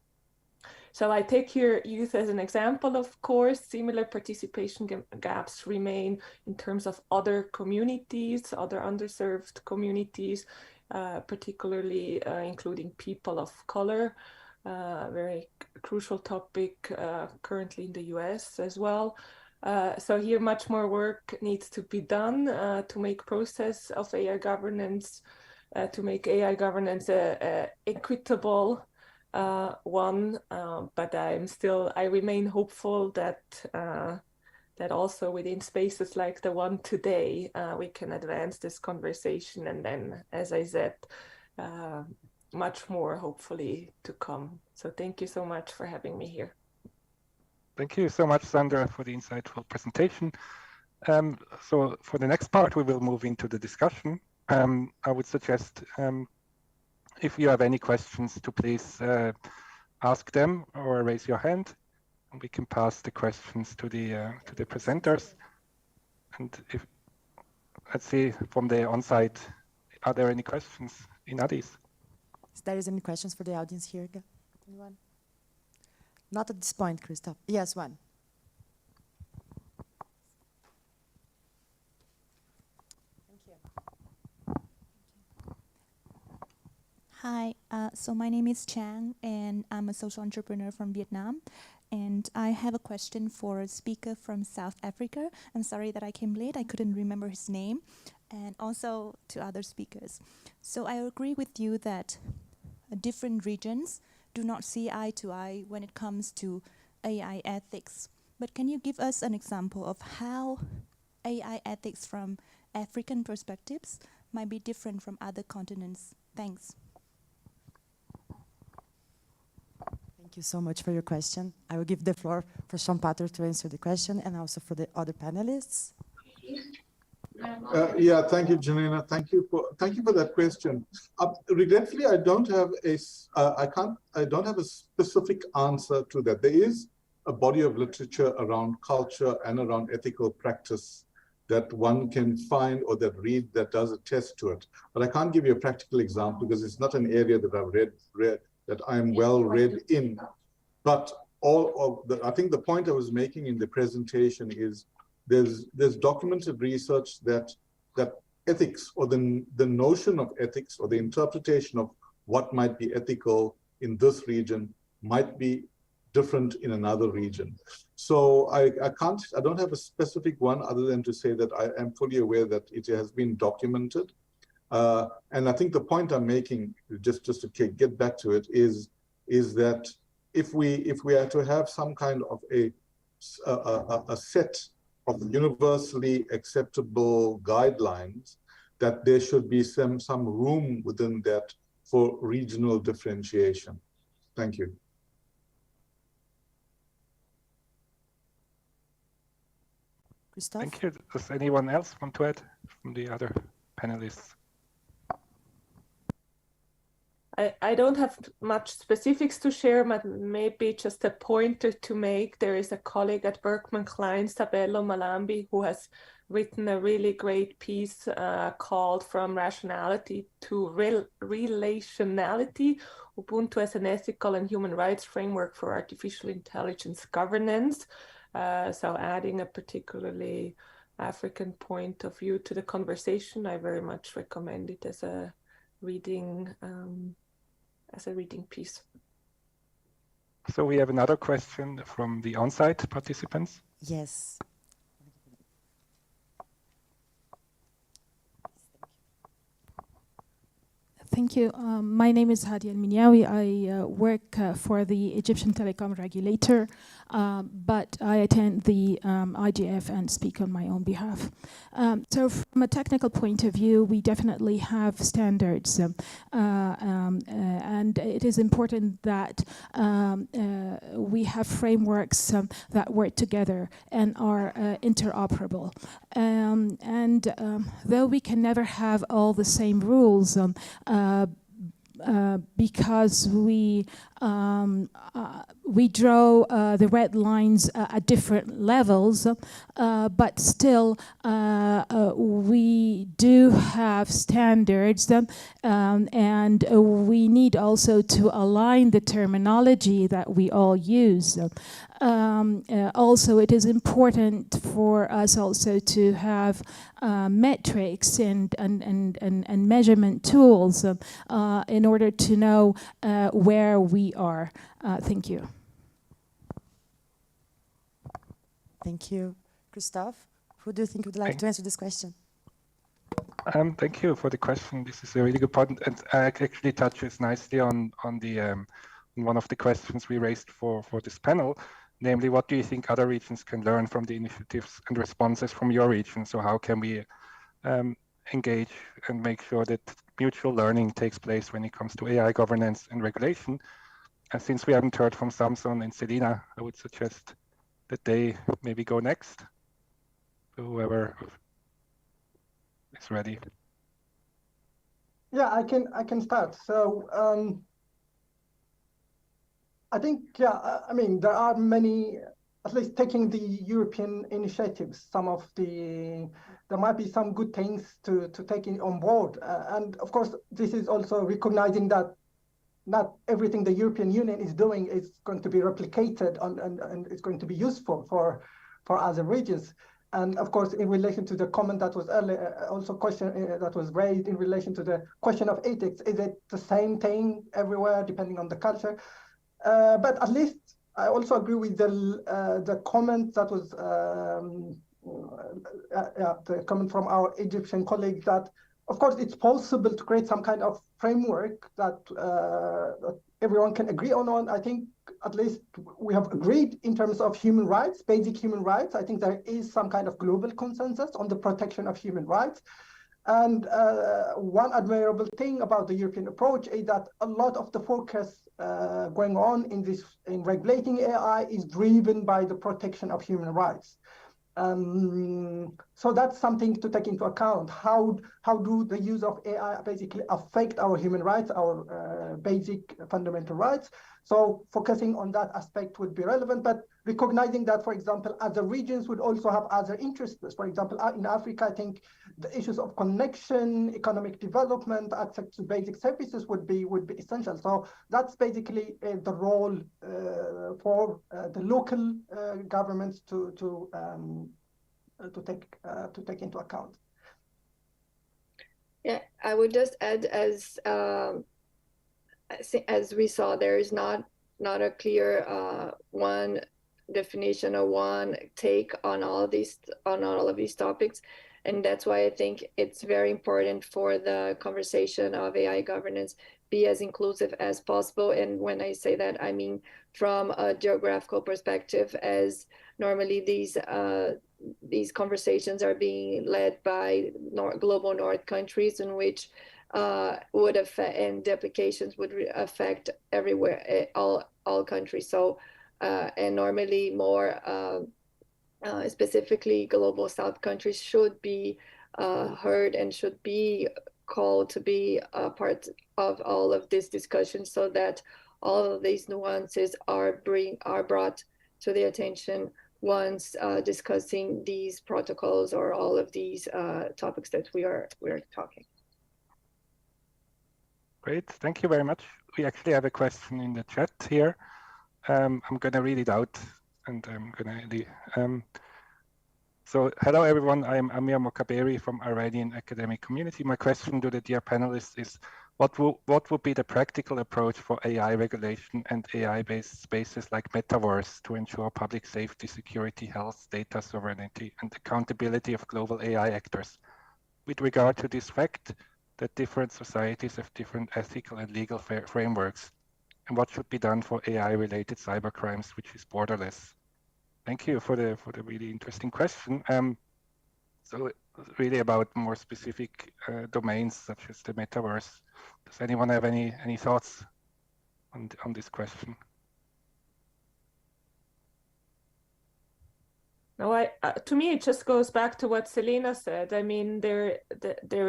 So I take here youth as an example. Of course, similar participation gaps remain in terms of other communities, other underserved communities, particularly including people of color, very crucial topic currently in the US as well. So here much more work needs to be done to make process of AI governance, to make AI governance equitable one, but I remain hopeful that that also within spaces like the one today, we can advance this conversation, and then, as I said, much more hopefully to come. So thank you so much for having me here. Thank you so much, Sandra, for the insightful presentation. So for the next part, we will move into the discussion. I would suggest if you have any questions, to please ask them or raise your hand, and we can pass the questions to the presenters. And if, let's see, from the on-site, are there any questions in Addis? Is there any questions for the audience here? Anyone? Not at this point, Christoph. Yes, one. Hi, so my name is Chang, and I'm a social entrepreneur from Vietnam. And I have a question for a speaker from South Africa. I'm sorry that I came late, I couldn't remember his name. And also to other speakers. So I agree with you that different regions do not see eye to eye when it comes to AI ethics. But can you give us an example of how AI ethics from African perspectives might be different from other continents? Thanks. Thank you so much for your question. I will give the floor for Sean Pater to answer the question and also for the other panelists. Yeah, thank you, Janina. Thank you for that question. Regretfully, I don't have a specific answer to that. There is a body of literature around culture and around ethical practice that one can find or that read that does attest to it. But I can't give you a practical example because it's not an area that I've read that I'm well read in. But I think the point I was making in the presentation is there's documented research that ethics or the notion of ethics or the interpretation of what might be ethical in this region might be different in another region. So I don't have a specific one other than to say that I am fully aware that it has been documented. And I think the point I'm making, just to get back to it, is that if we are to have some kind of a set of universally acceptable guidelines, that there should be some room within that for regional differentiation. Thank you. Christoph? Thank you. Does anyone else want to add from the other panelists? I don't have much specifics to share, but maybe just a pointer to make. There is a colleague at Berkman Klein, Sabelo Malambi, who has written a really great piece called From Rationality to Relationality, Ubuntu as an Ethical and Human Rights Framework for Artificial Intelligence Governance. So adding a particularly African point of view to the conversation, I very much recommend it as a reading piece. So we have another question from the on-site participants. Yes. Thank you. My name is Hadi Al-Minyawi. I work for the Egyptian telecom regulator, but I attend the IGF and speak on my own behalf. So from a technical point of view, we definitely have standards, and it is important that we have frameworks that work together and are interoperable. Though we can never have all the same rules, because we draw the red lines at different levels, but still we do have standards, and we need also to align the terminology that we all use. Also, it is important for us also to have metrics and measurement tools in order to know where we are. Thank you. Thank you. Christoph, who do you think would like to answer this question? Thank you for the question. This is a really good point, and actually touches nicely on one of the questions we raised for this panel. Namely, what do you think other regions can learn from the initiatives and responses from your region? So how can we engage and make sure that mutual learning takes place when it comes to AI governance and regulation? And since we haven't heard from Samson and Selina, I would suggest that they maybe go next. So whoever is ready. Yeah, I can start. So I think, yeah, I mean, there are many, at least taking the European initiatives, there might be some good things to take on board. And of course, this is also recognizing that not everything the European Union is doing is going to be replicated and it's going to be useful for other regions. And of course, in relation to the comment that was earlier, also question that was raised in relation to the question of ethics, is it the same thing everywhere depending on the culture? But at least I also agree with the comment that was the comment from our Egyptian colleague that, of course, it's possible to create some kind of framework that, that everyone can agree on. I think at least we have agreed in terms of human rights, basic human rights. I think there is some kind of global consensus on the protection of human rights. And one admirable thing about the European approach is that a lot of the focus going on in regulating AI is driven by the protection of human rights. So that's something to take into account. How do the use of AI basically affect our human rights, our basic fundamental rights? So focusing on that aspect would be relevant, but recognizing that, for example, other regions would also have other interests. For example, in Africa, I think the issues of connection, economic development, access to basic services would be essential. So that's basically the role for the local governments to take into account. Yeah, I would just add, as we saw, there is not a clear one definition or one take on all of these topics, and that's why I think it's very important for the conversation of AI governance be as inclusive as possible. And when I say that, I mean from a geographical perspective, as normally these conversations are being led by global North countries, in which would affect, and the applications would affect everywhere, all countries. So and normally more specifically global South countries should be heard and should be called to be a part of all of this discussion, so that all of these nuances are brought to the attention once discussing these protocols or all of these topics that we're talking. Great, thank you very much. We actually have a question in the chat here. I'm going to read it out, and I'm going to. So, hello everyone. I'm Amir Mokaberi from Iranian Academic Community. My question to the dear panelists is: what would be the practical approach for AI regulation and AI-based spaces like metaverse to ensure public safety, security, health, data sovereignty, and accountability of global AI actors, with regard to this fact that different societies have different ethical and legal frameworks, and what should be done for AI-related cybercrimes, which is borderless? Thank you for the really interesting question. So really about more specific domains such as the metaverse. Does anyone have any thoughts on this question? No, to me, it just goes back to what Selena said. I mean, there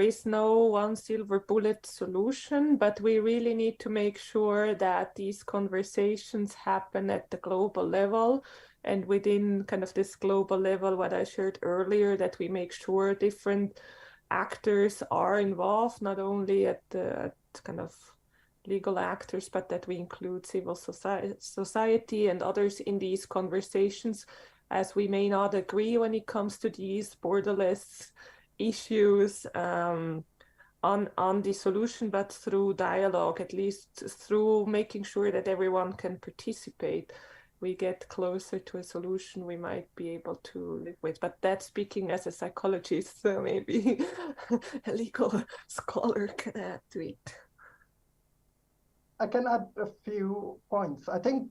is no one silver bullet solution, but we really need to make sure that these conversations happen at the global level, and within kind of this global level, what I shared earlier, that we make sure different actors are involved, not only at kind of legal actors, but that we include civil society and others in these conversations, as we may not agree when it comes to these borderless issues on the solution, but through dialogue, at least through making sure that everyone can participate, we get closer to a solution we might be able to live with. But that's speaking as a psychologist, so maybe a legal scholar can add to it. I can add a few points. I think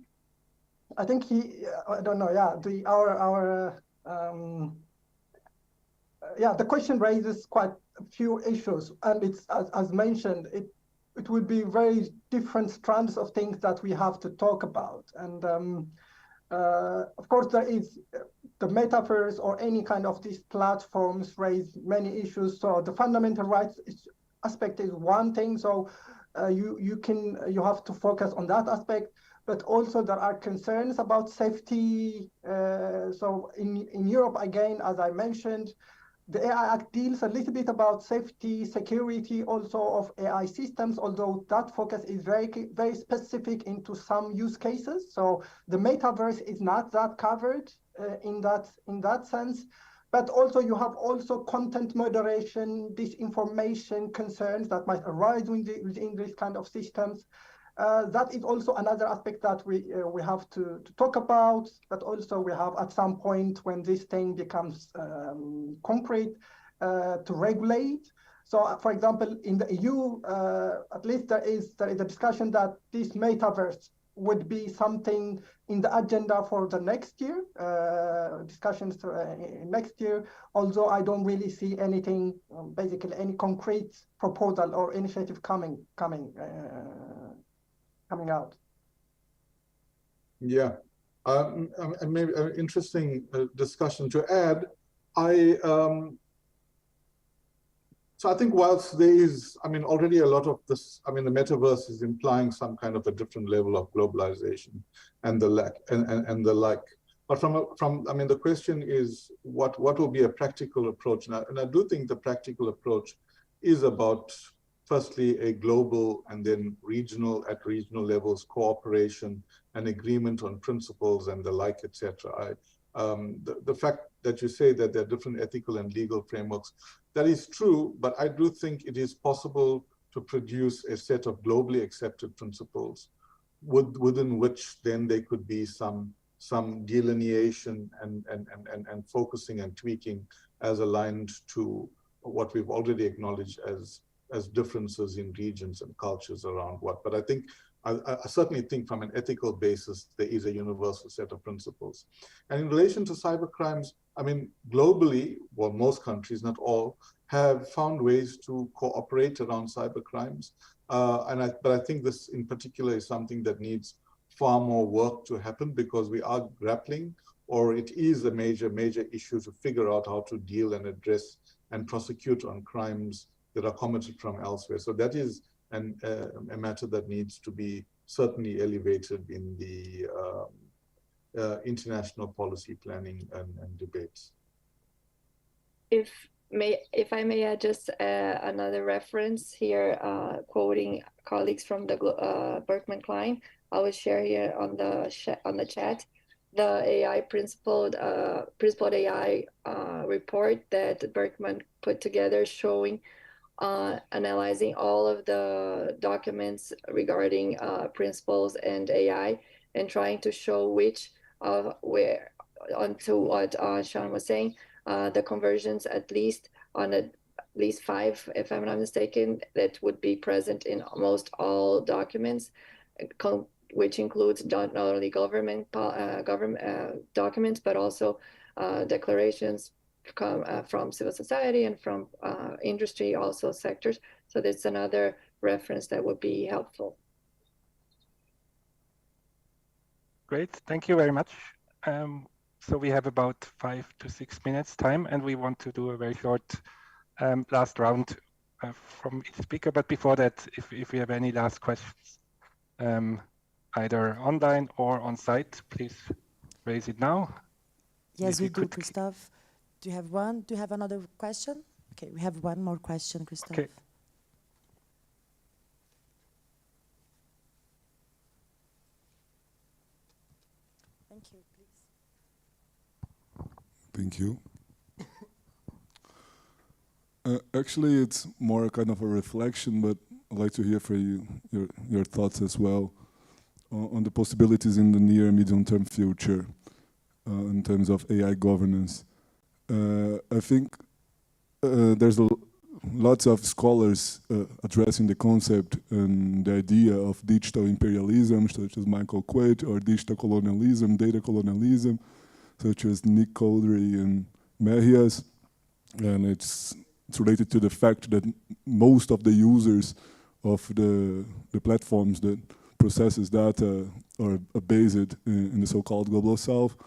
I don't know. Yeah, the question raises quite a few issues, and it's as mentioned, it would be very different strands of things that we have to talk about. And of course, there is the metaverse or any kind of these platforms raise many issues. So the fundamental rights aspect is one thing. So you have to focus on that aspect. But also there are concerns about safety. So in Europe, again, as I mentioned, The AI Act deals a little bit about safety, security also of AI systems, although that focus is very specific into some use cases. So the metaverse is not that covered in that sense. But also you have also content moderation, disinformation concerns that might arise within these kind of systems. That is also another aspect that we have to talk about, but also we have at some point when this thing becomes concrete to regulate. So for example, in the EU, at least there is a discussion that this metaverse would be something in the agenda for the next year, discussions next year, although I don't really see anything, basically any concrete proposal or initiative coming out. Yeah, and maybe an interesting discussion to add. So I think whilst there is, already a lot of this, the metaverse is implying some kind of a different level of globalization and the like, and the like. But the question is what will be a practical approach? And I do think the practical approach is about, firstly, a global and then at regional levels, cooperation and agreement on principles and the like, etc. The fact that you say that there are different ethical and legal frameworks, that is true, but I do think it is possible to produce a set of globally accepted principles within which then there could be some delineation and focusing and tweaking as aligned to what we've already acknowledged as differences in regions and cultures around what. But I certainly think from an ethical basis, there is a universal set of principles. And in relation to cybercrimes, globally, well, most countries, not all, have found ways to cooperate around cybercrimes. But I think this in particular is something that needs far more work to happen, because we are grappling, or it is a major issue to figure out how to deal and address and prosecute on crimes that are committed from elsewhere. So that is a matter that needs to be certainly elevated in the international policy planning and debates. If I may add just another reference here, quoting colleagues from the Berkman Klein, I will share here on the chat the AI principled AI report that Berkman put together, showing analyzing all of the documents regarding principles and AI, and trying to show which where onto what Sean was saying, the conversions at least 5, if I'm not mistaken, that would be present in almost all documents, which includes not only government documents, but also declarations from civil society and from industry, also sectors. So that's another reference that would be helpful. Great, thank you very much. So we have about 5 to 6 minutes time, and we want to do a very short last round from each speaker. But before that, if we have any last questions, either online or on site, please raise it now. Yes, we do, Christophe. Do you have one? Do you have another question? Okay, we have one more question, Christophe. Okay. Thank you, please. Thank you. Actually, it's more kind of a reflection, but I'd like to hear from you, your thoughts as well on the possibilities in the near and medium-term future in terms of AI governance. I think there's lots of scholars addressing the concept and the idea of digital imperialism, such as Michael Quaid, or digital colonialism, data colonialism, such as Nick Cowdery and Mejias. And it's related to the fact that most of the users of the platforms that processes data are based in the so-called global south.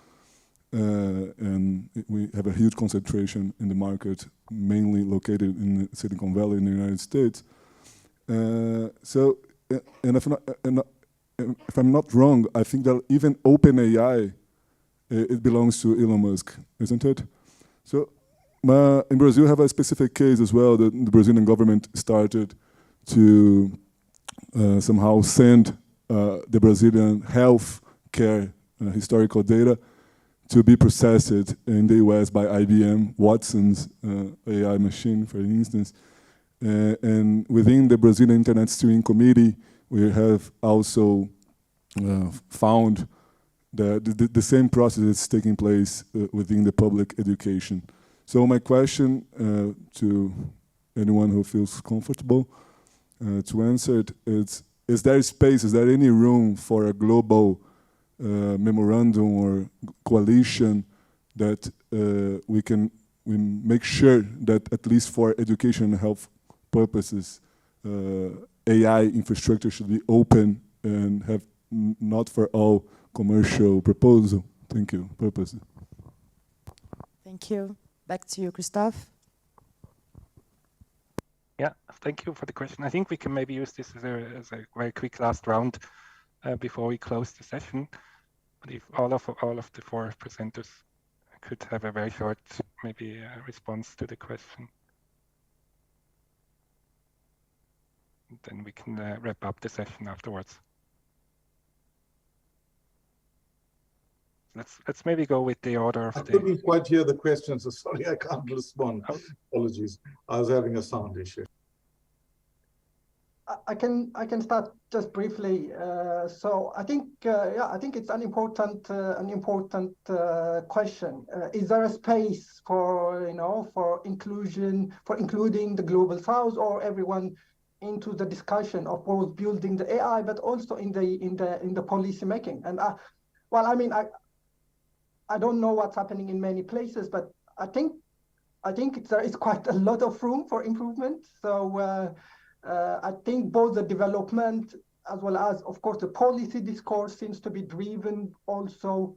And we have a huge concentration in the market, mainly located in Silicon Valley in the United States. So, and if I'm not wrong, I think that even OpenAI, it belongs to Elon Musk, isn't it? So in Brazil, have a specific case as well that the Brazilian government started to somehow send the Brazilian health care historical data to be processed in the US by IBM Watson's AI machine, for instance. And within the Brazilian Internet Steering Committee, we have also found that the same process is taking place within the public education. So my question to anyone who feels comfortable to answer it is there space, is there any room for a global memorandum or coalition that we make sure that at least for education and health purposes, AI infrastructure should be open and have not for all commercial proposal? Thank you. Purpose. Thank you. Back to you, Christophe. Yeah, thank you for the question. I think we can maybe use this as a very quick last round before we close the session. But if all of the four presenters could have a very short, maybe response to the question, then we can wrap up the session afterwards. Let's maybe go with the order of I couldn't quite hear the question, so sorry, I can't respond. Oh. Apologies. I was having a sound issue. I can start just briefly. So I think I think it's an important question. Is there a space for for including the global south or everyone into the discussion of both building the AI but also in the policy making? And well, I mean, I don't know what's happening in many places, but I think there is quite a lot of room for improvement. So I think both the development as well as, of course, the policy discourse seems to be driven also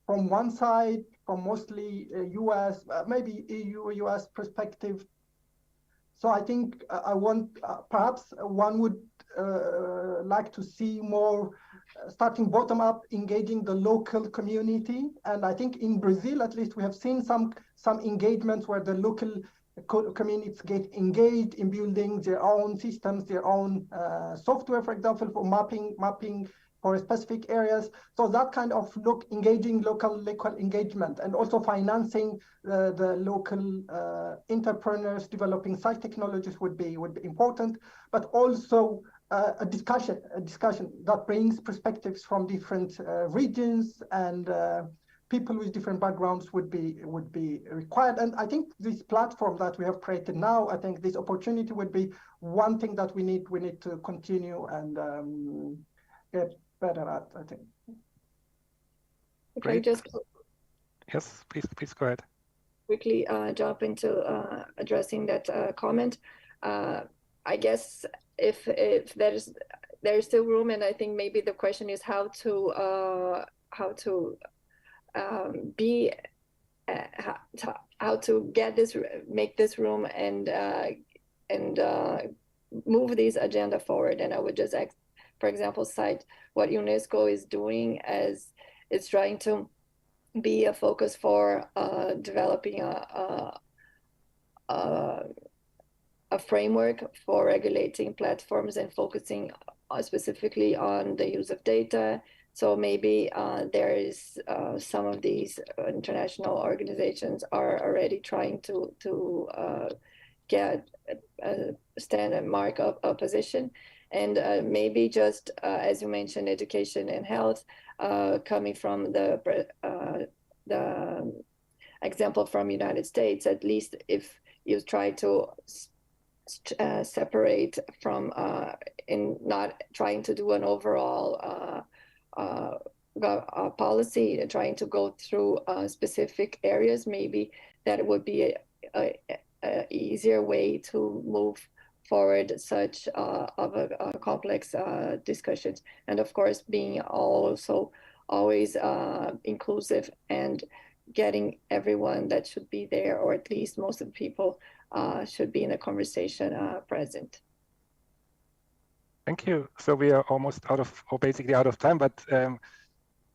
from one side, from mostly US, maybe EU-US perspective. So I think perhaps one would like to see more starting bottom up, engaging the local community. And I think in Brazil, at least, we have seen some engagements where the local communities get engaged in building their own systems, their own software, for example, for mapping for specific areas. So that kind of engaging local engagement and also financing the local entrepreneurs developing such technologies would be important, but also a discussion that brings perspectives from different regions and people with different backgrounds would be required. And I think this platform that we have created now, I think this opportunity would be one thing that we need to continue and get better at, I think. Okay, just yes, please go ahead. Quickly jump into addressing that comment. I guess if there's still room, and I think maybe the question is how to make this room and move this agenda forward. And I would just, for example, cite what UNESCO is doing as it's trying to be a focus for developing a framework for regulating platforms and focusing specifically on the use of data. So maybe there is some of these international organizations are already trying to get a standard mark of a position. And maybe just, as you mentioned, education and health, coming from the example from United States, at least if you try to separate from in not trying to do an overall policy, trying to go through specific areas, maybe that would be a easier way to move forward such of a complex discussions. And of course, being also always inclusive and getting everyone that should be there, or at least most of the people should be in the conversation present. Thank you. So we are almost basically out of time, but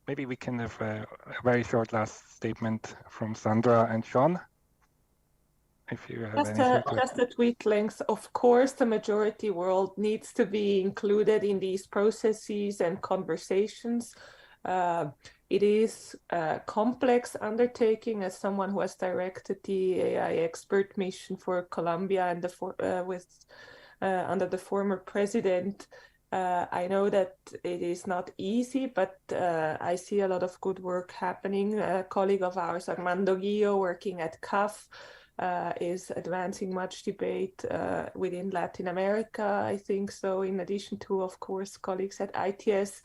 maybe we can have a very short last statement from Sandra and Sean. if you have anything to. Just a tweet length. Of course, the majority world needs to be included in these processes and conversations. It is a complex undertaking. As someone who has directed the AI expert mission for Colombia and under the former president, I know that it is not easy, but I see a lot of good work happening. A colleague of ours, Armando Guillo, working at CAF, is advancing much debate within Latin America, I think so, in addition to, of course, colleagues at ITS.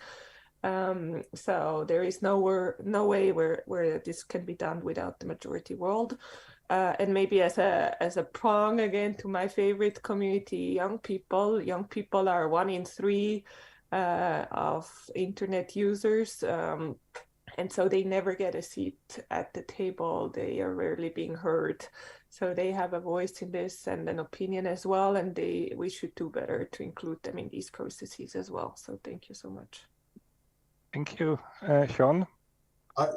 So there is no way where this can be done without the majority world. And maybe as a prong again to my favorite community, young people. Young people are 1 in 3 of internet users. And so they never get a seat at the table. They are rarely being heard. So they have a voice in this and an opinion as well. And we should do better to include them in these processes as well. So thank you so much. Thank you. Sean?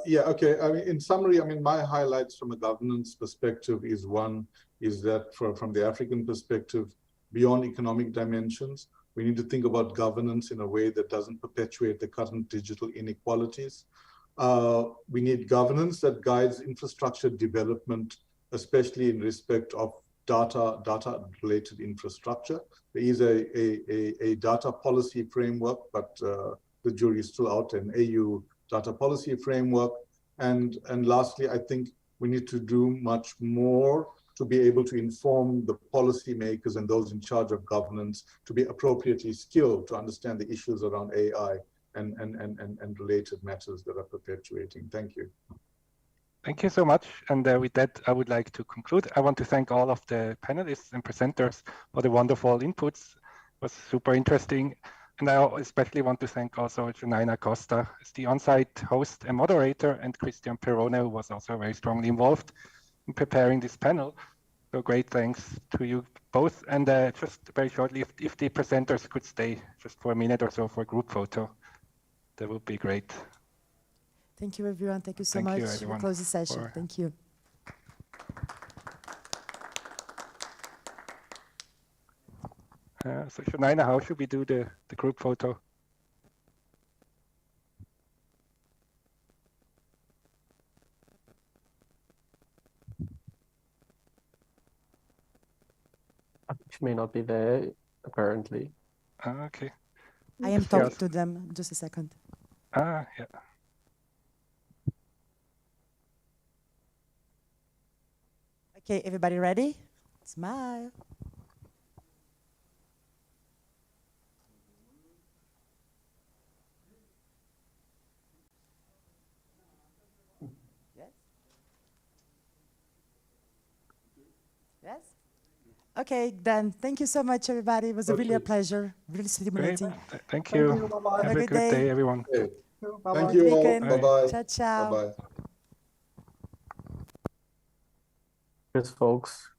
Yeah, okay. I mean, in summary, I mean, my highlights from a governance perspective is that from the African perspective, beyond economic dimensions, we need to think about governance in a way that doesn't perpetuate the current digital inequalities. We need governance that guides infrastructure development, especially in respect of data-related infrastructure. There is a data policy framework, but the jury is still out, an AU data policy framework. And lastly, I think we need to do much more to be able to inform the policymakers and those in charge of governance to be appropriately skilled to understand the issues around AI and related matters that are perpetuating. Thank you. Thank you so much. And with that, I would like to conclude. I want to thank all of the panelists and presenters for the wonderful inputs. It was super interesting. And I especially want to thank also Janina Costa as the on-site host and moderator, and Christian Perrone, who was also very strongly involved in preparing this panel. So great thanks to you both. And just very shortly, if the presenters could stay just for a minute or so for a group photo, that would be great. Thank you, everyone. Thank you so Thank much. you, everyone, We'll close the session. for- Thank you. So Janina, how should we do the group photo? Which may not be there, apparently. Okay. I am Yes. talking to them. Just a second. Yeah. Okay, everybody ready? Smile. Yes? Yes? Okay, then. Thank you so much, everybody. It was really a pleasure. Really stimulating. Thank you. Bye-bye. Have a good good day, everyone. Bye-bye. Thank you all. Weekend. Bye-bye. Ciao, ciao. Bye-bye. Cheers, folks.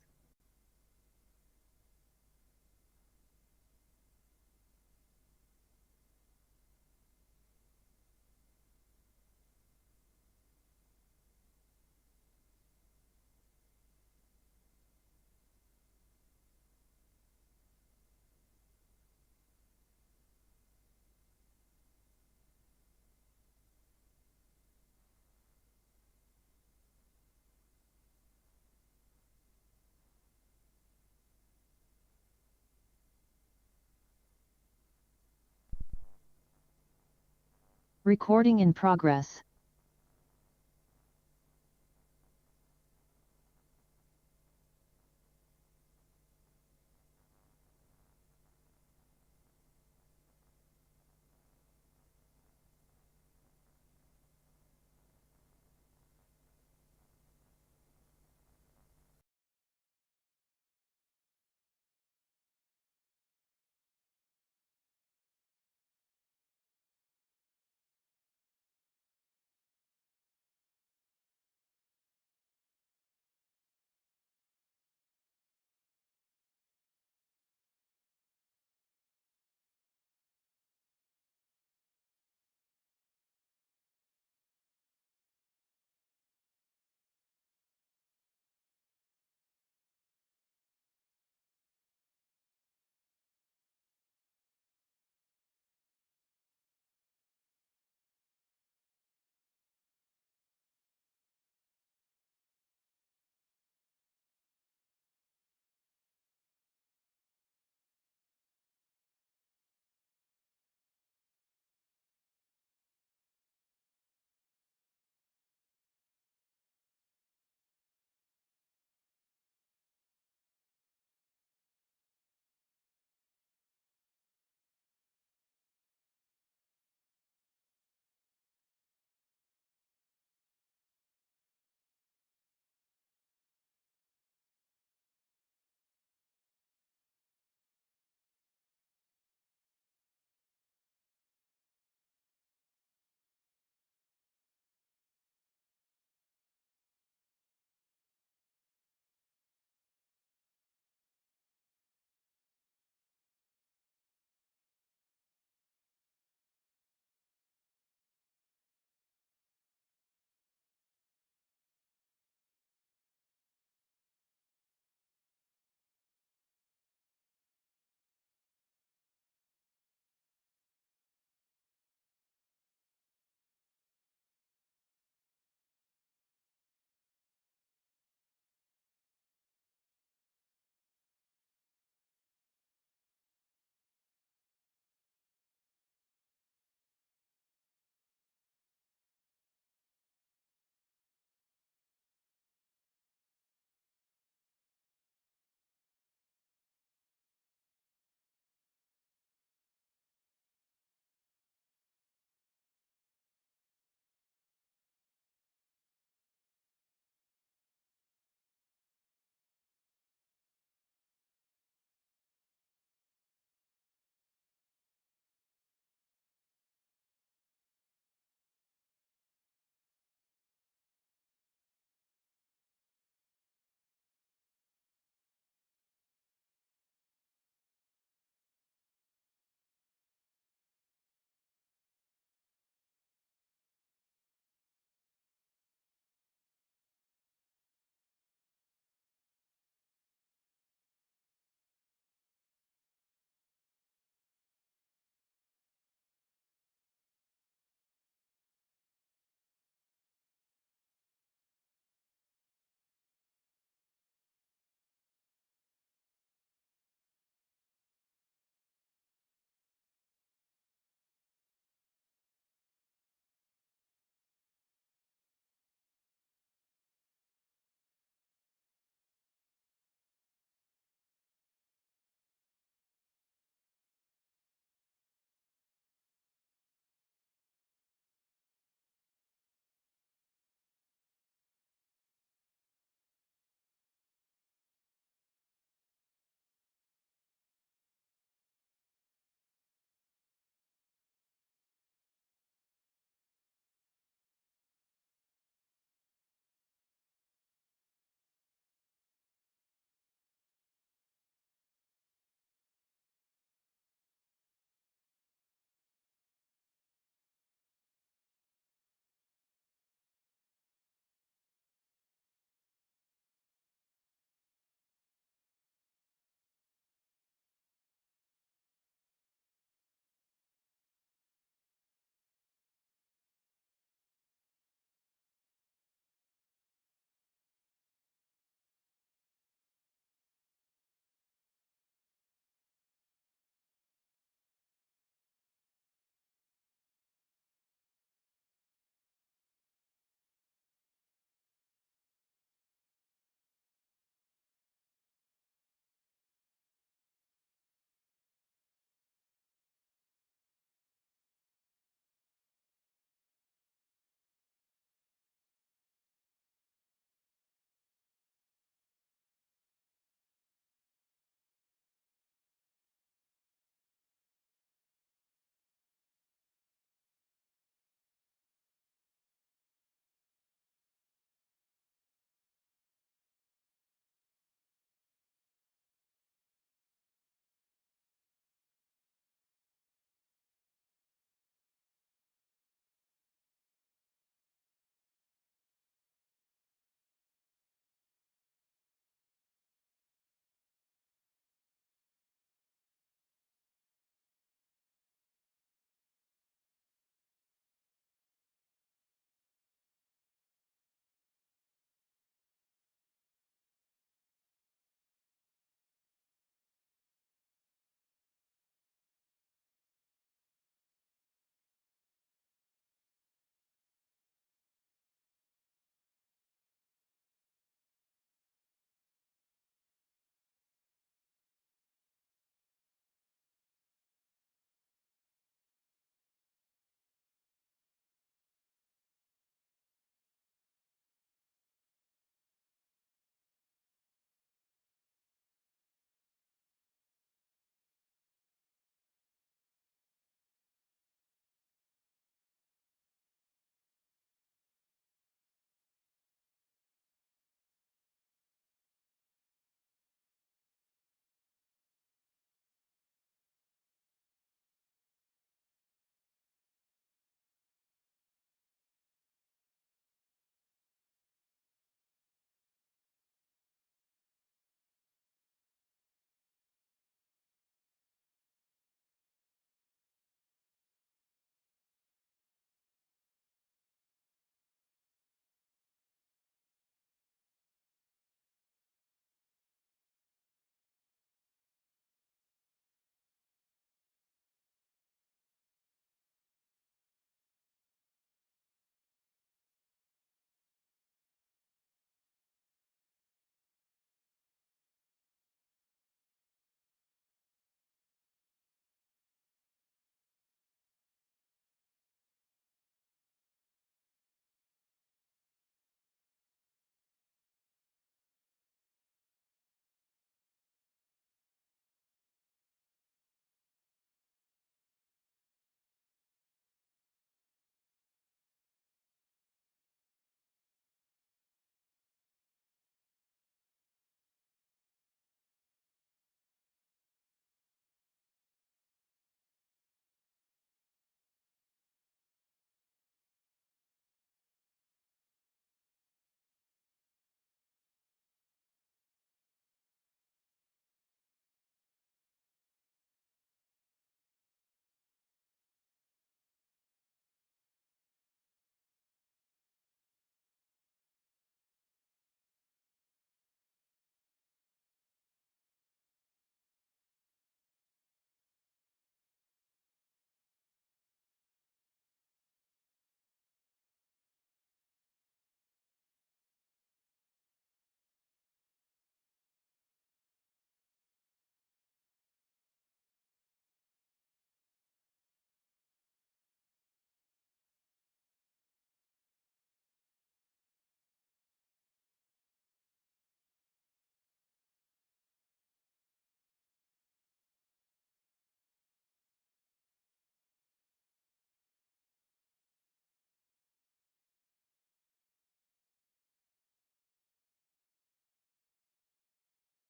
Recording in progress.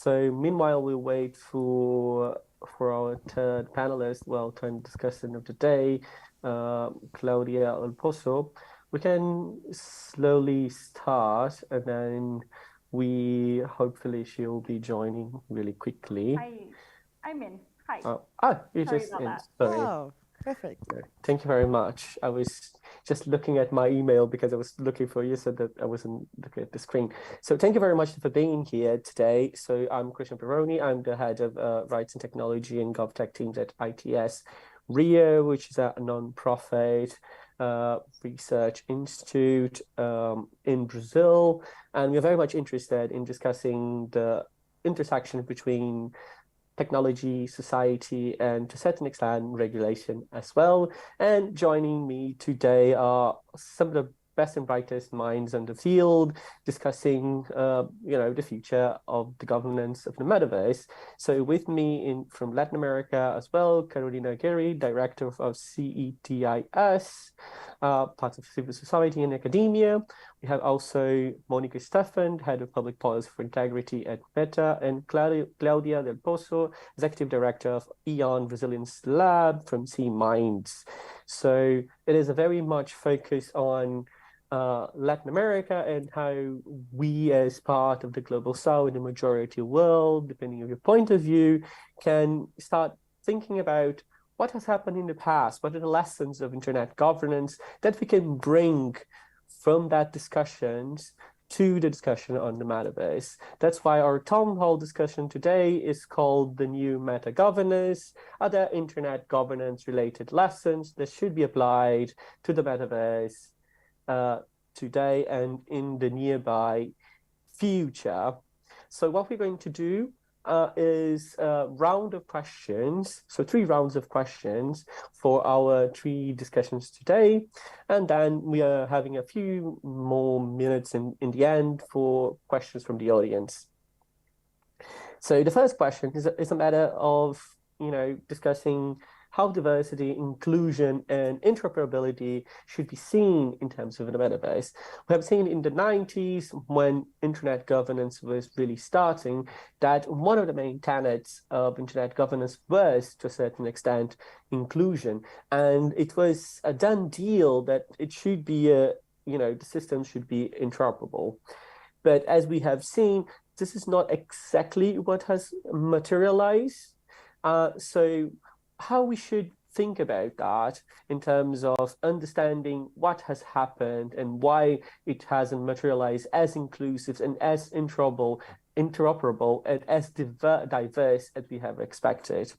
So meanwhile, we wait for our third panelist, third discussion of the day, Claudia Del Pozo. We can slowly start, and then hopefully she'll be joining really quickly. I'm in. Hi. You're Sorry just about in. that. Sorry. Oh, perfect. Thank you very much. I was just looking at my email because I was looking for you so that I wasn't looking at the screen. So thank you very much for being here today. So I'm Christian Peroni. I'm the head of Rights and Technology and GovTech teams at ITS Rio, which is a non-profit research institute in Brazil. And we're very much interested in discussing the intersection between technology, society, and to a certain extent, regulation as well. And joining me today are some of the best and brightest minds in the field discussing, the future of the governance of the metaverse. So with me from Latin America as well, Carolina Aguirre, director of CETIS, part of civil society and academia. We have also Monica Steffen, head of public policy for integrity at Meta, and Claudia Del Pozo, executive director of EON Resilience Lab from C-Minds. So it is a very much focus on Latin America and how we as part of the global south, the majority world, depending on your point of view, can start thinking about what has happened in the past, what are the lessons of internet governance that we can bring from that discussions to the discussion on the metaverse. That's why our town hall discussion today is called The New Meta Governance. Are there internet governance related lessons that should be applied to the metaverse today and in the nearby future? So what we're going to do is a round of questions, so 3 rounds of questions for our 3 discussions today, and then we are having a few more minutes in the end for questions from the audience. So the first question is a matter of discussing how diversity, inclusion, and interoperability should be seen in terms of the metaverse. We have seen in the 90s, when internet governance was really starting, that one of the main tenets of internet governance was, to a certain extent, inclusion. And it was a done deal that it should be, the system should be interoperable. But as we have seen, this is not exactly what has materialized. So how we should think about that in terms of understanding what has happened and why it hasn't materialized as inclusive and as interoperable and as diverse as we have expected.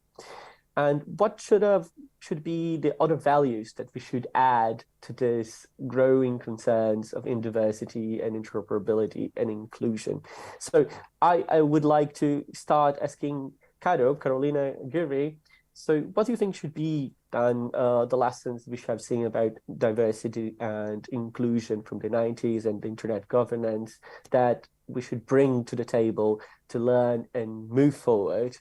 And what should be the other values that we should add to this growing concerns of diversity and interoperability and inclusion? So I would like to start asking Carolina Aguirre, so what do you think should be then the lessons we have seen about diversity and inclusion from the 90s and the internet governance that we should bring to the table to learn and move forward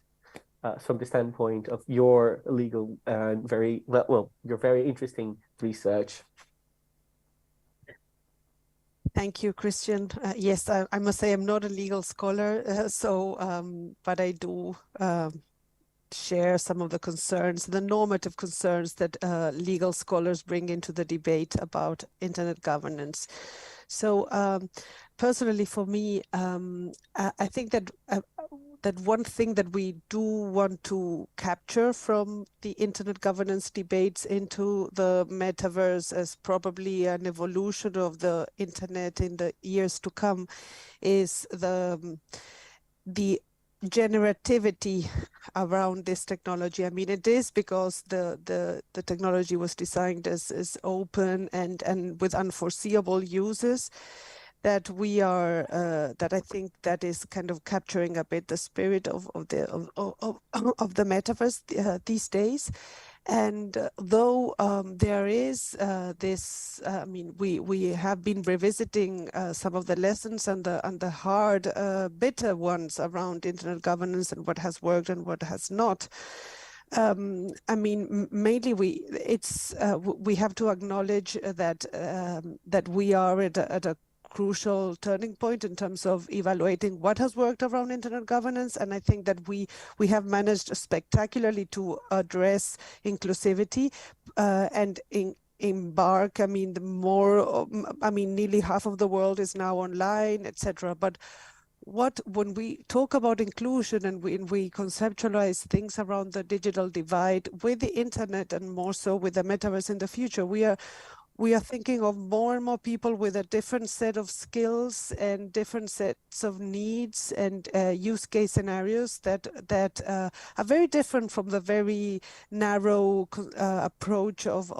from the standpoint of your legal and your very interesting research? Thank you, Christian. Yes, I must say I'm not a legal scholar, but I do share some of the concerns, the normative concerns that legal scholars bring into the debate about internet governance. So personally, for me, I think that that one thing that we do want to capture from the internet governance debates into the metaverse as probably an evolution of the internet in the years to come is the generativity around this technology. I mean, it is because the technology was designed as open and with unforeseeable uses that we are that I think that is kind of capturing a bit the spirit of the metaverse these days. And though there is this, I mean, we have been revisiting some of the lessons and the hard, bitter ones around internet governance and what has worked and what has not. I mean, mainly we have to acknowledge that that we are at a crucial turning point in terms of evaluating what has worked around internet governance. And I think that we have managed spectacularly to address inclusivity and embark. I mean, nearly half of the world is now online, etc. But when we talk about inclusion and when we conceptualize things around the digital divide with the internet and more so with the metaverse in the future, we are thinking of more and more people with a different set of skills and different sets of needs and use case scenarios that are very different from the very narrow approach of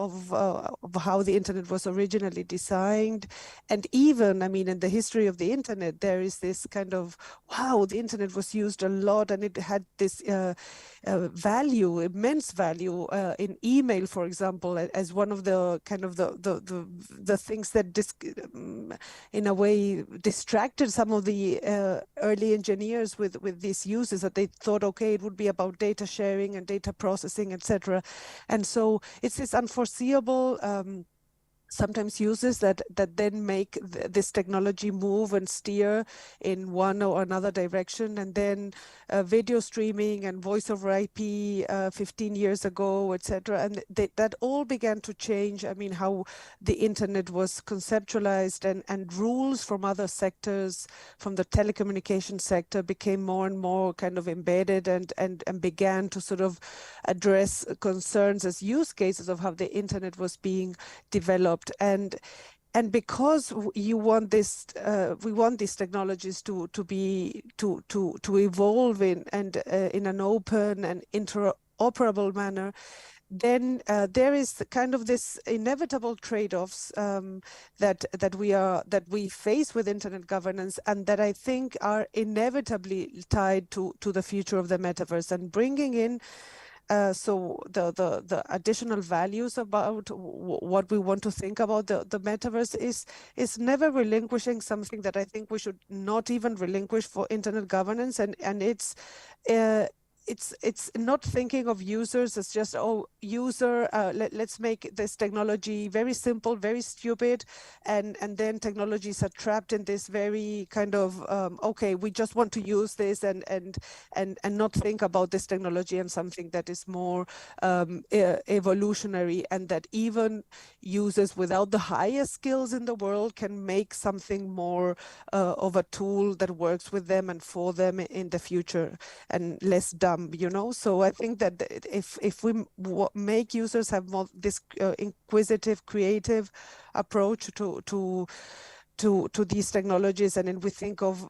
how the internet was originally designed. And even, I mean, in the history of the internet, there is this kind of, wow, the internet was used a lot and it had this value, immense value in email, for example, as one of the kind of the things that in a way distracted some of the early engineers with these uses, that they thought, okay, it would be about data sharing and data processing, etc. And so it's this unforeseeable sometimes uses that then make this technology move and steer in one or another direction. And then video streaming and voice over IP 15 years ago, etc. And that all began to change. I mean, how the internet was conceptualized, and rules from other sectors, from the telecommunication sector, became more and more kind of embedded and began to sort of address concerns as use cases of how the internet was being developed. And because you want this, we want these technologies to evolve in an open and interoperable manner, then there is kind of this inevitable trade-offs that we face with internet governance, and that I think are inevitably tied to the future of the metaverse, and bringing in so the additional values about what we want to think about the metaverse is never relinquishing something that I think we should not even relinquish for internet governance, and it's not thinking of users as just, oh, user, let's make this technology very simple, very stupid, and then technologies are trapped in this very kind of okay, we just want to use this and not think about this technology and something that is more evolutionary, and that even users without the highest skills in the world can make something more of a tool that works with them and for them in the future, and less dumb, you know. So I think that if we make users have more this inquisitive, creative approach to these technologies, and then we think of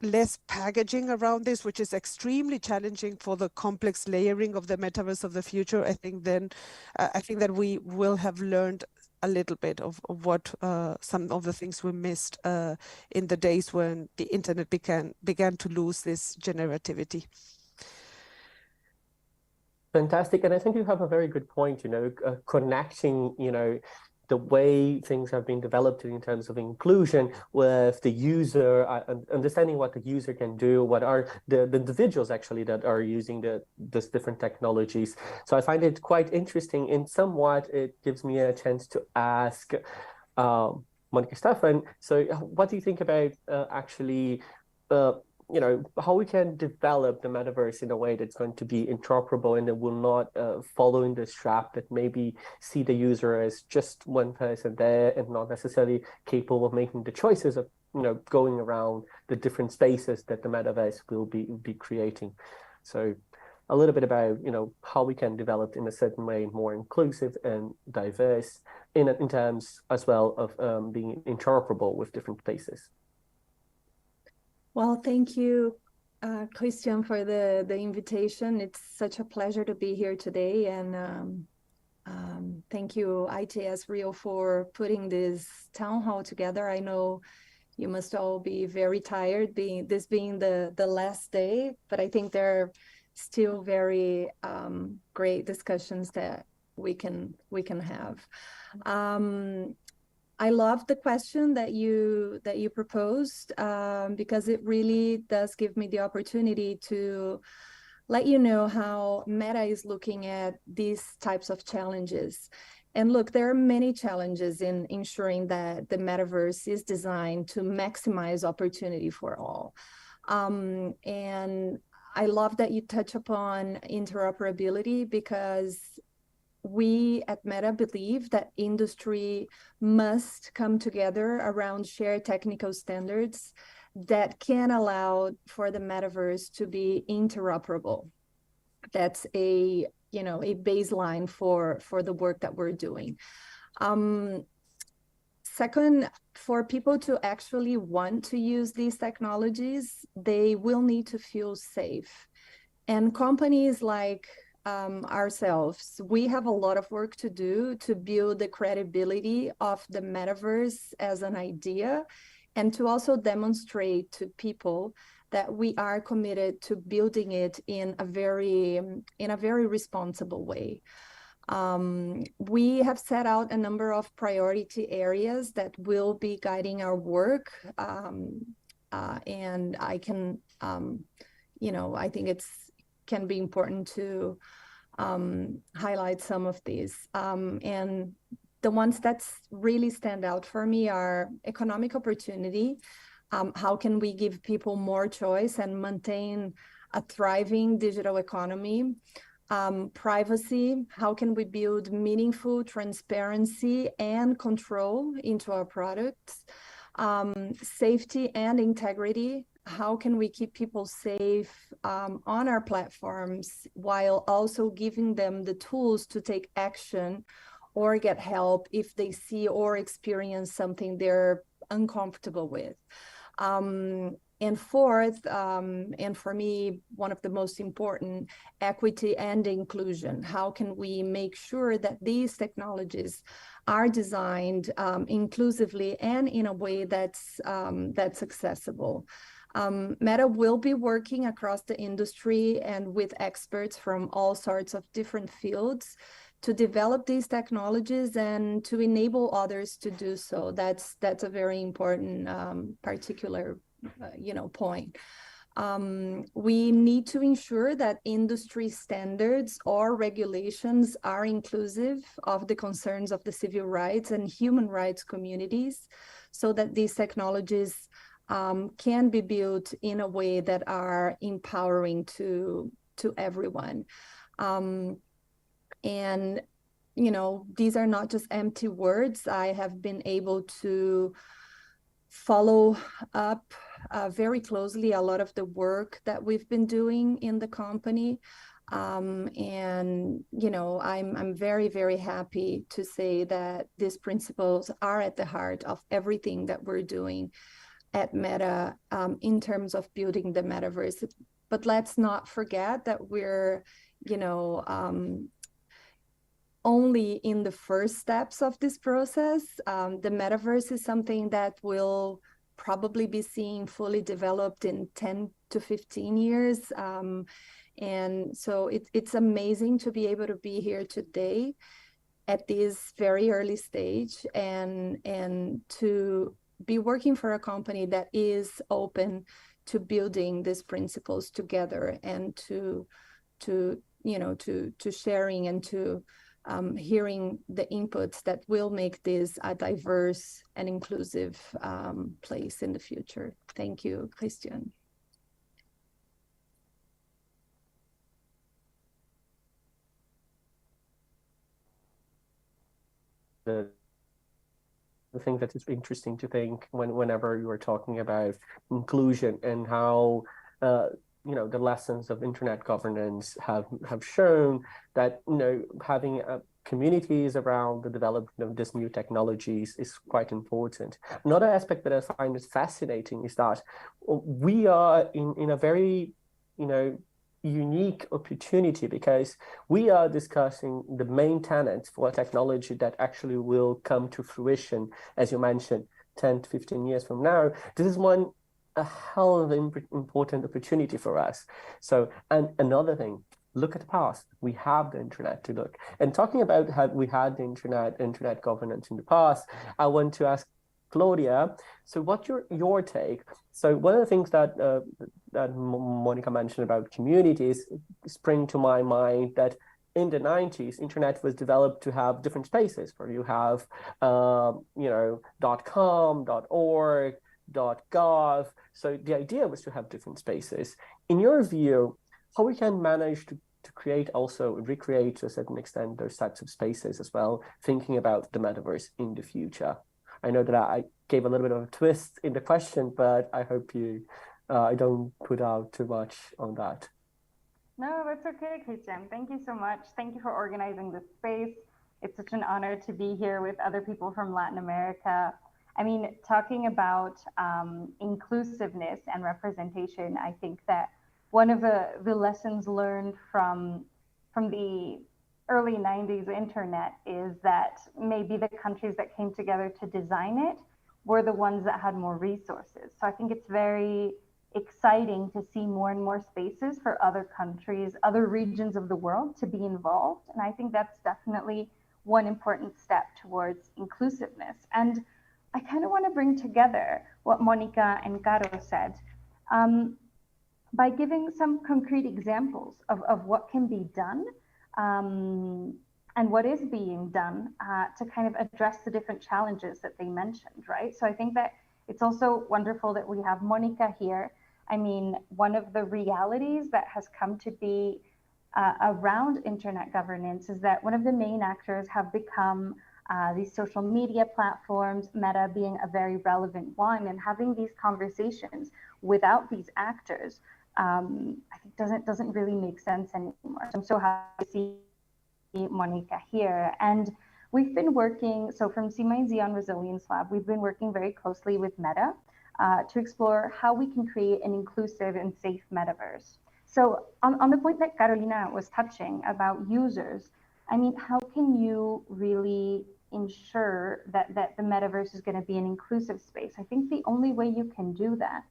less packaging around this, which is extremely challenging for the complex layering of the metaverse of the future, I think that we will have learned a little bit of what some of the things we missed in the days when the internet began to lose this generativity. Fantastic. And I think you have a very good point, connecting, the way things have been developed in terms of inclusion with the user, understanding what the user can do, what are the individuals actually that are using these different technologies. So I find it quite interesting. In somewhat, it gives me a chance to ask Monica Stefan, so what do you think about actually how we can develop the metaverse in a way that's going to be interoperable and that will not follow in this trap that maybe see the user as just one person there and not necessarily capable of making the choices of going around the different spaces that the metaverse will be creating. So a little bit about how we can develop in a certain way more inclusive and diverse in terms as well of being interoperable with different spaces. Well, thank you, Christian, for the invitation. It's such a pleasure to be here today. And thank you, ITS Rio, for putting this town hall together. I know you must all be very tired, this being the last day, but I think there are still very great discussions that we can have. I love the question that you proposed because it really does give me the opportunity to let you know how Meta is looking at these types of challenges. And look, there are many challenges in ensuring that the metaverse is designed to maximize opportunity for all. And I love that you touch upon interoperability, because we at Meta believe that industry must come together around shared technical standards that can allow for the metaverse to be interoperable. That's a baseline for the work that we're doing. Second, for people to actually want to use these technologies, they will need to feel safe. And companies like ourselves, we have a lot of work to do to build the credibility of the metaverse as an idea, and to also demonstrate to people that we are committed to building it in a very responsible way. We have set out a number of priority areas that will be guiding our work, and I can, I think can be important to highlight some of these. And the ones that really stand out for me are economic opportunity. How can we give people more choice and maintain a thriving digital economy? Privacy, how can we build meaningful transparency and control into our products? Safety and integrity, how can we keep people safe on our platforms while also giving them the tools to take action or get help if they see or experience something they're uncomfortable with? And fourth, and for me, one of the most important, equity and inclusion. How can we make sure that these technologies are designed inclusively and in a way that's accessible? Meta will be working across the industry and with experts from all sorts of different fields to develop these technologies and to enable others to do so. That's a very important particular point. We need to ensure that industry standards or regulations are inclusive of the concerns of the civil rights and human rights communities, so that these technologies can be built in a way that are empowering to everyone. And these are not just empty words. I have been able to follow up very closely a lot of the work that we've been doing in the company. And I'm very, very happy to say that these principles are at the heart of everything that we're doing at Meta in terms of building the metaverse. But let's not forget that we're, only in the first steps of this process. The metaverse is something that will probably be seen fully developed in 10 to 15 years. And so it's amazing to be able to be here today at this very early stage and to be working for a company that is open to building these principles together and to sharing and to hearing the inputs that will make this a diverse and inclusive place in the future. Thank you, Christian. The thing that is interesting to think whenever you are talking about inclusion and how the lessons of internet governance have shown that having communities around the development of these new technologies is quite important. Another aspect that I find is fascinating is that we are in a very unique opportunity, because we are discussing the main tenets for a technology that actually will come to fruition, as you mentioned, 10 to 15 years from now. This is a hell of an important opportunity for us. So, and another thing, look at the past. We have the internet to look. And talking about how we had the internet governance in the past, I want to ask Claudia, so what's your take? So one of the things that Monica mentioned about communities spring to my mind that in the 90s, internet was developed to have different spaces where you have, .com, .org, .gov. So the idea was to have different spaces. In your view, how we can manage to create, also recreate to a certain extent, those types of spaces as well, thinking about the metaverse in the future? I know that I gave a little bit of a twist in the question, but I hope I don't put out too much on that. No, that's okay, Christian. Thank you so much. Thank you for organizing this space. It's such an honor to be here with other people from Latin America. I mean, talking about inclusiveness and representation, I think that one of the lessons learned from the early 90s internet is that maybe the countries that came together to design it were the ones that had more resources. So I think it's very exciting to see more and more spaces for other countries, other regions of the world to be involved. And I think that's definitely one important step towards inclusiveness. And I kind of want to bring together what Monica and Caro said by giving some concrete examples of what can be done and what is being done to kind of address the different challenges that they mentioned, right? So I think that it's also wonderful that we have Monica here. I mean, one of the realities that has come to be around internet governance is that one of the main actors have become these social media platforms, Meta being a very relevant one, and having these conversations without these actors, I think doesn't really make sense anymore. So I'm so happy to see Monica here. And we've been working, so from C-Z on Resilience Lab, we've been working very closely with Meta to explore how we can create an inclusive and safe metaverse. So on the point that Carolina was touching about users, I mean, how can you really ensure that the metaverse is going to be an inclusive space? I think the only way you can do that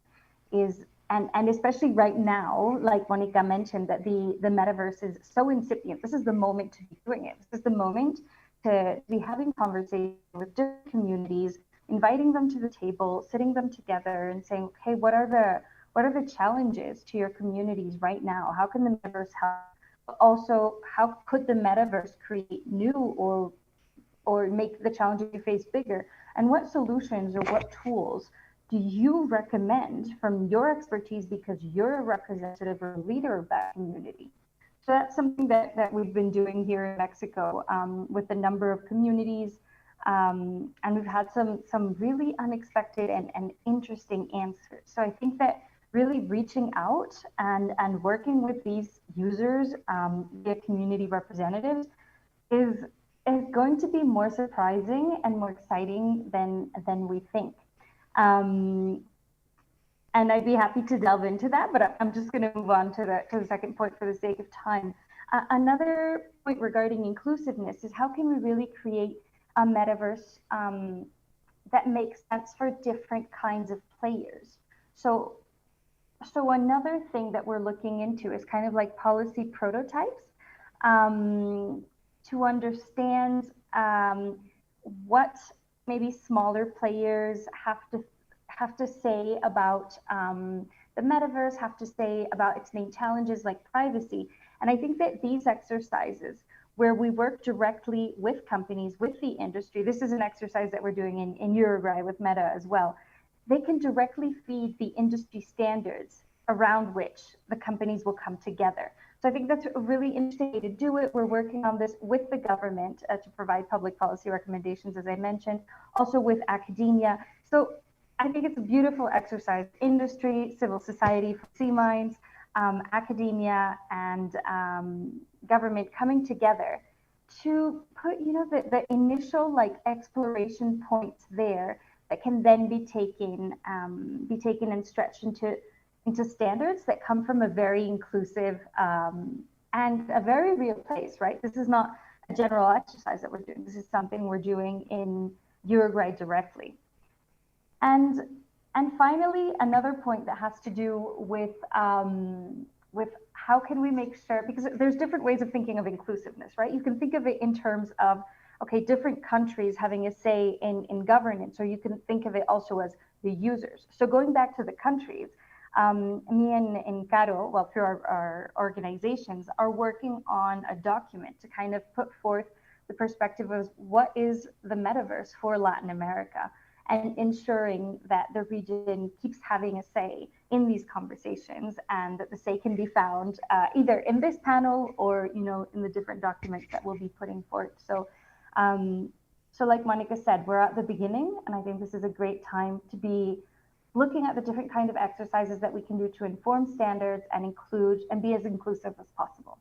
is, and especially right now, like Monica mentioned, that the metaverse is so incipient. This is the moment to be doing it. This is the moment to be having conversations with different communities, inviting them to the table, sitting them together and saying, okay, what are the challenges to your communities right now? How can the metaverse help? Also, how could the metaverse create new or make the challenges you face bigger? And what solutions or what tools do you recommend from your expertise because you're a representative or leader of that community? So that's something that we've been doing here in Mexico with a number of communities. And we've had some really unexpected and interesting answers. So I think that really reaching out and working with these users via community representatives is going to be more surprising and more exciting than we think. And I'd be happy to delve into that, but I'm just going to move on to the second point for the sake of time. Another point regarding inclusiveness is how can we really create a metaverse that makes sense for different kinds of players? So another thing that we're looking into is kind of like policy prototypes to understand what maybe smaller players have to say about the metaverse, have to say about its main challenges like privacy. And I think that these exercises where we work directly with companies, with the industry, this is an exercise that we're doing in Uruguay with Meta as well, they can directly feed the industry standards around which the companies will come together. So I think that's a really interesting way to do it. We're working on this with the government to provide public policy recommendations, as I mentioned, also with academia. So I think it's a beautiful exercise. Industry, civil society, C-Minds, academia, and government coming together to put, the initial like exploration points there that can then be taken and stretched into standards that come from a very inclusive and a very real place, right? This is not a general exercise that we're doing. This is something we're doing in Uruguay directly. And finally, another point that has to do with how can we make sure, because there's different ways of thinking of inclusiveness, right? You can think of it in terms of, okay, different countries having a say in governance, or you can think of it also as the users. So going back to the countries, Me and Caro, well, through our organizations, are working on a document to kind of put forth the perspective of what is the metaverse for Latin America, and ensuring that the region keeps having a say in these conversations, and that the say can be found either in this panel or, you know, in the different documents that we'll be putting forth. So, so like Monica said, we're at the beginning, and I think this is a great time to be looking at the different kind of exercises that we can do to inform standards and include and be as inclusive as possible.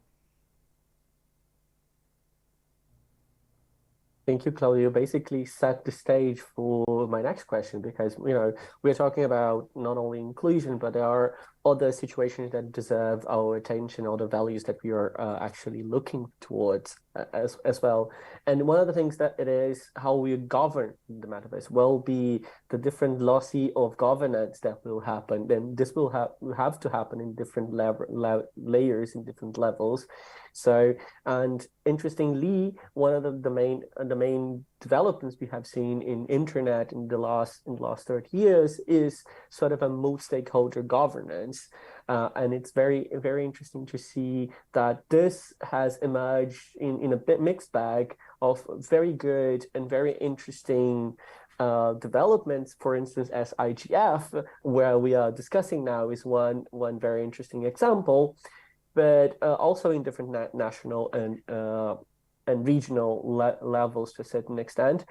Thank you, Claudia. Basically set the stage for my next question, because, you know, we're talking about not only inclusion, but there are other situations that deserve our attention, other values that we are actually looking towards as well. And one of the things that it is how we govern the metaverse will be the different lossy of governance that will happen. Then this will have to happen in different layers, in different levels. So, and interestingly, one of the main developments we have seen in internet in the last 30 years is sort of a multi-stakeholder governance, and it's very interesting to see that this has emerged in a bit mixed bag of very good and very interesting developments. For instance, as IGF, where we are discussing now, is one very interesting example. But also in different national and regional levels to a certain extent,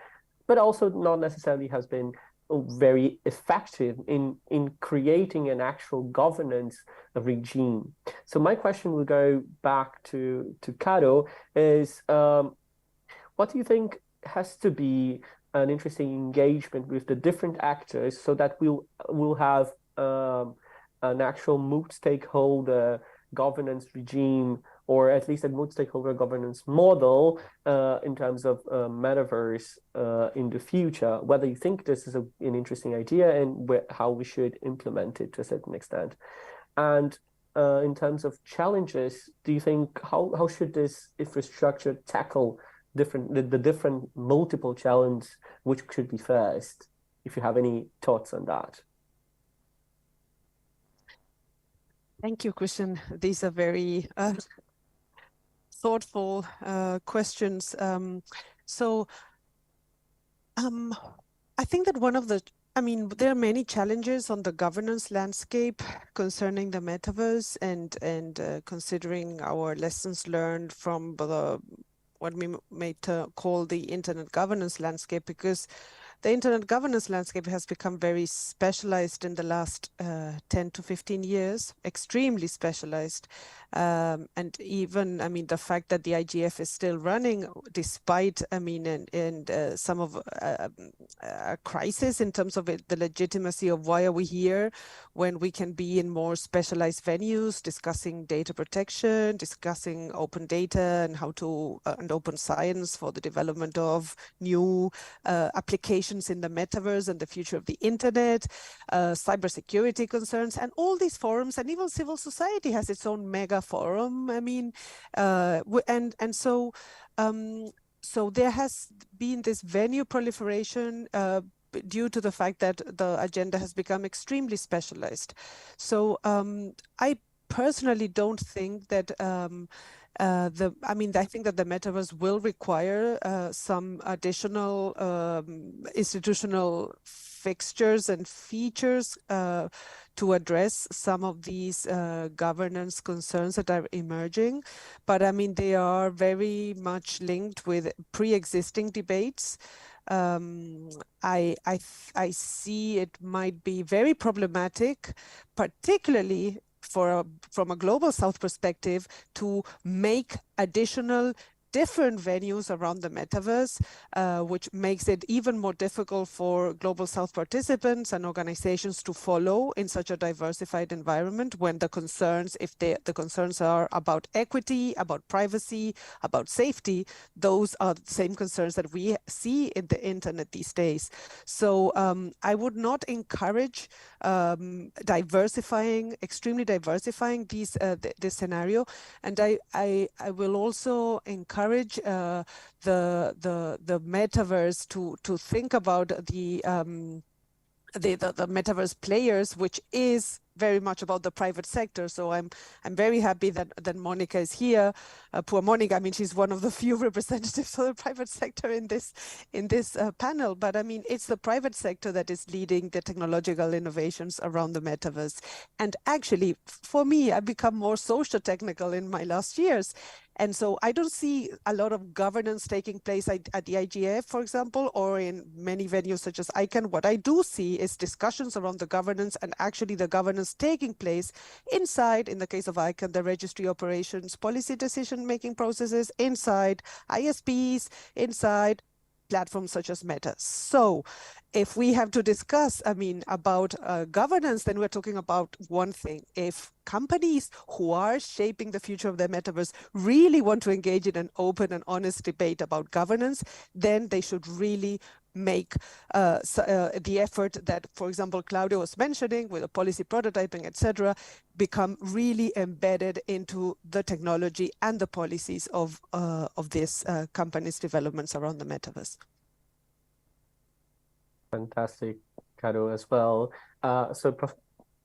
but also not necessarily has been very effective in creating an actual governance regime. So my question will go back to Caro, is what do you think has to be an interesting engagement with the different actors so that we'll have an actual multi-stakeholder governance regime, or at least a multi-stakeholder governance model in terms of metaverse in the future, whether you think this is an interesting idea and how we should implement it to a certain extent. And in terms of challenges, do you think how should this infrastructure tackle the different multiple challenges, which should be first, if you have any thoughts on that? Thank you, Christian. These are very thoughtful questions. I think that there are many challenges on the governance landscape concerning the metaverse, and considering our lessons learned from what we may call the internet governance landscape, because the internet governance landscape has become very specialized in the last 10 to 15 years, extremely specialized. And even, the fact that the IGF is still running, despite, some of a crisis in terms of the legitimacy of why are we here when we can be in more specialized venues, discussing data protection, discussing open data and how to, and open science for the development of new applications in the metaverse and the future of the internet, cybersecurity concerns, and all these forums, and even civil society has its own mega forum. So there has been this venue proliferation due to the fact that the agenda has become extremely specialized. So I personally don't think that I think that the metaverse will require some additional institutional fixtures and features to address some of these governance concerns that are emerging. But they are very much linked with pre-existing debates. I see it might be very problematic, particularly from a global South perspective, to make additional different venues around the metaverse, which makes it even more difficult for global South participants and organizations to follow in such a diversified environment, when the concerns, if the concerns are about equity, about privacy, about safety, those are the same concerns that we see in the internet these days. So I would not encourage extremely diversifying this scenario, and I will also encourage the metaverse to think about the metaverse players, which is very much about the private sector. So I'm very happy that Monica is here. Poor Monica, I mean, she's one of the few representatives of the private sector in this panel. But I mean, it's the private sector that is leading the technological innovations around the metaverse. And actually, for me, I've become more social technical in my last years. And so I don't see a lot of governance taking place at the IGF, for example, or in many venues such as ICANN. What I do see is discussions around the governance, and actually the governance taking place inside, in the case of ICANN, the registry operations, policy decision-making processes, inside ISPs, inside platforms such as Meta. So if we have to discuss, I mean, about governance, then we're talking about one thing. If companies who are shaping the future of their metaverse really want to engage in an open and honest debate about governance, then they should really make the effort that, for example, Claudia was mentioning with the policy prototyping, etc., become really embedded into the technology and the policies of these companies' developments around the metaverse. Fantastic, Caro, as well.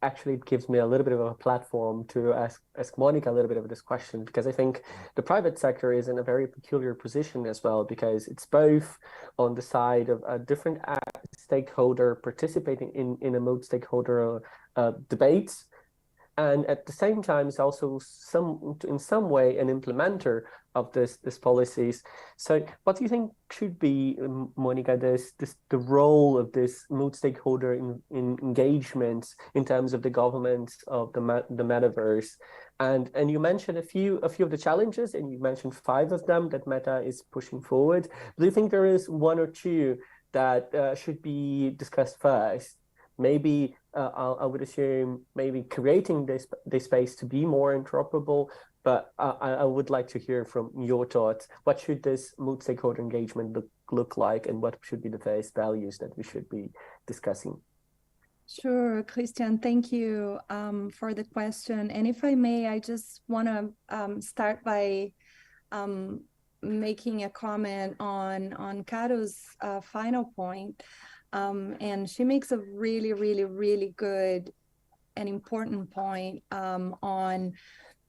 Actually, it gives me a little bit of a platform to ask Monica a little bit of this question, because I think the private sector is in a very peculiar position as well, because it's both on the side of a different stakeholder participating in a multi-stakeholder debates, and at the same time it's also in some way an implementer of this policies. So what do you think should be, Monica, the role of this multi-stakeholder in engagement in terms of the government of the metaverse? And you mentioned a few of the challenges, and you mentioned 5 of them that Meta is pushing forward. Do you think there is 1 or 2 that should be discussed first? Maybe I would assume maybe creating this space to be more interoperable, but I would like to hear from your thoughts. What should this multi-stakeholder engagement look like, and what should be the first values that we should be discussing? Sure, Christian, thank you for the question. And if I may, I just want to start by making a comment on Caro's final point. And she makes a really, really, really good and important point on,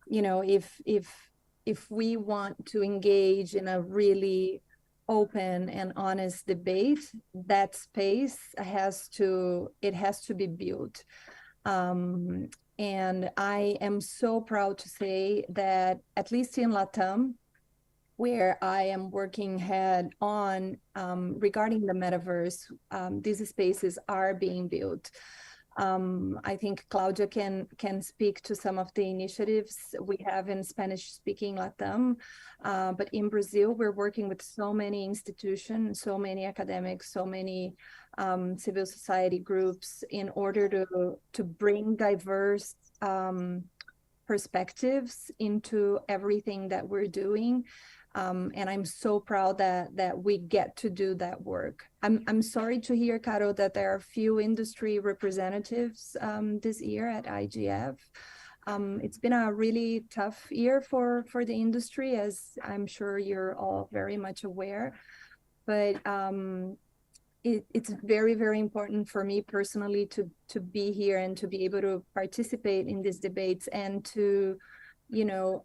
you know, if we want to engage in a really open and honest debate, that space has to be built. And I am so proud to say that at least in LATAM, where I am working head on regarding the metaverse, these spaces are being built. I think Claudia can speak to some of the initiatives we have in Spanish-speaking LATAM, but in Brazil, we're working with so many institutions, so many academics, so many civil society groups in order to bring diverse perspectives into everything that we're doing. And I'm so proud that we get to do that work. I'm sorry to hear, Caro, that there are few industry representatives this year at IGF. It's been a really tough year for the industry, as I'm sure you're all very much aware. But it's very, very important for me personally to be here and to be able to participate in these debates and to, you know,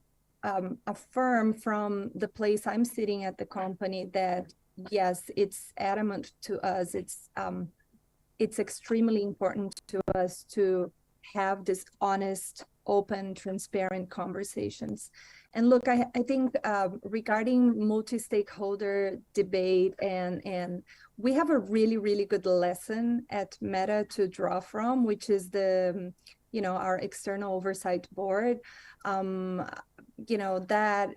affirm from the place I'm sitting at the company that yes, it's adamant to us. It's extremely important to us to have this honest, open, transparent conversations. And look, I think regarding multi-stakeholder debate, and we have a really, really good lesson at Meta to draw from, which is the, you know, our external oversight board. You know, that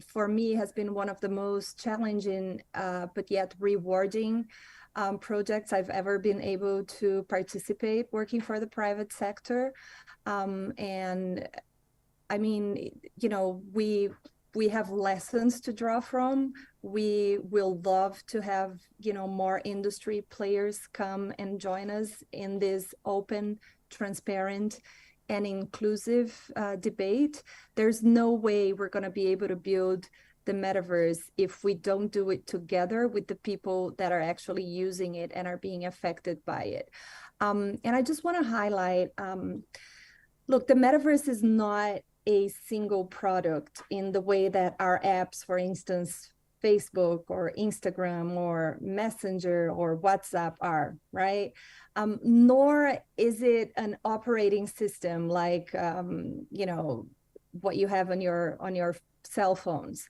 for me has been one of the most challenging but yet rewarding projects I've ever been able to participate working for the private sector. And I mean, you know, we have lessons to draw from. We will love to have, you know, more industry players come and join us in this open, transparent, and inclusive debate. There's no way we're going to be able to build the metaverse if we don't do it together with the people that are actually using it and are being affected by it. And I just want to highlight, look, the metaverse is not a single product in the way that our apps, for instance, Facebook or Instagram or Messenger or WhatsApp are, right? Nor is it an operating system like, you know, what you have on your cell phones.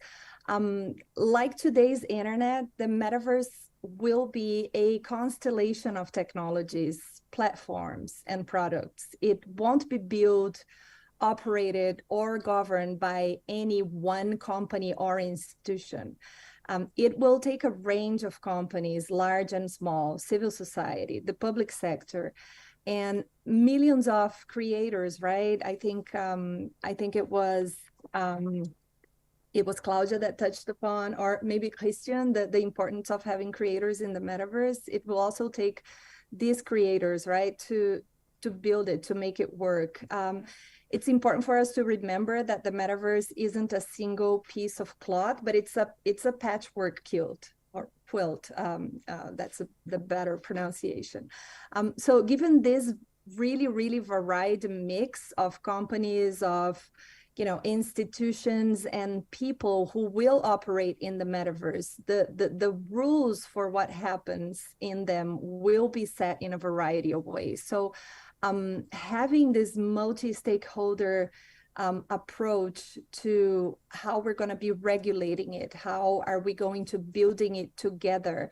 Like today's internet, the metaverse will be a constellation of technologies, platforms, and products. It won't be built, operated, or governed by any one company or institution. It will take a range of companies, large and small, civil society, the public sector, and millions of creators, right? I think it was Claudia that touched upon, or maybe Christian, the importance of having creators in the metaverse. It will also take these creators, right, to build it, to make it work. It's important for us to remember that the metaverse isn't a single piece of cloth, but it's a patchwork quilt. That's the better pronunciation. So given this really varied mix of companies, of institutions and people who will operate in the metaverse, the rules for what happens in them will be set in a variety of ways. So having this multi-stakeholder approach to how we're going to be regulating it, how are we going to building it together,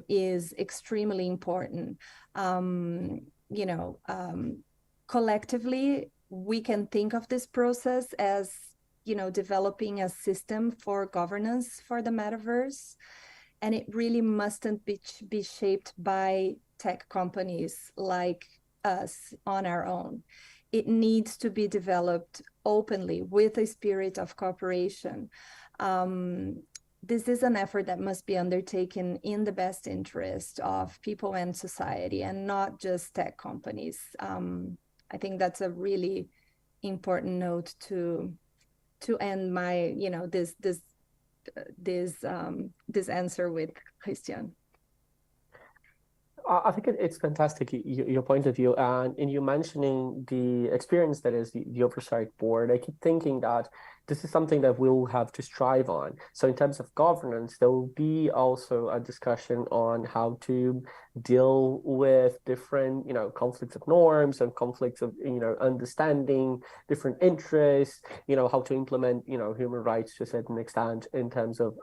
is extremely important. Collectively, we can think of this process as, developing a system for governance for the metaverse. And it really mustn't be shaped by tech companies like us on our own. It needs to be developed openly with a spirit of cooperation. This is an effort that must be undertaken in the best interest of people and society, and not just tech companies. I think that's a really important note to end my, this answer with, Christian. I think it's fantastic, your point of view, and in you mentioning the experience that is the oversight board. I keep thinking that this is something that we'll have to strive on. So in terms of governance, there will be also a discussion on how to deal with different, conflicts of norms and conflicts of, understanding different interests, how to implement, human rights to a certain extent in terms of,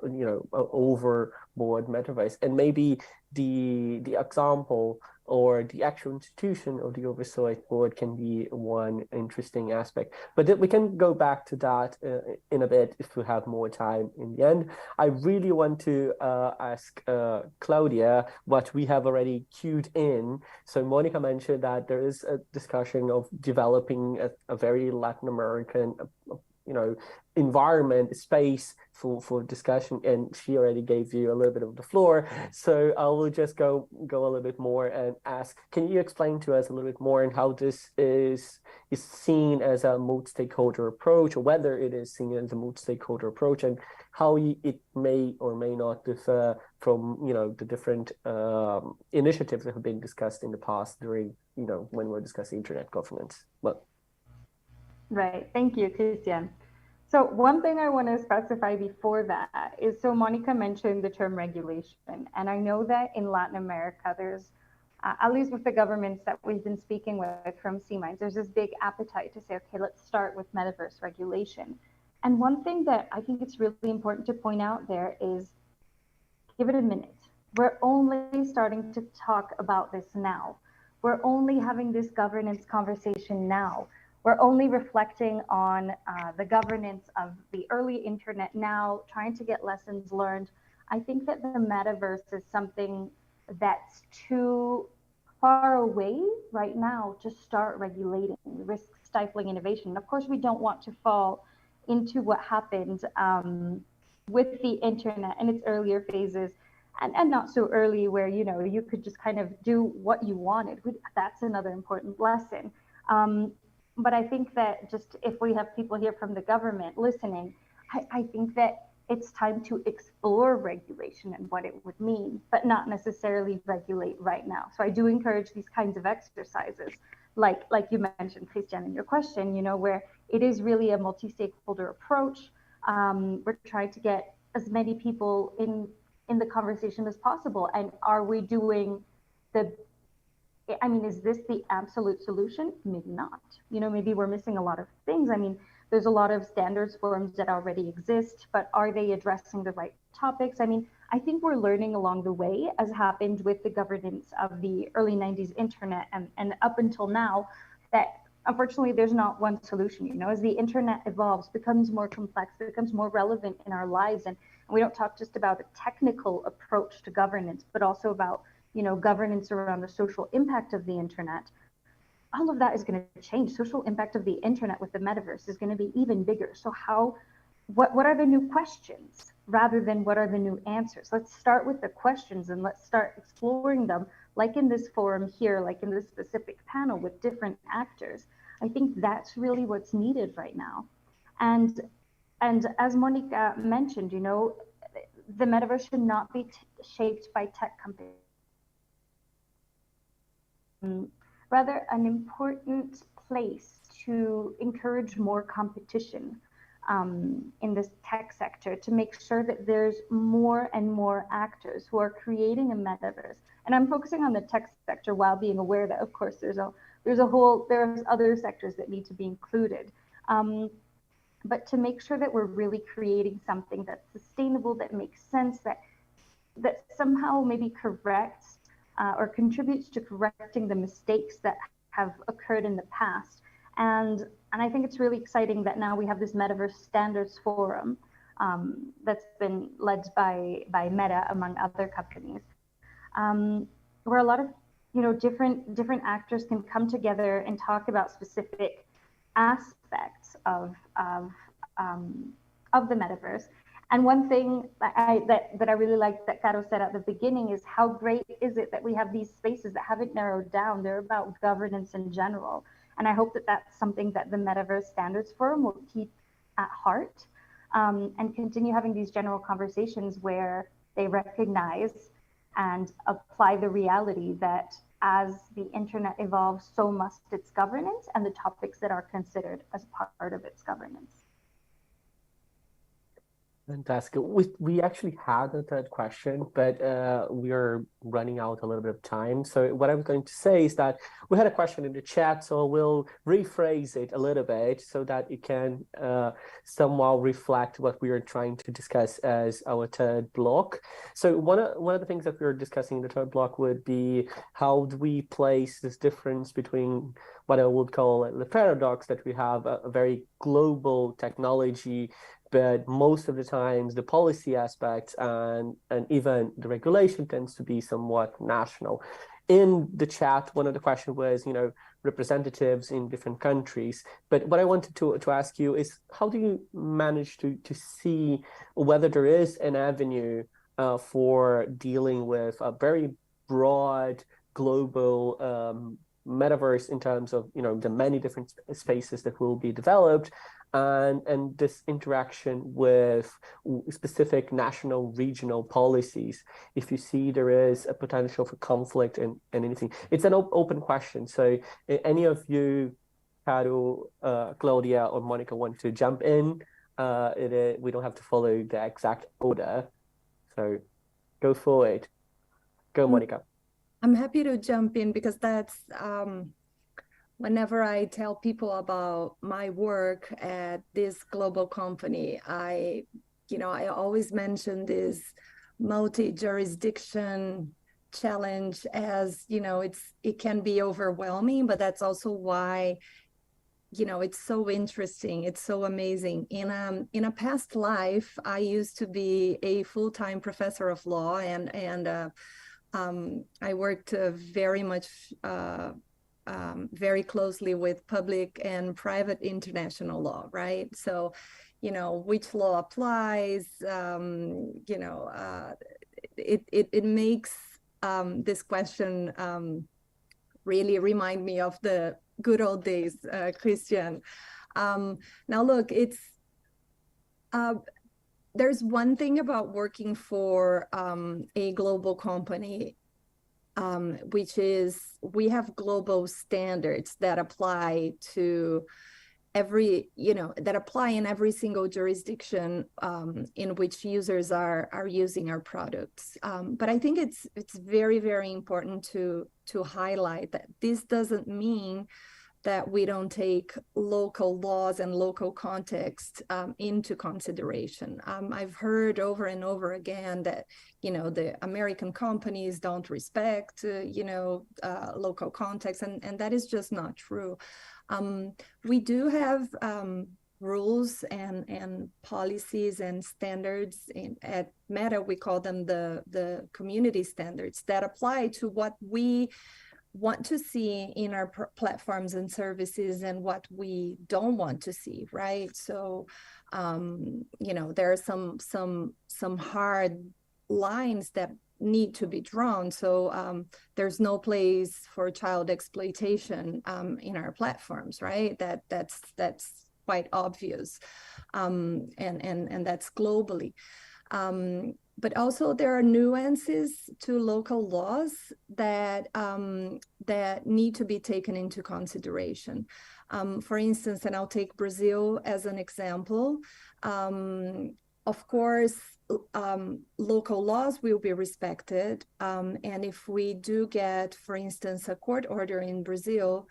overboard metaverse. And maybe the example or the actual institution of the oversight board can be one interesting aspect. But we can go back to that in a bit if we have more time in the end. I really want to ask Claudia what we have already queued in. So Monica mentioned that there is a discussion of developing a very Latin American environment, space for discussion, and she already gave you a little bit of the floor. So I will just go a little bit more and ask, can you explain to us a little bit more on how this is seen as a multi-stakeholder approach, or whether it is seen as a multi-stakeholder approach, and how it may or may not differ from the different initiatives that have been discussed in the past during when we're discussing internet governance. Well, right. Thank you, Christian. So one thing I want to specify before that is, so Monica mentioned the term regulation, and I know that in Latin America, there's, at least with the governments that we've been speaking with from C-Minds, there's this big appetite to say, okay, let's start with metaverse regulation. And one thing that I think it's really important to point out there is, give it a minute. We're only starting to talk about this now. We're only having this governance conversation now. We're only reflecting on the governance of the early internet now, trying to get lessons learned. I think that the metaverse is something that's too far away right now to start regulating, risk stifling innovation. And of course, we don't want to fall into what happened with the internet in its earlier phases, and not so early where, you could just kind of do what you wanted. That's another important lesson. But I think that just if we have people here from the government listening, I think that it's time to explore regulation and what it would mean, but not necessarily regulate right now. So I do encourage these kinds of exercises, like you mentioned, Christian, in your question, you know, where it is really a multi-stakeholder approach. We're trying to get as many people in the conversation as possible. And are we doing I mean, is this the absolute solution? Maybe not. You know, maybe we're missing a lot of things. I mean, there's a lot of standards forums that already exist, but are they addressing the right topics? I mean, I think we're learning along the way, as happened with the governance of the early 90s internet and up until now, that unfortunately there's not one solution. You know, as the internet evolves, becomes more complex, becomes more relevant in our lives, and we don't talk just about a technical approach to governance, but also about, you know, governance around the social impact of the internet. All of that is going to change. Social impact of the internet with the metaverse is going to be even bigger. So what are the new questions rather than what are the new answers? Let's start with the questions and let's start exploring them, like in this forum here, like in this specific panel with different actors. I think that's really what's needed right now. And as Monica mentioned, you know, the metaverse should not be shaped by tech companies. Rather, an important place to encourage more competition in this tech sector, to make sure that there's more and more actors who are creating a metaverse. And I'm focusing on the tech sector while being aware that, of course, there's other sectors that need to be included. But to make sure that we're really creating something that's sustainable, that makes sense, that somehow maybe corrects or contributes to correcting the mistakes that have occurred in the past. And I think it's really exciting that now we have this Metaverse Standards Forum that's been led by Meta, among other companies, where a lot of, you know, different actors can come together and talk about specific aspects of the metaverse. And one thing that I really like that Caro said at the beginning is how great is it that we have these spaces that haven't narrowed down. They're about governance in general. And I hope that that's something that the Metaverse Standards Forum will keep at heart and continue having these general conversations where they recognize and apply the reality that as the internet evolves, so must its governance and the topics that are considered as part of its governance. Fantastic. We actually had a third question, but we are running out a little bit of time. So what I was going to say is that we had a question in the chat, so we'll rephrase it a little bit so that it can somewhat reflect what we are trying to discuss as our third block. So one of the things that we were discussing in the third block would be how do we place this difference between what I would call the paradox that we have a very global technology, but most of the times the policy aspects and even the regulation tends to be somewhat national. In the chat, one of the questions was, you know, representatives in different countries. But what I wanted to ask you is, how do you manage to see whether there is an avenue for dealing with a very broad global metaverse in terms of, you know, the many different spaces that will be developed, and this interaction with specific national, regional policies, if you see there is a potential for conflict and anything. It's an open question. So any of you, Caro, Claudia, or Monica want to jump in, we don't have to follow the exact order. So go for it. Go, Monica. I'm happy to jump in because that's whenever I tell people about my work at this global company, I always mention this multi-jurisdiction challenge as, you know, it can be overwhelming, but that's also why, you know, it's so interesting. It's so amazing. In a past life, I used to be a full-time professor of law, and I worked very much very closely with public and private international law, right? So, you know, which law applies, you know, it makes this question really remind me of the good old days, Christian. Now, look, it's there's one thing about working for a global company, which is we have global standards that apply to every, that apply in every single jurisdiction in which users are using our products. But I think it's very, very important to highlight that this doesn't mean that we don't take local laws and local context into consideration. I've heard over and over again that, the American companies don't respect, local context, and that is just not true. We do have rules and policies and standards at Meta. We call them the community standards that apply to what we want to see in our platforms and services and what we don't want to see, right? So, there are some hard lines that need to be drawn. So there's no place for child exploitation in our platforms, right? That's quite obvious, and that's globally. But also there are nuances to local laws that need to be taken into consideration. For instance, and I'll take Brazil as an example. Of course, local laws will be respected. And if we do get, for instance, a court order in Brazil,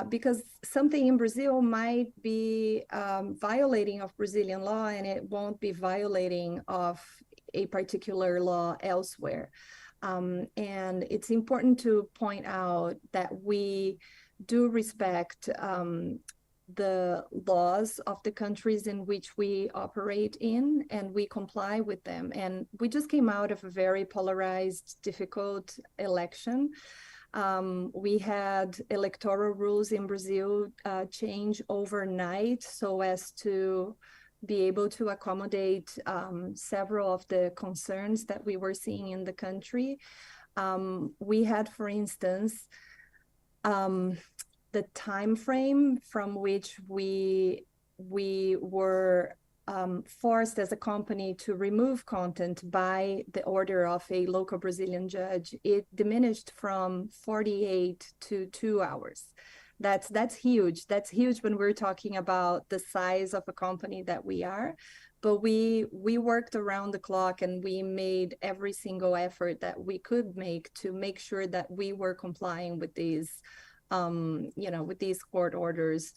because something in Brazil might be violating of Brazilian law and it won't be violating of a particular law elsewhere. And it's important to point out that we do respect the laws of the countries in which we operate in, and we comply with them. And we just came out of a very polarized, difficult election. We had electoral rules in Brazil change overnight so as to be able to accommodate several of the concerns that we were seeing in the country. We had, for instance, the time frame from which we were forced as a company to remove content by the order of a local Brazilian judge, it diminished from 48 to 2 hours. That's huge. That's huge when we're talking about the size of a company that we are. But we worked around the clock and we made every single effort that we could make to make sure that we were complying with these, with these court orders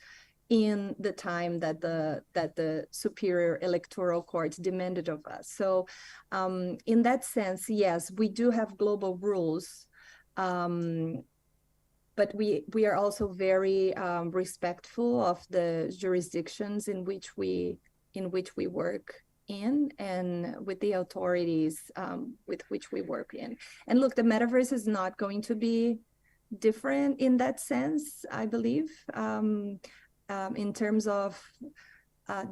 in the time that the Superior Electoral Court demanded of us. So in that sense, yes, we do have global rules, but we are also very respectful of the jurisdictions in which we work in and with the authorities with which we work in. And look, the metaverse is not going to be different in that sense, I believe. In terms of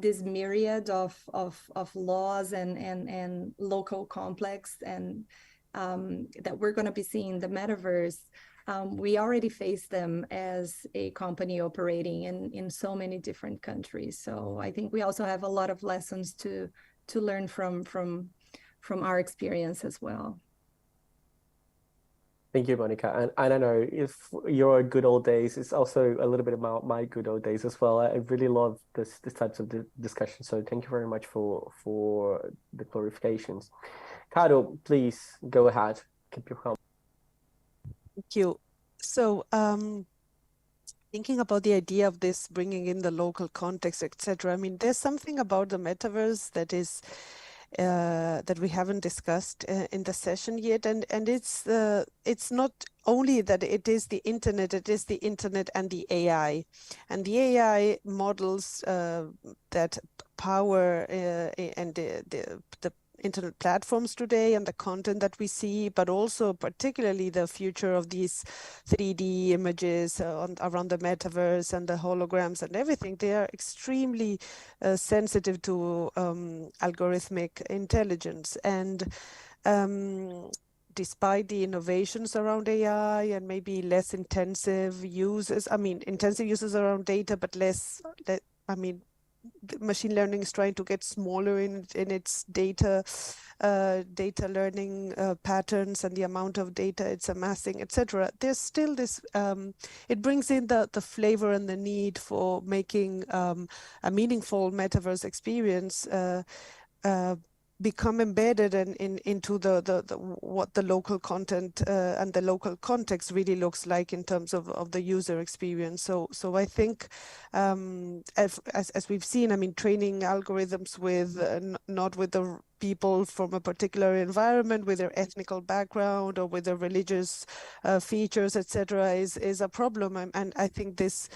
this myriad of laws and local complex and that we're going to be seeing in the metaverse, we already face them as a company operating in so many different countries. So I think we also have a lot of lessons to learn from our experience as well. Thank you, Monica. And I don't know if your good old days is also a little bit about my good old days as well. I really love this types of discussion. So thank you very much for the clarifications. Caro, please go ahead. Keep your comment. Thank you. So thinking about the idea of this bringing in the local context, etc. I mean, there's something about the metaverse that is that we haven't discussed in the session yet, and it's not only that it is the internet, it is the internet and the AI, and the AI models that power and the internet platforms today and the content that we see, but also particularly the future of these 3D images around the metaverse and the holograms and everything. They are extremely sensitive to algorithmic intelligence. And despite the innovations around AI and maybe less intensive uses, intensive uses around data, but less, the machine learning is trying to get smaller in its data learning patterns and the amount of data it's amassing, etc. There's still this. It brings in the flavor and the need for making a meaningful metaverse experience. Become embedded into what the local content and the local context really looks like in terms of the user experience. So I think as we've seen, I mean, training algorithms with not with the people from a particular environment with their ethnical background or with their religious features, etc., is a problem, and I think this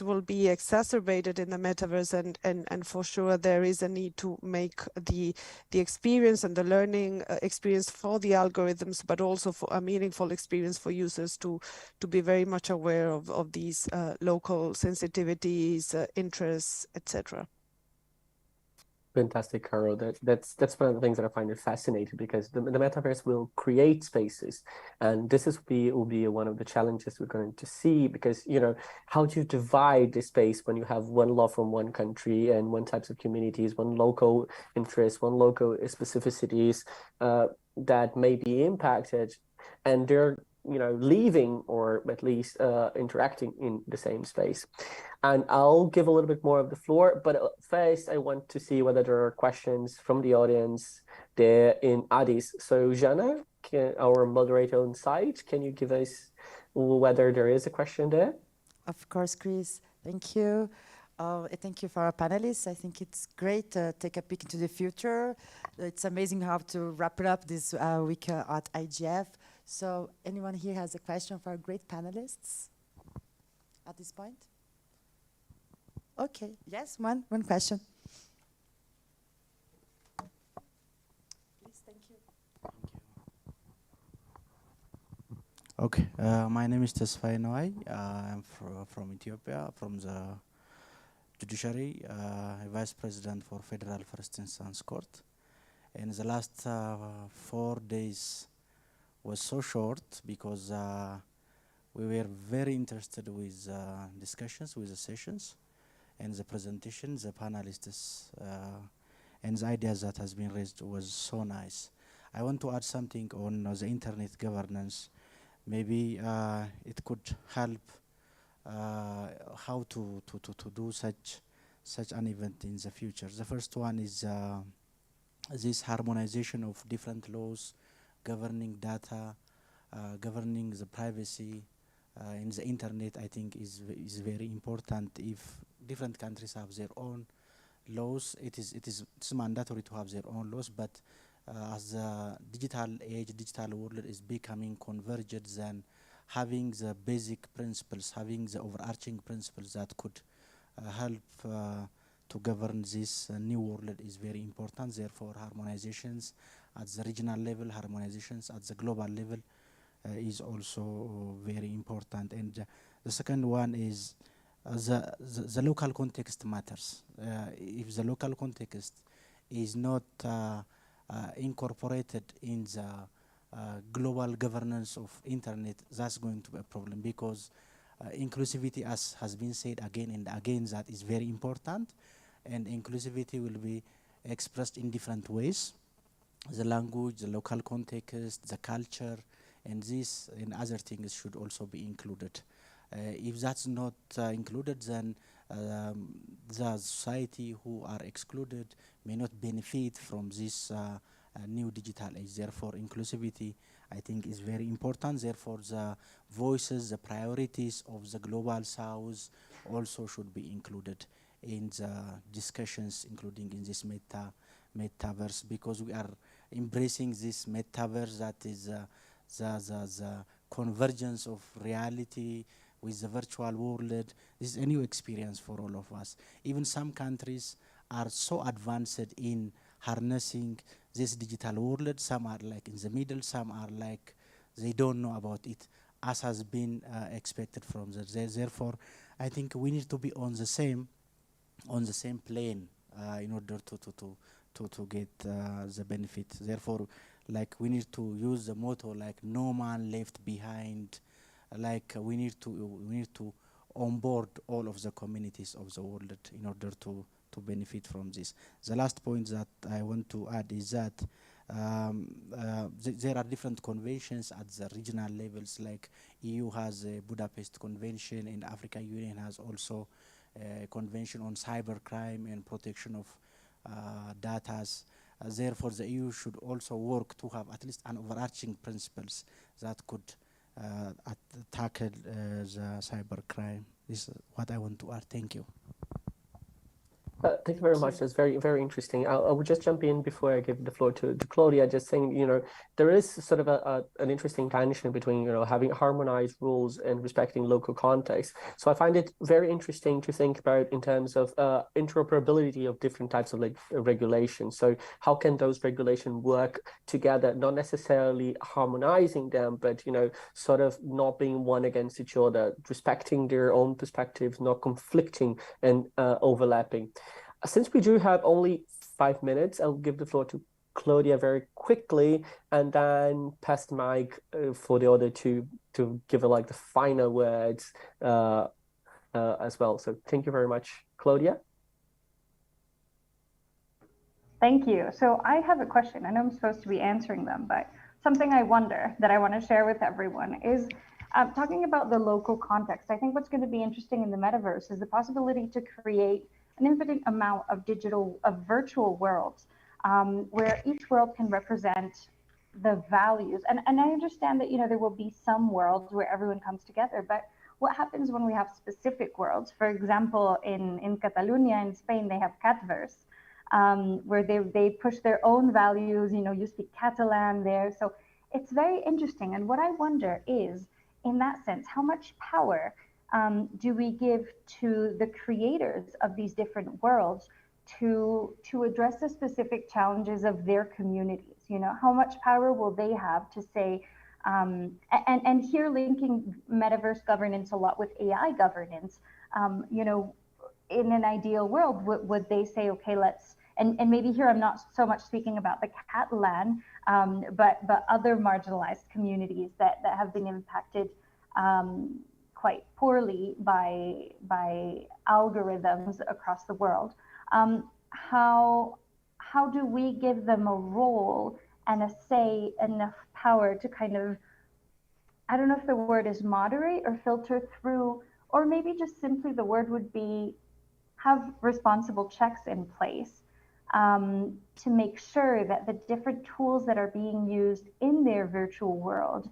will be exacerbated in the metaverse, and for sure there is a need to make the experience and the learning experience for the algorithms, but also for a meaningful experience for users to be very much aware of these local sensitivities, interests, etc. Fantastic, Carol. That's one of the things that I find it fascinating, because the metaverse will create spaces, and this will be one of the challenges we're going to see, because how do you divide the space when you have one law from one country and one types of communities, one local interest, one local specificities that may be impacted, and they're leaving or at least interacting in the same space. And I'll give a little bit more of the floor, but first I want to see whether there are questions from the audience there in Addis. So Jana, our moderator on site, can you give us whether there is a question there? Of course, Chris. Thank you. Thank you for our panelists. I think it's great to take a peek into the future. It's amazing how to wrap it up this week at IGF. So anyone here has a question for our great panelists at this point? Okay, yes, one question. Please, thank you. Okay, my name is Tesfaye Noai. I'm from Ethiopia, from the judiciary, vice president for Federal First Instance Court. And the last 4 days was so short because we were very interested with discussions, with the sessions, and the presentations, the panelists, and the ideas that has been raised was so nice. I want to add something on the internet governance. Maybe it could help how to do such an event in the future. The first one is this harmonization of different laws governing data, governing the privacy in the internet. I think is very important. If different countries have their own laws, it's mandatory to have their own laws, but as the digital age, digital world is becoming converged, then having the basic principles, having the overarching principles that could help to govern this new world is very important. Therefore, harmonizations at the regional level, harmonizations at the global level is also very important. And the second one is the local context matters. If the local context is not incorporated in the global governance of internet, that's going to be a problem, because inclusivity, as has been said again and again, that is very important, and inclusivity will be expressed in different ways: the language, the local context, the culture, and this and other things should also be included. If that's not included, then the society who are excluded may not benefit from this new digital age. Therefore, inclusivity, I think, is very important. Therefore, the voices, the priorities of the global south also should be included in the discussions, including in this metaverse, because we are embracing this metaverse that is the convergence of reality with the virtual world. This is a new experience for all of us. Even some countries are so advanced in harnessing this digital world. Some are like in the middle, some are like they don't know about it, as has been expected from them. Therefore, I think we need to be on the same plane in order to get the benefit. Therefore, like, we need to use the motto like no man left behind. Like we need to onboard all of the communities of the world in order to to benefit from this. The last point that I want to add is that there are different conventions at the regional levels, like EU has a Budapest Convention, and African Union has also a convention on cybercrime and protection of data. Therefore, the EU should also work to have at least an overarching principles that could tackle the cybercrime. This is what I want to add. Thank you. Thank you very much. That's very, very interesting. I will just jump in before I give the floor to Claudia, just saying, there is sort of an interesting tension between, having harmonized rules and respecting local context. So I find it very interesting to think about in terms of interoperability of different types of regulations. So how can those regulations work together, not necessarily harmonizing them, but, sort of not being one against each other, respecting their own perspectives, not conflicting and overlapping. Since we do have only 5 minutes, I'll give the floor to Claudia very quickly, and then pass the mic for the other two to give the final words as well. So thank you very much, Claudia. Thank you. So I have a question. I know I'm supposed to be answering them, but something I wonder that I want to share with everyone is talking about the local context. I think what's going to be interesting in the metaverse is the possibility to create an infinite amount of virtual worlds where each world can represent the values. And I understand that, there will be some worlds where everyone comes together, but what happens when we have specific worlds? For example, in Catalonia, in Spain, they have Catverse, where they push their own values, you speak Catalan there. So it's very interesting. And what I wonder is, in that sense, how much power do we give to the creators of these different worlds to address the specific challenges of their communities? How much power will they have to say, and here linking metaverse governance a lot with AI governance, in an ideal world, would they say, okay, let's, and maybe here I'm not so much speaking about the Catalan, but other marginalized communities that have been impacted quite poorly by algorithms across the world. How do we give them a role and a say, enough power to kind of, I don't know if the word is moderate or filter through, or maybe just simply the word would be have responsible checks in place to make sure that the different tools that are being used in their virtual world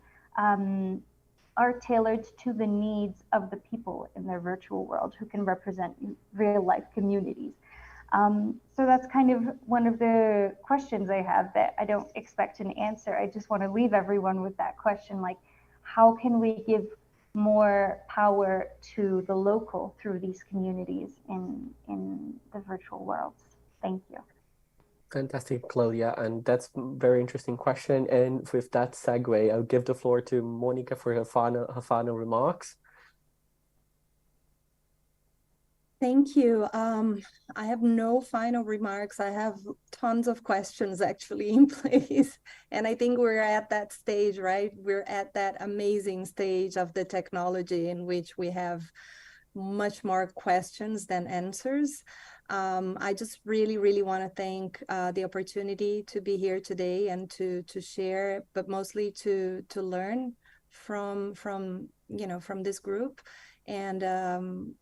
are tailored to the needs of the people in their virtual world who can represent real life communities. So that's kind of one of the questions I have that I don't expect an answer. I just want to leave everyone with that question, like, how can we give more power to the local through these communities in the virtual worlds? Thank you. Fantastic, Claudia, and that's a very interesting question. And with that segue, I'll give the floor to Monica for her final remarks. Thank you. I have no final remarks. I have tons of questions actually in place. And I think we're at that stage, right? We're at that amazing stage of the technology in which we have much more questions than answers. I just really want to thank the opportunity to be here today and to share, but mostly to learn from this group, and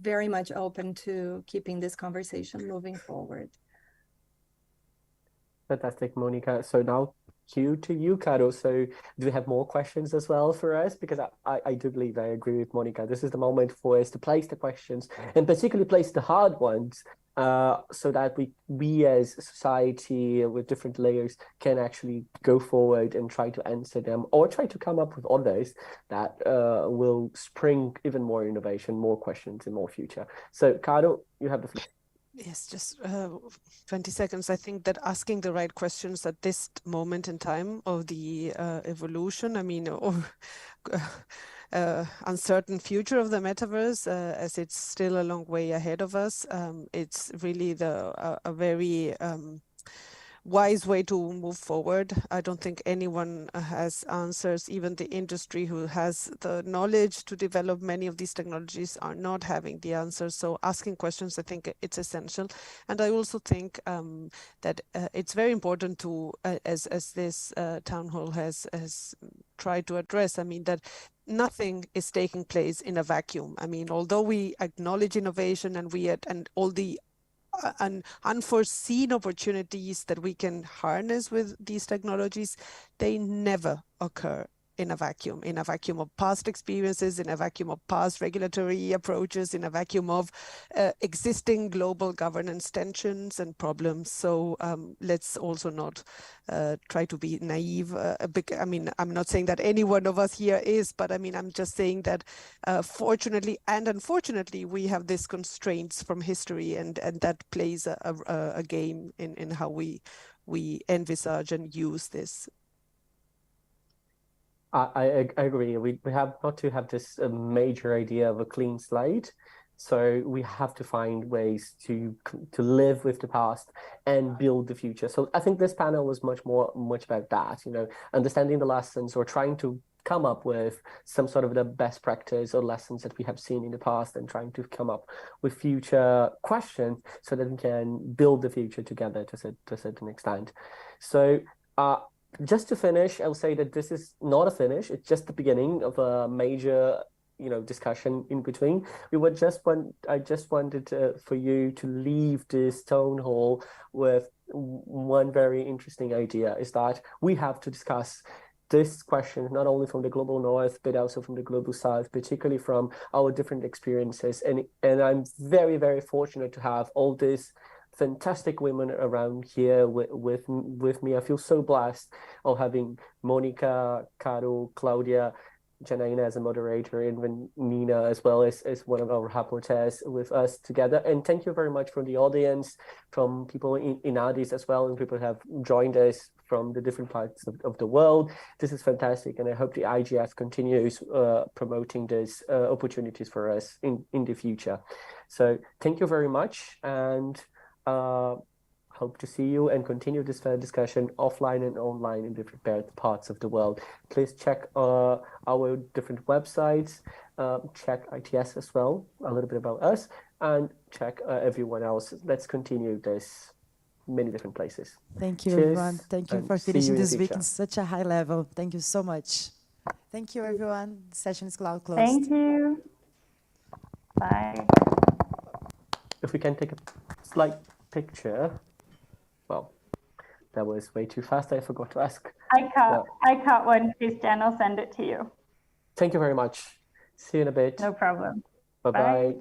very much open to keeping this conversation moving forward. Fantastic, Monica. So now cue to you, Caro. So do you have more questions as well for us? Because I do believe I agree with Monica. This is the moment for us to place the questions, and particularly place the hard ones, so that we as a society with different layers can actually go forward and try to answer them, or try to come up with others that will spring even more innovation, more questions, and more future. So Caro, you have the floor. Yes, just 20 seconds. I think that asking the right questions at this moment in time of the evolution, or uncertain future of the metaverse, as it's still a long way ahead of us, it's really a very wise way to move forward. I don't think anyone has answers. Even the industry who has the knowledge to develop many of these technologies are not having the answers. So asking questions, I think it's essential. And I also think that it's very important to, as this town hall has tried to address, I mean, that nothing is taking place in a vacuum. I mean, although we acknowledge innovation and all the unforeseen opportunities that we can harness with these technologies, they never occur in a vacuum of past experiences, in a vacuum of past regulatory approaches, in a vacuum of existing global governance tensions and problems. So let's also not try to be naive. I mean, I'm not saying that any one of us here is, but I mean, I'm just saying that fortunately and unfortunately, we have these constraints from history, and that plays a game in how we envisage and use this. I agree. We have got to have this major idea of a clean slate. So we have to find ways to live with the past and build the future. So I think this panel was much about that, you know, understanding the lessons or trying to come up with some sort of the best practice or lessons that we have seen in the past and trying to come up with future questions so that we can build the future together to a certain extent. So just to finish, I'll say that this is not a finish. It's just the beginning of a major, you know, discussion in between. I just wanted for you to leave this town hall with one very interesting idea, is that we have to discuss this question not only from the global north, but also from the global south, particularly from our different experiences. And I'm very, very fortunate to have all this fantastic women around here with me. I feel so blessed of having Monica, Caro, Claudia, Janaina as a moderator, and Nina as well as one of our rapporteurs with us together. And thank you very much from the audience, from people in Addis as well, and people who have joined us from the different parts of the world. This is fantastic, and I hope the IGF continues promoting these opportunities for us in the future. So thank you very much, and hope to see you and continue this discussion offline and online in different parts of the world. Please check our different websites, check ITS as well, a little bit about us, and check everyone else. Let's continue this many different places. Thank you, Cheers, everyone. Thank you for finishing this week in such a high level. Thank you so much. Thank you, everyone. The session is closed. Thank you. Bye. If we can take a slight picture. Well, that was way too fast. I forgot to ask. I caught one, Christian. I'll send it to you. Thank you very much. See you in a bit. No problem. Bye-bye. Bye.